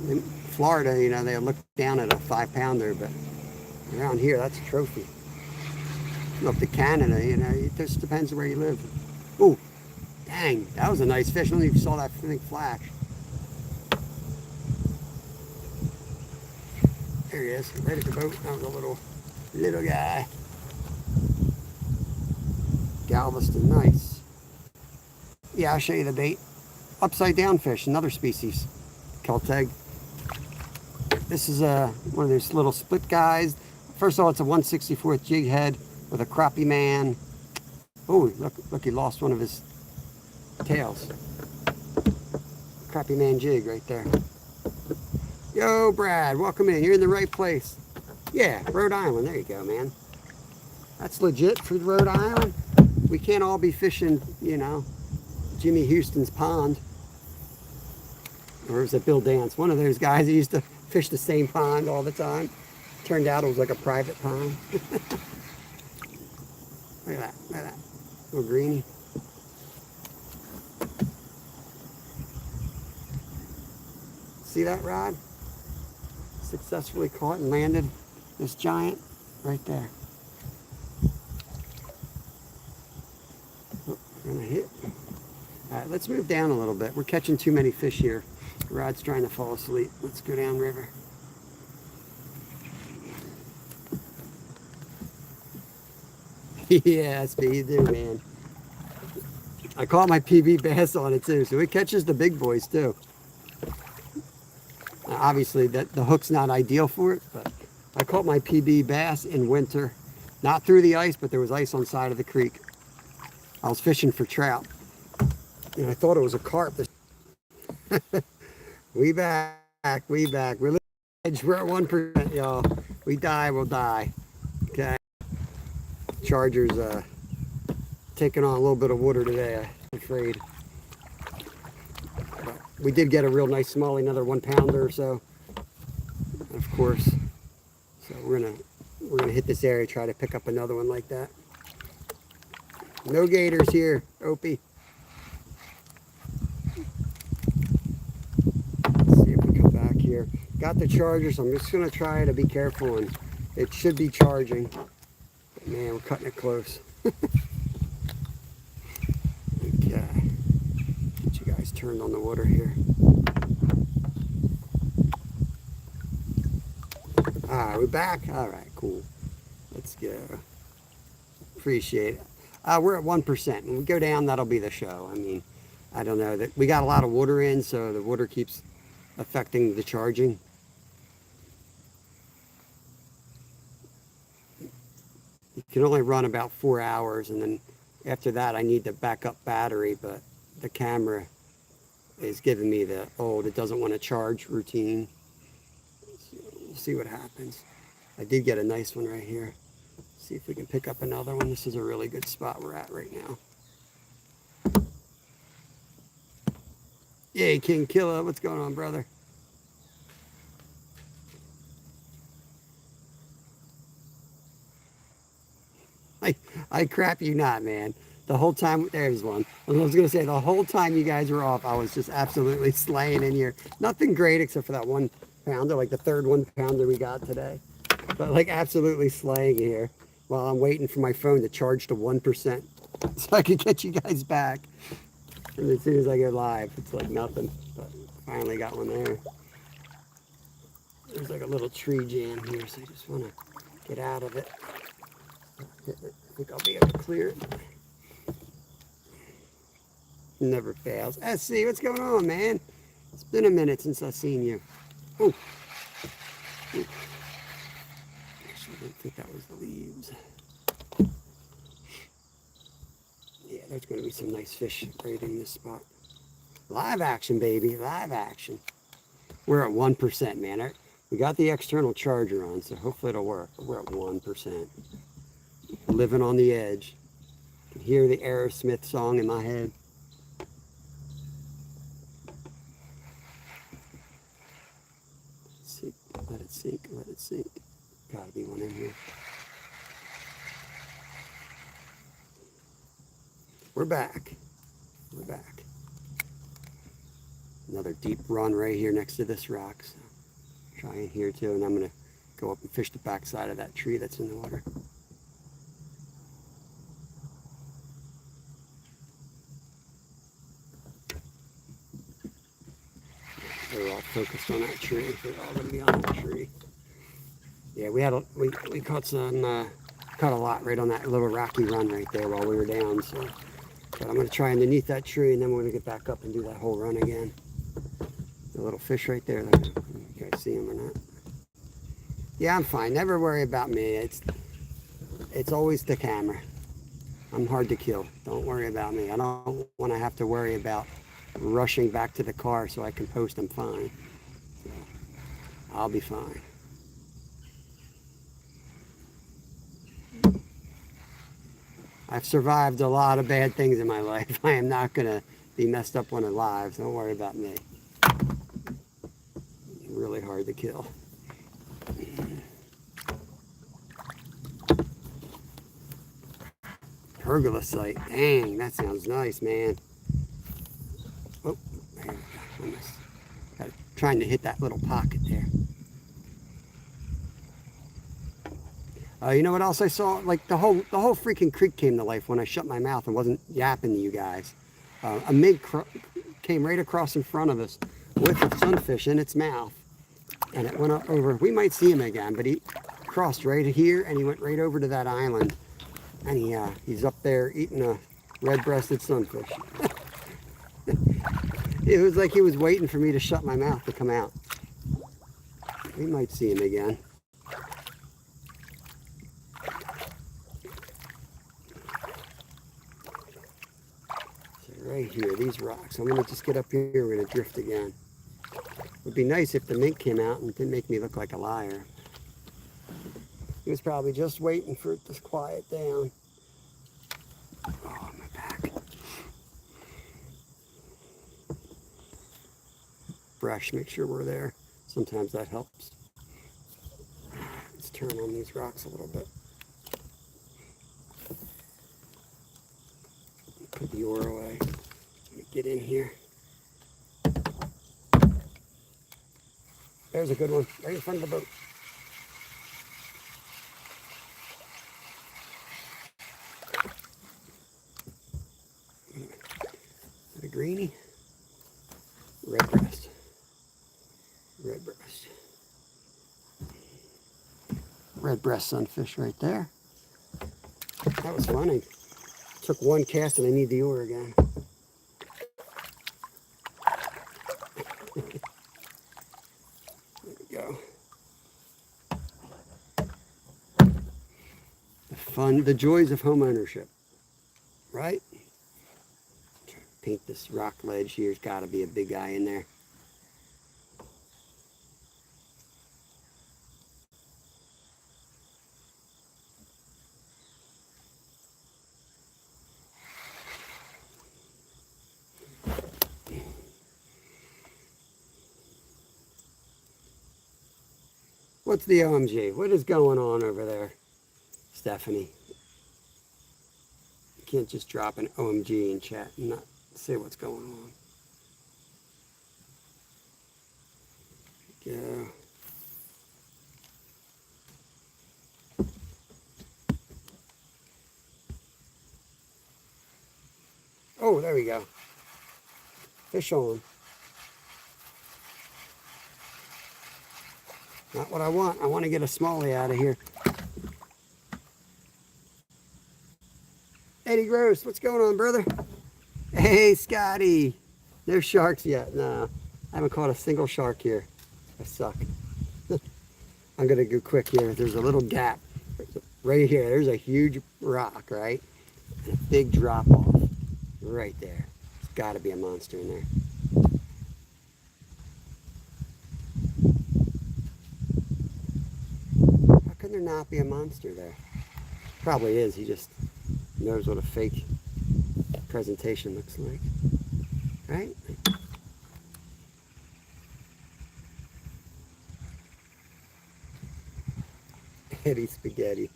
In Florida, you know, they look down at a 5 pounder, but around here, that's a trophy. Up to Canada, you know, it just depends where you live. Oh, dang, that was a nice fish. I don't know if you saw that thing flash. There he is, right at the boat. That was a little guy. Galveston, nice. Yeah, I'll show you the bait. Upside down fish, another species. Kelteg. This is one of those little split guys. First of all, it's a 1/64th jig head with a crappie man. Oh, look, he lost one of his tails. Crappie man jig right there. Yo, Brad, welcome in. You're in the right place. Yeah, Rhode Island. There you go, man. That's legit for Rhode Island. We can't all be fishing, you know, Jimmy Houston's pond. Or was it Bill Dance? One of those guys that used to fish the same pond all the time. Turned out it was like a private pond. Look at that. Little greenie. See that rod? Successfully caught and landed this giant right there. Oh, we're gonna hit. All right, let's move down a little bit. We're catching too many fish here. The rod's trying to fall asleep. Let's go down river. Yeah, speed you do, man. I caught my PB bass on it too, so it catches the big boys too. Obviously, the hook's not ideal for it, but I caught my PB bass in winter, not through the ice, but there was ice on the side of the creek. I was fishing for trout, and I thought it was a carp. We back, we back. We're at 1%, y'all. We die, we'll die. Okay. Charger's taking on a little bit of water today, I'm afraid. But we did get a real nice smallie, another 1 pounder or so, of course. So we're gonna hit this area, try to pick up another one like that. No gators here, Opie. Let's see if we come back here. Got the charger, so I'm just gonna try to be careful, and it should be charging. But man, we're cutting it close. Okay. Get you guys turned on the water here. Alright, we're back. Alright, cool. Let's go. Appreciate it. We're at 1%. When we go down, that'll be the show. I mean, I don't know. That we got a lot of water in, so the water keeps affecting the charging. You can only run about 4 hours, and then after that, I need the backup battery, but the camera is giving me the old, it doesn't want to charge routine. So we'll see what happens. I did get a nice one right here. See if we can pick up another one. This is a really good spot we're at right now. Yay, King Killa. What's going on, brother? I crap you not, man. The whole time, there's one. I was going to say, the whole time you guys were off, I was just absolutely slaying in here. Nothing great except for that 1 pounder, like the third 1 pounder we got today. But like absolutely slaying here while I'm waiting for my phone to charge to 1% so I can get you guys back. And as soon as I go live, it's like nothing. But finally got one there. There's like a little tree jam here, so I just want to get out of it. I think I'll be able to clear it. Never fails. SC, what's going on, man? It's been a minute since I've seen you. Oh. Actually, I don't think that was the leaves. Yeah, there's going to be some nice fish right in this spot. Live action, baby. Live action. We're at 1%, man. We got the external charger on, so hopefully it'll work. But we're at 1%. Living on the edge. I can hear the Aerosmith song in my head. Let it sink, let it sink. Gotta be one in here. We're back. We're back. Another deep run right here next to this rock. So try in here too, and I'm gonna go up and fish the backside of that tree that's in the water. They're all focused on that tree. They're all going to be on that tree. Yeah, we caught some, caught a lot right on that little rocky run right there while we were down. So, but I'm going to try underneath that tree, and then we're going to get back up and do that whole run again. The little fish right there. You guys see them or not? Yeah, I'm fine. Never worry about me. It's always the camera. I'm hard to kill. Don't worry about me. I don't want to have to worry about rushing back to the car so I can post. I'm fine. So I'll be fine. I've survived a lot of bad things in my life. I am not going to be messed up when alive. Don't worry about me. Really hard to kill. Pergola site. Dang, that sounds nice, man. Oh, there we go. Trying to hit that little pocket there. You know what else I saw? Like the whole freaking creek came to life when I shut my mouth and wasn't yapping to you guys. A mink came right across in front of us with a sunfish in its mouth, and it went up over. We might see him again, but he crossed right here and he went right over to that island, And he's up there eating a red-breasted sunfish. It was like he was waiting for me to shut my mouth to come out. We might see him again. So right here, these rocks. I'm going to just get up here. We're going to drift again. It would be nice if the mink came out and didn't make me look like a liar. He was probably just waiting for it to quiet down. Oh, my back. Brush, make sure we're there. Sometimes that helps. Let's turn on these rocks a little bit. Put the oar away. Let me get in here. There's a good one, right in front of the boat. A greenie. Red breast. Red breast. Red breast sunfish right there. That was funny. Took one cast and I need the oar again. There we go. The fun, the joys of home ownership, right? Paint this rock ledge here. There's got to be a big guy in there. What's the OMG? What is going on over there, Stephanie? You can't just drop an OMG in chat and not say what's going on. Go. Oh, there we go. Fish on. Not what I want. I want to get a smallie out of here. Eddie Gross, what's going on, brother? Hey, Scotty. No sharks yet. No, I haven't caught a single shark here. I suck. I'm going to go quick here. There's a little gap right here. There's a huge rock, right? And a big drop off right there. There's got to be a monster in there. How can there not be a monster there? Probably is. He just knows what a fake presentation looks like, right? Eddie Spaghetti.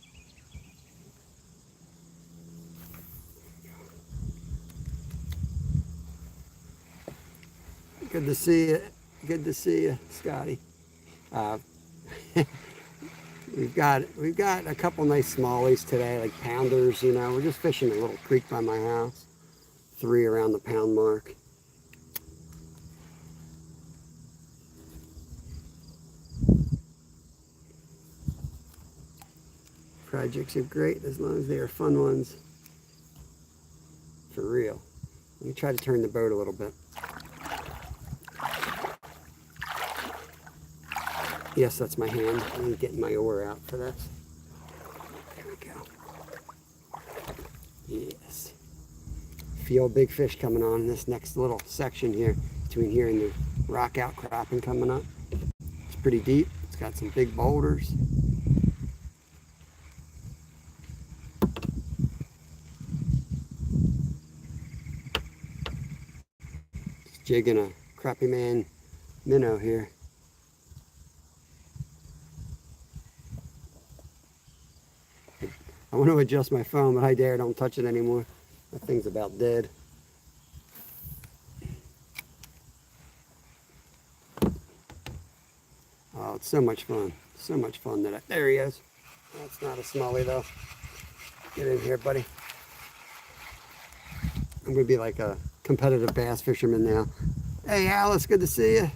Good to see you. Good to see you, Scotty. We've got a couple nice smallies today, like pounders, you know. We're just fishing a little creek by my house. 3 around the pound mark. Projects are great as long as they are fun ones. For real. Let me try to turn the boat a little bit. Yes, that's my hand. I'm getting my oar out for this. There we go. Yes. Feel big fish coming on in this next little section here, between here and the rock outcropping coming up. It's pretty deep. It's got some big boulders. Just jigging a crappie man minnow here. I want to adjust my phone, but I dare don't touch it anymore. That thing's about dead. Oh, it's so much fun. So much fun that there he is. That's not a smallie though. Get in here, buddy. I'm gonna be like a competitive bass fisherman now. Hey, Alice, good to see you.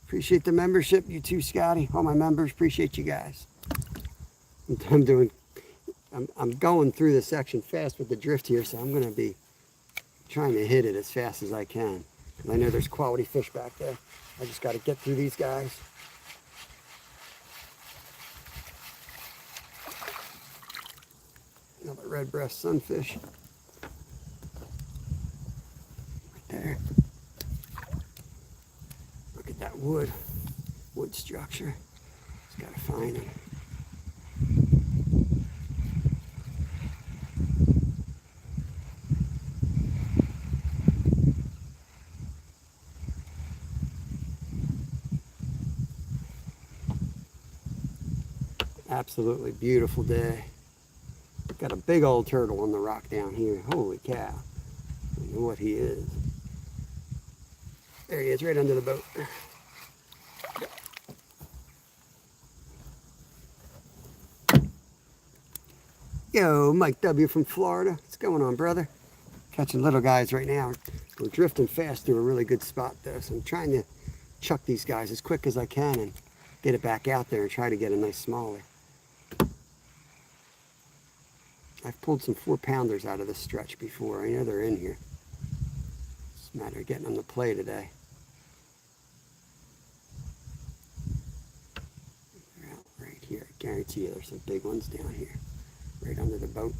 Appreciate the membership. You too, Scotty. All my members, appreciate you guys. I'm doing I'm going through the section fast with the drift here, so I'm going to be trying to hit it as fast as I can. And I know there's quality fish back there. I just got to get through these guys. Another red breast sunfish. Right there. Look at that wood structure. Just got to find it. Absolutely beautiful day. Got a big old turtle on the rock down here. Holy cow. I don't know what he is. There he is, right under the boat. Yo, Mike W. from Florida. What's going on, brother? Catching little guys right now. We're drifting fast through a really good spot though, so I'm trying to chuck these guys as quick as I can and get it back out there and try to get a nice smaller. I've pulled some 4-pounders out of this stretch before. I know they're in here. It's a matter of getting them to play today. They're out right here. I guarantee you there's some big ones down here, right under the boat.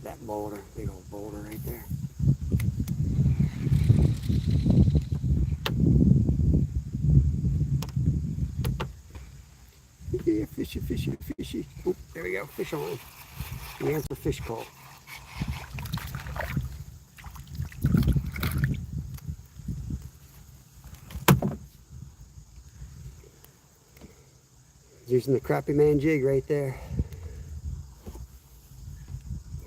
That boulder, big old boulder right there. Yeah, fishy, fishy, fishy. Oh, there we go, fish on. The answer fish call. Using the crappie man jig right there.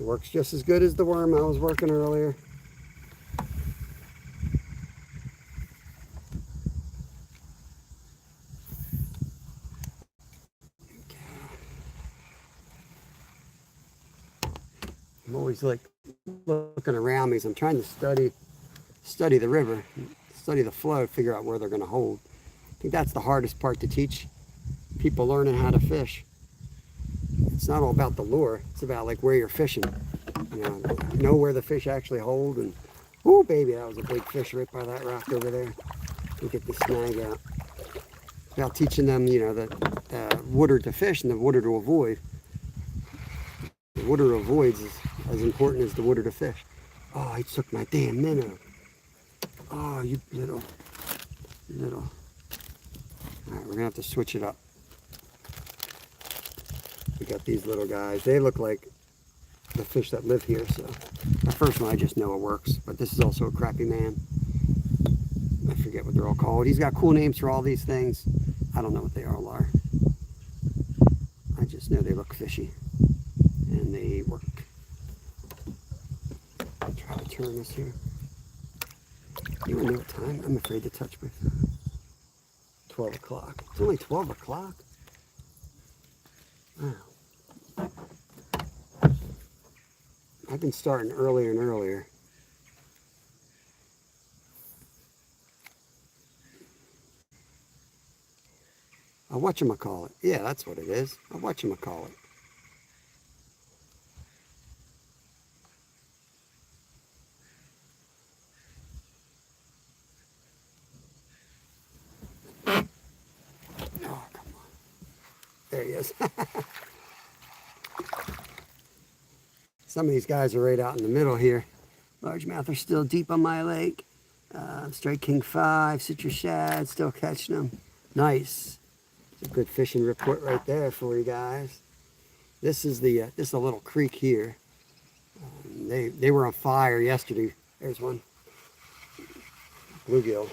It works just as good as the worm I was working earlier. I'm always like looking around me as I'm trying to study the river, study the flow, figure out where they're going to hold. I think that's the hardest part to teach people learning how to fish. It's not all about the lure. It's about like where you're fishing. You know where the fish actually hold. And oh baby, that was a big fish right by that rock over there. We'll get the snag out. It's about teaching them, the water to fish and the water to avoid. The water to avoid is as important as the water to fish. Oh, he took my damn minnow. Oh, you little. All right, we're gonna have to switch it up. We got these little guys. They look like the fish that live here, so the first one I just know it works, but this is also a crappie man. I forget what they're all called. He's got cool names for all these things. I don't know what they all are. I just know they look fishy and they work. I'll try to turn this here. You don't know what time? I'm afraid to touch my phone. 12 o'clock. It's only 12 o'clock? Wow. I've been starting earlier and earlier. A whatchamacallit. Yeah, that's what it is. A whatchamacallit. Oh, come on. There he is. Some of these guys are right out in the middle here. Largemouth are still deep on my lake. Strike King 5, citrus shad, still catching them. Nice. It's a good fishing report right there for you guys. This is a little creek here. They were on fire yesterday. There's one. Bluegill.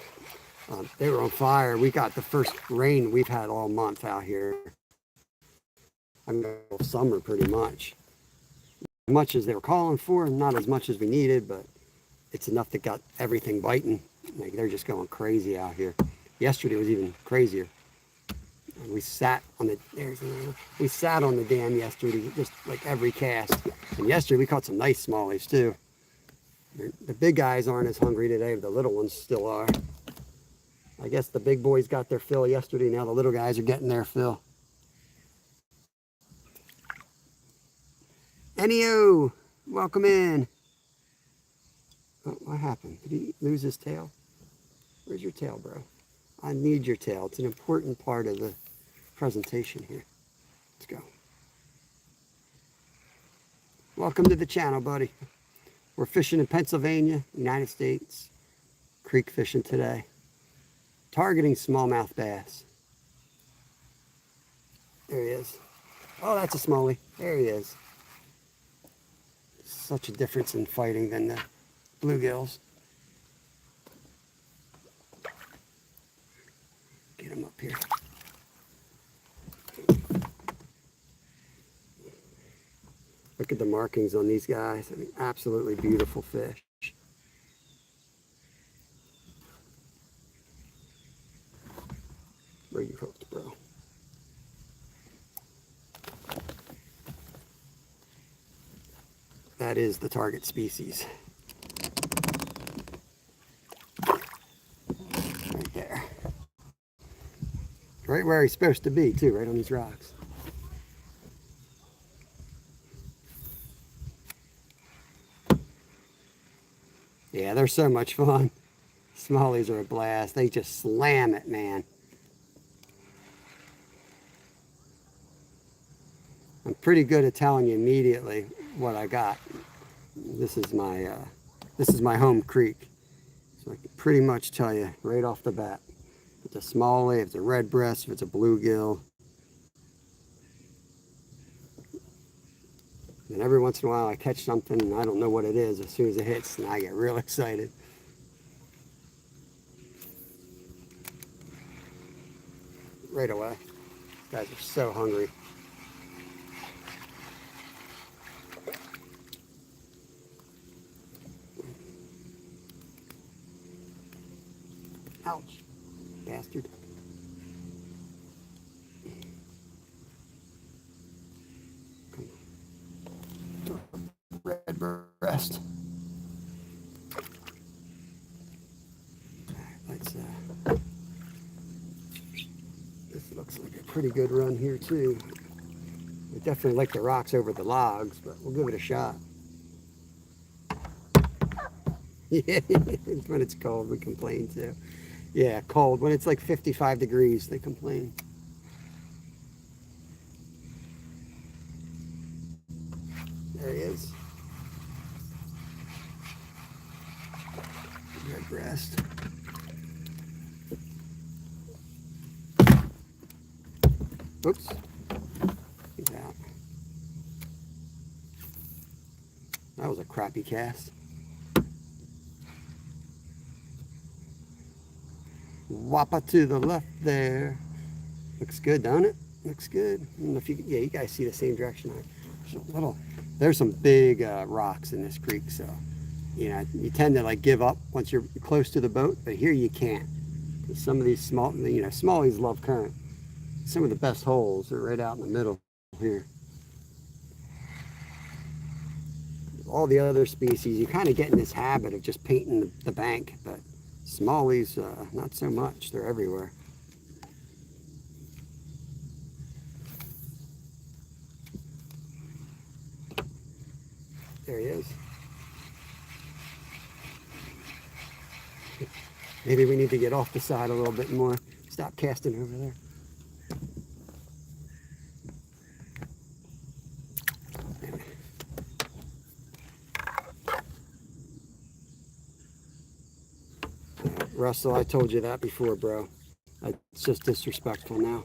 They were on fire. We got the first rain we've had all month out here. I mean, summer pretty much. As much as they were calling for, not as much as we needed, but it's enough that got everything biting. Like they're just going crazy out here. Yesterday was even crazier. And we sat on the dam yesterday, just like every cast. And yesterday we caught some nice smallies too. The big guys aren't as hungry today, but the little ones still are. I guess the big boys got their fill yesterday. Now the little guys are getting their fill. Ennio, welcome in. Oh, what happened? Did he lose his tail? Where's your tail, bro? I need your tail. It's an important part of the presentation here. Let's go. Welcome to the channel, buddy. We're fishing in Pennsylvania, United States. Creek fishing today. Targeting smallmouth bass. There he is. Oh, that's a smallie. There he is. Such a difference in fighting than the bluegills. Get him up here. Look at the markings on these guys. I mean, absolutely beautiful fish. Where are you hooked, bro? That is the target species. Right there. Right where he's supposed to be, too, right on these rocks. Yeah, they're so much fun. Smallies are a blast. They just slam it, man. I'm pretty good at telling you immediately what I got. This is my home creek, so I can pretty much tell you right off the bat. If it's a smallie, if it's a red breast, if it's a bluegill. And every once in a while I catch something and I don't know what it is as soon as it hits, and I get real excited. Right away. These guys are so hungry. Ouch, bastard. Red breast. Let's this looks like a pretty good run here too. We definitely like the rocks over the logs, but we'll give it a shot. Yeah, when it's cold we complain too. Yeah, cold. When it's like 55 degrees they complain. There he is. Red breast. Oops. He's out. That was a crappy cast. Wappa to the left there. Looks good, don't it? Looks good. I don't know if you, yeah, you guys see the same direction. There's some big rocks in this creek, so you know you tend to like give up once you're close to the boat, but here you can't. Some of these small, you know, smallies love current. Some of the best holes are right out in the middle here. All the other species, you kind of get in this habit of just painting the bank, but smallies, not so much. They're everywhere. There he is. Maybe we need to get off the side a little bit more. Stop casting over there. Russell, I told you that before, bro. It's just disrespectful now.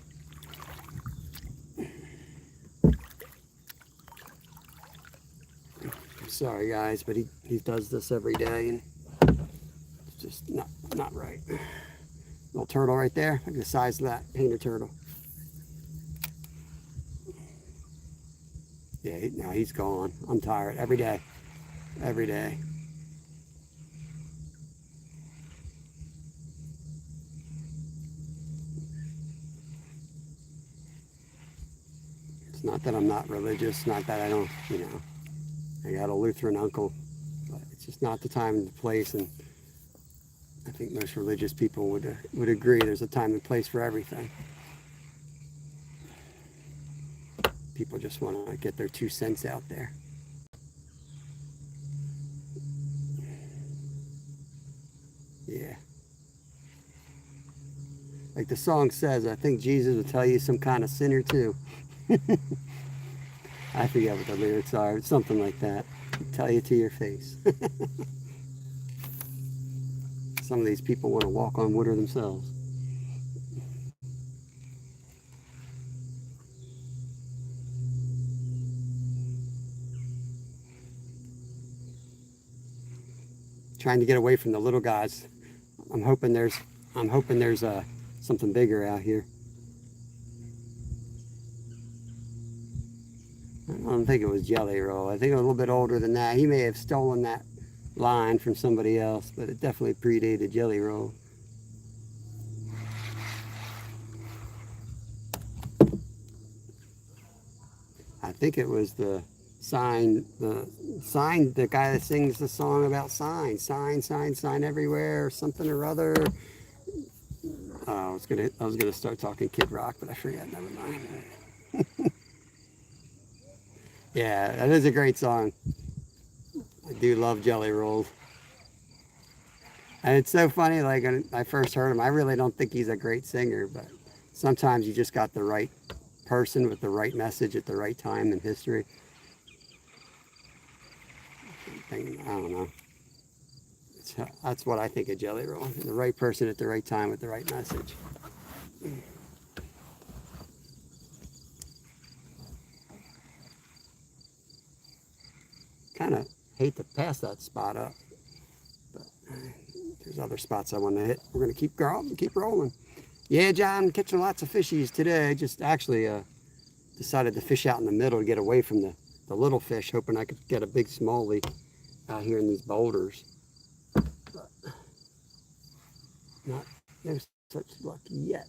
I'm sorry, guys, but he does this every day, and it's just not right. Little turtle right there. Look at the size of that painter turtle. Yeah, no, he's gone. I'm tired every day. Every day. It's not that I'm not religious, not that I don't, you know, I got a Lutheran uncle, but it's just not the time and the place, and think most religious people would agree there's a time and place for everything. People just want to get their 2 cents out there. Yeah. Like the song says, I think Jesus will tell you some kind of sinner too. I forget what the lyrics are. It's something like that. He'll tell you to your face. Some of these people want to walk on water themselves. Trying to get away from the little guys. I'm hoping there's something bigger out here. I don't think it was Jelly Roll. I think a little bit older than that. He may have stolen that line from somebody else, but it definitely predated Jelly Roll. I think it was the guy that sings the song about signs, sign everywhere, or something or other. Oh, I was gonna start talking Kid Rock, but I forgot. Never mind. Yeah, that is a great song. I do love Jelly Rolls. And it's so funny, like when I first heard him, I really don't think he's a great singer, but sometimes you just got the right person with the right message at the right time in history. I don't know. That's what I think of Jelly Roll. The right person at the right time with the right message. Kind of hate to pass that spot up, but there's other spots I want to hit. We're going to keep rolling. Yeah, John, catching lots of fishies today. I just actually decided to fish out in the middle to get away from the little fish, hoping I could get a big smallie out here in these boulders. But no such luck yet.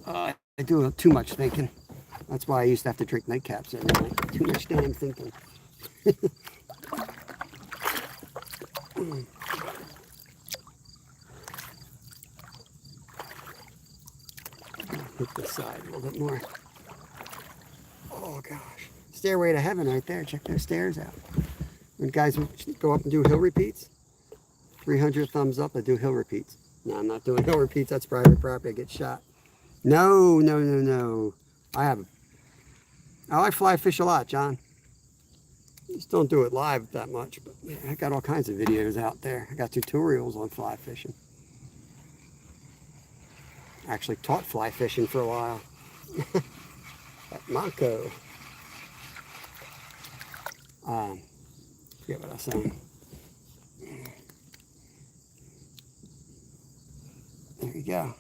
I do too much thinking. That's why I used to have to drink nightcaps every night. Too much damn thinking. Hit this side a little bit more. Oh gosh. Stairway to heaven right there. Check those stairs out. When guys go up and do hill repeats, 300 thumbs up, I do hill repeats. No, I'm not doing hill repeats. That's private property. I get shot. No. I fly fish a lot, John. Just don't do it live that much, but yeah, I got all kinds of videos out there. I got tutorials on fly fishing. I actually taught fly fishing for a while at Mako. Forget what I was saying. There you go.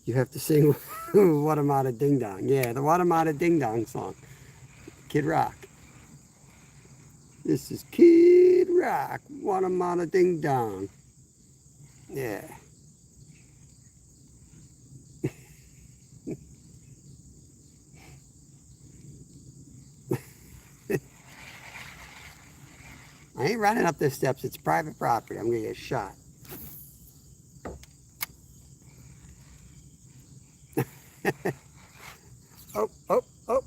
You have to sing Watamata Ding Dong. Yeah, the Watamata Ding Dong song. Kid Rock. This is Kid Rock. Watamata Ding Dong. Yeah. I ain't running up the steps. It's private property. I'm going to get shot. Oh.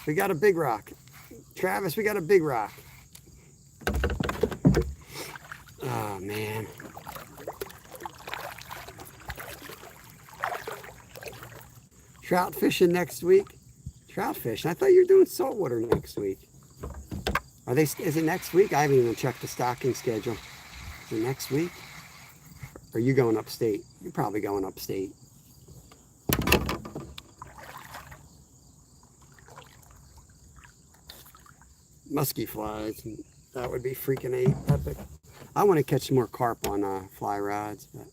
We got a big rock. Travis, we got a big rock. Oh, man. Trout fishing next week. Trout fishing? I thought you were doing saltwater next week. Is it next week? I haven't even checked the stocking schedule. Is it next week? Or are you going upstate? You're probably going upstate. Musky flies, that would be freaking epic. I want to catch some more carp on fly rods, but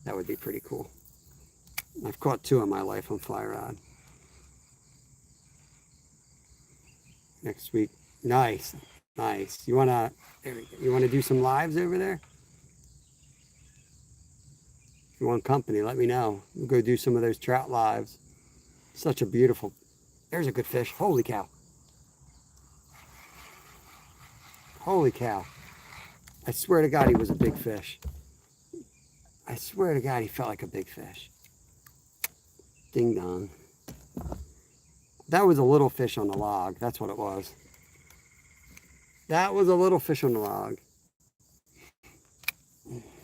that would be pretty cool. I've caught 2 in my life on fly rod. Next week, nice. Nice. You wanna, there we go. You wanna do some lives over there? If you want company, let me know. We'll go do some of those trout lives. Such a beautiful, there's a good fish. Holy cow. Holy cow. I swear to God he was a big fish. I swear to God he felt like a big fish. Ding dong. That was a little fish on the log. That's what it was. That was a little fish on the log.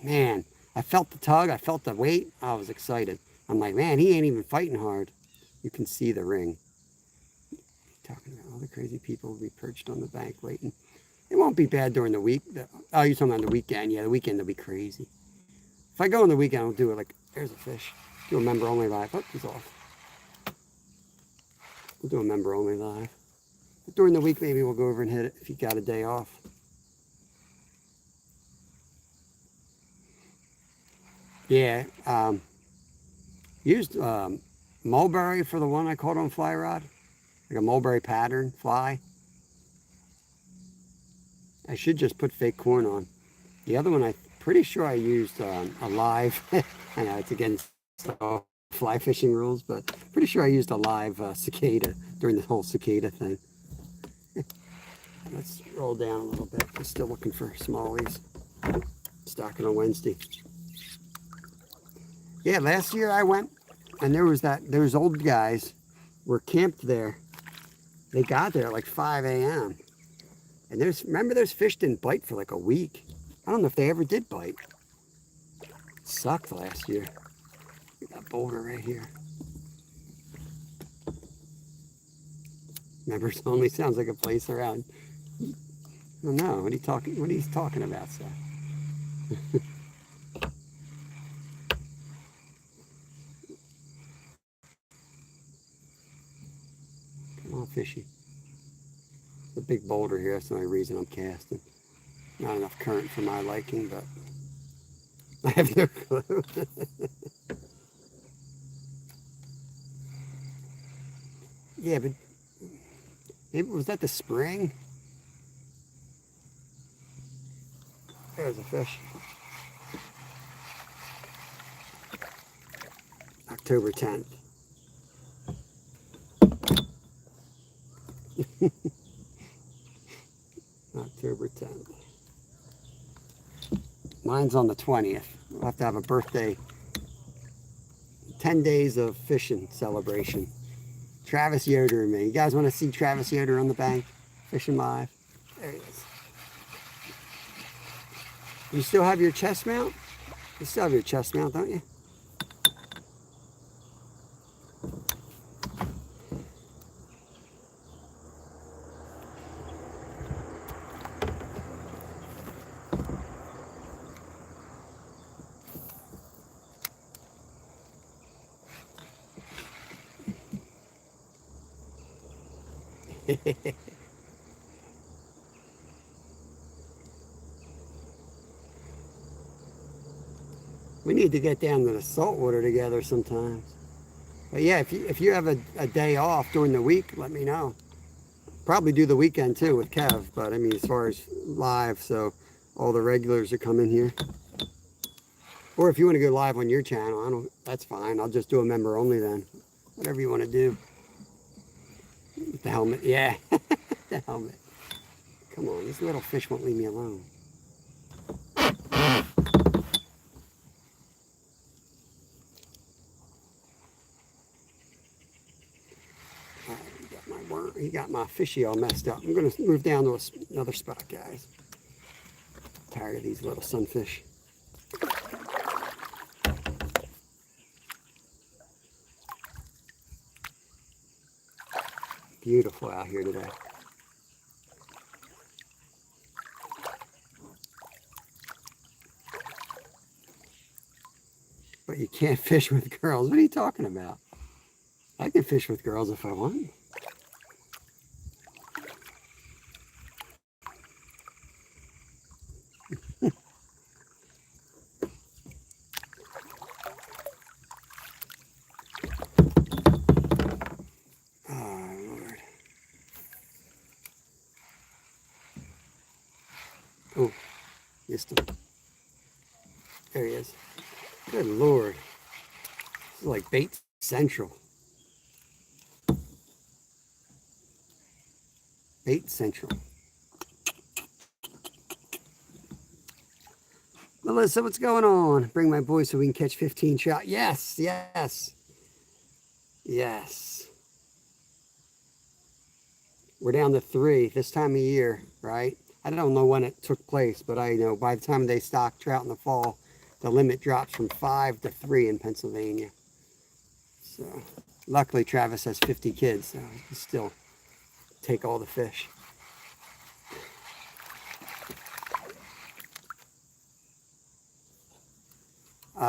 Man, I felt the tug. I felt the weight. I was excited. I'm like, man, he ain't even fighting hard. You can see the ring. Talking about all the crazy people will be perched on the bank waiting. It won't be bad during the week. Oh, you're talking about the weekend. Yeah, the weekend will be crazy. If I go on the weekend, I'll do it like, there's a fish. Do a member only live. Oh, he's off. We'll do a member only live. But during the week, maybe we'll go over and hit it if you got a day off. Yeah, used mulberry for the one I caught on fly rod. Like a mulberry pattern fly. I should just put fake corn on. The other one, I'm pretty sure I used a live. I know it's against all fly fishing rules, but pretty sure I used a live cicada during the whole cicada thing. Let's roll down a little bit. I'm still looking for smallies. Stocking on Wednesday. Yeah, last year I went and those old guys were camped there. They got there at like 5 a.m. And remember those fish didn't bite for like a week. I don't know if they ever did bite. It sucked last year. That boulder right here. Members only sounds like a place around. I don't know. What are you talking about, Seth? Come on, fishy. The big boulder here, that's the only reason I'm casting. Not enough current for my liking, but I have no clue. Yeah, but maybe was that the spring? There's a fish. October 10th. October 10th. Mine's on the 20th. We'll have to have a birthday. 10 days of fishing celebration. Travis Yoder and me. You guys want to see Travis Yoder on the bank? Fishing live? There he is. You still have your chest mount? You still have your chest mount, don't you? We need to get down to the saltwater together sometimes. But yeah, if you have a day off during the week, let me know. Probably do the weekend too with Kev, but I mean as far as live, so all the regulars are coming here. Or if you want to go live on your channel, that's fine. I'll just do a member only then. Whatever you want to do. The helmet, yeah. The helmet. Come on, this little fish won't leave me alone. He got my fishy all messed up. I'm going to move down to another spot, guys. Tired of these little sunfish. Beautiful out here today. But you can't fish with girls. What are you talking about? I can fish with girls if I want. Good Lord. This is like bait central. Bait central. Melissa, what's going on? Bring my boy so we can catch 15 trout. Yes, yes, yes. We're down to 3 this time of year, right? I don't know when it took place, but I know by the time they stock trout in the fall, the limit drops from 5 to 3 in Pennsylvania. So luckily Travis has 50 kids, so he can still take all the fish.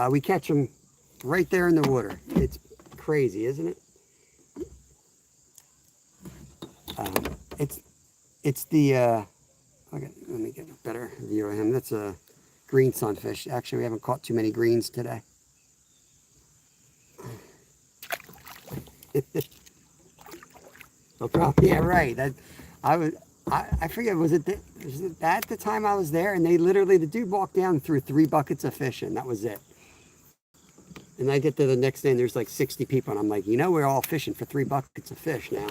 We catch them right there in the water. It's crazy, isn't it? It's the okay, let me get a better view of him. That's a green sunfish. Actually, we haven't caught too many greens today. No problem. Yeah, right. I forget, was it at the time I was there, and they literally, the dude walked down and threw 3 buckets of fish in. That was it. And I get to the next day and there's like 60 people, and I'm like, you know, we're all fishing for 3 buckets of fish now.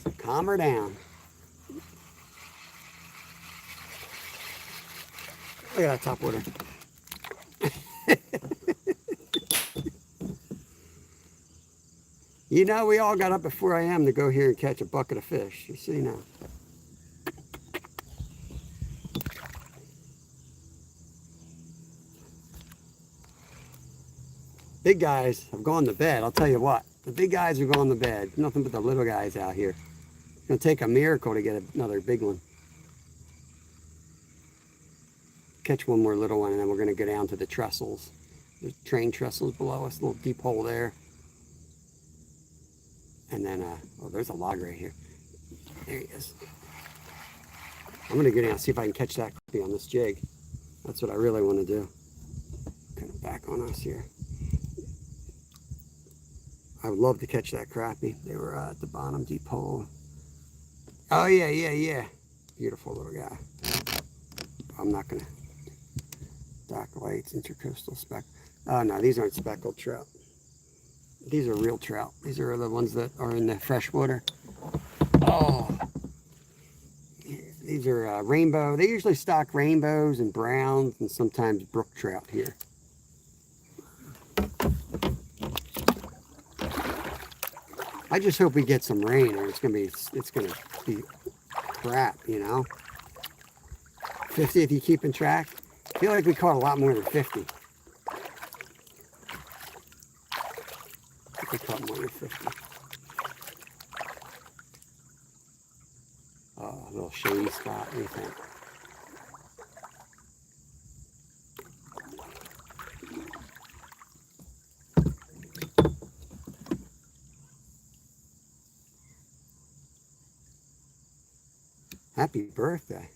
So calm her down. Look at that top water. You know, we all got up at 4 a.m. to go here and catch a bucket of fish. You see now. Big guys have gone to bed. I'll tell you what. The big guys are going to bed. Nothing but the little guys out here. It's going to take a miracle to get another big one. Catch one more little one, and then we're going to go down to the trestles. There's train trestles below us, a little deep hole there. And then, oh, there's a log right here. There he is. I'm going to go down and see if I can catch that on this jig. That's what I really want to do. Kind of back on us here. I would love to catch that crappie. They were at the bottom deep hole. Oh, yeah, yeah, yeah. Beautiful little guy. I'm not going to. Dock lights, intercoastal speck. Oh, no, these aren't speckled trout. These are real trout. These are the ones that are in the freshwater. Oh, these are rainbow. They usually stock rainbows and browns and sometimes brook trout here. I just hope we get some rain, or it's gonna be crap, you know. 50 if you keep in track. I feel like we caught a lot more than 50. I think we caught more than 50. Oh, a little shady spot. What do you think? Happy birthday.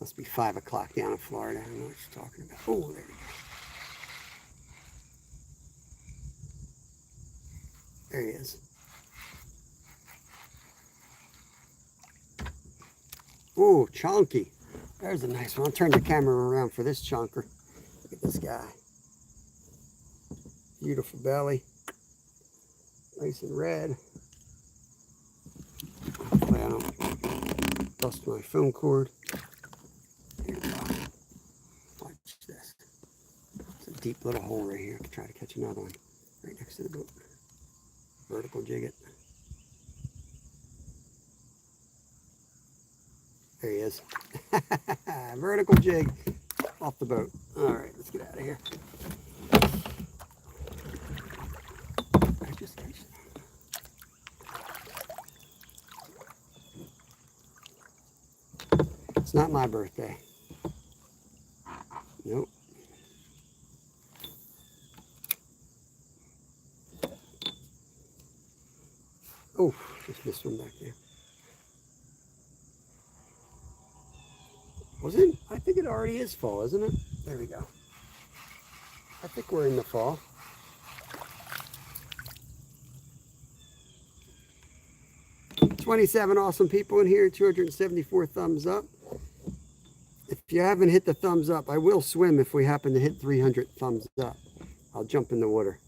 Must be 5 o'clock down in Florida. I don't know what you're talking about. Oh, there we go. There he is. Oh, chunky. There's a nice one. I'll turn the camera around for this chunker. Look at this guy. Beautiful belly. Nice and red. Hopefully I don't bust my phone cord. Here we go. Watch this. It's a deep little hole right here. I can try to catch another one right next to the boat. Vertical jig it. There he is. Vertical jig off the boat. All right, let's get out of here. I just catch that. It's not my birthday. Nope. Oh, just missed one back there. Was it? I think it already is fall, isn't it? There we go. I think we're in the fall. '27 awesome people in here, 274 thumbs up. If you haven't hit the thumbs up, I will swim if we happen to hit 300 thumbs up. I'll jump in the water.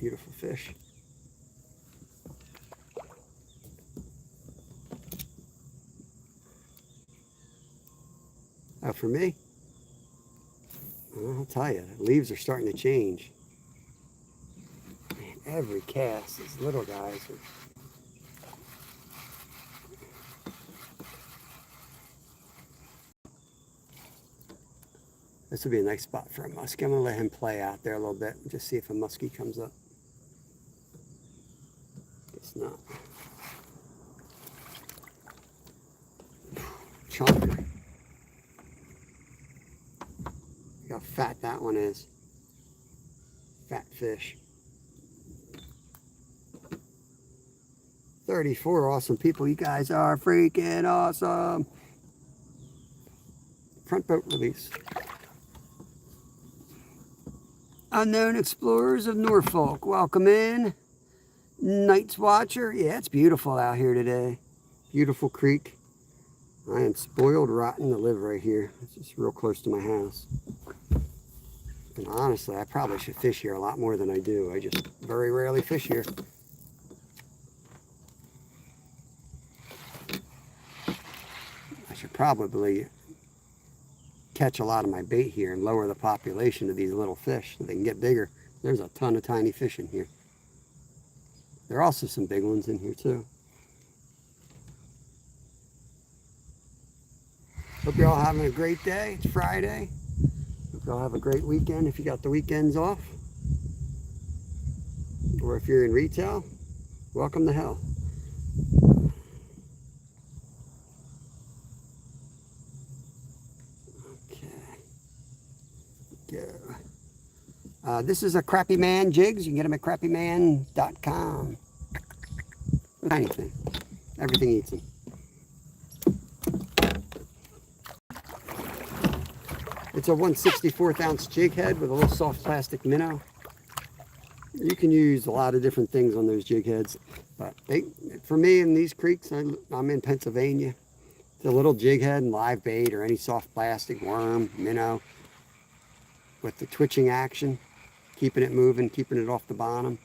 Beautiful fish. For me, I'll tell you, the leaves are starting to change. Man, every cast, these little guys are... This would be a nice spot for a muskie. I'm going to let him play out there a little bit and just see if a muskie comes up. It's not. Chunker. Look how fat that one is. Fat fish. 34 awesome people. You guys are freaking awesome. Front boat release. Unknown Explorers of Norfolk, welcome in. Night's Watcher, yeah, it's beautiful out here today. Beautiful creek. I am spoiled rotten to live right here. It's just real close to my house. And honestly, I probably should fish here a lot more than I do. I just very rarely fish here. I should probably catch a lot of my bait here and lower the population of these little fish so they can get bigger. There's a ton of tiny fish in here. There are also some big ones in here too. Hope you're all having a great day. It's Friday. Hope you all have a great weekend if you got the weekends off. Or if you're in retail, welcome to hell. This is a Crappy Man jigs. You can get them at crappyman.com. Anything. Everything eats them. It's a 1/64 ounce jig head with a little soft plastic minnow. You can use a lot of different things on those jig heads. But for me in these creeks, I'm in Pennsylvania. It's a little jig head and live bait or any soft plastic, worm, minnow. With the twitching action, keeping it moving, keeping it off the bottom,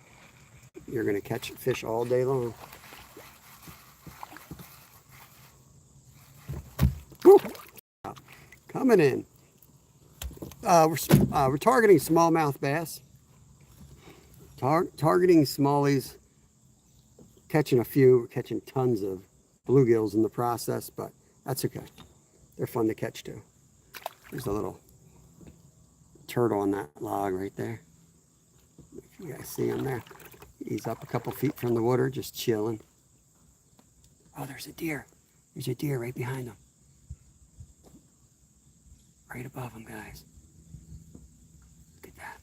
you're going to catch fish all day long. Woo! Coming in. We're targeting smallmouth bass. Targeting smallies. Catching a few, catching tons of bluegills in the process, but that's okay. They're fun to catch too. There's a little turtle on that log right there. If you guys see him there. He's up a couple feet from the water, just chilling. Oh, there's a deer. There's a deer right behind him. Right above him, guys. Look at that.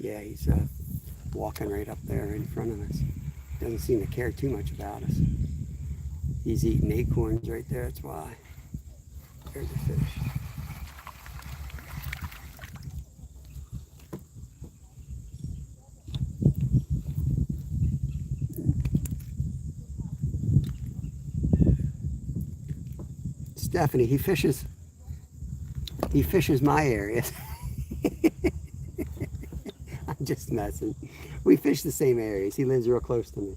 Yeah, he's walking right up there in front of us. Doesn't seem to care too much about us. He's eating acorns right there, that's why. There's a fish. Stephanie, he fishes my areas. I'm just messing. We fish the same areas. He lives real close to me.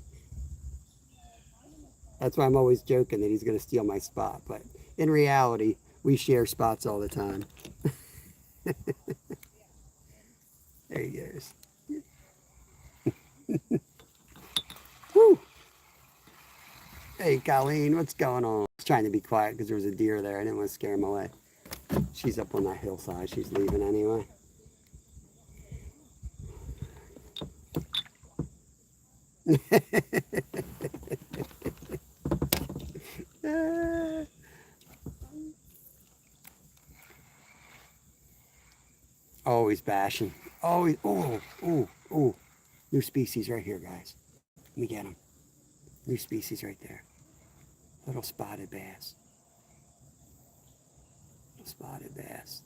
That's why I'm always joking that he's going to steal my spot. But in reality, we share spots all the time. There he goes. Woo! Hey, Colleen, what's going on? I was trying to be quiet because there was a deer there. I didn't want to scare him away. She's up on that hillside. She's leaving anyway. Always bashing. Always. Oh, oh, oh. New species right here, guys. Let me get them. New species right there. Little spotted bass. Little spotted bass.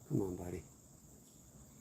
Come on, buddy.